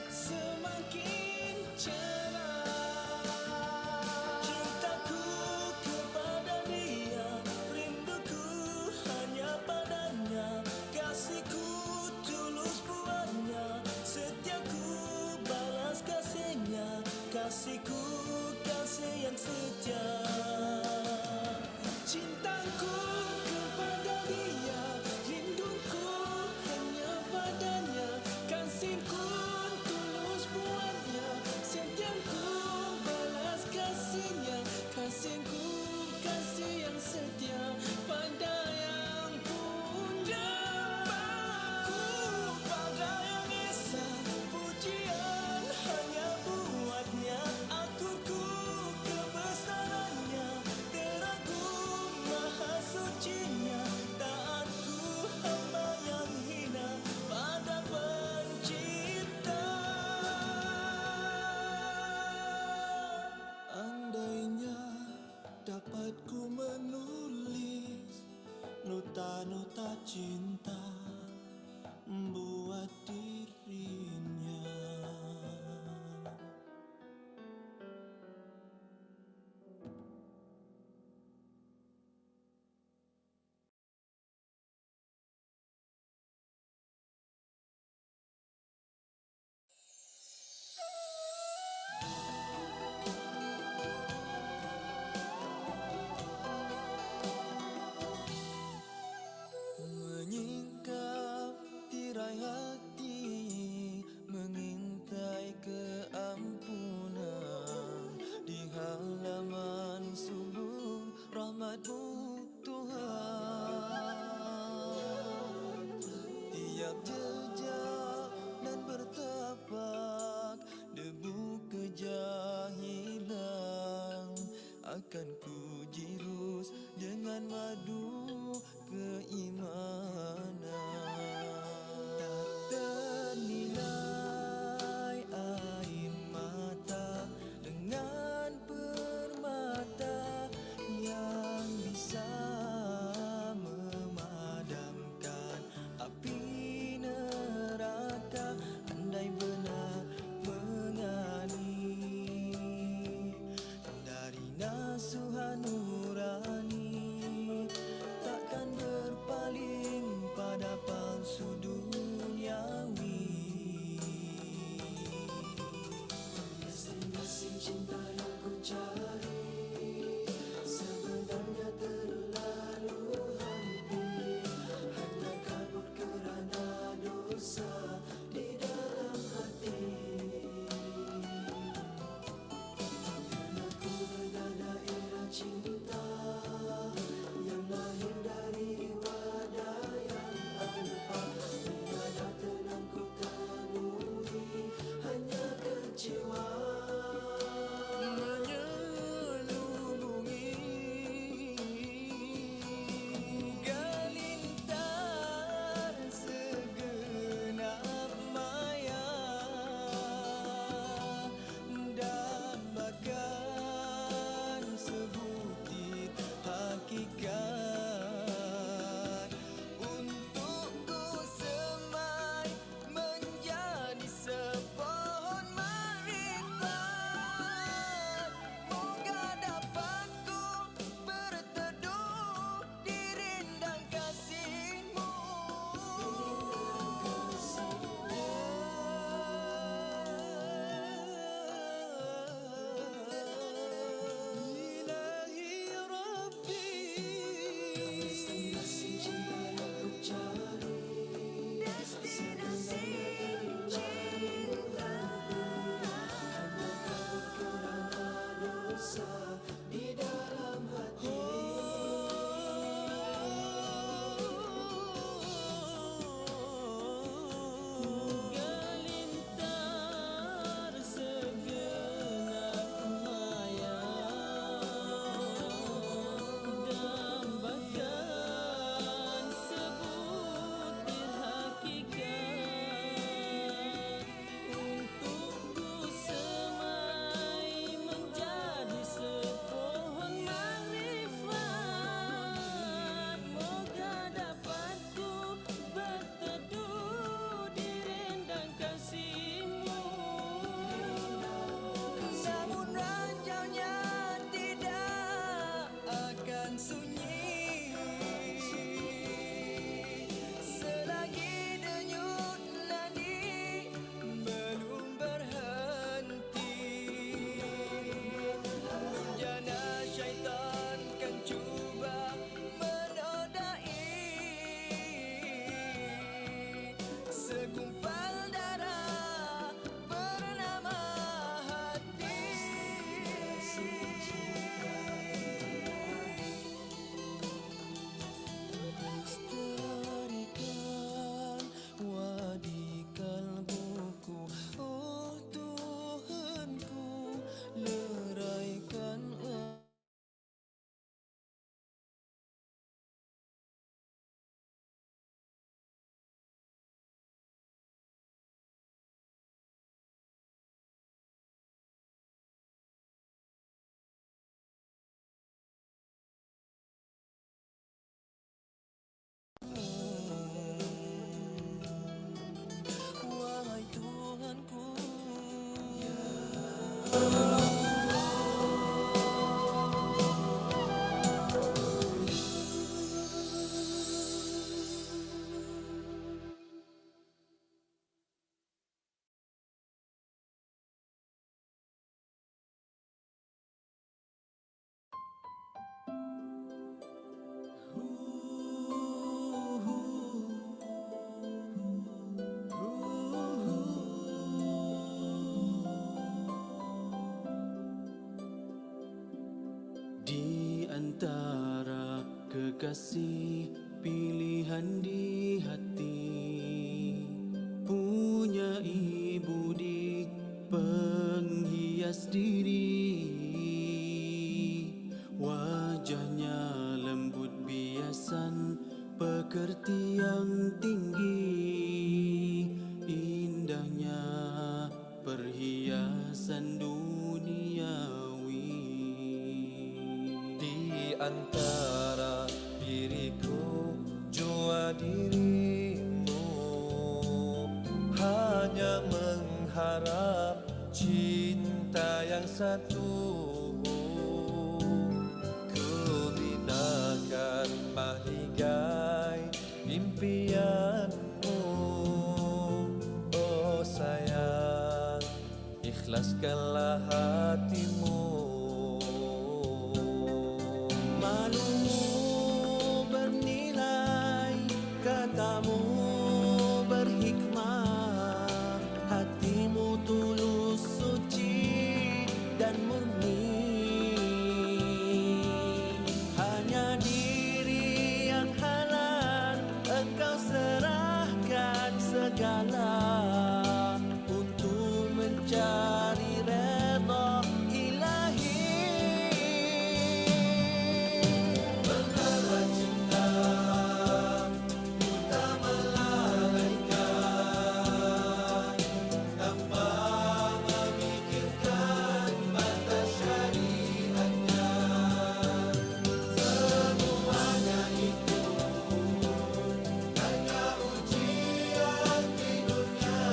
semakin cerah. Cintaku kepada dia, rinduku hanya padanya, kasihku tulus buatnya, setiaku balas kasihnya, kasihku kasih yang setia. Cintaku kepada dia, rinduku hanya padanya, kasihku tulus buatnya, setiaku balas kasihnya, kasihku kasih yang setia pada yang punya. Aku pada yang esa, pujian hanya buatnya, akurku kebesarannya, teragung maha sucinya, taatku hamba yang hina pada pencipta. Andainya dapat ku menulis nota-nota cinta buat dirinya. Menyingkap tirai hati, mengintai keampunan di halaman subur rahmat-Mu Tuhan. Tiap jejak dan bertapak debu kejahilan akan ku jirus dengan madu keimanan. Tak ternilai air mata dengan permata yang bisa memadamkan api neraka. segumpal darah bernama hati. Lestarikan wadi kalbuku, oh Tuhanku, leraikan wahai Tuhanku. Di antara kekasih pilihan di hati, punya ibu di penghias diri, wajahnya lembut biasan, pekerti yang tinggi, indahnya perhiasan duniawi. Di antara diriku jua dirimu, hanya mengharap cinta yang satu. Ku binakan mahligai impianmu, oh sayang, ikhlaskanlah hatimu. Malumu bernilai, katamu berhikmah, hatimu tulus, suci dan murni. Hanya diri yang halal engkau serahkan segala untuk mencari redha ilahi. Betapa cinta tak melalaikan tanpa memikirkan batas syariatnya. Semuanya itu hanya ujian di dunia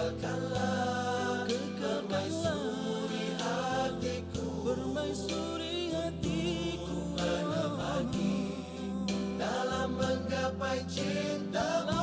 kekalkanlah permaisuri hatiku menemani dalam menggapai cintamu.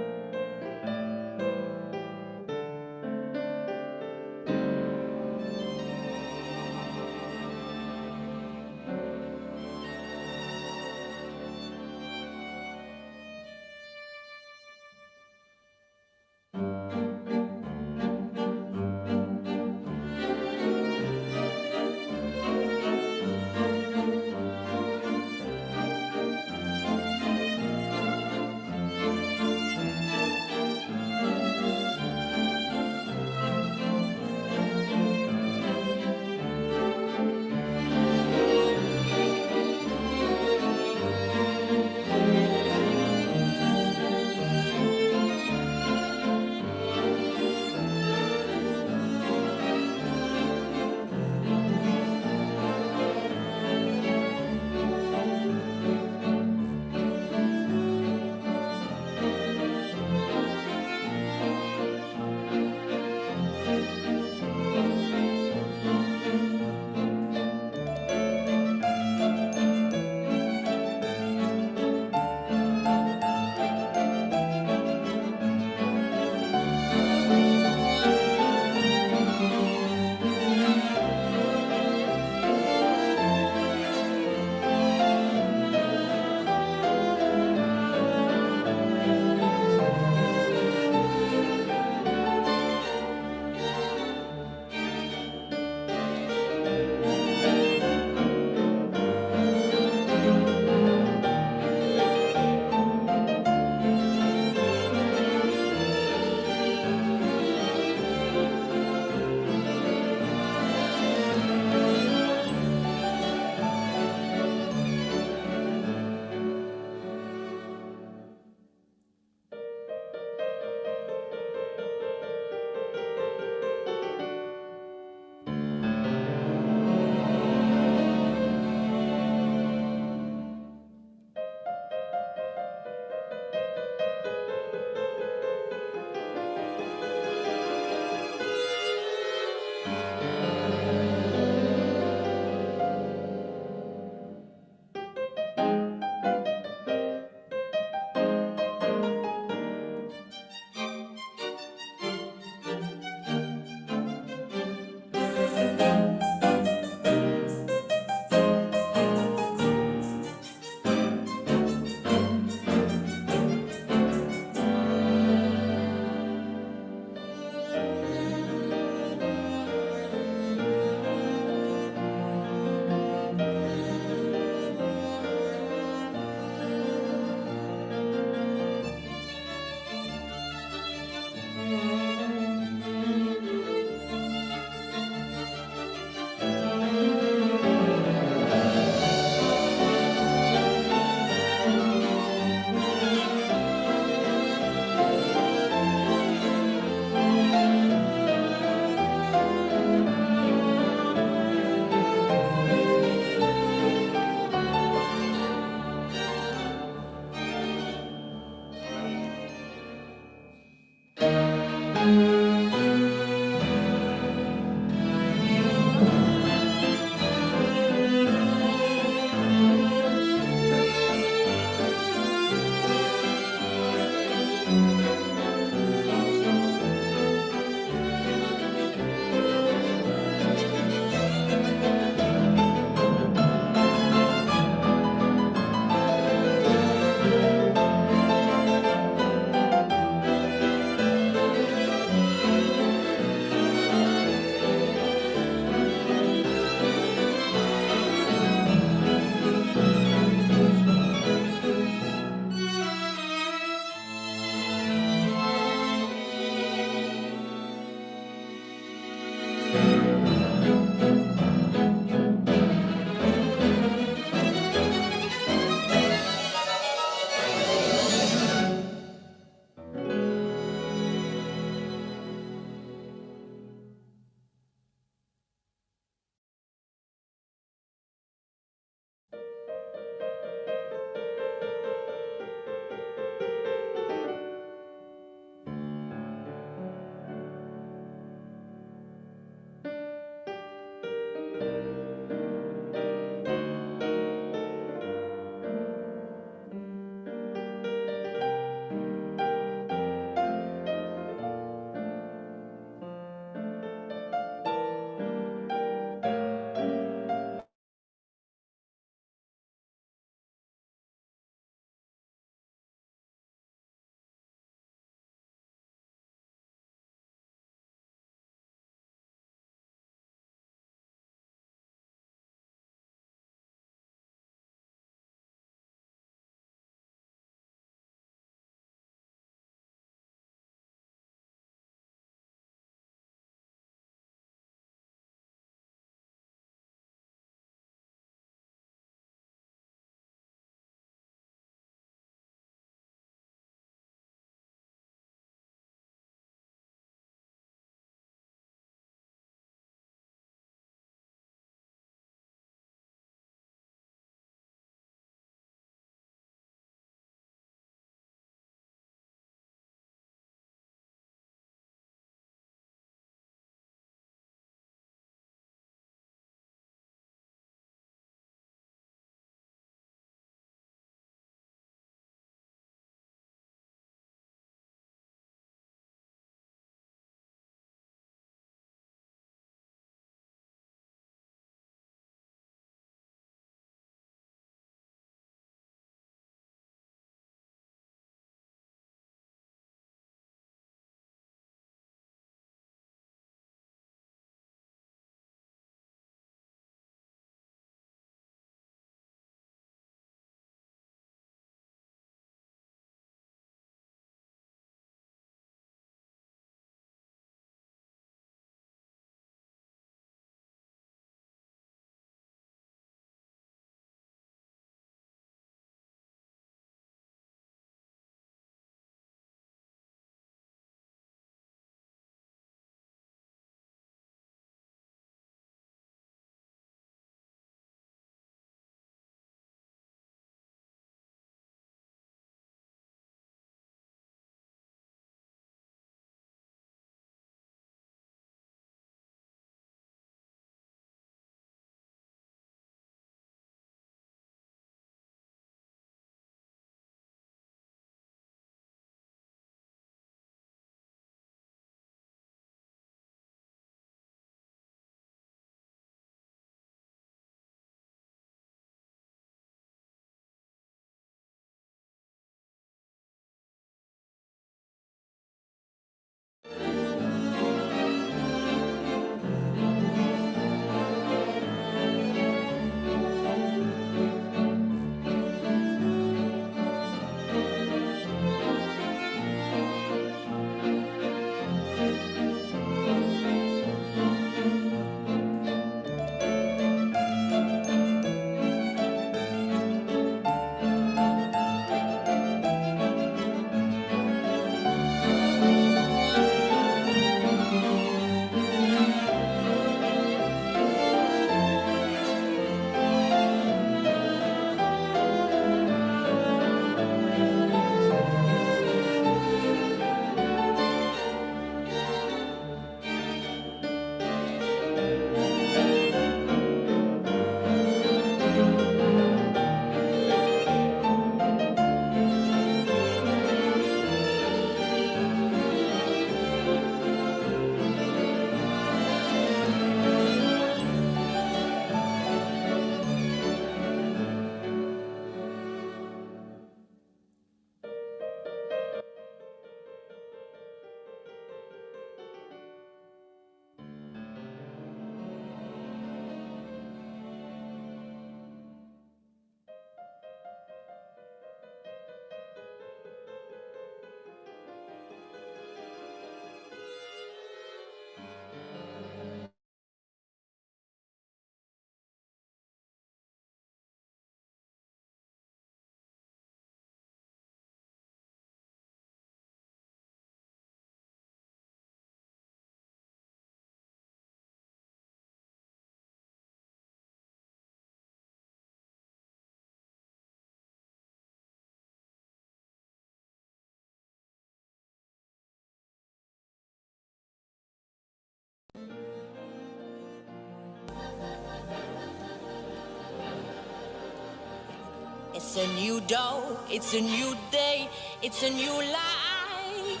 It's a new dawn, it's a new day, it's a new life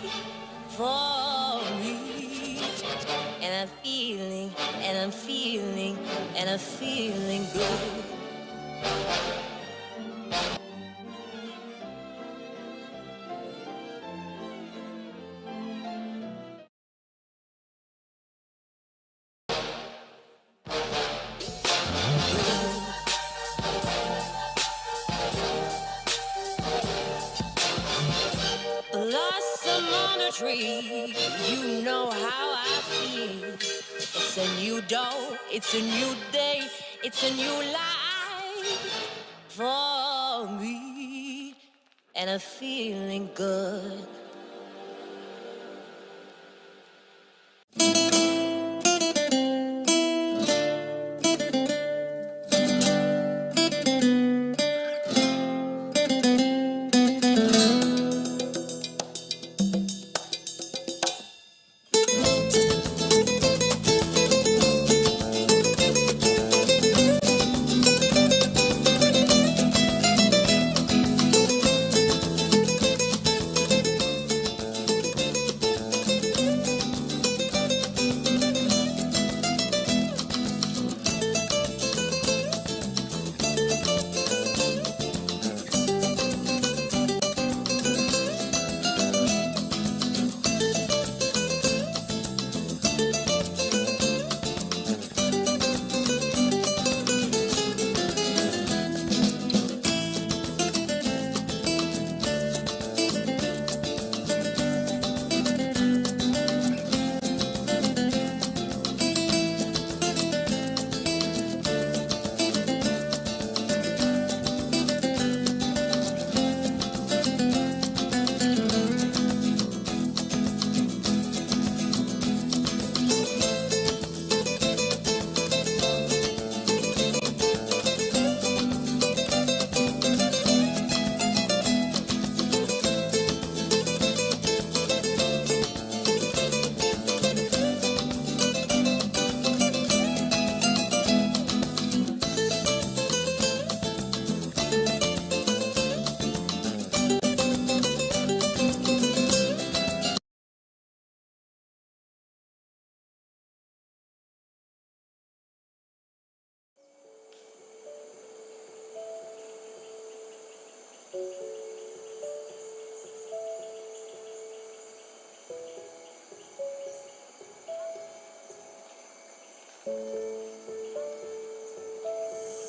for me. And I'm feeling, and I'm feeling, and I'm feeling good. Blossom on a tree, you know how I feel. It's a new dawn, it's a new day, it's a new life for me. And I'm feeling good.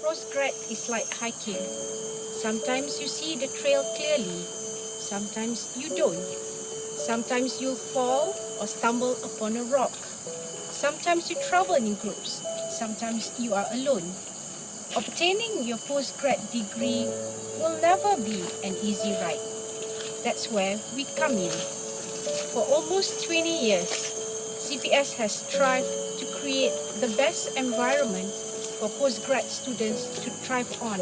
Postgrad is like hiking. Sometimes you see the trail clearly, sometimes you don't. Sometimes you'll fall or stumble upon a rock. Sometimes you travel in groups, sometimes you are alone. Obtaining your postgrad degree will never be an easy ride. That's where we come in. For almost 20 years, CPS has strived to create the best environment for postgrad students to thrive on.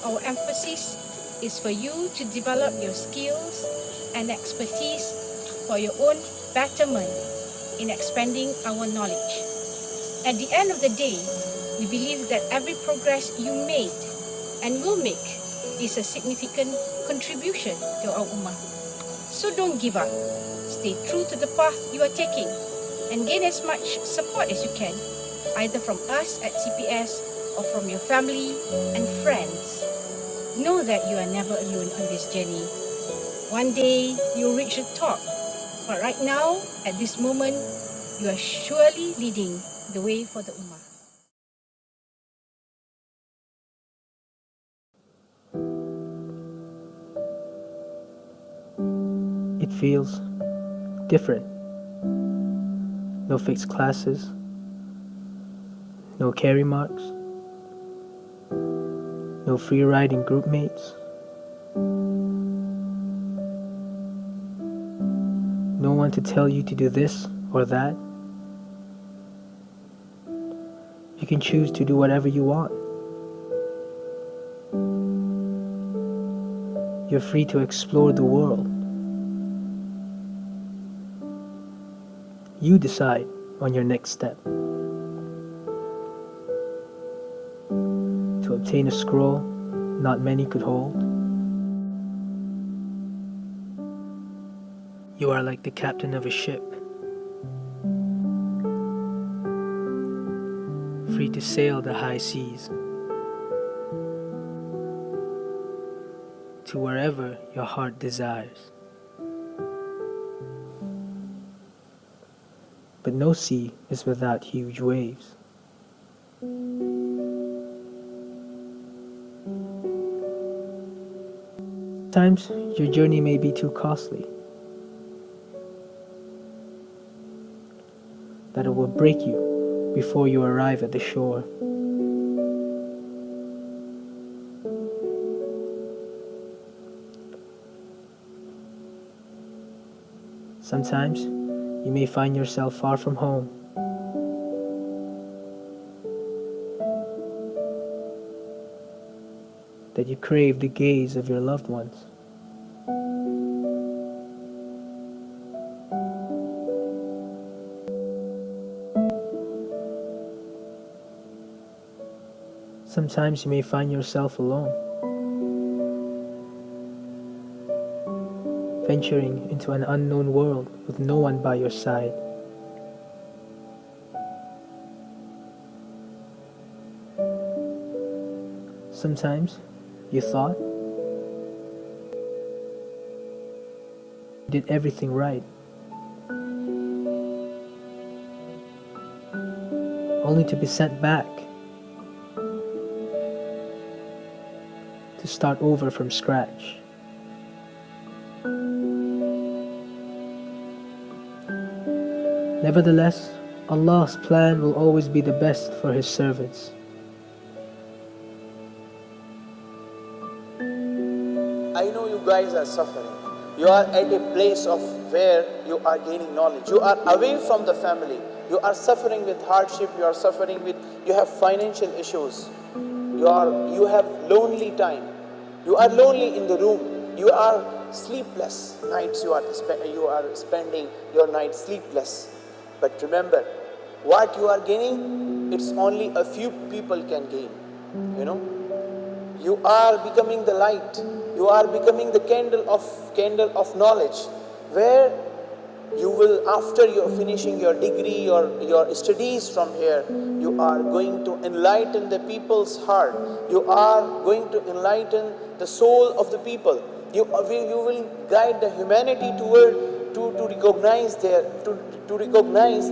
Our emphasis is for you to develop your skills and expertise for your own betterment in expanding our knowledge. At the end of the day, we believe that every progress you made and will make is a significant contribution to our Ummah. So don't give up. Stay true to the path you are taking and gain as much support as you can, either from us at CPS or from your family and friends. Know that you are never alone on this journey. One day you'll reach the top, but right now, at this moment, you are surely leading the way for the Ummah. It feels different. No fixed classes, no carry marks, no free riding group mates, no one to tell you to do this or that. You can choose to do whatever you want. You're free to explore the world. You decide on your next step. To obtain a scroll, not many could hold. You are like the captain of a ship, free to sail the high seas, to wherever your heart desires. But no sea is without huge waves. Sometimes your journey may be too costly, that it will break you before you arrive at the shore. Sometimes you may find yourself far from home, that you crave the gaze of your loved ones. Sometimes you may find yourself alone, venturing into an unknown world with no one by your side. Sometimes you thought you did everything right, only to be sent back to start over from scratch. Nevertheless, Allah's plan will always be the best for His servants. I know you guys are suffering. You are at a place of where you are gaining knowledge. You are away from the family. You are suffering with hardship. You are suffering with, you have financial issues. You have lonely time. You are lonely in the room. You are sleepless nights. You are spending your night sleepless. But remember, what you are gaining, it's only a few people can gain. You know, you are becoming the light. You are becoming the candle of knowledge, where you will, after you're finishing your degree or your studies from here, you are going to enlighten the people's heart. You are going to enlighten the soul of the people. You will guide the humanity toward to recognize to recognize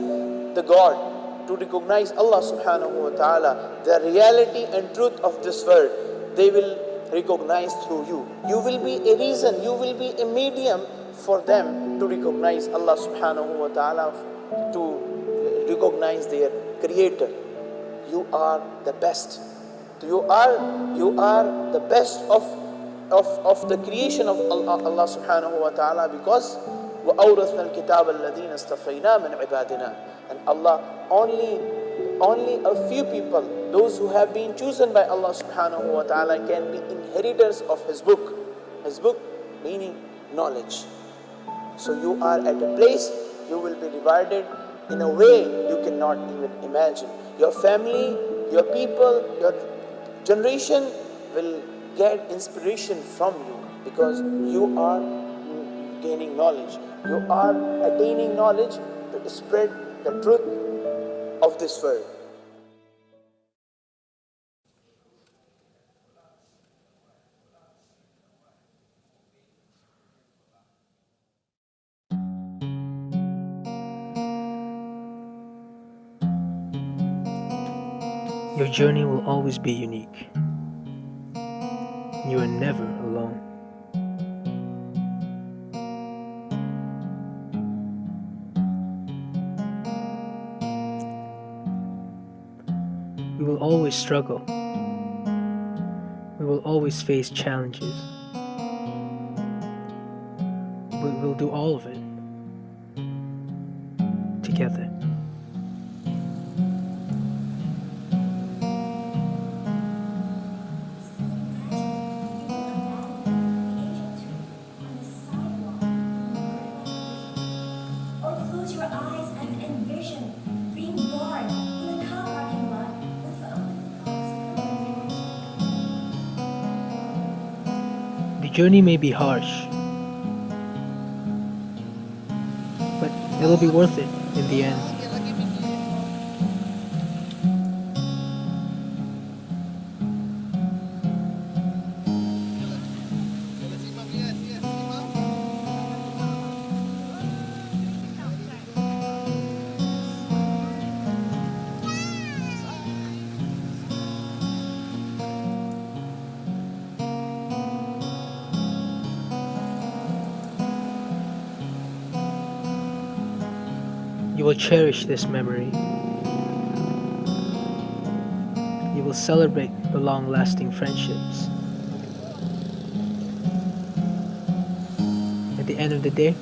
the God, to recognize Allah subhanahu wa ta'ala, the reality and truth of this world. They will recognize through you. You will be a reason, you will be a medium for them to recognize Allah subhanahu wa ta'ala, to recognize their creator. You are the best. You are the best of the creation of Allah subhanahu wa ta'ala, because وَأَوْرَثْنَا الْكِتَابَ الَّذِينَ اسْتَفَيْنَا مِنْ عِبَادِنَا, and Allah only a few people, those who have been chosen by Allah subhanahu wa ta'ala, can be inheritors of His book. His book meaning knowledge. So you are at a place, you will be rewarded in a way you cannot even imagine. Your family, your people, your generation will get inspiration from you, because you are gaining knowledge. You are attaining knowledge to spread the truth of this world. Your journey will always be unique. You are never alone. We will always struggle. We will always face challenges. But we'll do all of it together. Or close your eyes and envision being born in a car parking lot with journey may be harsh, but it'll be worth it in the end. You will cherish this memory. You will celebrate the long-lasting friendships. At the end of the day,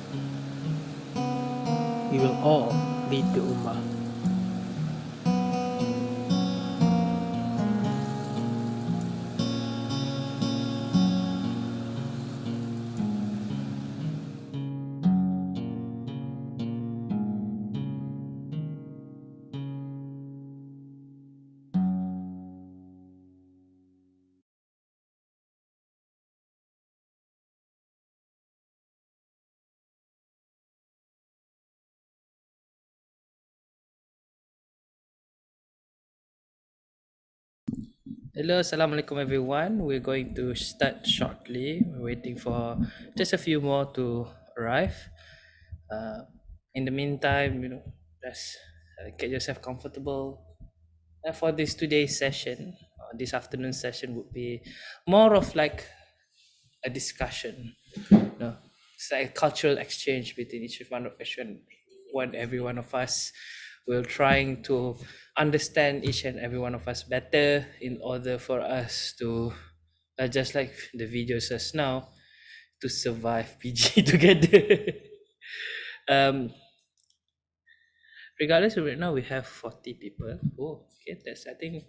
we will all lead the Ummah. Hello, Assalamualaikum everyone. We're going to start shortly. We're waiting for just a few more to arrive. In the meantime, just get yourself comfortable. For this today's session, this afternoon session would be more of like a discussion. It's like a cultural exchange between every one of us. We're trying to understand each and every one of us better in order for us to, just like the video says now, to survive PG together. um, Regardless, right now we have 40 people. Oh, okay, that's I think.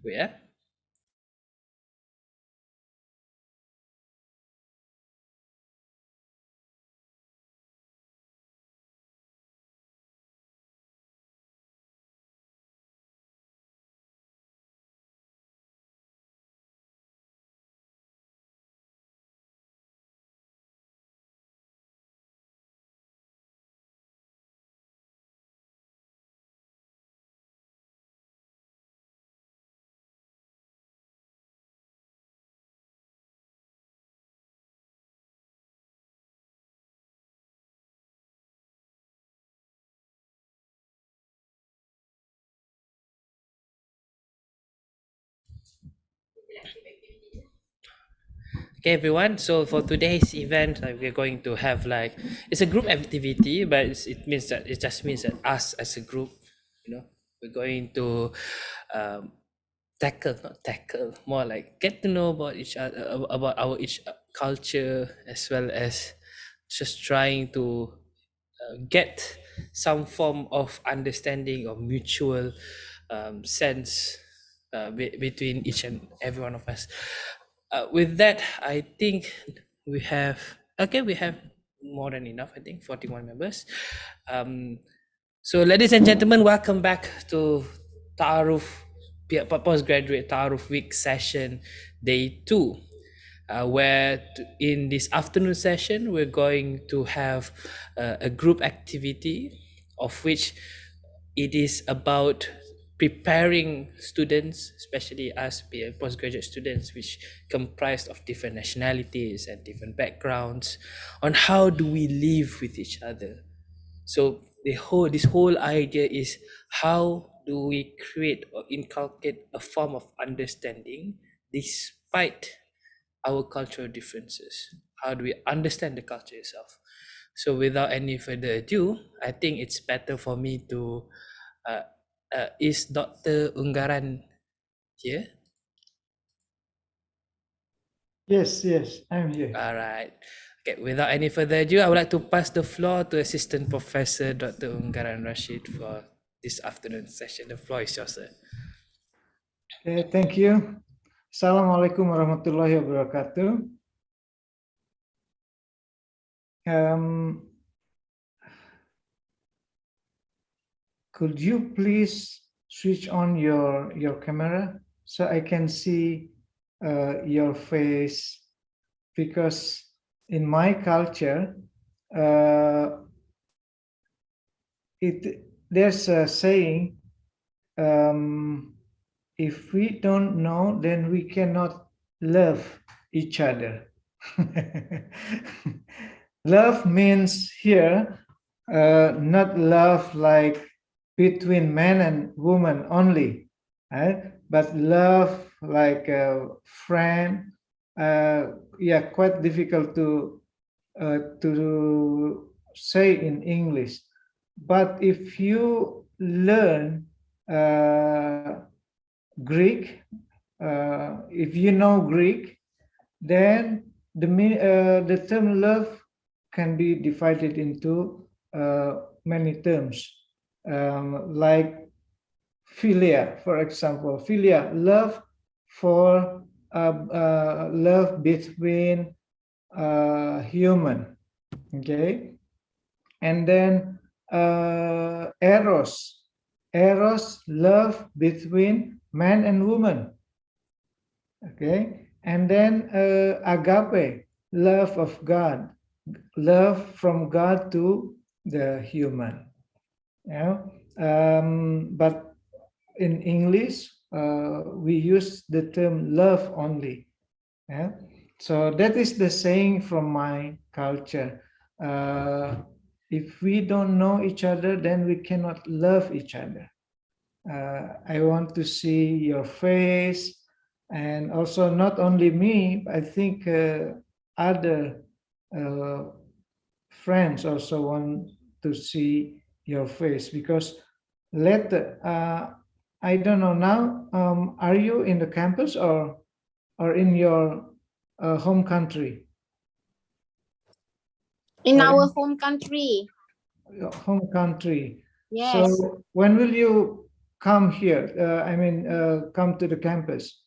Wait, Okay, everyone. So for today's event, we're going to have like it's a group activity, but it just means that us as a group, we're going to um, not tackle, more like get to know about each other, about our each culture, as well as just trying to get some form of understanding or mutual sense between each and every one of us. With that, I think we have more than enough. I think 41 members. So, ladies and gentlemen, welcome back to Ta'aruf Postgraduate Ta'aruf Week session, day 2. Where in this afternoon session we're going to have a group activity, of which it is about preparing students, especially us being postgraduate students, which comprised of different nationalities and different backgrounds, on how do we live with each other. So this whole idea is, how do we create or inculcate a form of understanding despite our cultural differences? How do we understand the culture itself? So without any further ado, I think it's better for me to is Dr. Unggaran here? Yes, I'm here. All right. Okay, without any further ado, I would like to pass the floor to Assistant Professor Dr. Unggaran Rashid for this afternoon session. The floor is yours, sir. Okay, thank you. Assalamualaikum warahmatullahi wabarakatuh. Could you please switch on your camera so I can see your face, because in my culture, there's a saying, if we don't know, then we cannot love each other. Love means here, not love like between man and woman only, right? But love like a friend. Yeah, quite difficult to say in English. But if you learn Greek, if you know Greek, then the term love can be divided into many terms, like philia, for example. Philia, love for love between human, okay? And then eros, love between man and woman, okay? And then agape, love of God, love from God to the human. Yeah. But in English, we use the term love only. Yeah. So that is the saying from my culture. If we don't know each other, then we cannot love each other. I want to see your face, and also not only me, I think other friends also want to see your face, because later, I don't know now, are you in the campus or in your home country? In our home country. Your home country. Yes. So when will you come here? I mean, come to the campus?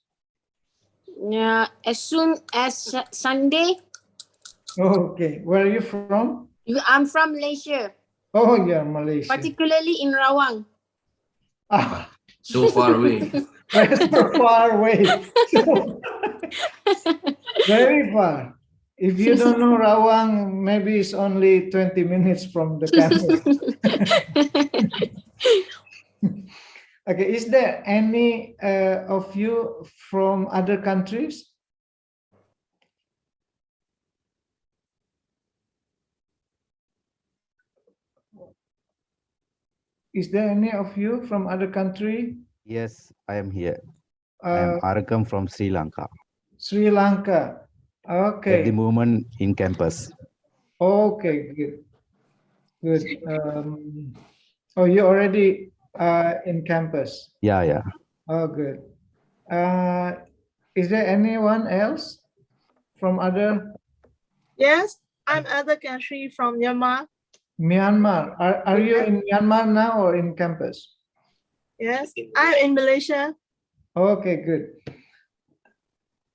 Yeah, as soon as Sunday. Okay. Where are you from? I'm from Malaysia. Oh, yeah, Malaysia. Particularly in Rawang. Ah. So far away. So far away. Very far. If you don't know Rawang, maybe it's only 20 minutes from the campus. Okay, is there any of you from other countries? Is there any of you from other country? Yes, I am here. I am Arakam from Sri Lanka. Sri Lanka. Okay. At the moment in campus. Okay, good. Good. Oh, you already in campus? Yeah, yeah. Oh, good. Is there anyone else from other? Yes, I'm other country from Myanmar. Myanmar. Are you in Myanmar now or in campus? Yes, I'm in Malaysia. Okay, good.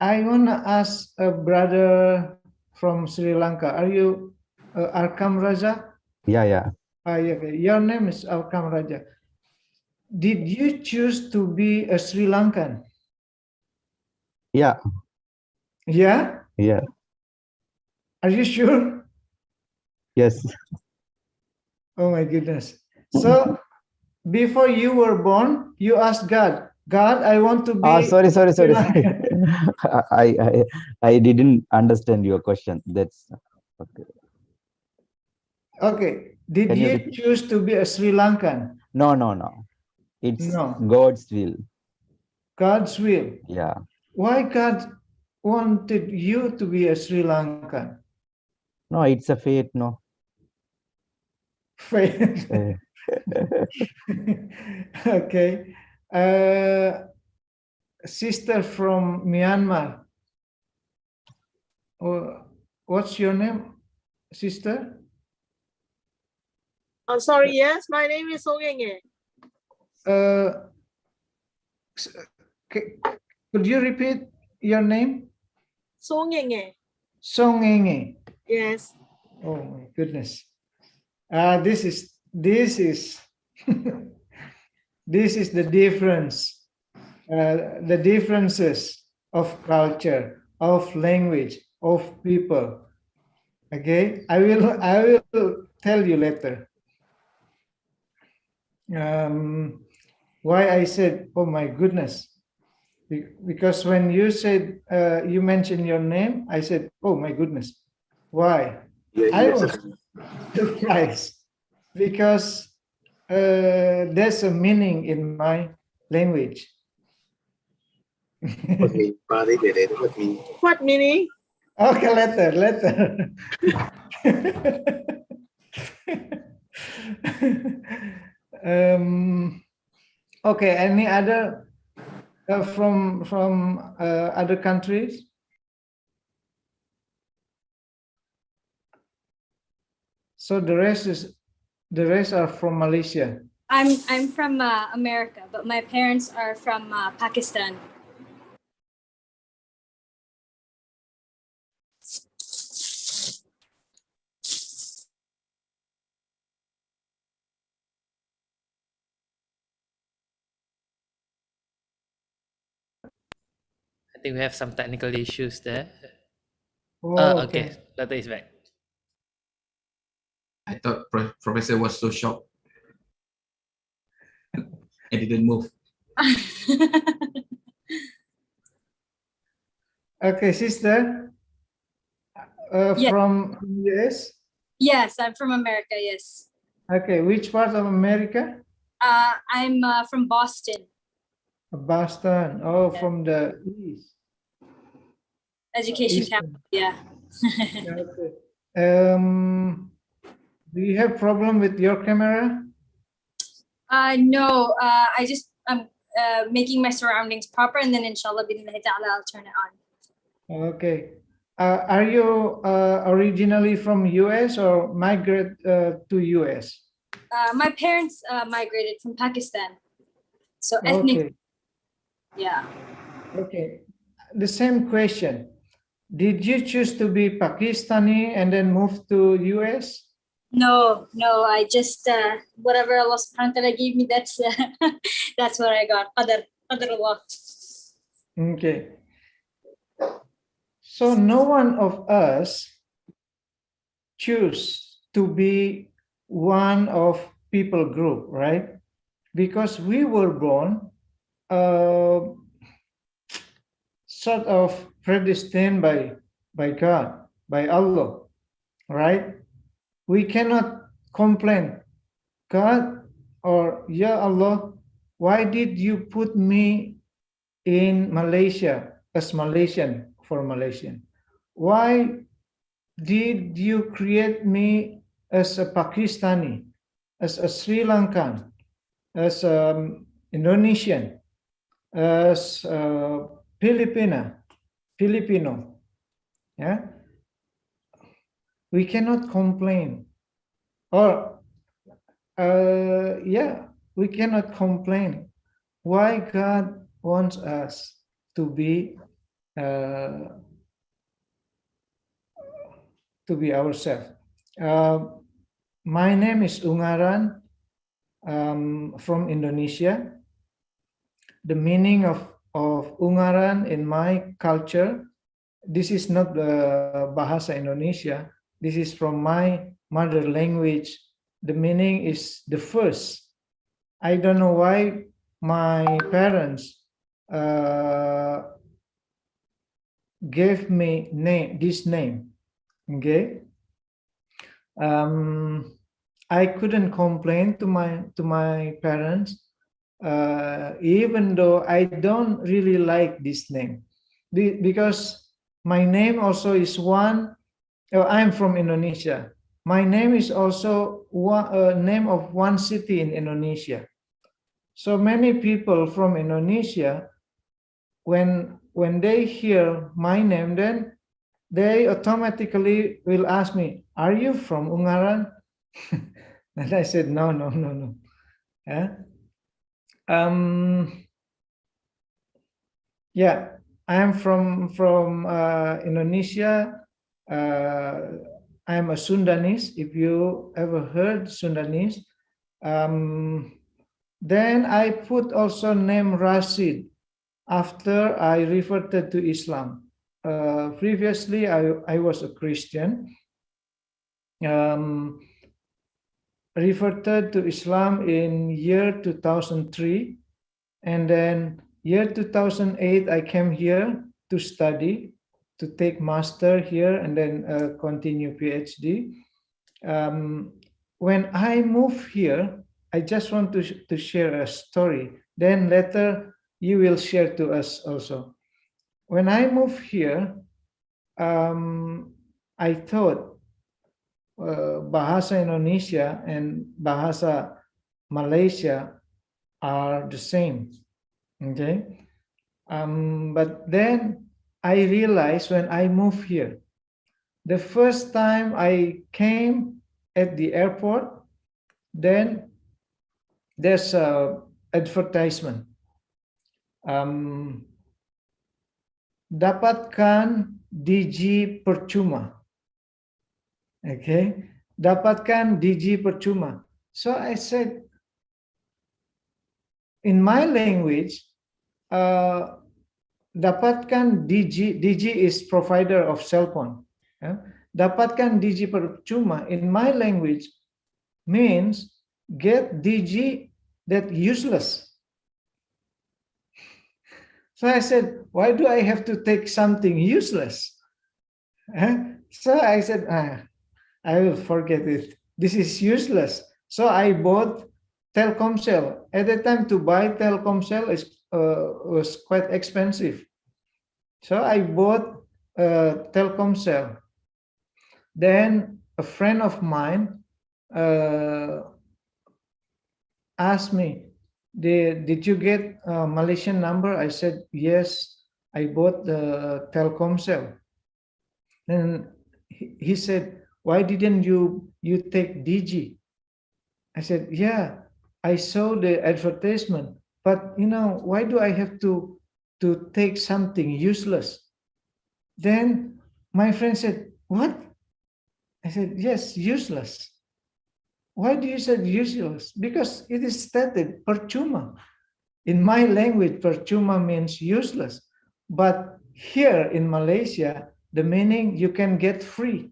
I want to ask a brother from Sri Lanka. Are you Arkam Raja? Yeah, yeah. Yeah, okay. Your name is Arkam Raja. Did you choose to be a Sri Lankan? Yeah. Yeah? Yeah. Are you sure? Yes. Oh my goodness. So before you were born, you asked God, God, I want to be. Sorry. I didn't understand your question. That's okay. Okay. Did you choose to be a Sri Lankan? No. It's God's will. God's will. Yeah. Why God wanted you to be a Sri Lankan? No, it's a fate, no. Fate. Okay. Sister from Myanmar. What's your name, sister? Oh, sorry. Yes, my name is Songenge. Could you repeat your name? Songenge. Songenge. Yes. Oh my goodness. This is this is the difference. The differences. of culture, of language, of people. Okay, I will tell you later. Why I said, oh my goodness, because when you said you mentioned your name, I said, oh my goodness. Why? I was surprised because there's a meaning in my language. What meaning? Okay, later. Okay, any other from other countries? So the rest are from Malaysia. I'm from America, but my parents are from Pakistan. I think we have some technical issues there. Oh, okay. Lata is back. I thought Professor was so shocked. I didn't move. Okay, sister, Yeah. from US? Yes, I'm from America, yes. Okay, which part of America? I'm from Boston. Boston. Oh, from the east. Education Eastern. campus, yeah. Okay. Do you have problem with your camera? No, I'm making my surroundings proper, and then inshallah I'll turn it on. Okay. Are you originally from US or migrate to US? My parents migrated from Pakistan, so ethnic. Okay. Yeah. Okay. The same question. Did you choose to be Pakistani and then move to US? No, I just whatever Allah subhanahu wa ta'ala gave me, that's that's what I got. Qadar Allah. Okay. So no one of us choose to be one of people group, right? Because we were born sort of predestined by God, by Allah, right? We cannot complain, God or Ya Allah, why did you put me in Malaysia as Malaysian for Malaysian? Why did you create me as a Pakistani, as a Sri Lankan, as Indonesian, as Filipino? Yeah, we cannot complain, or we cannot complain. Why God wants us to be ourselves. My name is Ungaran, from Indonesia. The meaning of Ungaran in my culture, this is not the Bahasa Indonesia. This is from my mother language. The meaning is the first. I don't know why my parents gave me this name. Okay. I couldn't complain to my parents, even though I don't really like this name, because my name also is one. I'm from Indonesia. My name is also one name of one city in Indonesia. So many people from Indonesia, when they hear my name, then they automatically will ask me, "Are you from Ungaran?" And I said, "No." Yeah. Yeah, I am from Indonesia. I'm a Sundanese. If you ever heard Sundanese, then I put also name Rashid. after I reverted to Islam. Previously, I was a Christian. Reverted to Islam in year 2003, and then year 2008 I came here to study, to take master here, and then continue PhD. When I moved here, I just want to share a story. Then later you will share to us also. When I moved here, I thought Bahasa Indonesia and Bahasa Malaysia are the same, okay? But then I realized when I moved here, the first time I came at the airport, then there's a advertisement. Dapatkan DG percuma. Okay, dapatkan DG percuma. So I said, in my language, dapatkan DG is provider of cell phone. Dapatkan DG percuma in my language means get DG that useless. So I said, why do I have to take something useless? So I said, I will forget it. This is useless. So I bought Telkomsel. At the time, to buy Telkomsel was quite expensive. So I bought Telkomsel. Then a friend of mine asked me, did you get a Malaysian number? I said, yes, I bought the Telkomsel. And he said, why didn't you take DG? I said, yeah, I saw the advertisement, but why do I have to take something useless? Then my friend said, what? I said, yes, useless. Why do you say useless? Because it is stated percuma. In my language, percuma means useless. But here in Malaysia, the meaning you can get free.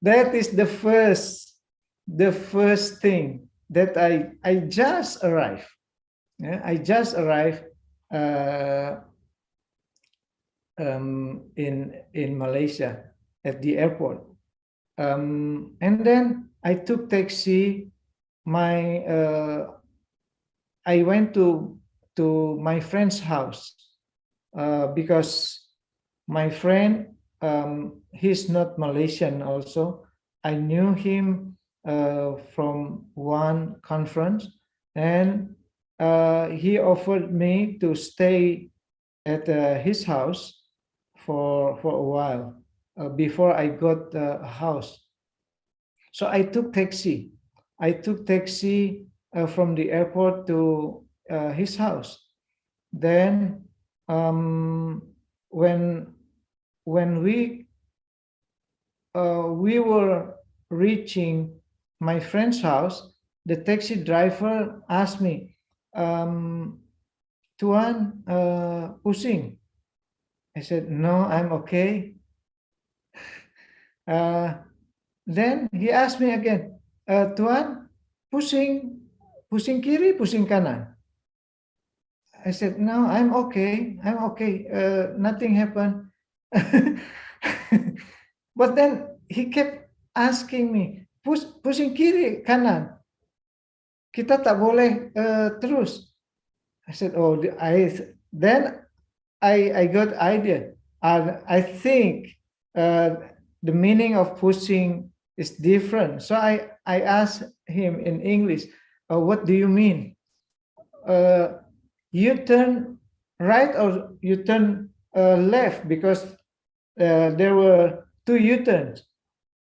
That is the first thing that I just arrived. I just arrived in Malaysia at the airport. And then I took taxi. I went to my friend's house because my friend, he's not Malaysian also. I knew him from one conference, and he offered me to stay at his house for a while before I got a house. So I took taxi. I took taxi from the airport to his house. Then when we were reaching my friend's house, the taxi driver asked me, Tuan, pusing? I said, no, I'm okay. Then he asked me again, Tuan, pusing kiri, pusing kanan? I said, no, I'm okay. Nothing happened. But then he kept asking me, pusing kiri, kanan? Kita tak boleh terus. I said, oh, then I got idea. I think the meaning of pushing is different. So I asked him in English, what do you mean? You turn right or you turn left, because there were two U-turns.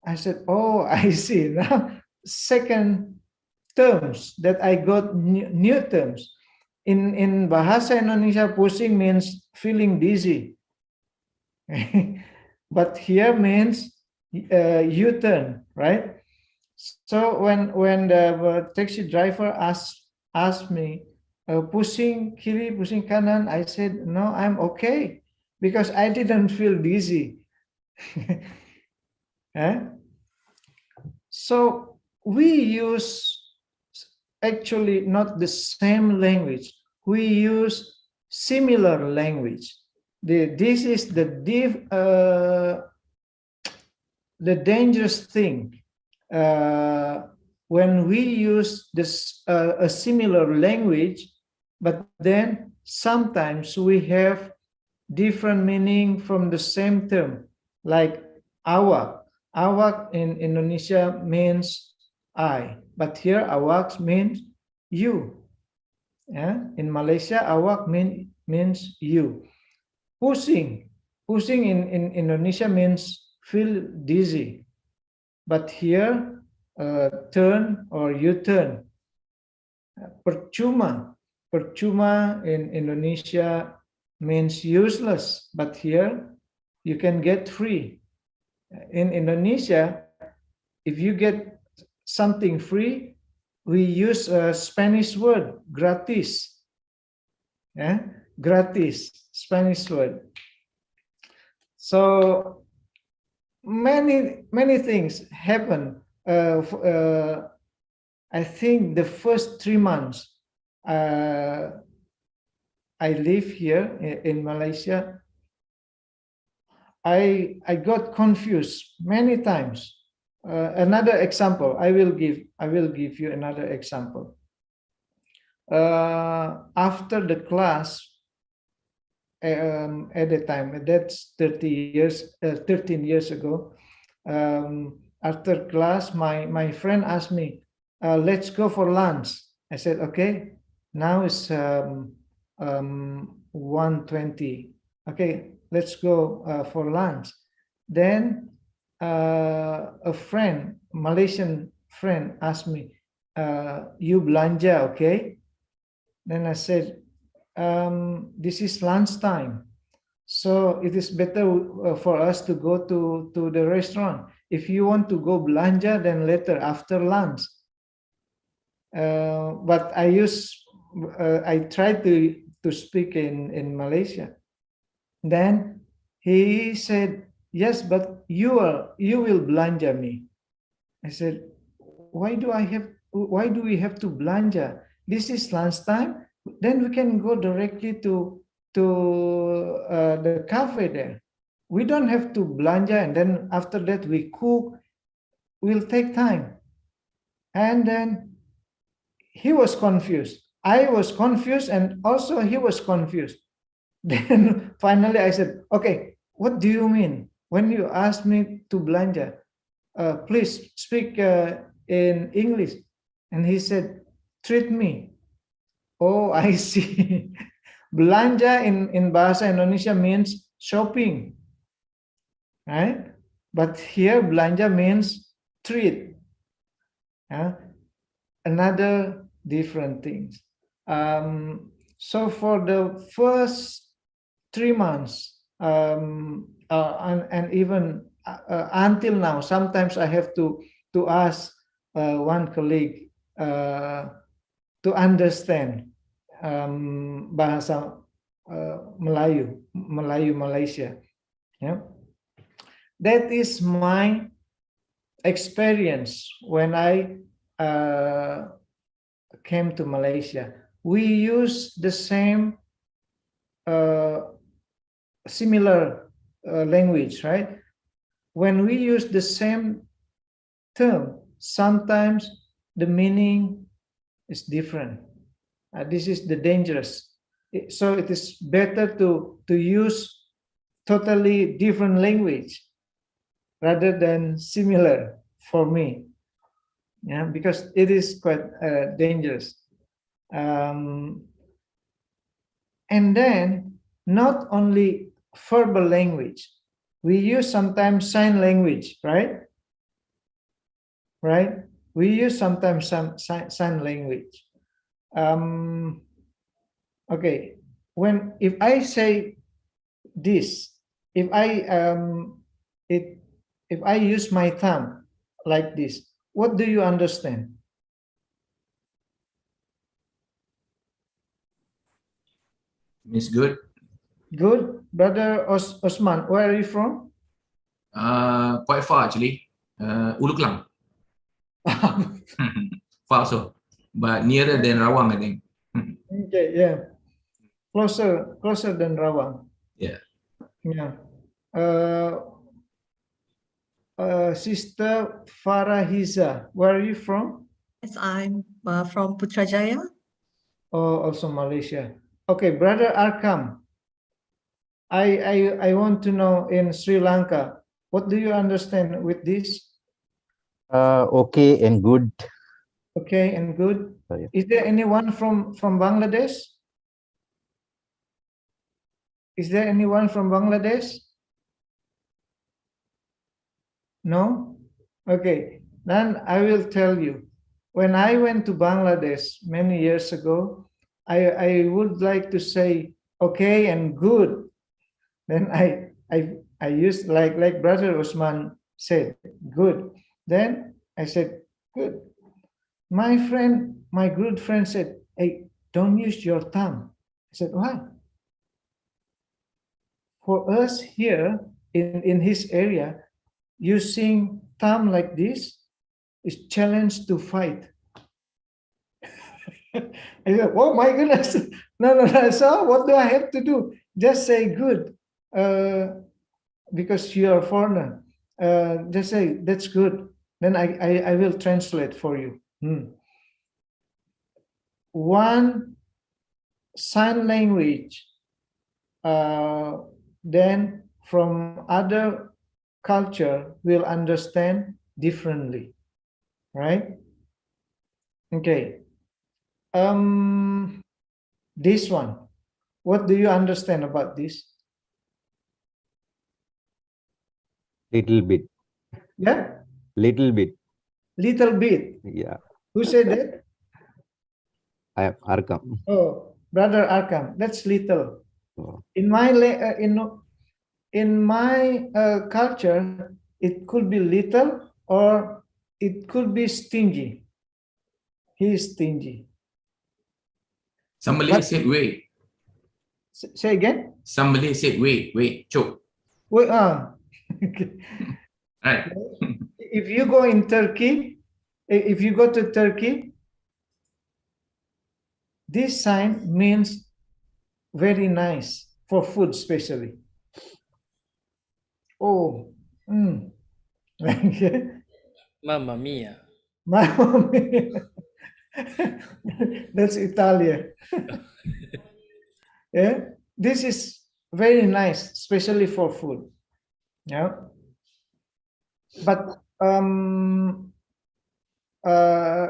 I said, oh, I see. Now, second terms that I got new terms. In Bahasa Indonesia, pushing means feeling dizzy. But here means U-turn, right? So when the taxi driver asked me, pushing kiri, pushing kanan. I said, no, I'm okay because I didn't feel dizzy. So we use actually not the same language. We use similar language. This is the dangerous thing when we use this a similar language, but then sometimes we have different meaning from the same term, like awak. Awak in Indonesia means I, but here awak means you. In Malaysia, awak means you. Pusing in Indonesia means feel dizzy, but here turn or U-turn. Percuma in Indonesia means useless, but here you can get free. In Indonesia, if you get something free, we use a Spanish word, gratis. Gratis, Spanish word. So many things happen. I think the first 3 months I live here in Malaysia, I got confused many times. Another example, I will give you another example. After the class, at the time, that's 13 years ago. After class, my friend asked me, let's go for lunch. I said, okay. Now it's 1:20. Okay, let's go for lunch. Then a friend, Malaysian friend, asked me, you belanja, okay? Then I said, this is lunchtime, so it is better for us to go to the restaurant. If you want to go belanja, then later after lunch. But I tried to speak in Malaysia. Then he said, yes, but you will belanja me. I said, why do we have to belanja? This is lunchtime. Then we can go directly to the cafe there. We don't have to belanja, and then after that we cook. We'll take time. And then he was confused. I was confused, and also he was confused. Then finally I said, okay, what do you mean when you ask me to belanja? Please speak in English. And he said, treat me. Oh, I see. Belanja in bahasa Indonesia means shopping, right? But here belanja means treat. Another different things. So for the first 3 months, and even until now, sometimes I have to ask one colleague to understand bahasa Melayu Malaysia. That is my experience when I came to Malaysia. We use the same similar language, right? When we use the same term, sometimes the meaning is different. This is the dangerous. So it is better to use totally different language rather than similar for me. Because it is quite dangerous. And then not only verbal language, we use sometimes sign language, right? Right? We use sometimes some sign language. Okay, if I say this, if I use my thumb like this, what do you understand? Means good. Good. Brother Osman, where are you from? Quite far actually. Ulu Klang. Far also, but nearer than Rawang, I think. Okay, yeah. Closer than Rawang. Yeah. Yeah. Sister Farahiza, where are you from? Yes, I'm from Putrajaya. Oh, also Malaysia. Okay, Brother Arkam. I want to know in Sri Lanka, what do you understand with this? Okay and good. Okay and good. Sorry. Is there anyone from Bangladesh? Is there anyone from Bangladesh? No? Okay, then I will tell you. When I went to Bangladesh many years ago, I would like to say okay and good. Then I used like Brother Usman said, good. Then I said, good. My good friend said, hey, don't use your thumb. I said, why? For us here in his area, using thumb like this is challenge to fight. I said, oh my goodness. No. So what do I have to do? Just say good. Because you are a foreigner. Just say that's good. Then I will translate for you. One sign language, then from other culture will understand differently, right? Okay. This one, what do you understand about this? Little bit. Yeah. Little bit. Little bit. Yeah. Who said that? I am Arkam. Oh, Brother Arkam. That's little. Oh. In my culture, it could be little or it could be stingy. He is stingy. Some Malay said wait. Say again. Some Malay said wait, choke. Wait, Right. If you go in Turkey, if you go to Turkey, this sign means very nice for food, especially. Oh, Mamma mia. Mamma mia. That's Italian. Yeah, this is very nice, especially for food. Yeah, but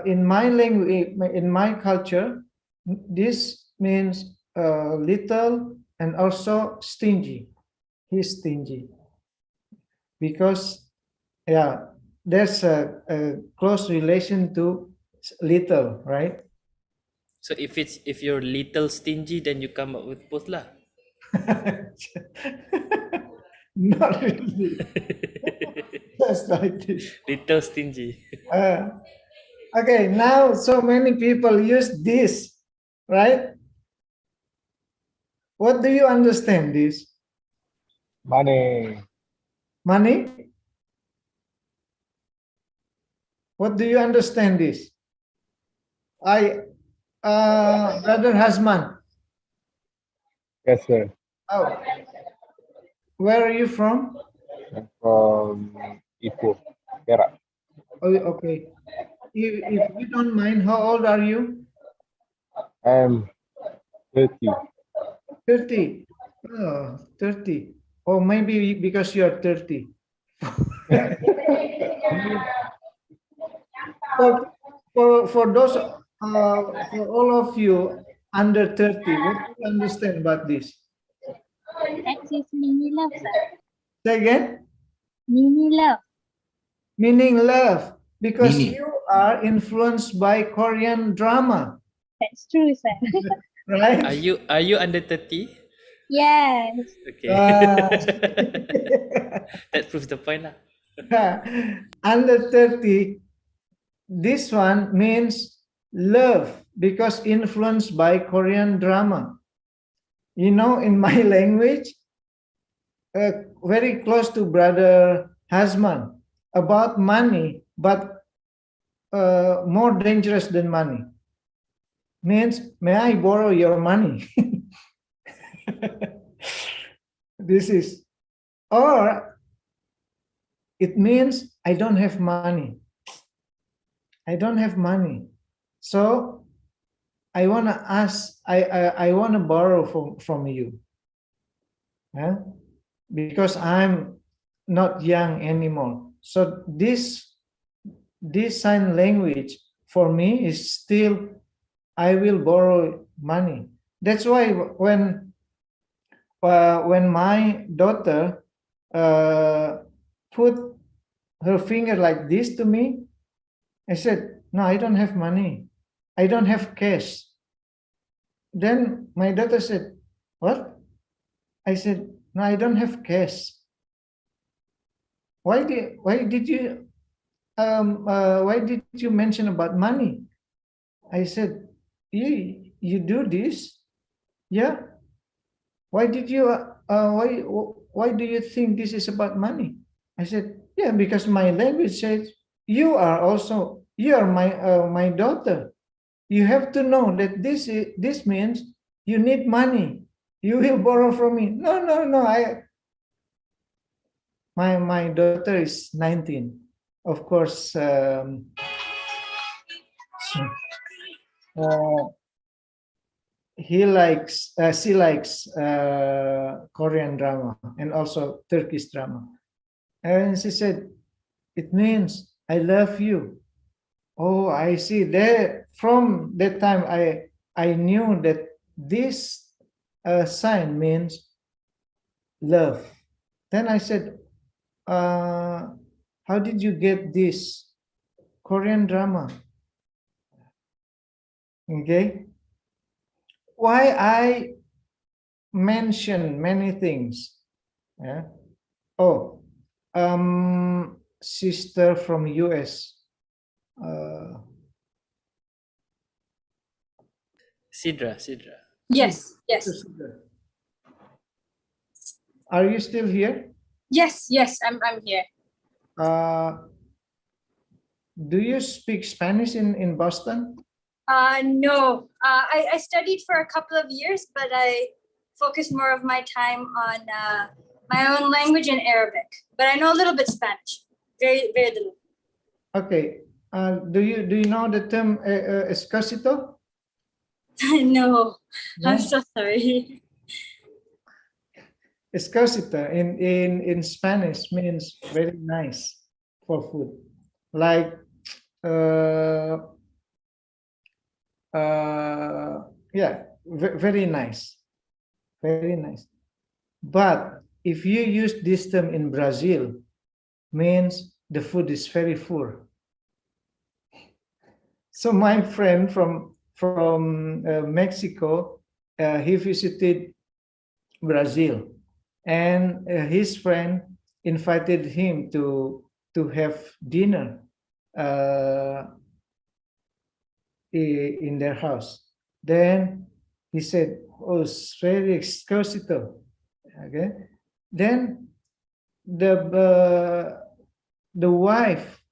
in my language, in my culture, this means little and also stingy. He's stingy because, yeah, there's a close relation to little, right? So if you're little stingy, then you come up with both lah. Not really. Just like this. Little stingy. Okay, now so many people use this, right? What do you understand this? Money. Money? What do you understand this? Brother Hasman. Yes, sir. Oh. Where are you from? From Ipoh, Perak. Oh, okay. If you don't mind, how old are you? I'm 30. 30. Oh, 30. Or maybe because you are 30. For those, for all of you under 30, what do you understand about this? That is meaning love, sir. Say again? Meaning love. Meaning love, because Meaning. you are influenced by Korean drama. That's true, sir. Right? Are you under 30? Yes. Okay. That proves the point lah. Under 30, this one means love because influenced by Korean drama. You know, in my language, very close to Brother Hasman about money, but more dangerous than money. Means, may I borrow your money? This is, or it means I don't have money. I don't have money. So I want to ask, I want to borrow from you. Yeah? Because I'm not young anymore. So this sign language for me is still, I will borrow money. That's why when my daughter put her finger like this to me, I said, no, I don't have money. I don't have cash. Then my daughter said, what? I said, no, I don't have cash. Why did you mention about money? I said, you do this? Yeah. Why did you why do you think this is about money? I said, yeah, because my language says you are my daughter. You have to know that this means you need money. You will borrow from me. No. My daughter is 19. Of course, she likes Korean drama and also Turkish drama. And she said, it means I love you. Oh, I see. There, from that time, I knew that this sign means love. Then I said, how did you get this Korean drama? Okay. Why I mention many things? Yeah. Oh, sister from US. Sidra. Yes. Are you still here? Yes, I'm here. Do you speak Spanish in Boston? No, I studied for a couple of years, but I focused more of my time on my own language and Arabic. But I know a little bit Spanish, very little. Okay. Do you know the term escocito? No, No? I'm so sorry. Escocito in Spanish means very nice for food. Like yeah, very nice. Very nice. But if you use this term in Brazil, means the food is very full. So my friend from Mexico, he visited Brazil, and his friend invited him to have dinner in their house. Then he said, "Oh, it's very exquisito." Okay. Then the wife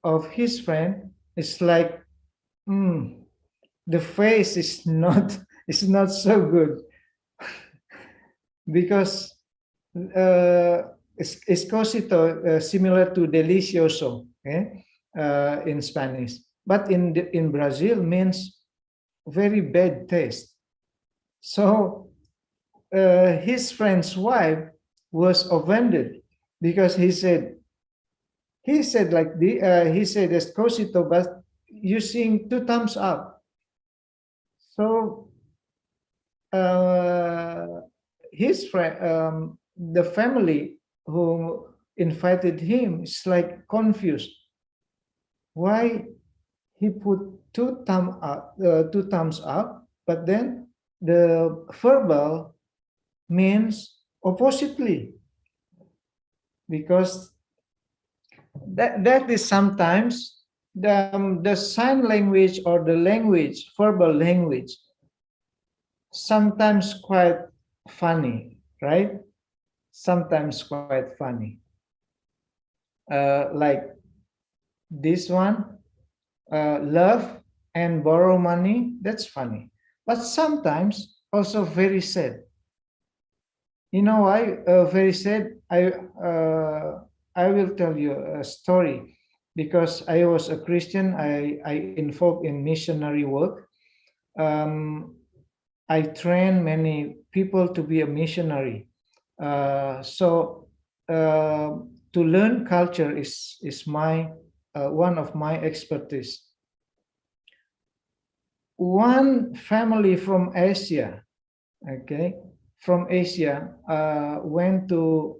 of his friend is like, the face is not so good because escocito similar to delicioso, okay, in Spanish, but in Brazil means very bad taste. So his friend's wife was offended because he said like he said escocito, but using 2 thumbs up. So his friend, the family who invited him is like confused. Why he put 2 thumbs up, but then the verbal means oppositely, because that is sometimes the sign language or the language, verbal language, sometimes quite funny, right? Sometimes quite funny. Like this one, love and borrow money, that's funny. But sometimes also very sad. You know why? Very sad. I will tell you a story. Because I was a Christian, I involved in missionary work. I train many people to be a missionary. So to learn culture is my one of my expertise. One family from Asia, okay, from Asia went to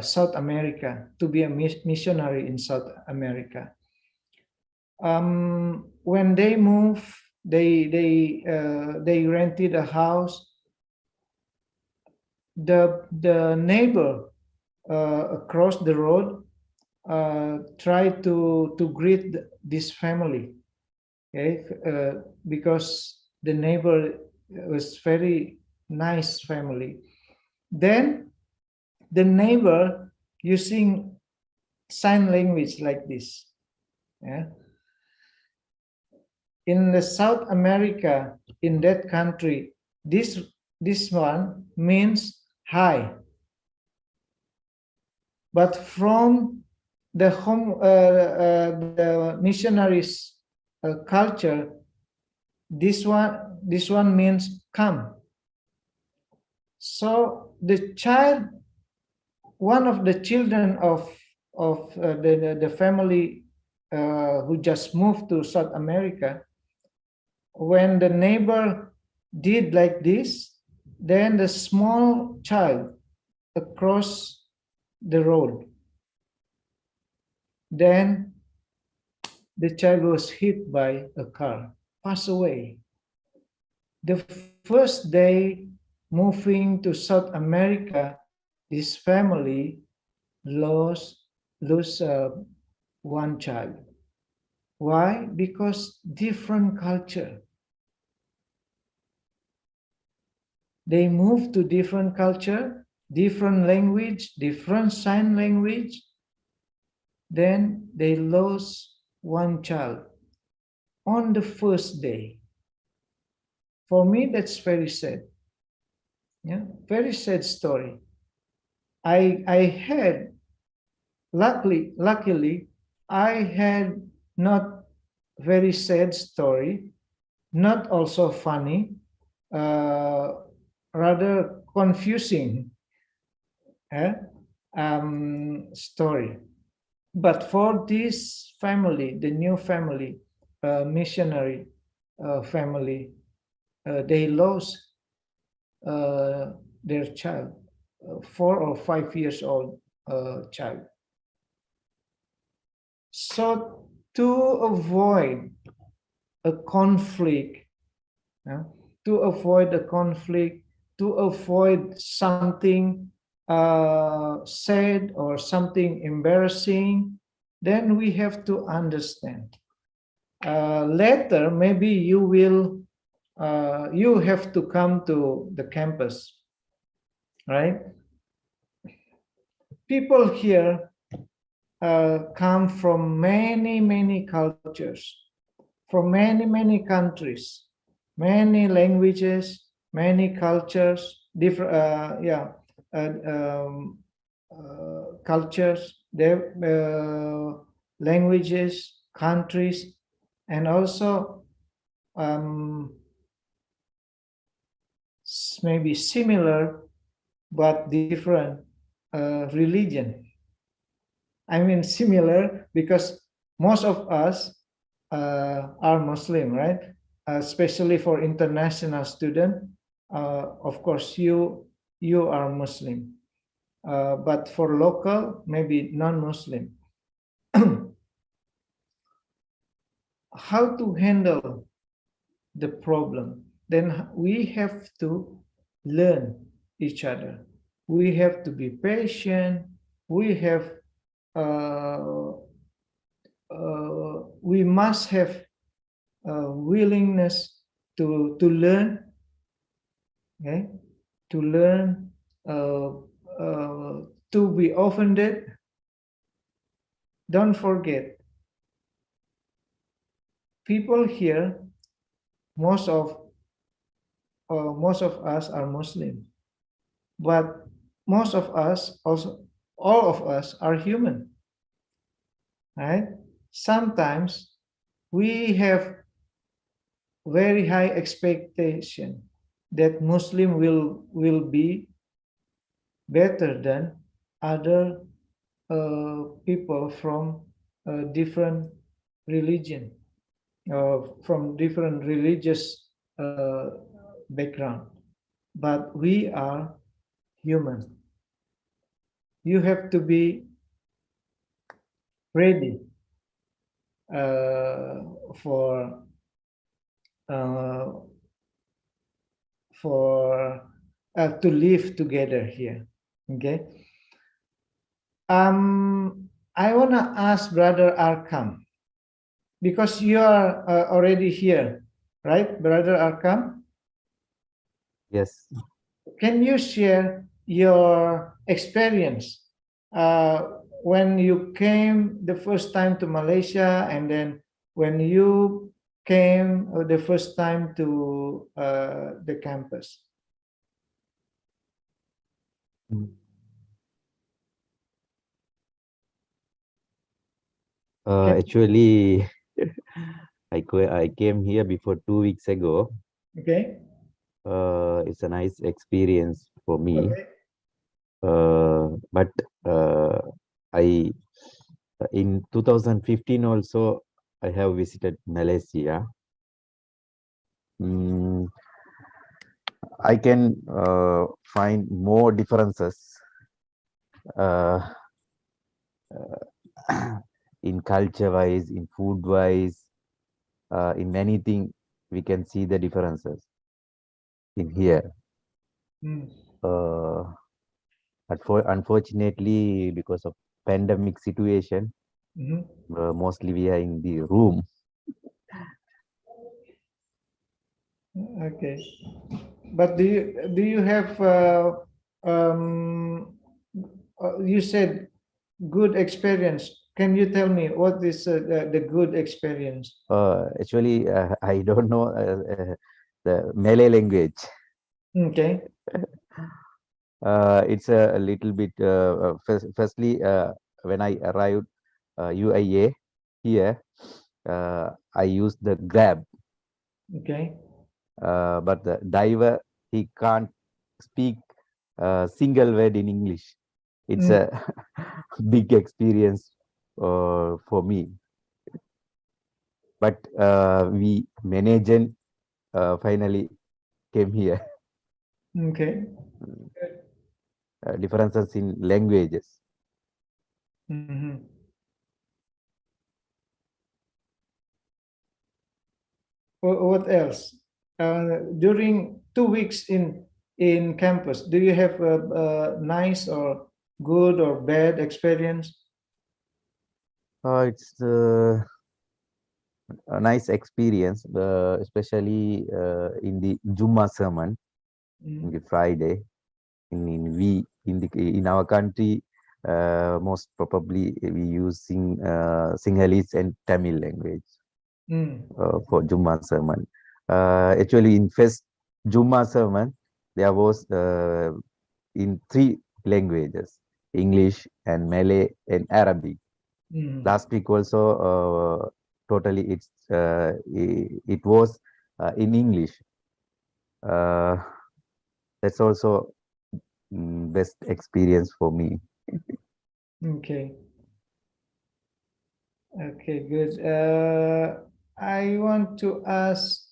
South America to be a missionary in South America. When they moved, they rented a house. The neighbor across the road tried to greet this family, okay, because the neighbor was very nice family. Then the neighbor using sign language like this. Yeah. In the South America, in that country, this one means hi. But from the home, the missionaries' culture, this one means come. So the child, one of the children of the family who just moved to South America, when the neighbor did like this, then the small child across the road, then the child was hit by a car, passed away. The first day moving to South America, this family lost one child. Why? Because different culture. They moved to different culture, different language, different sign language. Then they lost one child on the first day. For me, that's very sad. Yeah, very sad story. I had, luckily, I had not very sad story, not also funny, rather confusing story. But for this family, the new family, missionary family, they lost their child, 4 or 5 years old child. So to avoid a conflict, to avoid something sad or something embarrassing, then we have to understand. Later, maybe you have to come to the campus, right? People here come from many cultures, from many countries, many languages, many cultures, different cultures, languages, countries, and also maybe similar but different religion. I mean similar because most of us are Muslim, right? Especially for international student. Of course, you are Muslim, but for local, maybe non-Muslim. How to handle the problem? Then we have to learn each other. We have to be patient. We must have willingness to learn Okay, to learn to be offended. Don't forget, people here, most of us are Muslim, but most of us also, all of us are human, right? Sometimes we have very high expectation that Muslim will be better than other people from different religion, from different religious background. But we are human. You have to be ready for uh, to live together here. Okay. I wanna ask Brother Arkam, because you are already here, right, Brother Arkam? Yes. Can you share your experience when you came the first time to Malaysia, and then when you came the first time to the campus? Actually, I came here before 2 weeks ago. Okay. It's a nice experience for me. Okay. But I in 2015 also I have visited Malaysia. I can find more differences in culture wise, in food wise, in many things we can see the differences in here. Unfortunately, because of pandemic situation, mostly we are in the room. Okay, but do you have you said good experience? Can you tell me what is the good experience? Actually, I don't know the Malay language. Okay. It's a little bit. Firstly, when I arrived UIA here, I used the Grab. Okay. But the driver, he can't speak a single word in English. It's a big experience for me. But we managed and finally came here. Okay. Differences in languages. What else? During 2 weeks in campus, do you have a nice or good or bad experience? It's a nice experience, especially in the Juma sermon, in the Friday. In our country, most probably we using Sinhalese and Tamil language for Juma sermon. Actually, in first Juma sermon, there was in 3 languages: English and Malay and Arabic. Last week also, totally it was in English. That's also best experience for me. Okay. Okay, good. I want to ask.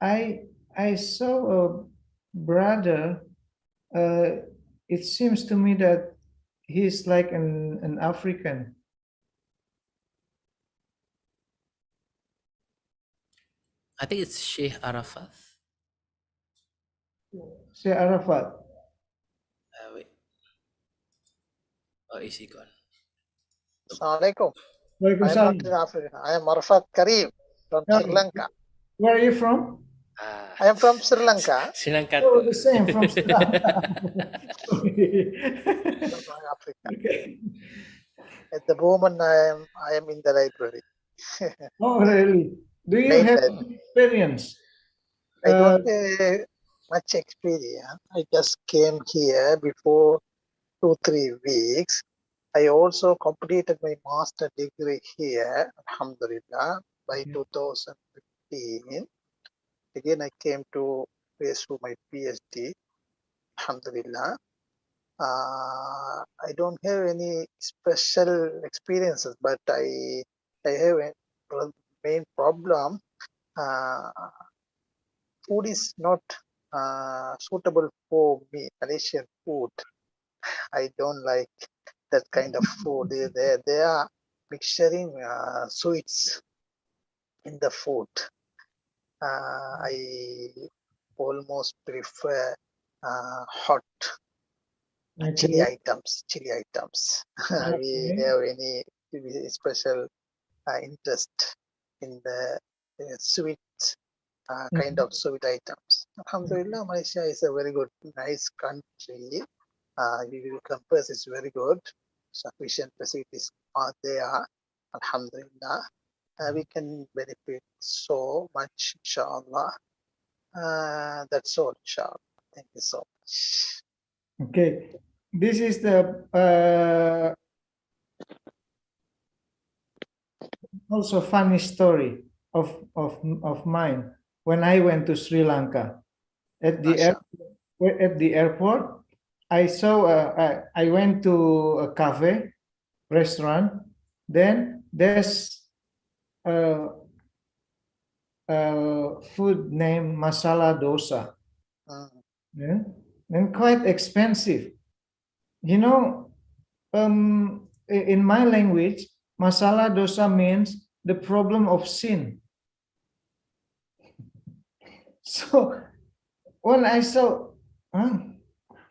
I saw a brother. It seems to me that he's like an African. I think it's Sheikh Arafat. Say Arafat. Wait. Oh, is he gone? Assalamualaikum. I am Waalaikumsalam. not in Africa. I am Arafat Karim from Sri Lanka. Where are you from? I am from Sri Lanka. Sri Lanka. Oh, the same from Sri Lanka. From Africa. At the moment, I am in the library. Oh, really? Do you Late have night. experience? I don't have much experience. I just came here before 2-3 weeks. I also completed my master degree here, Alhamdulillah, by 2015. Again, I came to pursue my PhD, Alhamdulillah. I don't have any special experiences, but I have a main problem. Food is not suitable for me. Malaysian food, I don't like that kind of food. They are mixturing sweets in the food. I almost prefer hot chili items. Chili items. We have any special interest in the sweet kind of sweet items. Alhamdulillah, Malaysia is a very good, nice country. Campus is very good. Sufficient facilities are there. Alhamdulillah. We can benefit so much, inshallah. That's all, inshallah. Thank you so much. Okay, this is the also funny story of mine. When I went to Sri Lanka, at the airport, I saw I went to a cafe, restaurant. Then there's a food named masala dosa. Yeah, and quite expensive. You know, in my language, masala dosa means the problem of sin. So when I saw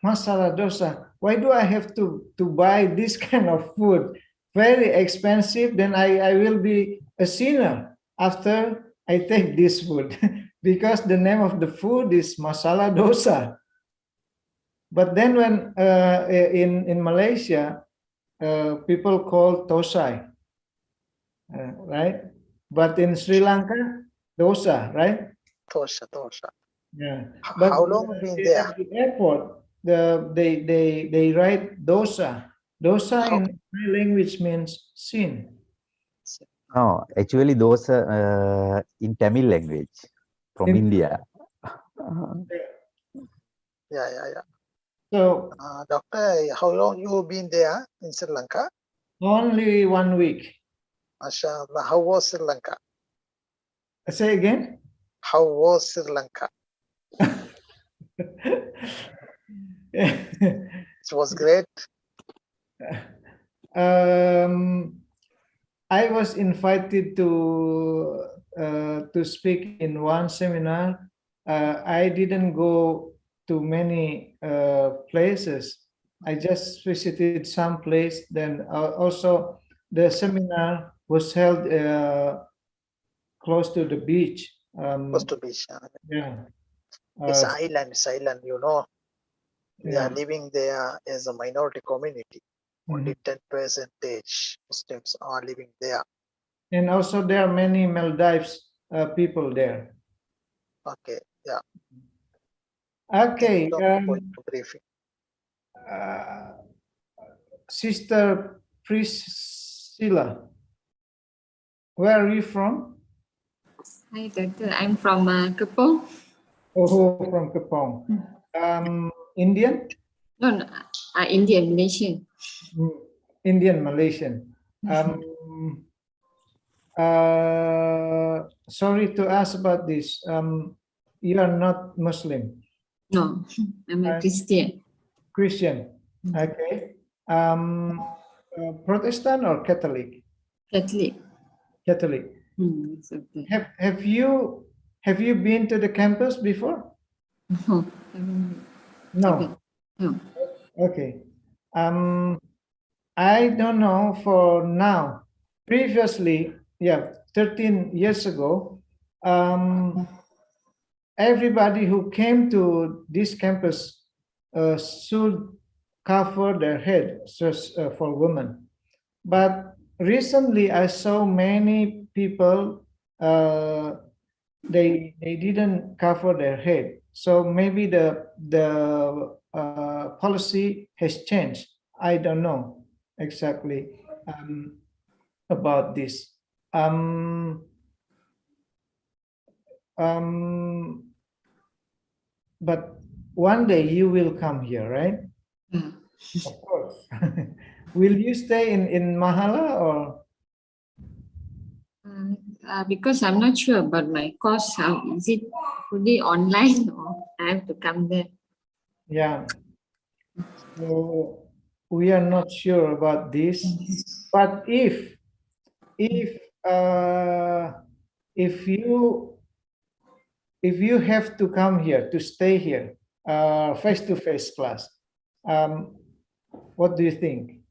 masala dosa, why do I have to buy this kind of food? Very expensive, then I will be a sinner after I take this food because the name of the food is masala dosa. But then when in Malaysia, people call tosai, right? But in Sri Lanka, dosa, right? Dosa. Yeah. But how long have you been there? At the airport, they write dosa. Dosa in my language means sin. No, actually those in Tamil language from India. Yeah. So, doctor, how long you been there in Sri Lanka? Only 1 week. MashaAllah. How was Sri Lanka? Say again? How was Sri Lanka? It was great. I was invited to speak in one seminar. I didn't go to many places. I just visited some place. Then also the seminar was held close to the beach. Close to beach. Yeah. It's island, you know. We Yeah. are living there as a minority community. Only 10% Muslims are living there. And also there are many Maldives people there. Okay, yeah. Okay. Briefing. Sister Priscilla, where are you from? Hi, Doctor. I'm from Kepong. Oh, from Kepong. Indian? No, Indian, Malaysian. Indian, Malaysian. Sorry to ask about this. You are not Muslim? No, I'm a Christian. Christian. Okay. Protestant or Catholic? Catholic. Catholic. It's okay. Have you been to the campus before? No. No. Okay. I don't know for now. Previously, 13 years ago, everybody who came to this campus should cover their head, just for women. But recently, I saw many people they didn't cover their head. So maybe the policy has changed. I don't know exactly about this. But one day you will come here, right? Of course. Will you stay in Mahala or? Because I'm not sure about my course. Is it fully online or I have to come there? Yeah. So we are not sure about this, but if you have to come here to stay here, face-to-face class, what do you think?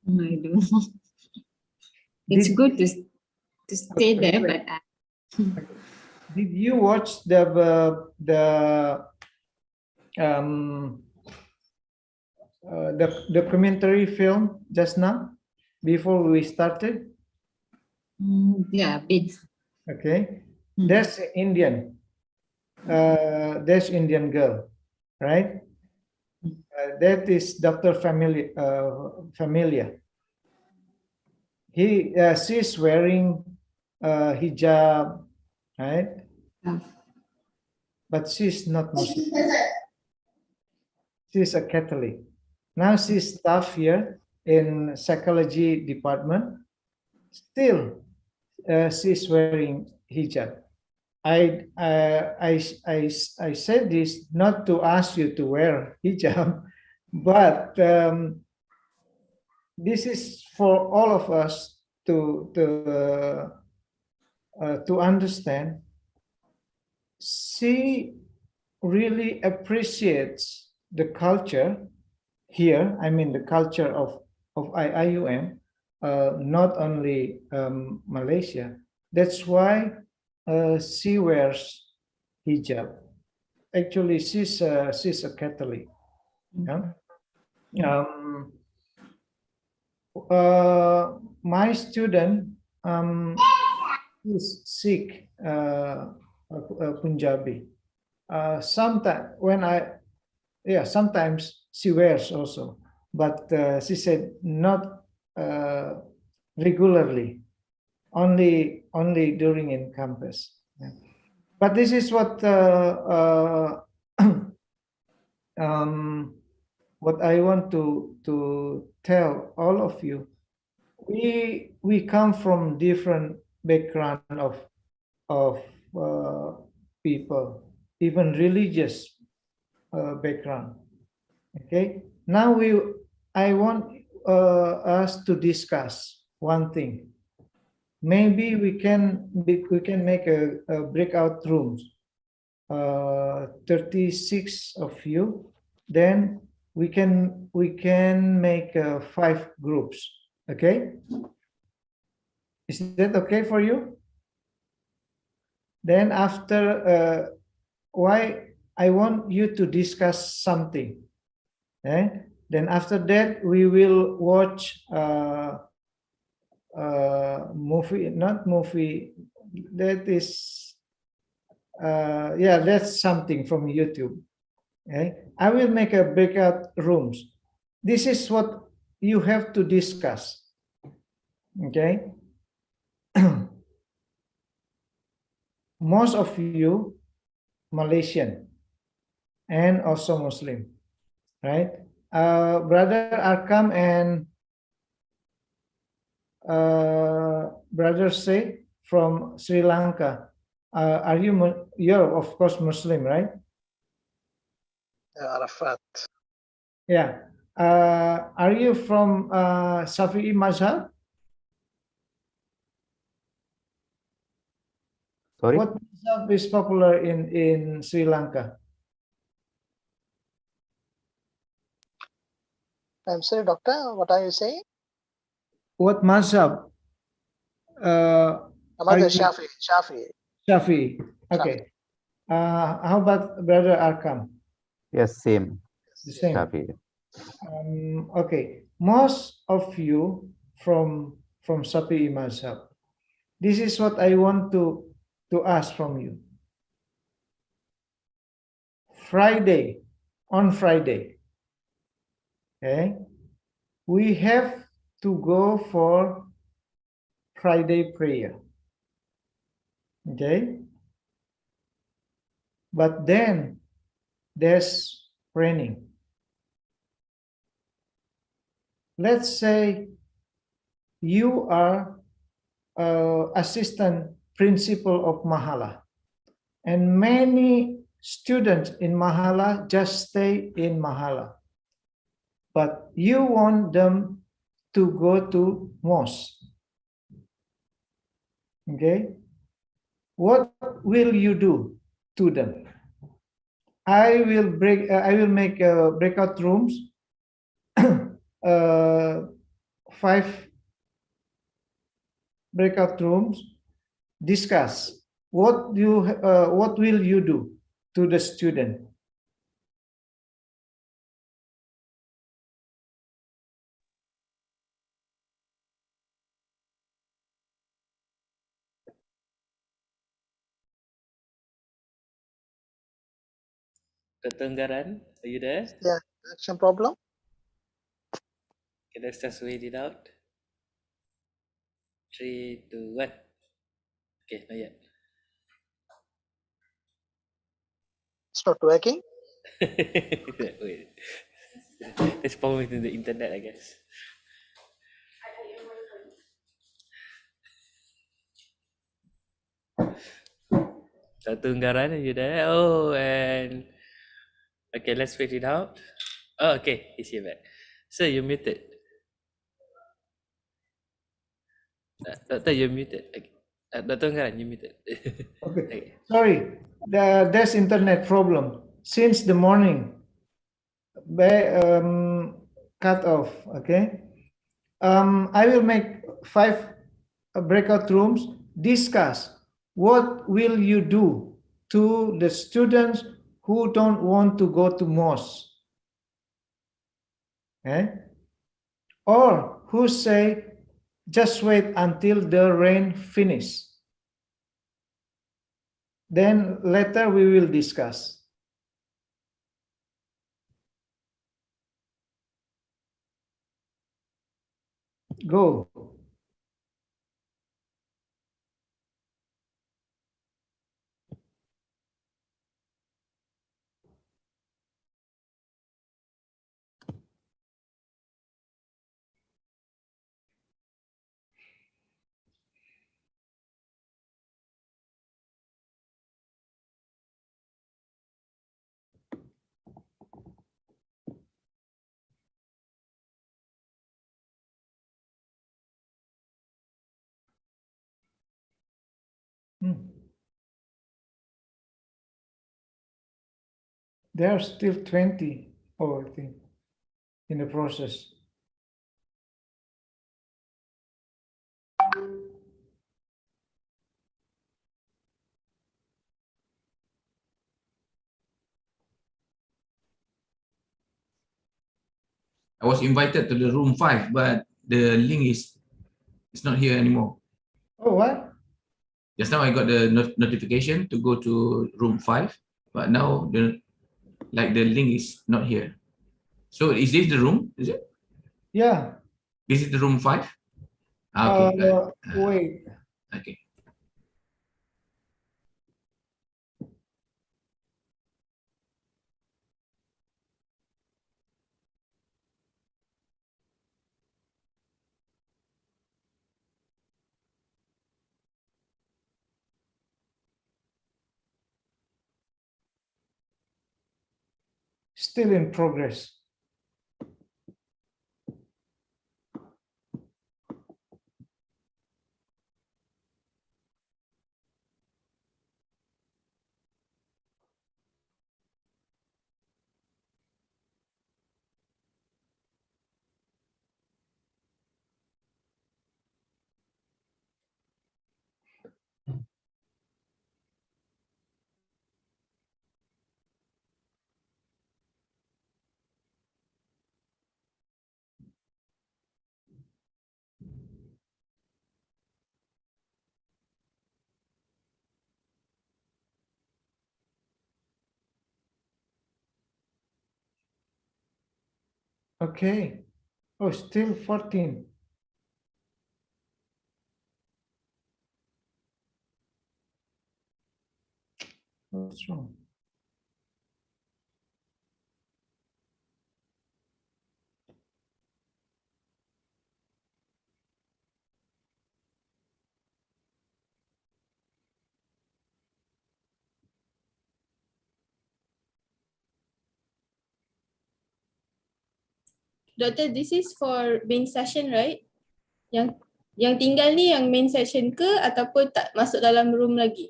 I don't know. It's good to stay there, but did you watch the documentary film just now before we started? Yeah, a bit. Okay, there's Indian. There's Indian girl, right? That is Dr. Familia. She's wearing hijab, right? But she's not Muslim. She's a Catholic. Now she's staff here in psychology department. Still, she's wearing hijab. I said this not to ask you to wear hijab, but this is for all of us to understand. She really appreciates the culture here. I mean, the culture of IIUM, not only Malaysia. That's why she wears hijab. Actually, she's a Catholic. Yeah? My student is Sikh, Punjabi. Sometimes sometimes she wears also, but she said not regularly, only during in campus. Yeah. But this is what what I want to tell all of you. We come from different background of people, even religious background. Okay, now I want us to discuss one thing. Maybe we can make a breakout rooms, 36 of you. Then we can make 5 groups. Okay, is that okay for you? Then after why I want you to discuss something. Okay? Then after that we will watch movie, not movie. That is yeah, that's something from YouTube. Okay, I will make a breakout rooms. This is what you have to discuss. Okay. Most of you Malaysian and also Muslim, right? Brother Arkam and Brother Say from Sri Lanka. Are you? You're of course Muslim, right? Arafat. Yeah. Are you from Shafi'i Mazhab? Sorry? What mazhab is popular in Sri Lanka? I'm sorry, doctor. What are you saying? What mazhab? Shafi. Shafi'i. Okay. How about Brother Arkham? Yes, same. The same. Shafi. Okay. Most of you from Shafi'i Mazhab. This is what I want to ask from you. On Friday, okay, we have to go for Friday prayer. Okay. But then there's training. Let's say you are assistant principal of Mahala, and many students in Mahala just stay in Mahala, but you want them to go to mosque. Okay, what will you do to them? I will make breakout rooms, 5 breakout rooms. Discuss what will you do to the student? Ketenggaran, are you there? Yeah, connection problem. Okay, let's just wait it out. 3, 2, 1. Okay, not yet. It's not working. Wait. There's problem with the internet, I guess. Ketenggaran, are you there? Oh, and okay, let's wait it out. Oh, okay, he's here back. Sir, you're muted. Doctor, you're muted. Okay. Ketenggaran, you're muted. Okay. Okay. Sorry, there's internet problem since the morning. Cut off. Okay. I will make 5 breakout rooms. Discuss what will you do to the students who don't want to go to mosque, okay? Or who say just wait until the rain finish. Then later we will discuss. Go. There are still 20, I think, in the process. I was invited to the room 5, but the link is not here anymore. Oh, what? Just now I got the notification to go to room 5, but now the link is not here. So is this the room? Is it? Yeah. This is the room 5? Okay. Wait. Okay. Still in progress. Okay. Oh, still 14. What's wrong? Doctor, this is for main session, right? Yang tinggal ni yang main session ke ataupun tak masuk dalam room lagi?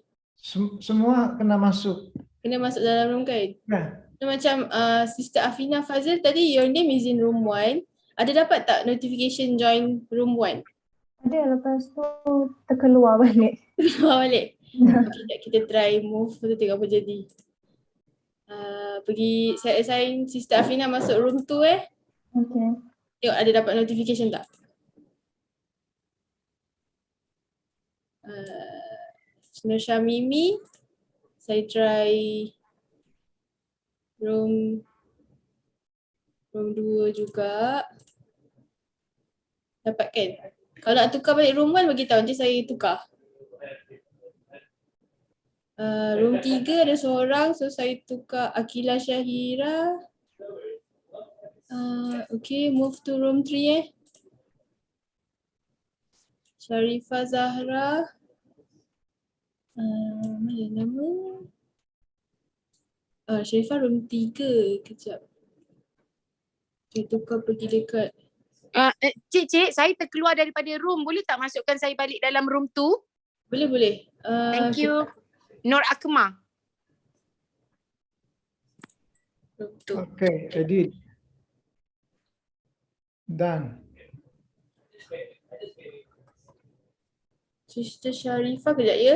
Semua kena masuk. Kena masuk dalam room kan? Ya. So, macam Sister Afina Fazil tadi, your name is in room 1. Ada dapat tak notification join room 1? Ada, lepas tu terkeluar balik. Keluar balik? Okay, sekejap kita try move, kita tengok apa jadi. Pergi saya assign Sister Afina masuk room 2 Okay. Tengok ada dapat notification tak? Nur Syamimi, saya try room 2 juga. Dapat kan? Kalau nak tukar balik room 1 bagi tahu, nanti saya tukar. Room 3 ada seorang, so saya tukar Akila Syahira. Okay, move to room 3 Sharifah Zahra. Mana nama? Sharifah room 3. Kejap. Saya tukar pergi dekat. Cik, saya terkeluar daripada room. Boleh tak masukkan saya balik dalam room 2? Boleh. Thank you. Nur Akmal. Okay, edit. Done. Sister Sharifah kejap ya.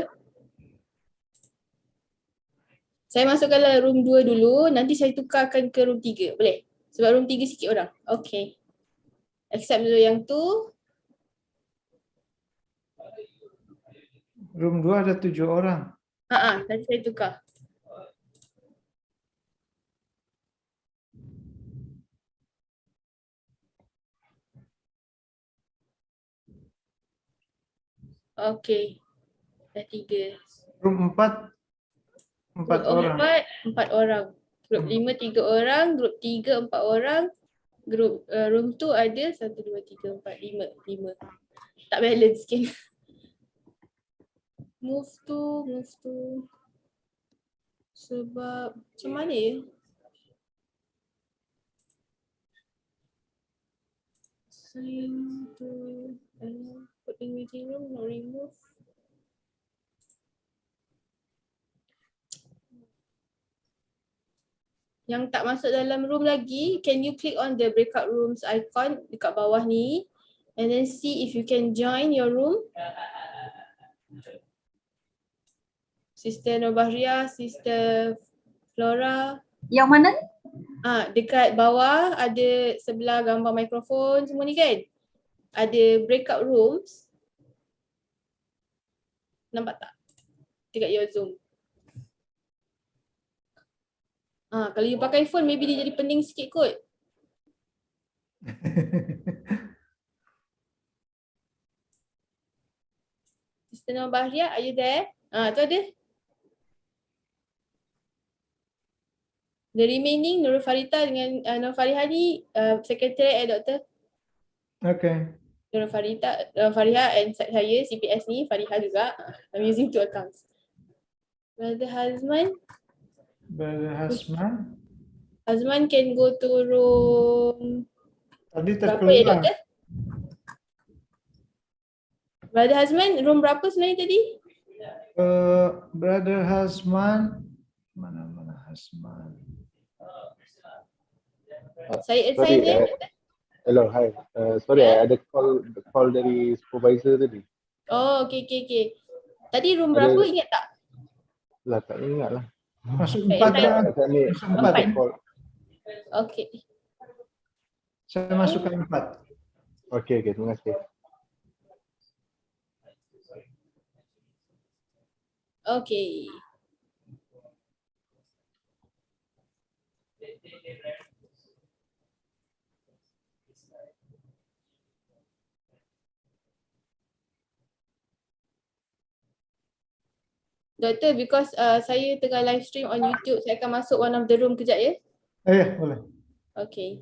Saya masukkan dalam room 2 dulu, nanti saya tukarkan ke room 3. Boleh? Sebab room 3 sikit orang. Okay. Accept dulu yang tu. Room 2 ada 7 orang. Nanti saya tukar. Okay. Dah 3. Room 4. 4 orang. 4 orang. Grup 5 3 orang, grup 3 4 orang. Grup room 2 ada 1 2 3 4 5. Tak balance sikit. Move to. Sebab macam mana ya? Sign to put in meeting room, no remove. Yang tak masuk dalam room lagi, can you click on the breakout rooms icon dekat bawah ni and then see if you can join your room. Sister Nobahria, Sister Flora. Yang mana? Dekat bawah ada sebelah gambar mikrofon semua ni kan? Ada breakout rooms. Nampak tak? Dekat your Zoom. Kalau you pakai phone, maybe dia jadi pening sikit kot. Sister Nobahria, are you there? Tu ada. The remaining, Nurul Farita dengan Nur Farihani, secretary doktor. Okay. Nurul Farita, Fariha and saya, CPS ni, Fariha juga. I'm using 2 accounts. Brother Hazman. Hazman can go to room. Tadi berapa terkeluar. ya doktor? Brother Hazman, room berapa sebenarnya tadi? Brother Hazman. Mana Hazman? Saya assign ya. Hello, hi. Sorry, ada call dari supervisor tadi. Oh, okay. Tadi room berapa ingat tak? Lah, tak ingat lah. Masuk 4 dah. Masuk 4. Okay. Saya masukkan 4. Okay, terima kasih. Okay. Doktor, because saya tengah live stream on YouTube, saya akan masuk one of the room kejap ya. Boleh. Okay.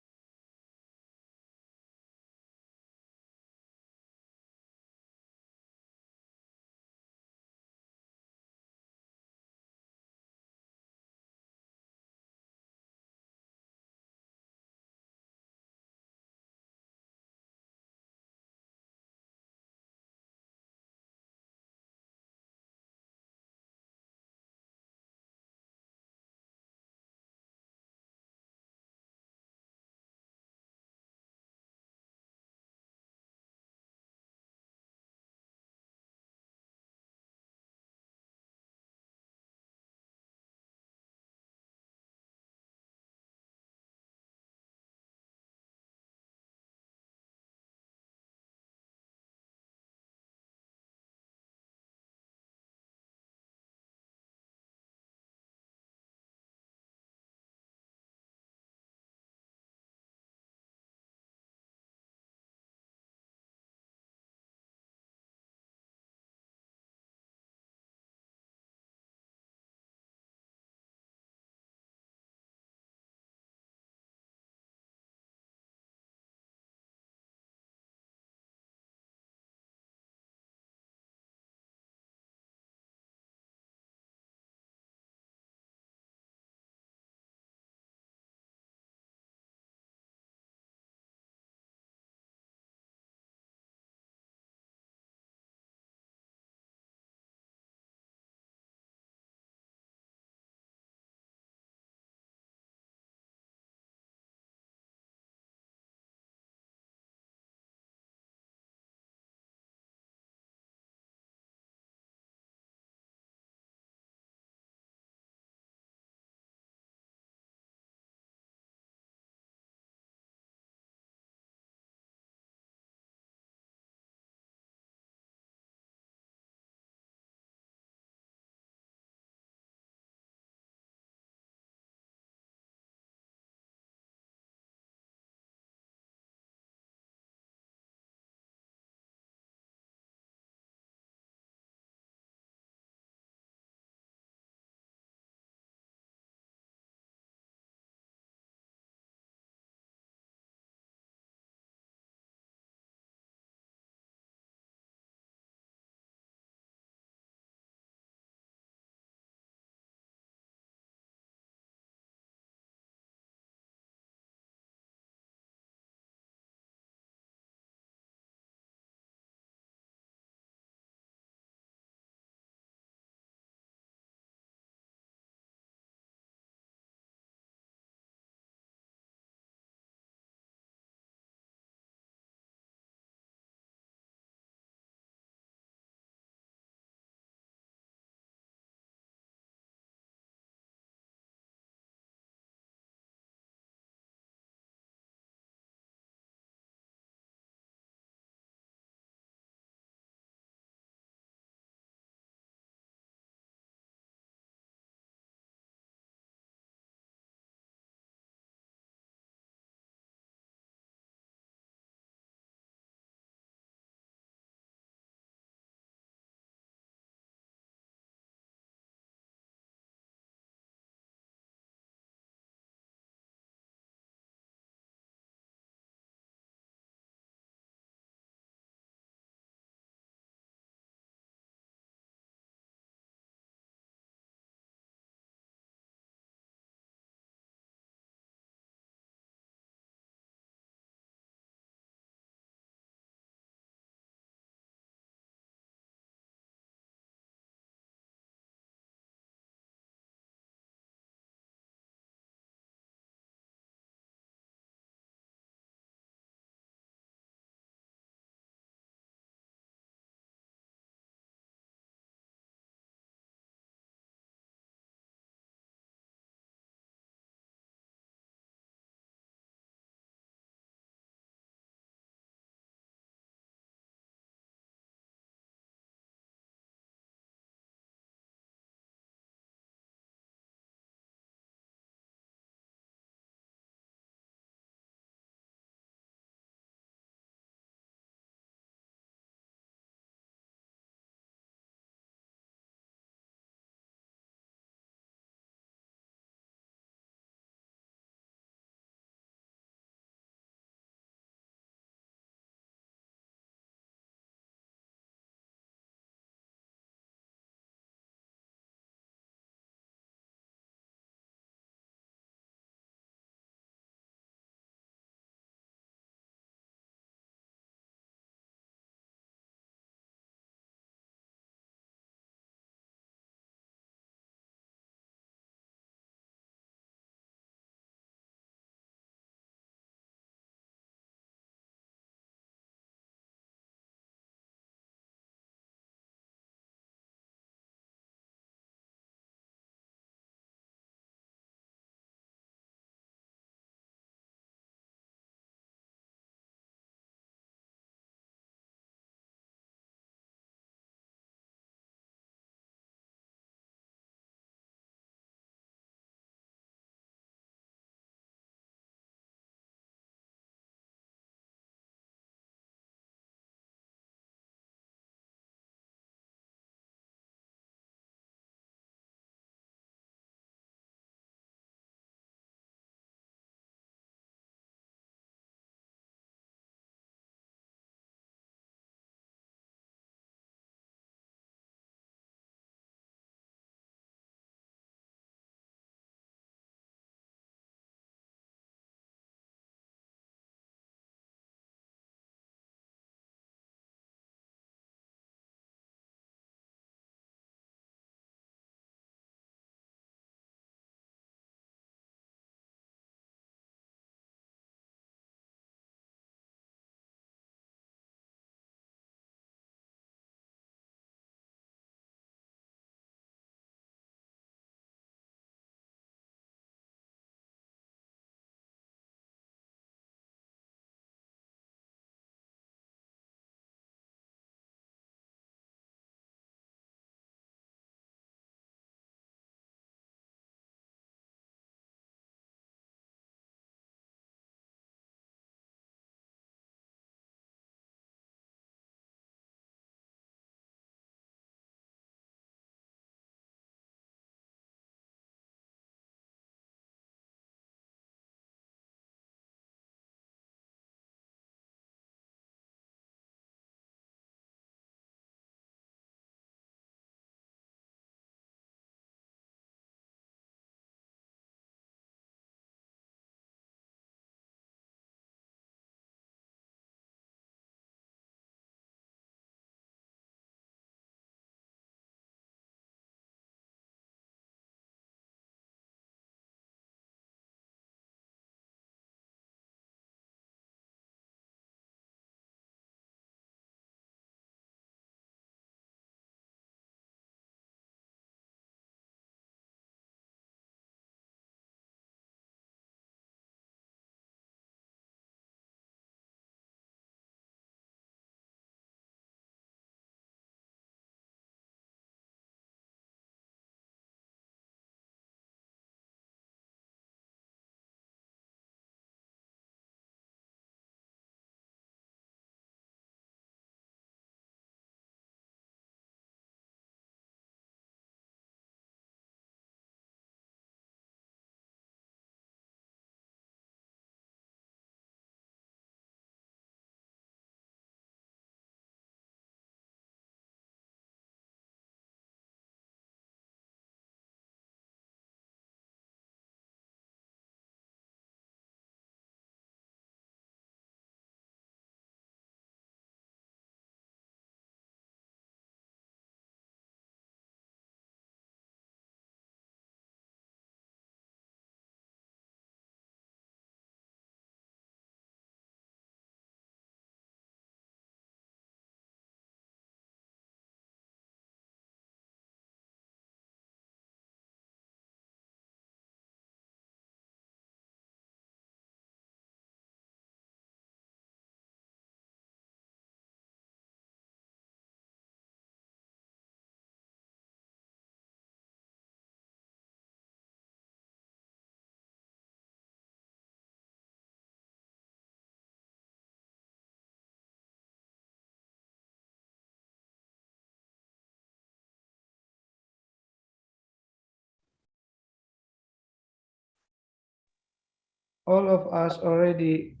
all of us already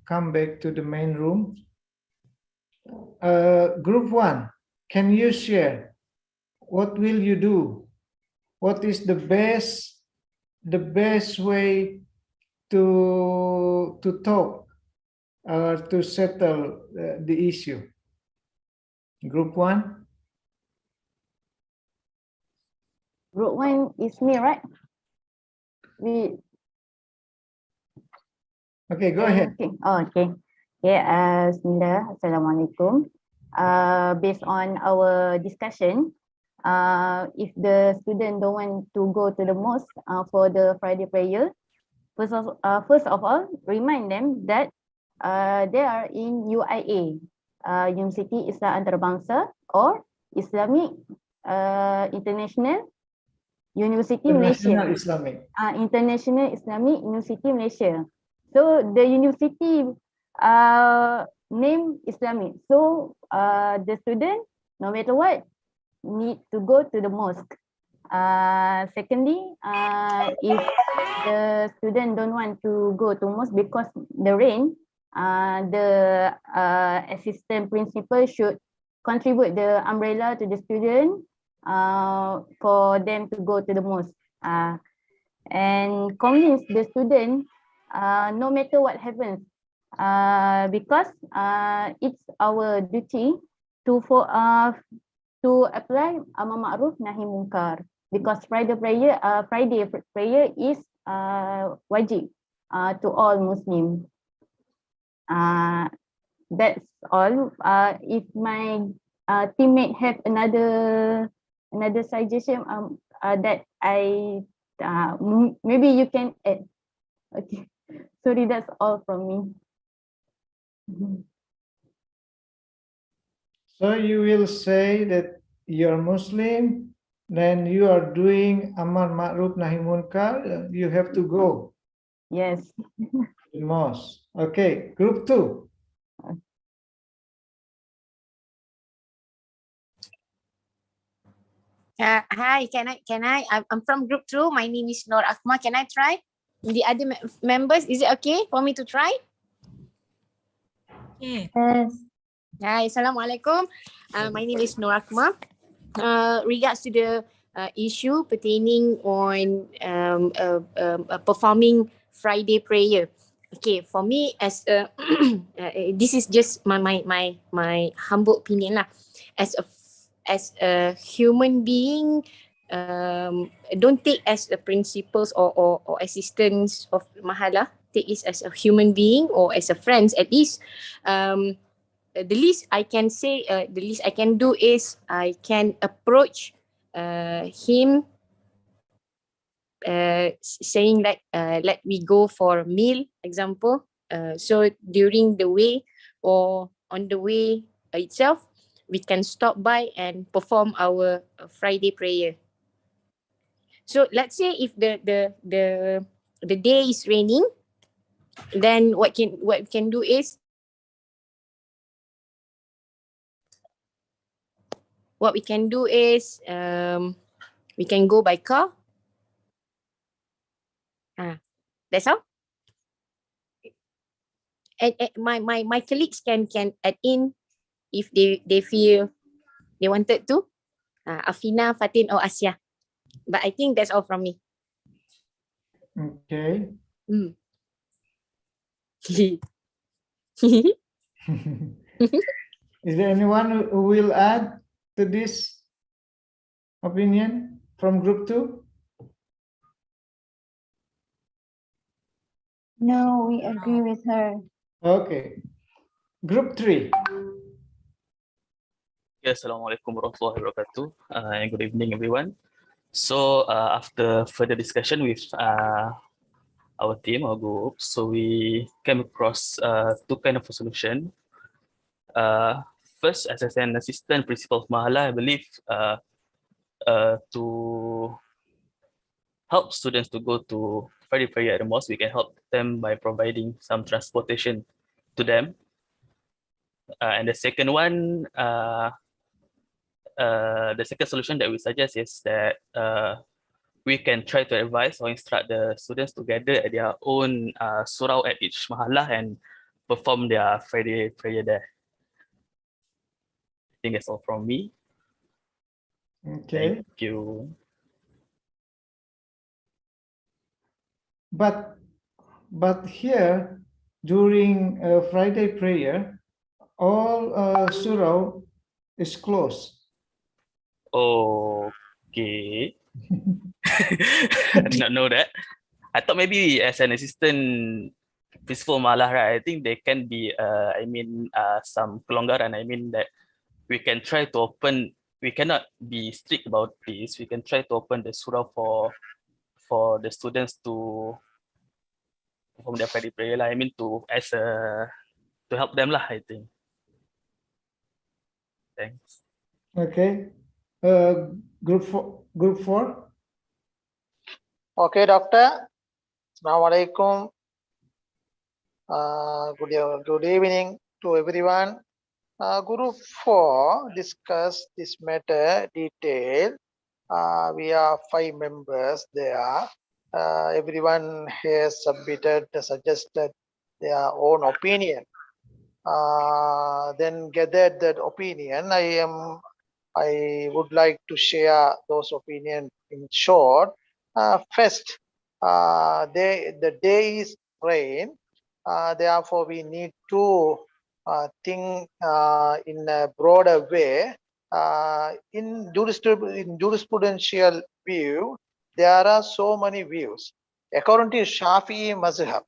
come back to the main room. Group 1, can you share what will you do? What is the best way to talk or to settle the issue? Group 1. Group 1 is me, right? Okay, go ahead. Okay. Oh, okay. Okay, Bismillah. Assalamualaikum. Based on our discussion, if the student don't want to go to the mosque for the Friday prayer, first of all, remind them that they are in UIA, University Islam Antarabangsa, or Islamic International University Malaysia. International Islamic University Malaysia. So the university name Islamic. So the student, no matter what, need to go to the mosque. Secondly, if the student don't want to go to mosque because the rain, the assistant principal should contribute the umbrella to the student for them to go to the mosque. And convince the student no matter what happens, because it's our duty to apply amar ma'ruf nahi munkar, because Friday prayer is wajib to all Muslims. That's all. If my teammate have another suggestion that I maybe you can add. Okay. Sorry, that's all from me. So you will say that you're Muslim, then you are doing amar ma'ruf nahi munkar, you have to go. Yes. The mosque. Okay, group 2. Hi, I'm from group 2. My name is Nur Akma. Can I try? The other members, is it okay for me to try? Yes. Hi, Assalamualaikum. My name is Nur Akma. Regards to the issue pertaining on performing Friday prayer. Okay, for me as this is just my humble opinion lah. As a human being, don't take as the principles or assistants of mahala. Take it as a human being or as a friend at least. The least I can say, the least I can do is I can approach him saying like let me go for a meal, example. So during the way or on the way itself, we can stop by and perform our Friday prayer. So let's say if the day is raining, then what we can do is we can go by car. That's all. And my colleagues can add in if they feel they wanted to. Afina, Fatin, or Asia. But I think that's all from me. Okay. Is there anyone who will add to this opinion from group 2? No, we agree with her. Okay. Group 3. Yes, Assalamualaikum warahmatullahi wabarakatuh, and good evening, everyone. So after further discussion with our team, our group, so we came across two kind of a solution. First, as an assistant principal of Mahala, I believe to help students to go to Friday prayer at the mosque, we can help them by providing some transportation to them. And the second one, the second solution that we suggest is that we can try to advise or instruct the students to gather at their own surau at each mahallah and perform their Friday prayer there. I think that's all from me. Okay. Thank you. But here during Friday prayer, all surau is closed. Okay. I did not know that. I thought maybe as an assistant principal malah, right? I think there can be, some kelonggaran. I mean that we can try to open. We cannot be strict about this. We can try to open the surau for the students to perform their Friday prayer lah. I mean to help them lah. I think. Thanks. Okay. Group four. Okay, doctor. Assalamualaikum. Good evening to everyone. Group 4 discuss this matter detail. We are 5 members there. Everyone has suggested their own opinion. Then gathered that opinion. I would like to share those opinions in short. First, the day is rain. Therefore, we need to think in a broader way. In jurisprudential view, there are so many views. According to Shafi'i Mazhab,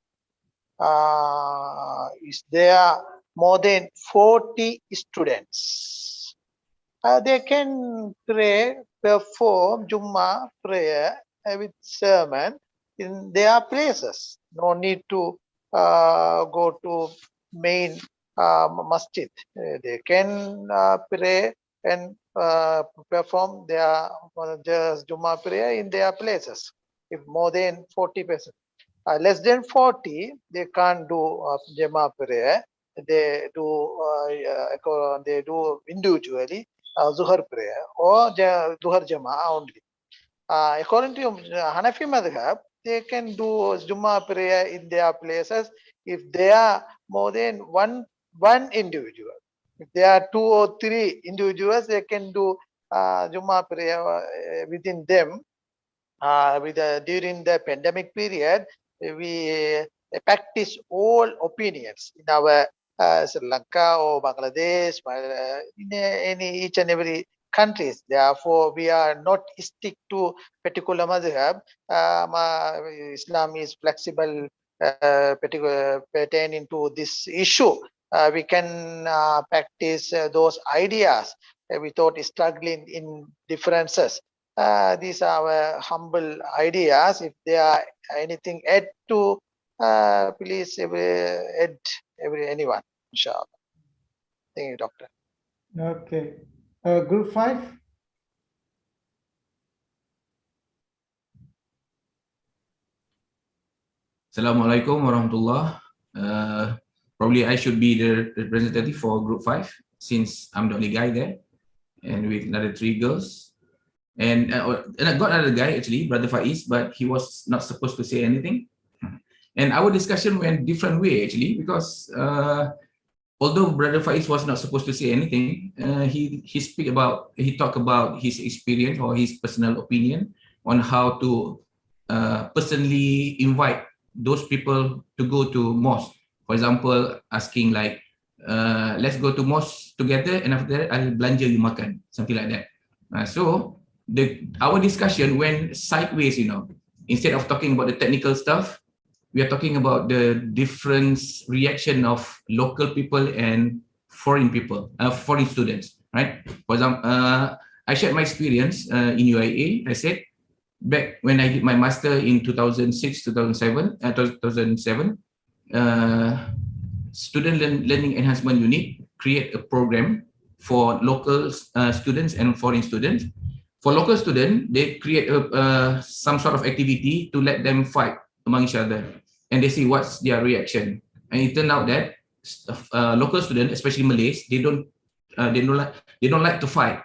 is there more than 40 students. They can perform Jummah prayer with sermon in their places. No need to go to main masjid. They can pray and perform their Jummah prayer in their places. If more than 40 persons. Less than 40, they can't do Jummah prayer. They do individually Zuhar prayer or Zuhar Jama'ah only. According to Hanafi Madhab, they can do Jummah prayer in their places if they are more than one individual. If there are 2 or 3 individuals, they can do Jummah prayer within them. During the pandemic period, we practice all opinions in our Sri Lanka or Bangladesh, in each and every countries. Therefore, we are not stick to particular madhab. Islam is flexible, pertaining to this issue. We can practice those ideas without struggling in differences. These are our humble ideas. If there are anything add to, please add anyone, inshallah. Thank you, doctor. Okay. Group 5. Assalamualaikum warahmatullah. Probably I should be the representative for group 5 since I'm the only guy there, and with another 3 girls. And I got another guy actually, Brother Faiz, but he was not supposed to say anything. And our discussion went different way actually, because although Brother Faiz was not supposed to say anything, he talked about his experience or his personal opinion on how to personally invite those people to go to mosque. For example, asking like, let's go to mosque together, and after that I'll belanja you makan, something like that. So our discussion went sideways, Instead of talking about the technical stuff, we are talking about the different reaction of local people and foreign people, foreign students, right? For example, I shared my experience in UIA. I said, back when I did my master in 2006, 2007, Student Learning Enhancement Unit create a program for local students and foreign students. For local students, they create some sort of activity to let them fight among each other, and they see what's their reaction. And it turned out that local students, especially Malays, they don't like to fight.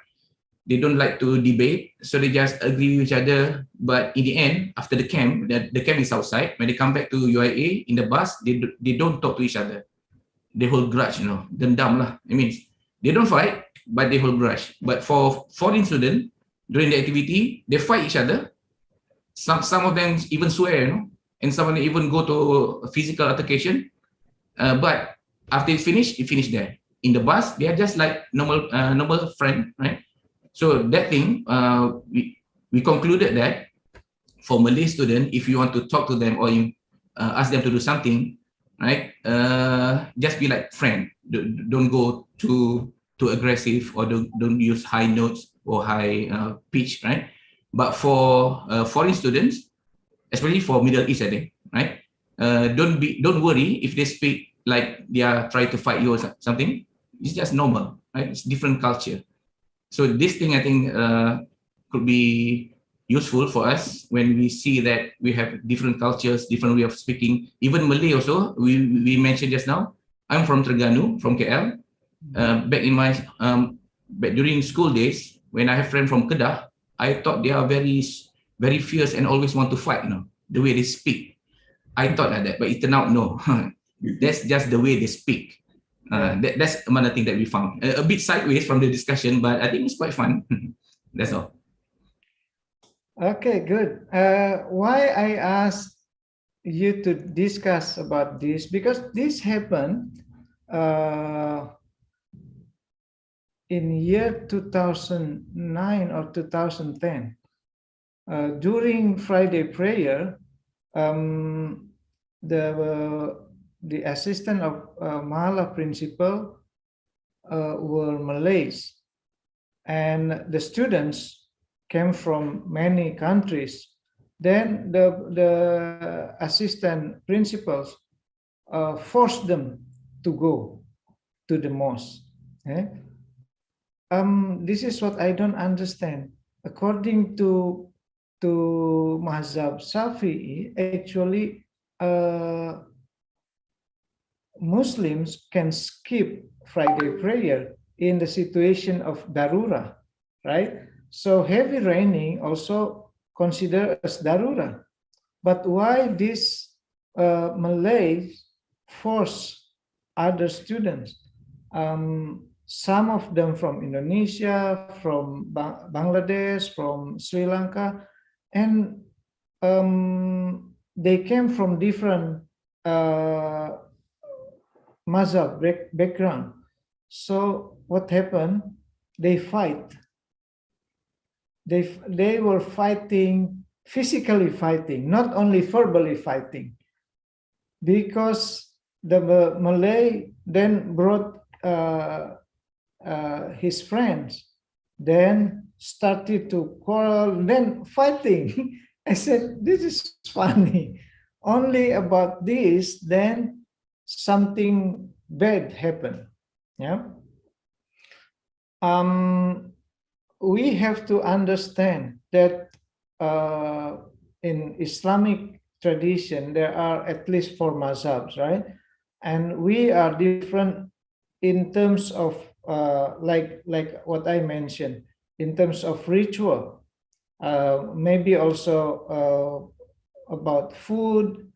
they don't like to debate, so they just agree with each other. But in the end, after the camp is outside. When they come back to UIA in the bus, they don't talk to each other. They hold grudge, dendam lah. I mean, they don't fight, but they hold grudge. But for foreign students, during the activity, they fight each other. Some of them even swear, and some of them even go to a physical altercation. But after it finish there. In the bus, they are just like normal friend, right? So that thing, we concluded that for Malay student, if you want to talk to them or you ask them to do something, right? Just be like friend. Don't go too aggressive, or don't use high notes or high pitch, right? But for foreign students, especially for Middle East, I think, right? Don't worry if they speak like they are trying to fight you or something. It's just normal, right? It's different culture. So this thing, I think, could be useful for us when we see that we have different cultures, different way of speaking. Even Malay also, we mentioned just now. I'm from Terengganu, from KL. Back in my back during school days, when I have friends from Kedah, I thought they are very, very fierce and always want to fight. The way they speak. I thought like that, but it turned out no. That's just the way they speak. That's another thing that we found. A bit sideways from the discussion, but I think it's quite fun. That's all. Okay, good. Why I asked you to discuss about this, because this happened in year 2009 or 2010. During Friday prayer, the assistant of Mahala principal were Malays, and the students came from many countries. Then the assistant principals forced them to go to the mosque. This is what I don't understand. According to Mazhab Shafi'i, actually Muslims can skip Friday prayer in the situation of darura, right? So heavy raining also considered as darura. But why this Malays force other students? Some of them from Indonesia, from Bangladesh, from Sri Lanka, and they came from different mazhab background. So what happened? They fight. They were fighting, physically fighting, not only verbally fighting, because the Malay then brought his friends, then started to quarrel, then fighting. I said, this is funny. Only about this, then something bad happened. Yeah. We have to understand that in Islamic tradition, there are at least 4 mazhabs, right? And we are different in terms of like what I mentioned, in terms of ritual, maybe also about food,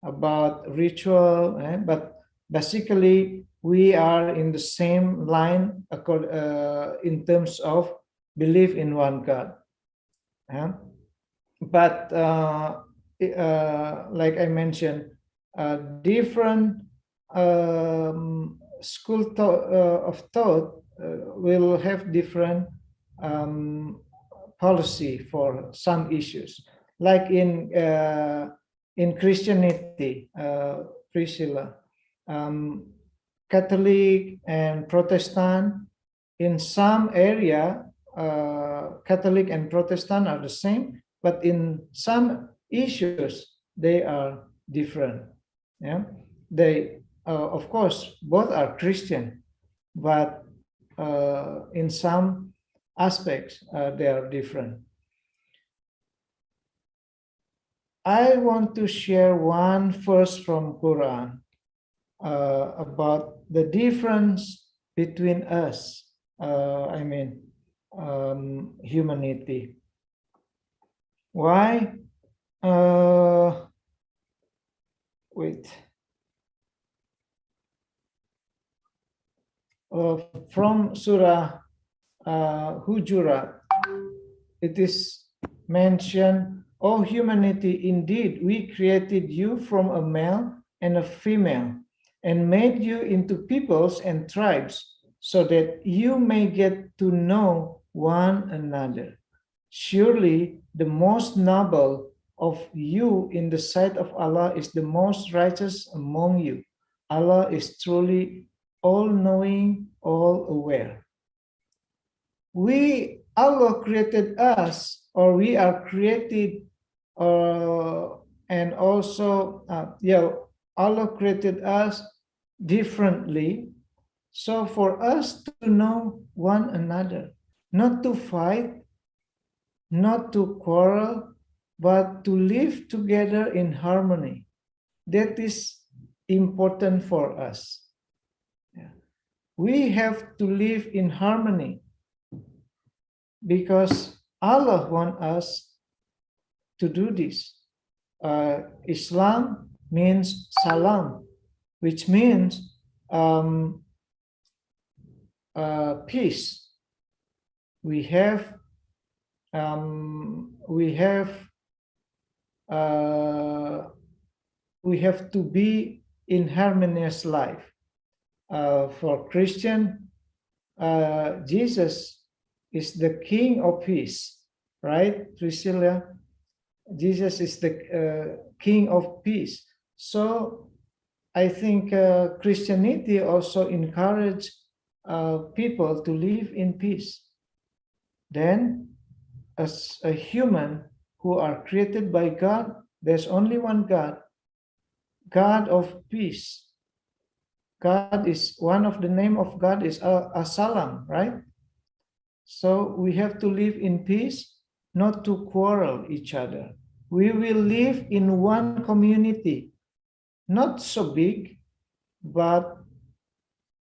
about ritual, but basically we are in the same line in terms of belief in one God. But like I mentioned, different school of thought will have different policy for some issues. Like in Christianity, Priscilla, Catholic and Protestant, in some area, Catholic and Protestant are the same, but in some issues, they are different. Yeah, they, of course, both are Christian, but in some aspects, they are different. I want to share one verse from Quran about the difference between us. I mean, humanity. Why? Wait. From Surah Hujurat, it is mentioned, O humanity, indeed we created you from a male and a female and made you into peoples and tribes so that you may get to know one another. Surely the most noble of you in the sight of Allah is the most righteous among you. Allah is truly all-knowing, all-aware. Allah created us, or we are created, and also, Allah created us differently. So for us to know one another, not to fight, not to quarrel, but to live together in harmony. That is important for us. We have to live in harmony because Allah wants us to do this. Islam means salam, which means peace. We have to be in harmonious life. For Christian, Jesus is the King of Peace, right, Priscilla? Jesus is the King of Peace. So I think Christianity also encourage people to live in peace. Then, as a human who are created by God, there's only one God, God of peace. God is, one of the name of God is As-Salam, right? So we have to live in peace, not to quarrel each other. We will live in one community, not so big, but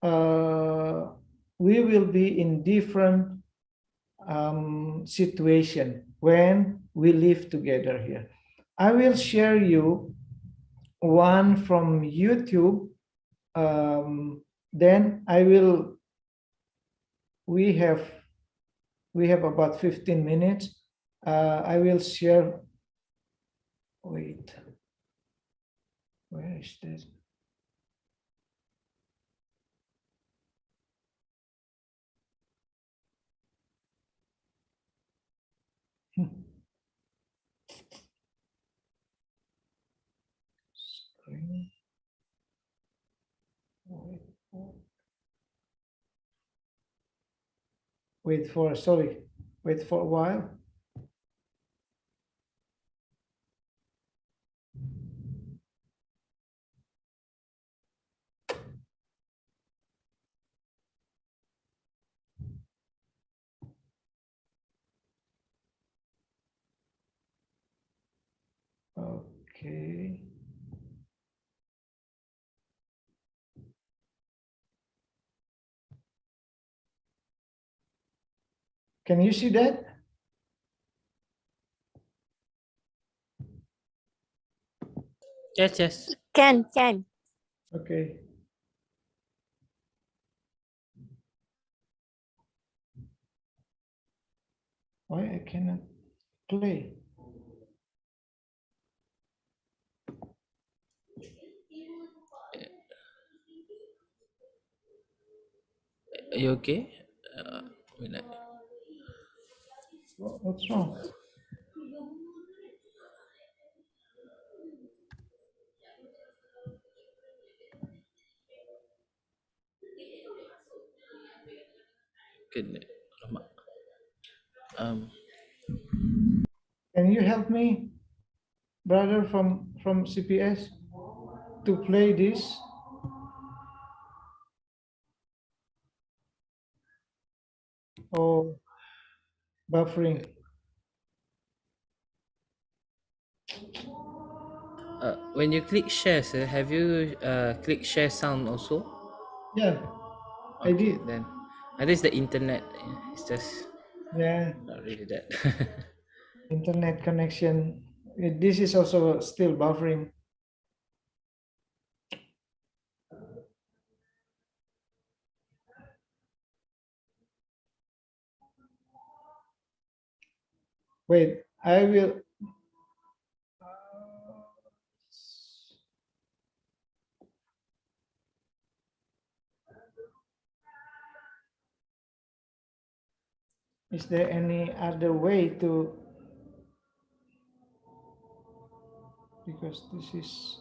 we will be in different situation when we live together here. I will share you one from YouTube. Then I will. We have about 15 minutes. I will share. Wait, where is this? Screen. Wait for a while. Okay. Can you see that? Yes. Can. Okay. Why I cannot play? Are you okay? Minute. What's wrong? Kena. Alamak. Can you help me, brother from CPS, to play this? Oh, buffering. When you click share, sir, have you click share sound also? Yeah, I Okay, did. then. This is the internet. It's just. Yeah. Not really that. Internet connection. This is also still buffering. Wait, I will. Is there any other way to? Because this is.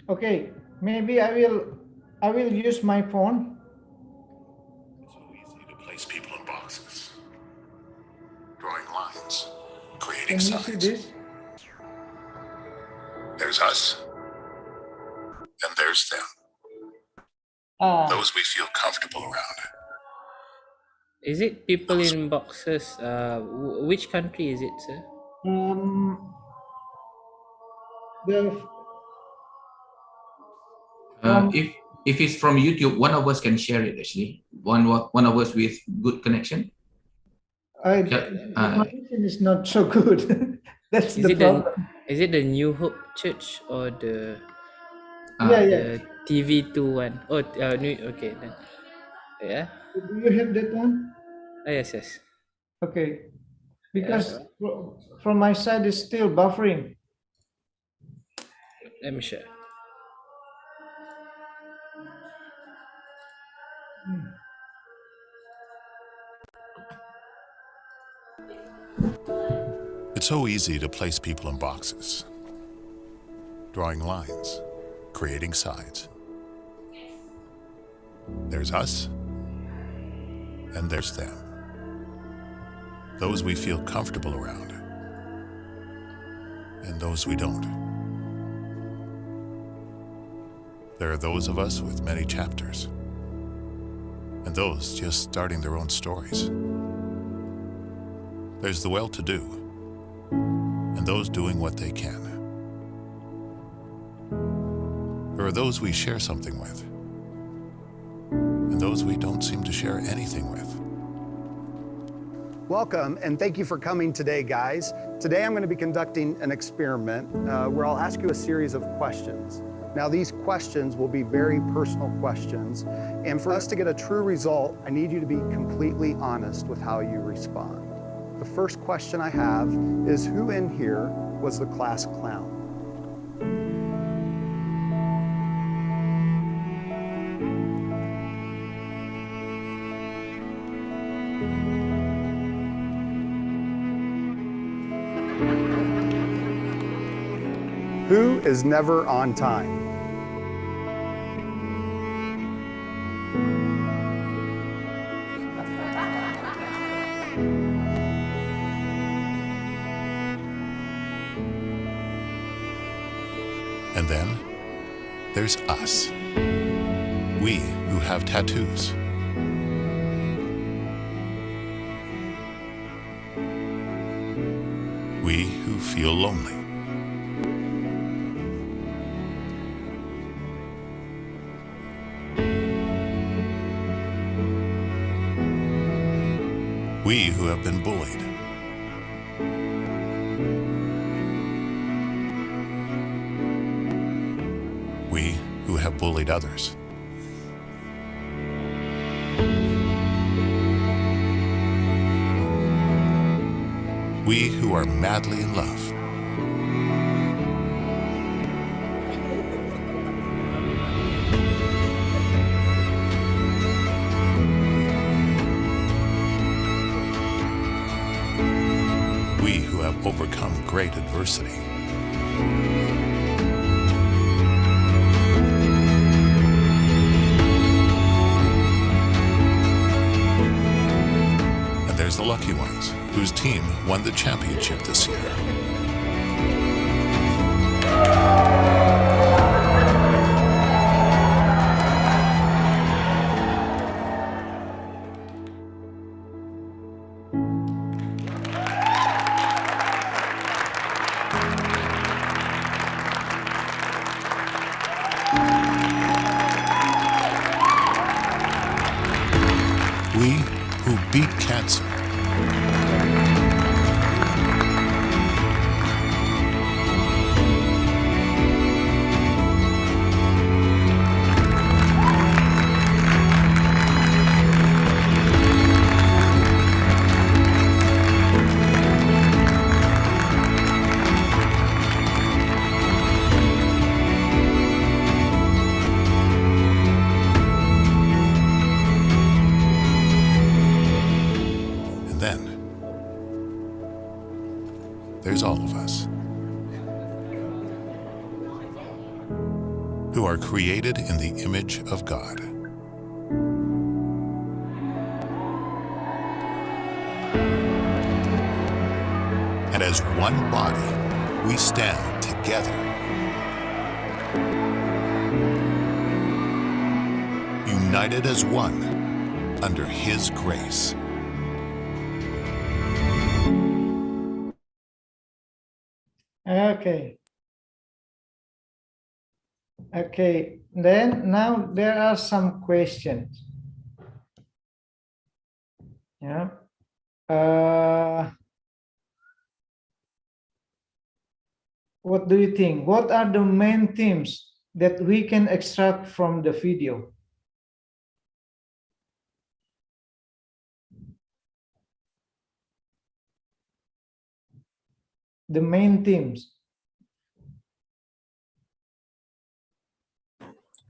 Okay, maybe I will use my phone. To place people in boxes, drawing lines, creating Can you see signs. this? There's us, and there's them. Those we feel comfortable around. Is it people in boxes? Which country is it, sir? The If it's from YouTube, one of us can share it actually. One of us with good connection. The connection is not so good. That's the problem. Is it the New Hope Church or the Yeah. TV2 one? Oh, okay then. Yeah. Do you have that one? Yes. Okay. Because from my side it's still buffering. Let me share. It's so easy to place people in boxes, drawing lines, creating sides. There's us, and there's them. Those we feel comfortable around, and those we don't. There are those of us with many chapters, and those just starting their own stories. There's the well-to-do, and those doing what they can. There are those we share something with, and those we don't seem to share anything with. Welcome, and thank you for coming today, guys. Today I'm going to be conducting an experiment where I'll ask you a series of questions. Now, these questions will be very personal questions, and for us to get a true result, I need you to be completely honest with how you respond. The first question I have is, who in here was the class clown? Who is never on time? And then there's us. We who have tattoos. We who feel lonely. We who have been bullied. We who have bullied others. We who are madly in love. We who have overcome great adversity. And there's the lucky ones, whose team won the championship this year. beat cancer. And then there's all of us who are created in the image of God. And as one body, we stand together, united as one under His grace. Okay. Okay, then now there are some questions. Yeah. What do you think? What are the main themes that we can extract from the video? The main themes.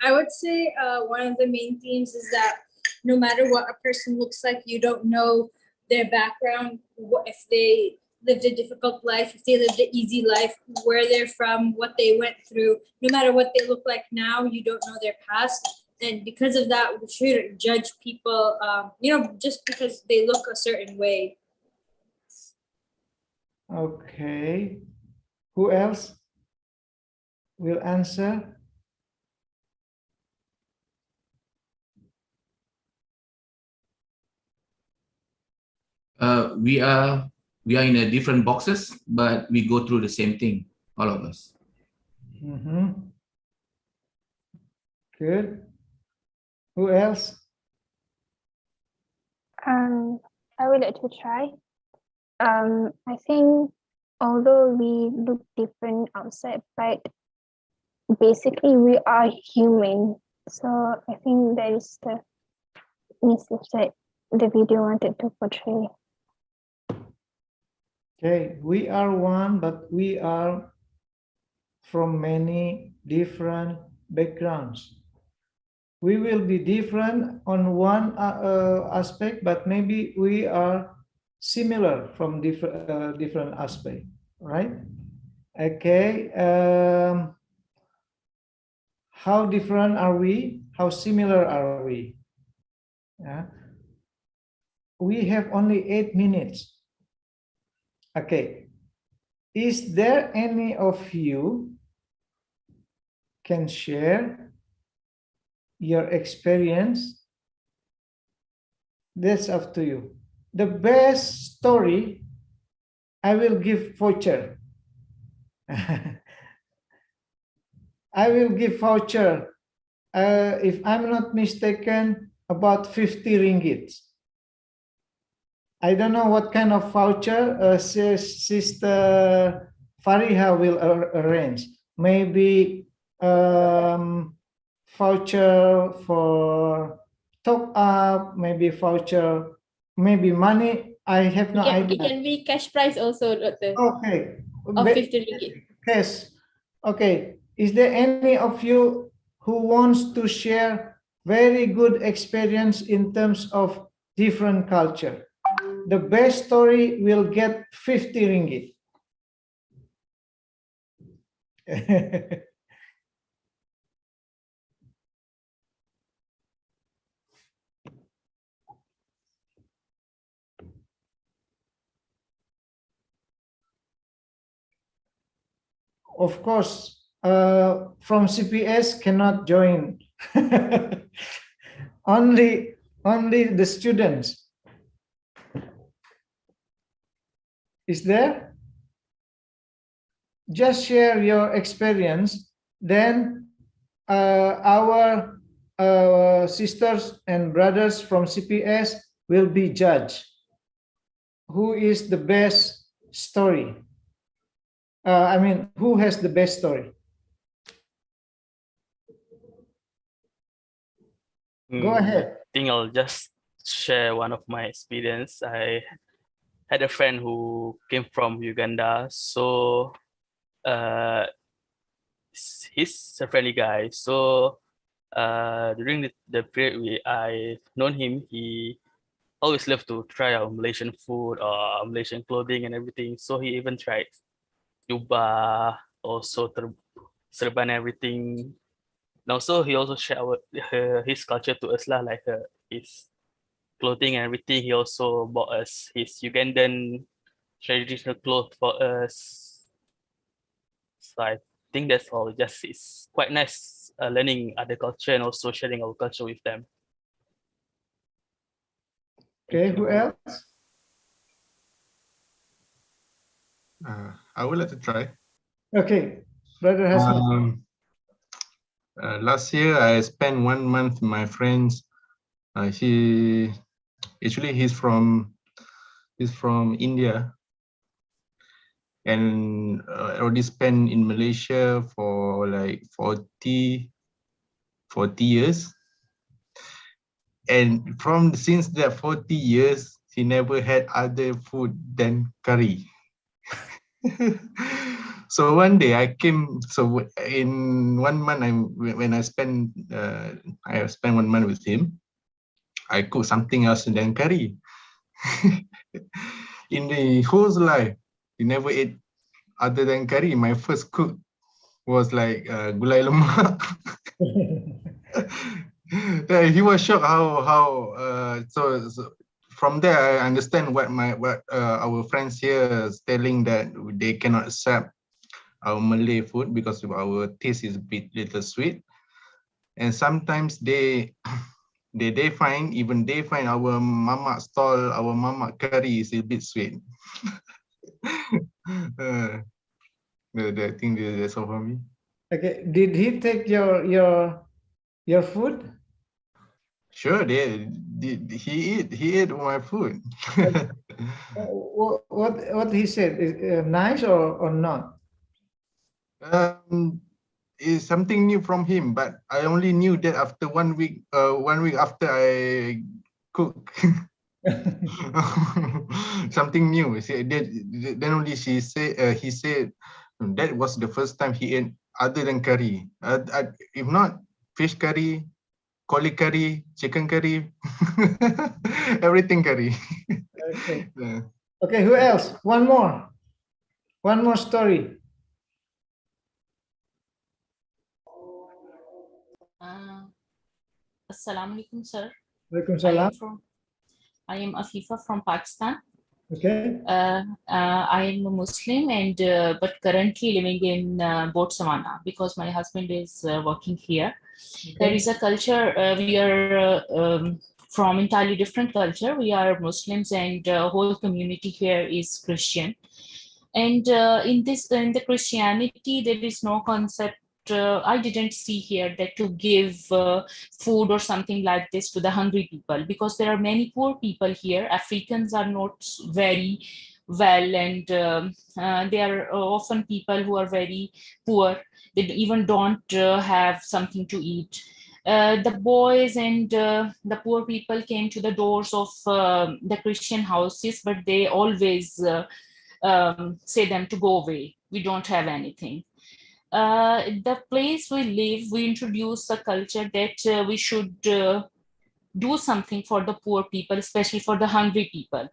I would say one of the main themes is that no matter what a person looks like, you don't know their background, if they lived a difficult life, if they lived an easy life, where they're from, what they went through. No matter what they look like now, you don't know their past. And because of that, we shouldn't judge people, just because they look a certain way. Okay. Who else will answer? We are in a different boxes, but we go through the same thing, all of us. Good. Who else? I would like to try. I think although we look different outside, but basically we are human. So I think that is the message that the video wanted to portray. Okay, we are one, but we are from many different backgrounds. We will be different on one aspect, but maybe we are similar from different aspect, right? Okay. How different are we? How similar are we? Yeah. We have only 8 minutes. Okay. Is there any of you can share your experience? That's up to you. The best story, I will give voucher. I will give voucher, if I'm not mistaken, about 50 ringgit. I don't know what kind of voucher Sister Fariha will arrange. Maybe voucher for top up, maybe voucher, maybe money. I have no idea. It can be cash prize also, Doctor. Okay. Of 50 ringgit. Yes. Okay. Is there any of you who wants to share very good experience in terms of different culture? The best story will get 50 ringgit. Of course, from CPS cannot join. only the students. Is there? Just share your experience. Then our sisters and brothers from CPS will be judged. Who is the best story? Who has the best story? Go ahead. I think I'll just share one of my experience. I had a friend who came from Uganda, so he's a friendly guy. So during the period I've known him, he always loved to try our Malaysian food or Malaysian clothing and everything. So he even tried jubah, also serban everything. And also he also shared his culture to us lah, like his clothing and everything. He also bought us his Ugandan traditional clothes for us. So I think that's all. Just it's quite nice learning other culture and also sharing our culture with them. Okay, who else? I would like to try. Okay, Brother Hassan. Last year, I spent 1 month with my friends. He's from India, and I already spent in Malaysia for like 40 years. And since that 40 years, he never had other food than curry. So one day I came. So in 1 month, I spent 1 month with him. I cooked something else than curry. In the whole life, he never ate other than curry. My first cook was like gulai lemak. He was shocked so from there I understand what our friends here is telling, that they cannot accept our Malay food because of our taste is a little sweet, and sometimes they find our mama stall, our mama curry is a bit sweet. I think that's all for me. Okay, did he take your food? Sure, he ate my food. What he said is nice or not? Is something new from him, but I only knew that after 1 week. 1 week after I cook. Something new. Then only he said that was the first time he ate other than curry. If not, fish curry, cauli curry, chicken curry, everything curry. Okay. Okay, who else? One more story. Assalamu alaikum, sir. Walaikum salam. I am Afifa from Pakistan. Okay. I am a Muslim and but currently living in Botswana because my husband is working here. Okay. There is a culture, we are from entirely different culture. We are Muslims and whole community here is Christian. And in the Christianity, there is no concept. I didn't see here that to give food or something like this to the hungry people, because there are many poor people here. Africans are not very well, and they are often people who are very poor. They even don't have something to eat. The boys and the poor people came to the doors of the Christian houses, but they always say them to go away. We don't have anything. The place we live, we introduce a culture that we should do something for the poor people, especially for the hungry people.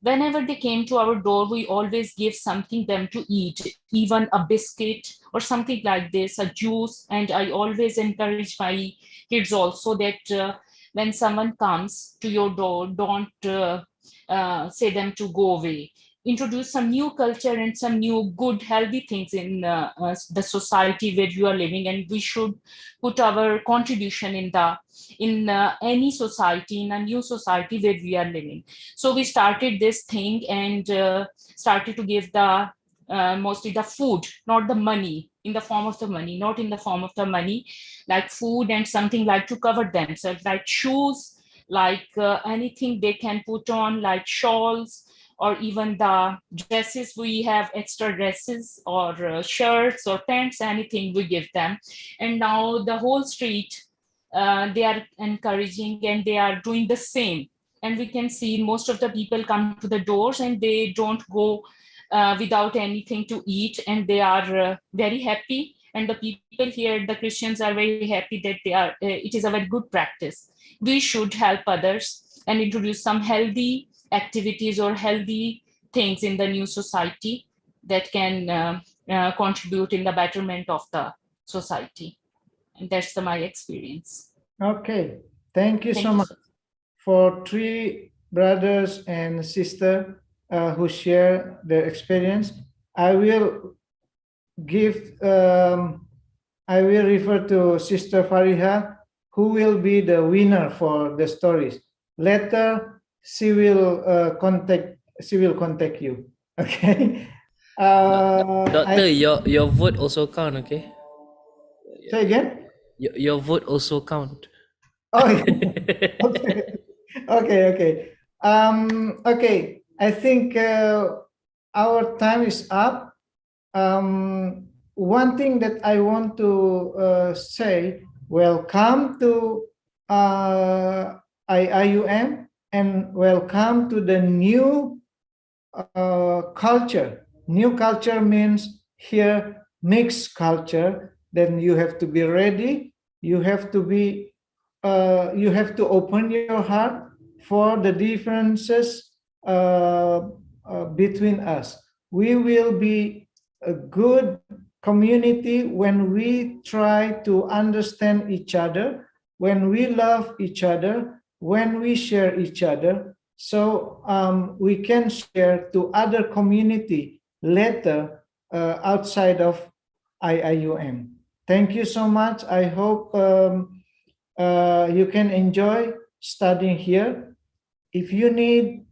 Whenever they came to our door, we always give something them to eat, even a biscuit or something like this, a juice. And I always encourage my kids also that when someone comes to your door, don't say them to go away. Introduce some new culture and some new good healthy things in the society where you are living, and we should put our contribution in any society, in a new society where we are living. So we started this thing and started to give the mostly the food, not the money, in the form of the money, not in the form of the money, like food and something like to cover themselves, like shoes, like anything they can put on, like shawls, or even the dresses. We have extra dresses or shirts or pants, anything we give them. And now the whole street, they are encouraging and they are doing the same. And we can see most of the people come to the doors and they don't go without anything to eat, and they are very happy. And the people here, the Christians, are very happy that they are. It is a very good practice. We should help others and introduce some healthy activities or healthy things in the new society that can contribute in the betterment of the society. And that's my experience. Okay, thank you Thank so you. much for three brothers and sister who share their experience. I will refer to Sister Fariha, who will be the winner for the stories. Later, she will contact you. Okay. Doctor, your vote also count, okay? Say again. Your vote also count. Oh, yeah. Okay. Okay. Okay. I think our time is up. One thing that I want to say, welcome to IIUM and welcome to the new culture. New culture means here mixed culture. Then you have to be ready. You have to be. You have to open your heart for the differences between us. We will be a good community when we try to understand each other, when we love each other, when we share each other, so we can share to other community later outside of IIUM. Thank you so much. I hope you can enjoy studying here. If you need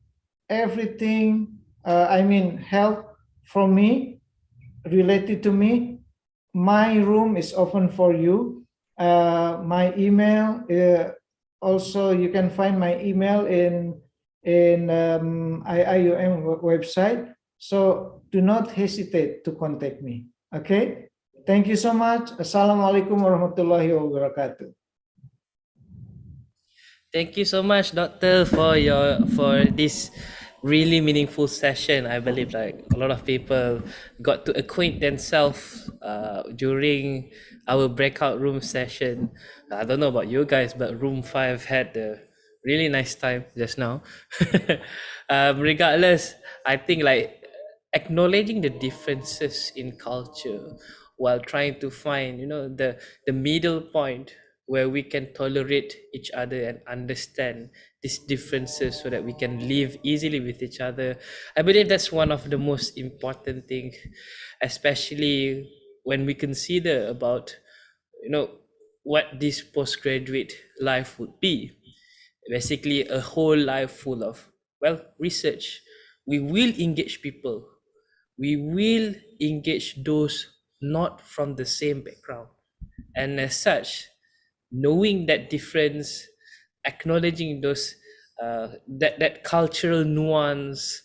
everything, help from me, related to me, my room is open for you. My email, also you can find my email in IIUM website. So do not hesitate to contact me. Okay. Thank you so much. Assalamualaikum warahmatullahi wabarakatuh. Thank you so much, Doctor, for this really meaningful session. I believe like a lot of people got to acquaint themselves during our breakout room session. I don't know about you guys, but room 5 had a really nice time just now. Regardless, I think like acknowledging the differences in culture while trying to find the middle point where we can tolerate each other and understand these differences so that we can live easily with each other. I believe that's one of the most important things, especially when we consider about what this postgraduate life would be. Basically a whole life full of research. We will engage people, we will engage those not from the same background, and as such, knowing that difference, acknowledging those that cultural nuance,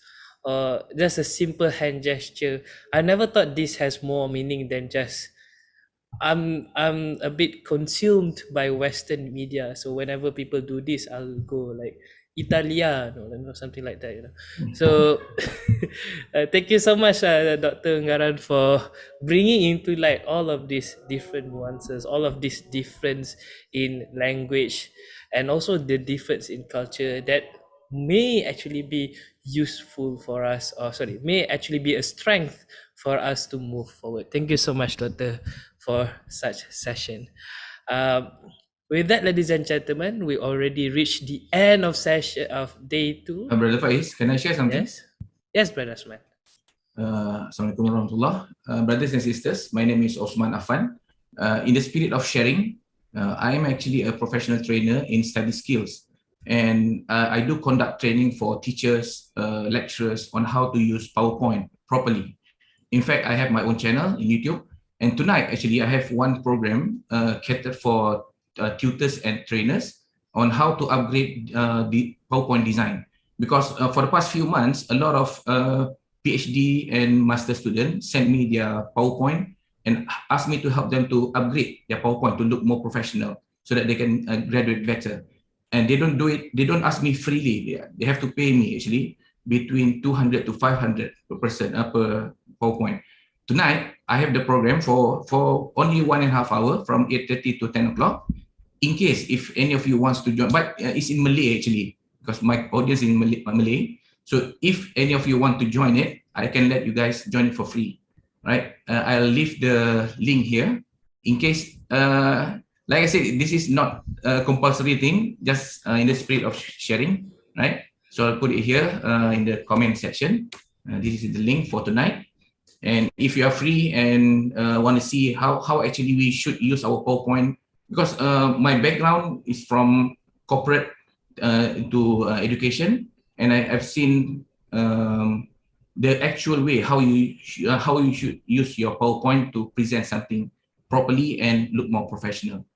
just a simple hand gesture. I never thought this has more meaning than just I'm a bit consumed by Western media, so whenever people do this, I'll go like Italiano, something like that, So thank you so much, Dr. Ngaran, for bringing into light all of these different nuances, all of this difference in language, and also the difference in culture that may actually be useful for us, or sorry, may actually be a strength for us to move forward. Thank you so much, Doctor, for such session. With that, ladies and gentlemen, we already reached the end of session of day 2. Brother Faiz, can I share something? Yes, Brother Osman. Assalamualaikum warahmatullah. Brothers and sisters, my name is Osman Affan. In the spirit of sharing, I am actually a professional trainer in study skills, and I do conduct training for teachers, lecturers on how to use PowerPoint properly. In fact, I have my own channel in YouTube, and tonight actually I have one program catered for tutors and trainers on how to upgrade the PowerPoint design. Because for the past few months, a lot of PhD and master students sent me their PowerPoint and asked me to help them to upgrade their PowerPoint to look more professional so that they can graduate better. And they don't do it, they don't ask me freely. They have to pay me actually between 200 to 500 per person per PowerPoint. Tonight, I have the program for only 1.5 hours from 8:30 to 10 o'clock. In case if any of you wants to join, but it's in Malay actually, because my audience is in Malay. So if any of you want to join it, I can let you guys join it for free, right? I'll leave the link here. In case, like I said, this is not a compulsory thing, just in the spirit of sharing, right? So I'll put it here in the comment section. This is the link for tonight. And if you are free and want to see how actually we should use our PowerPoint, because my background is from corporate to education, and I've seen the actual way how you should use your PowerPoint to present something properly and look more professional.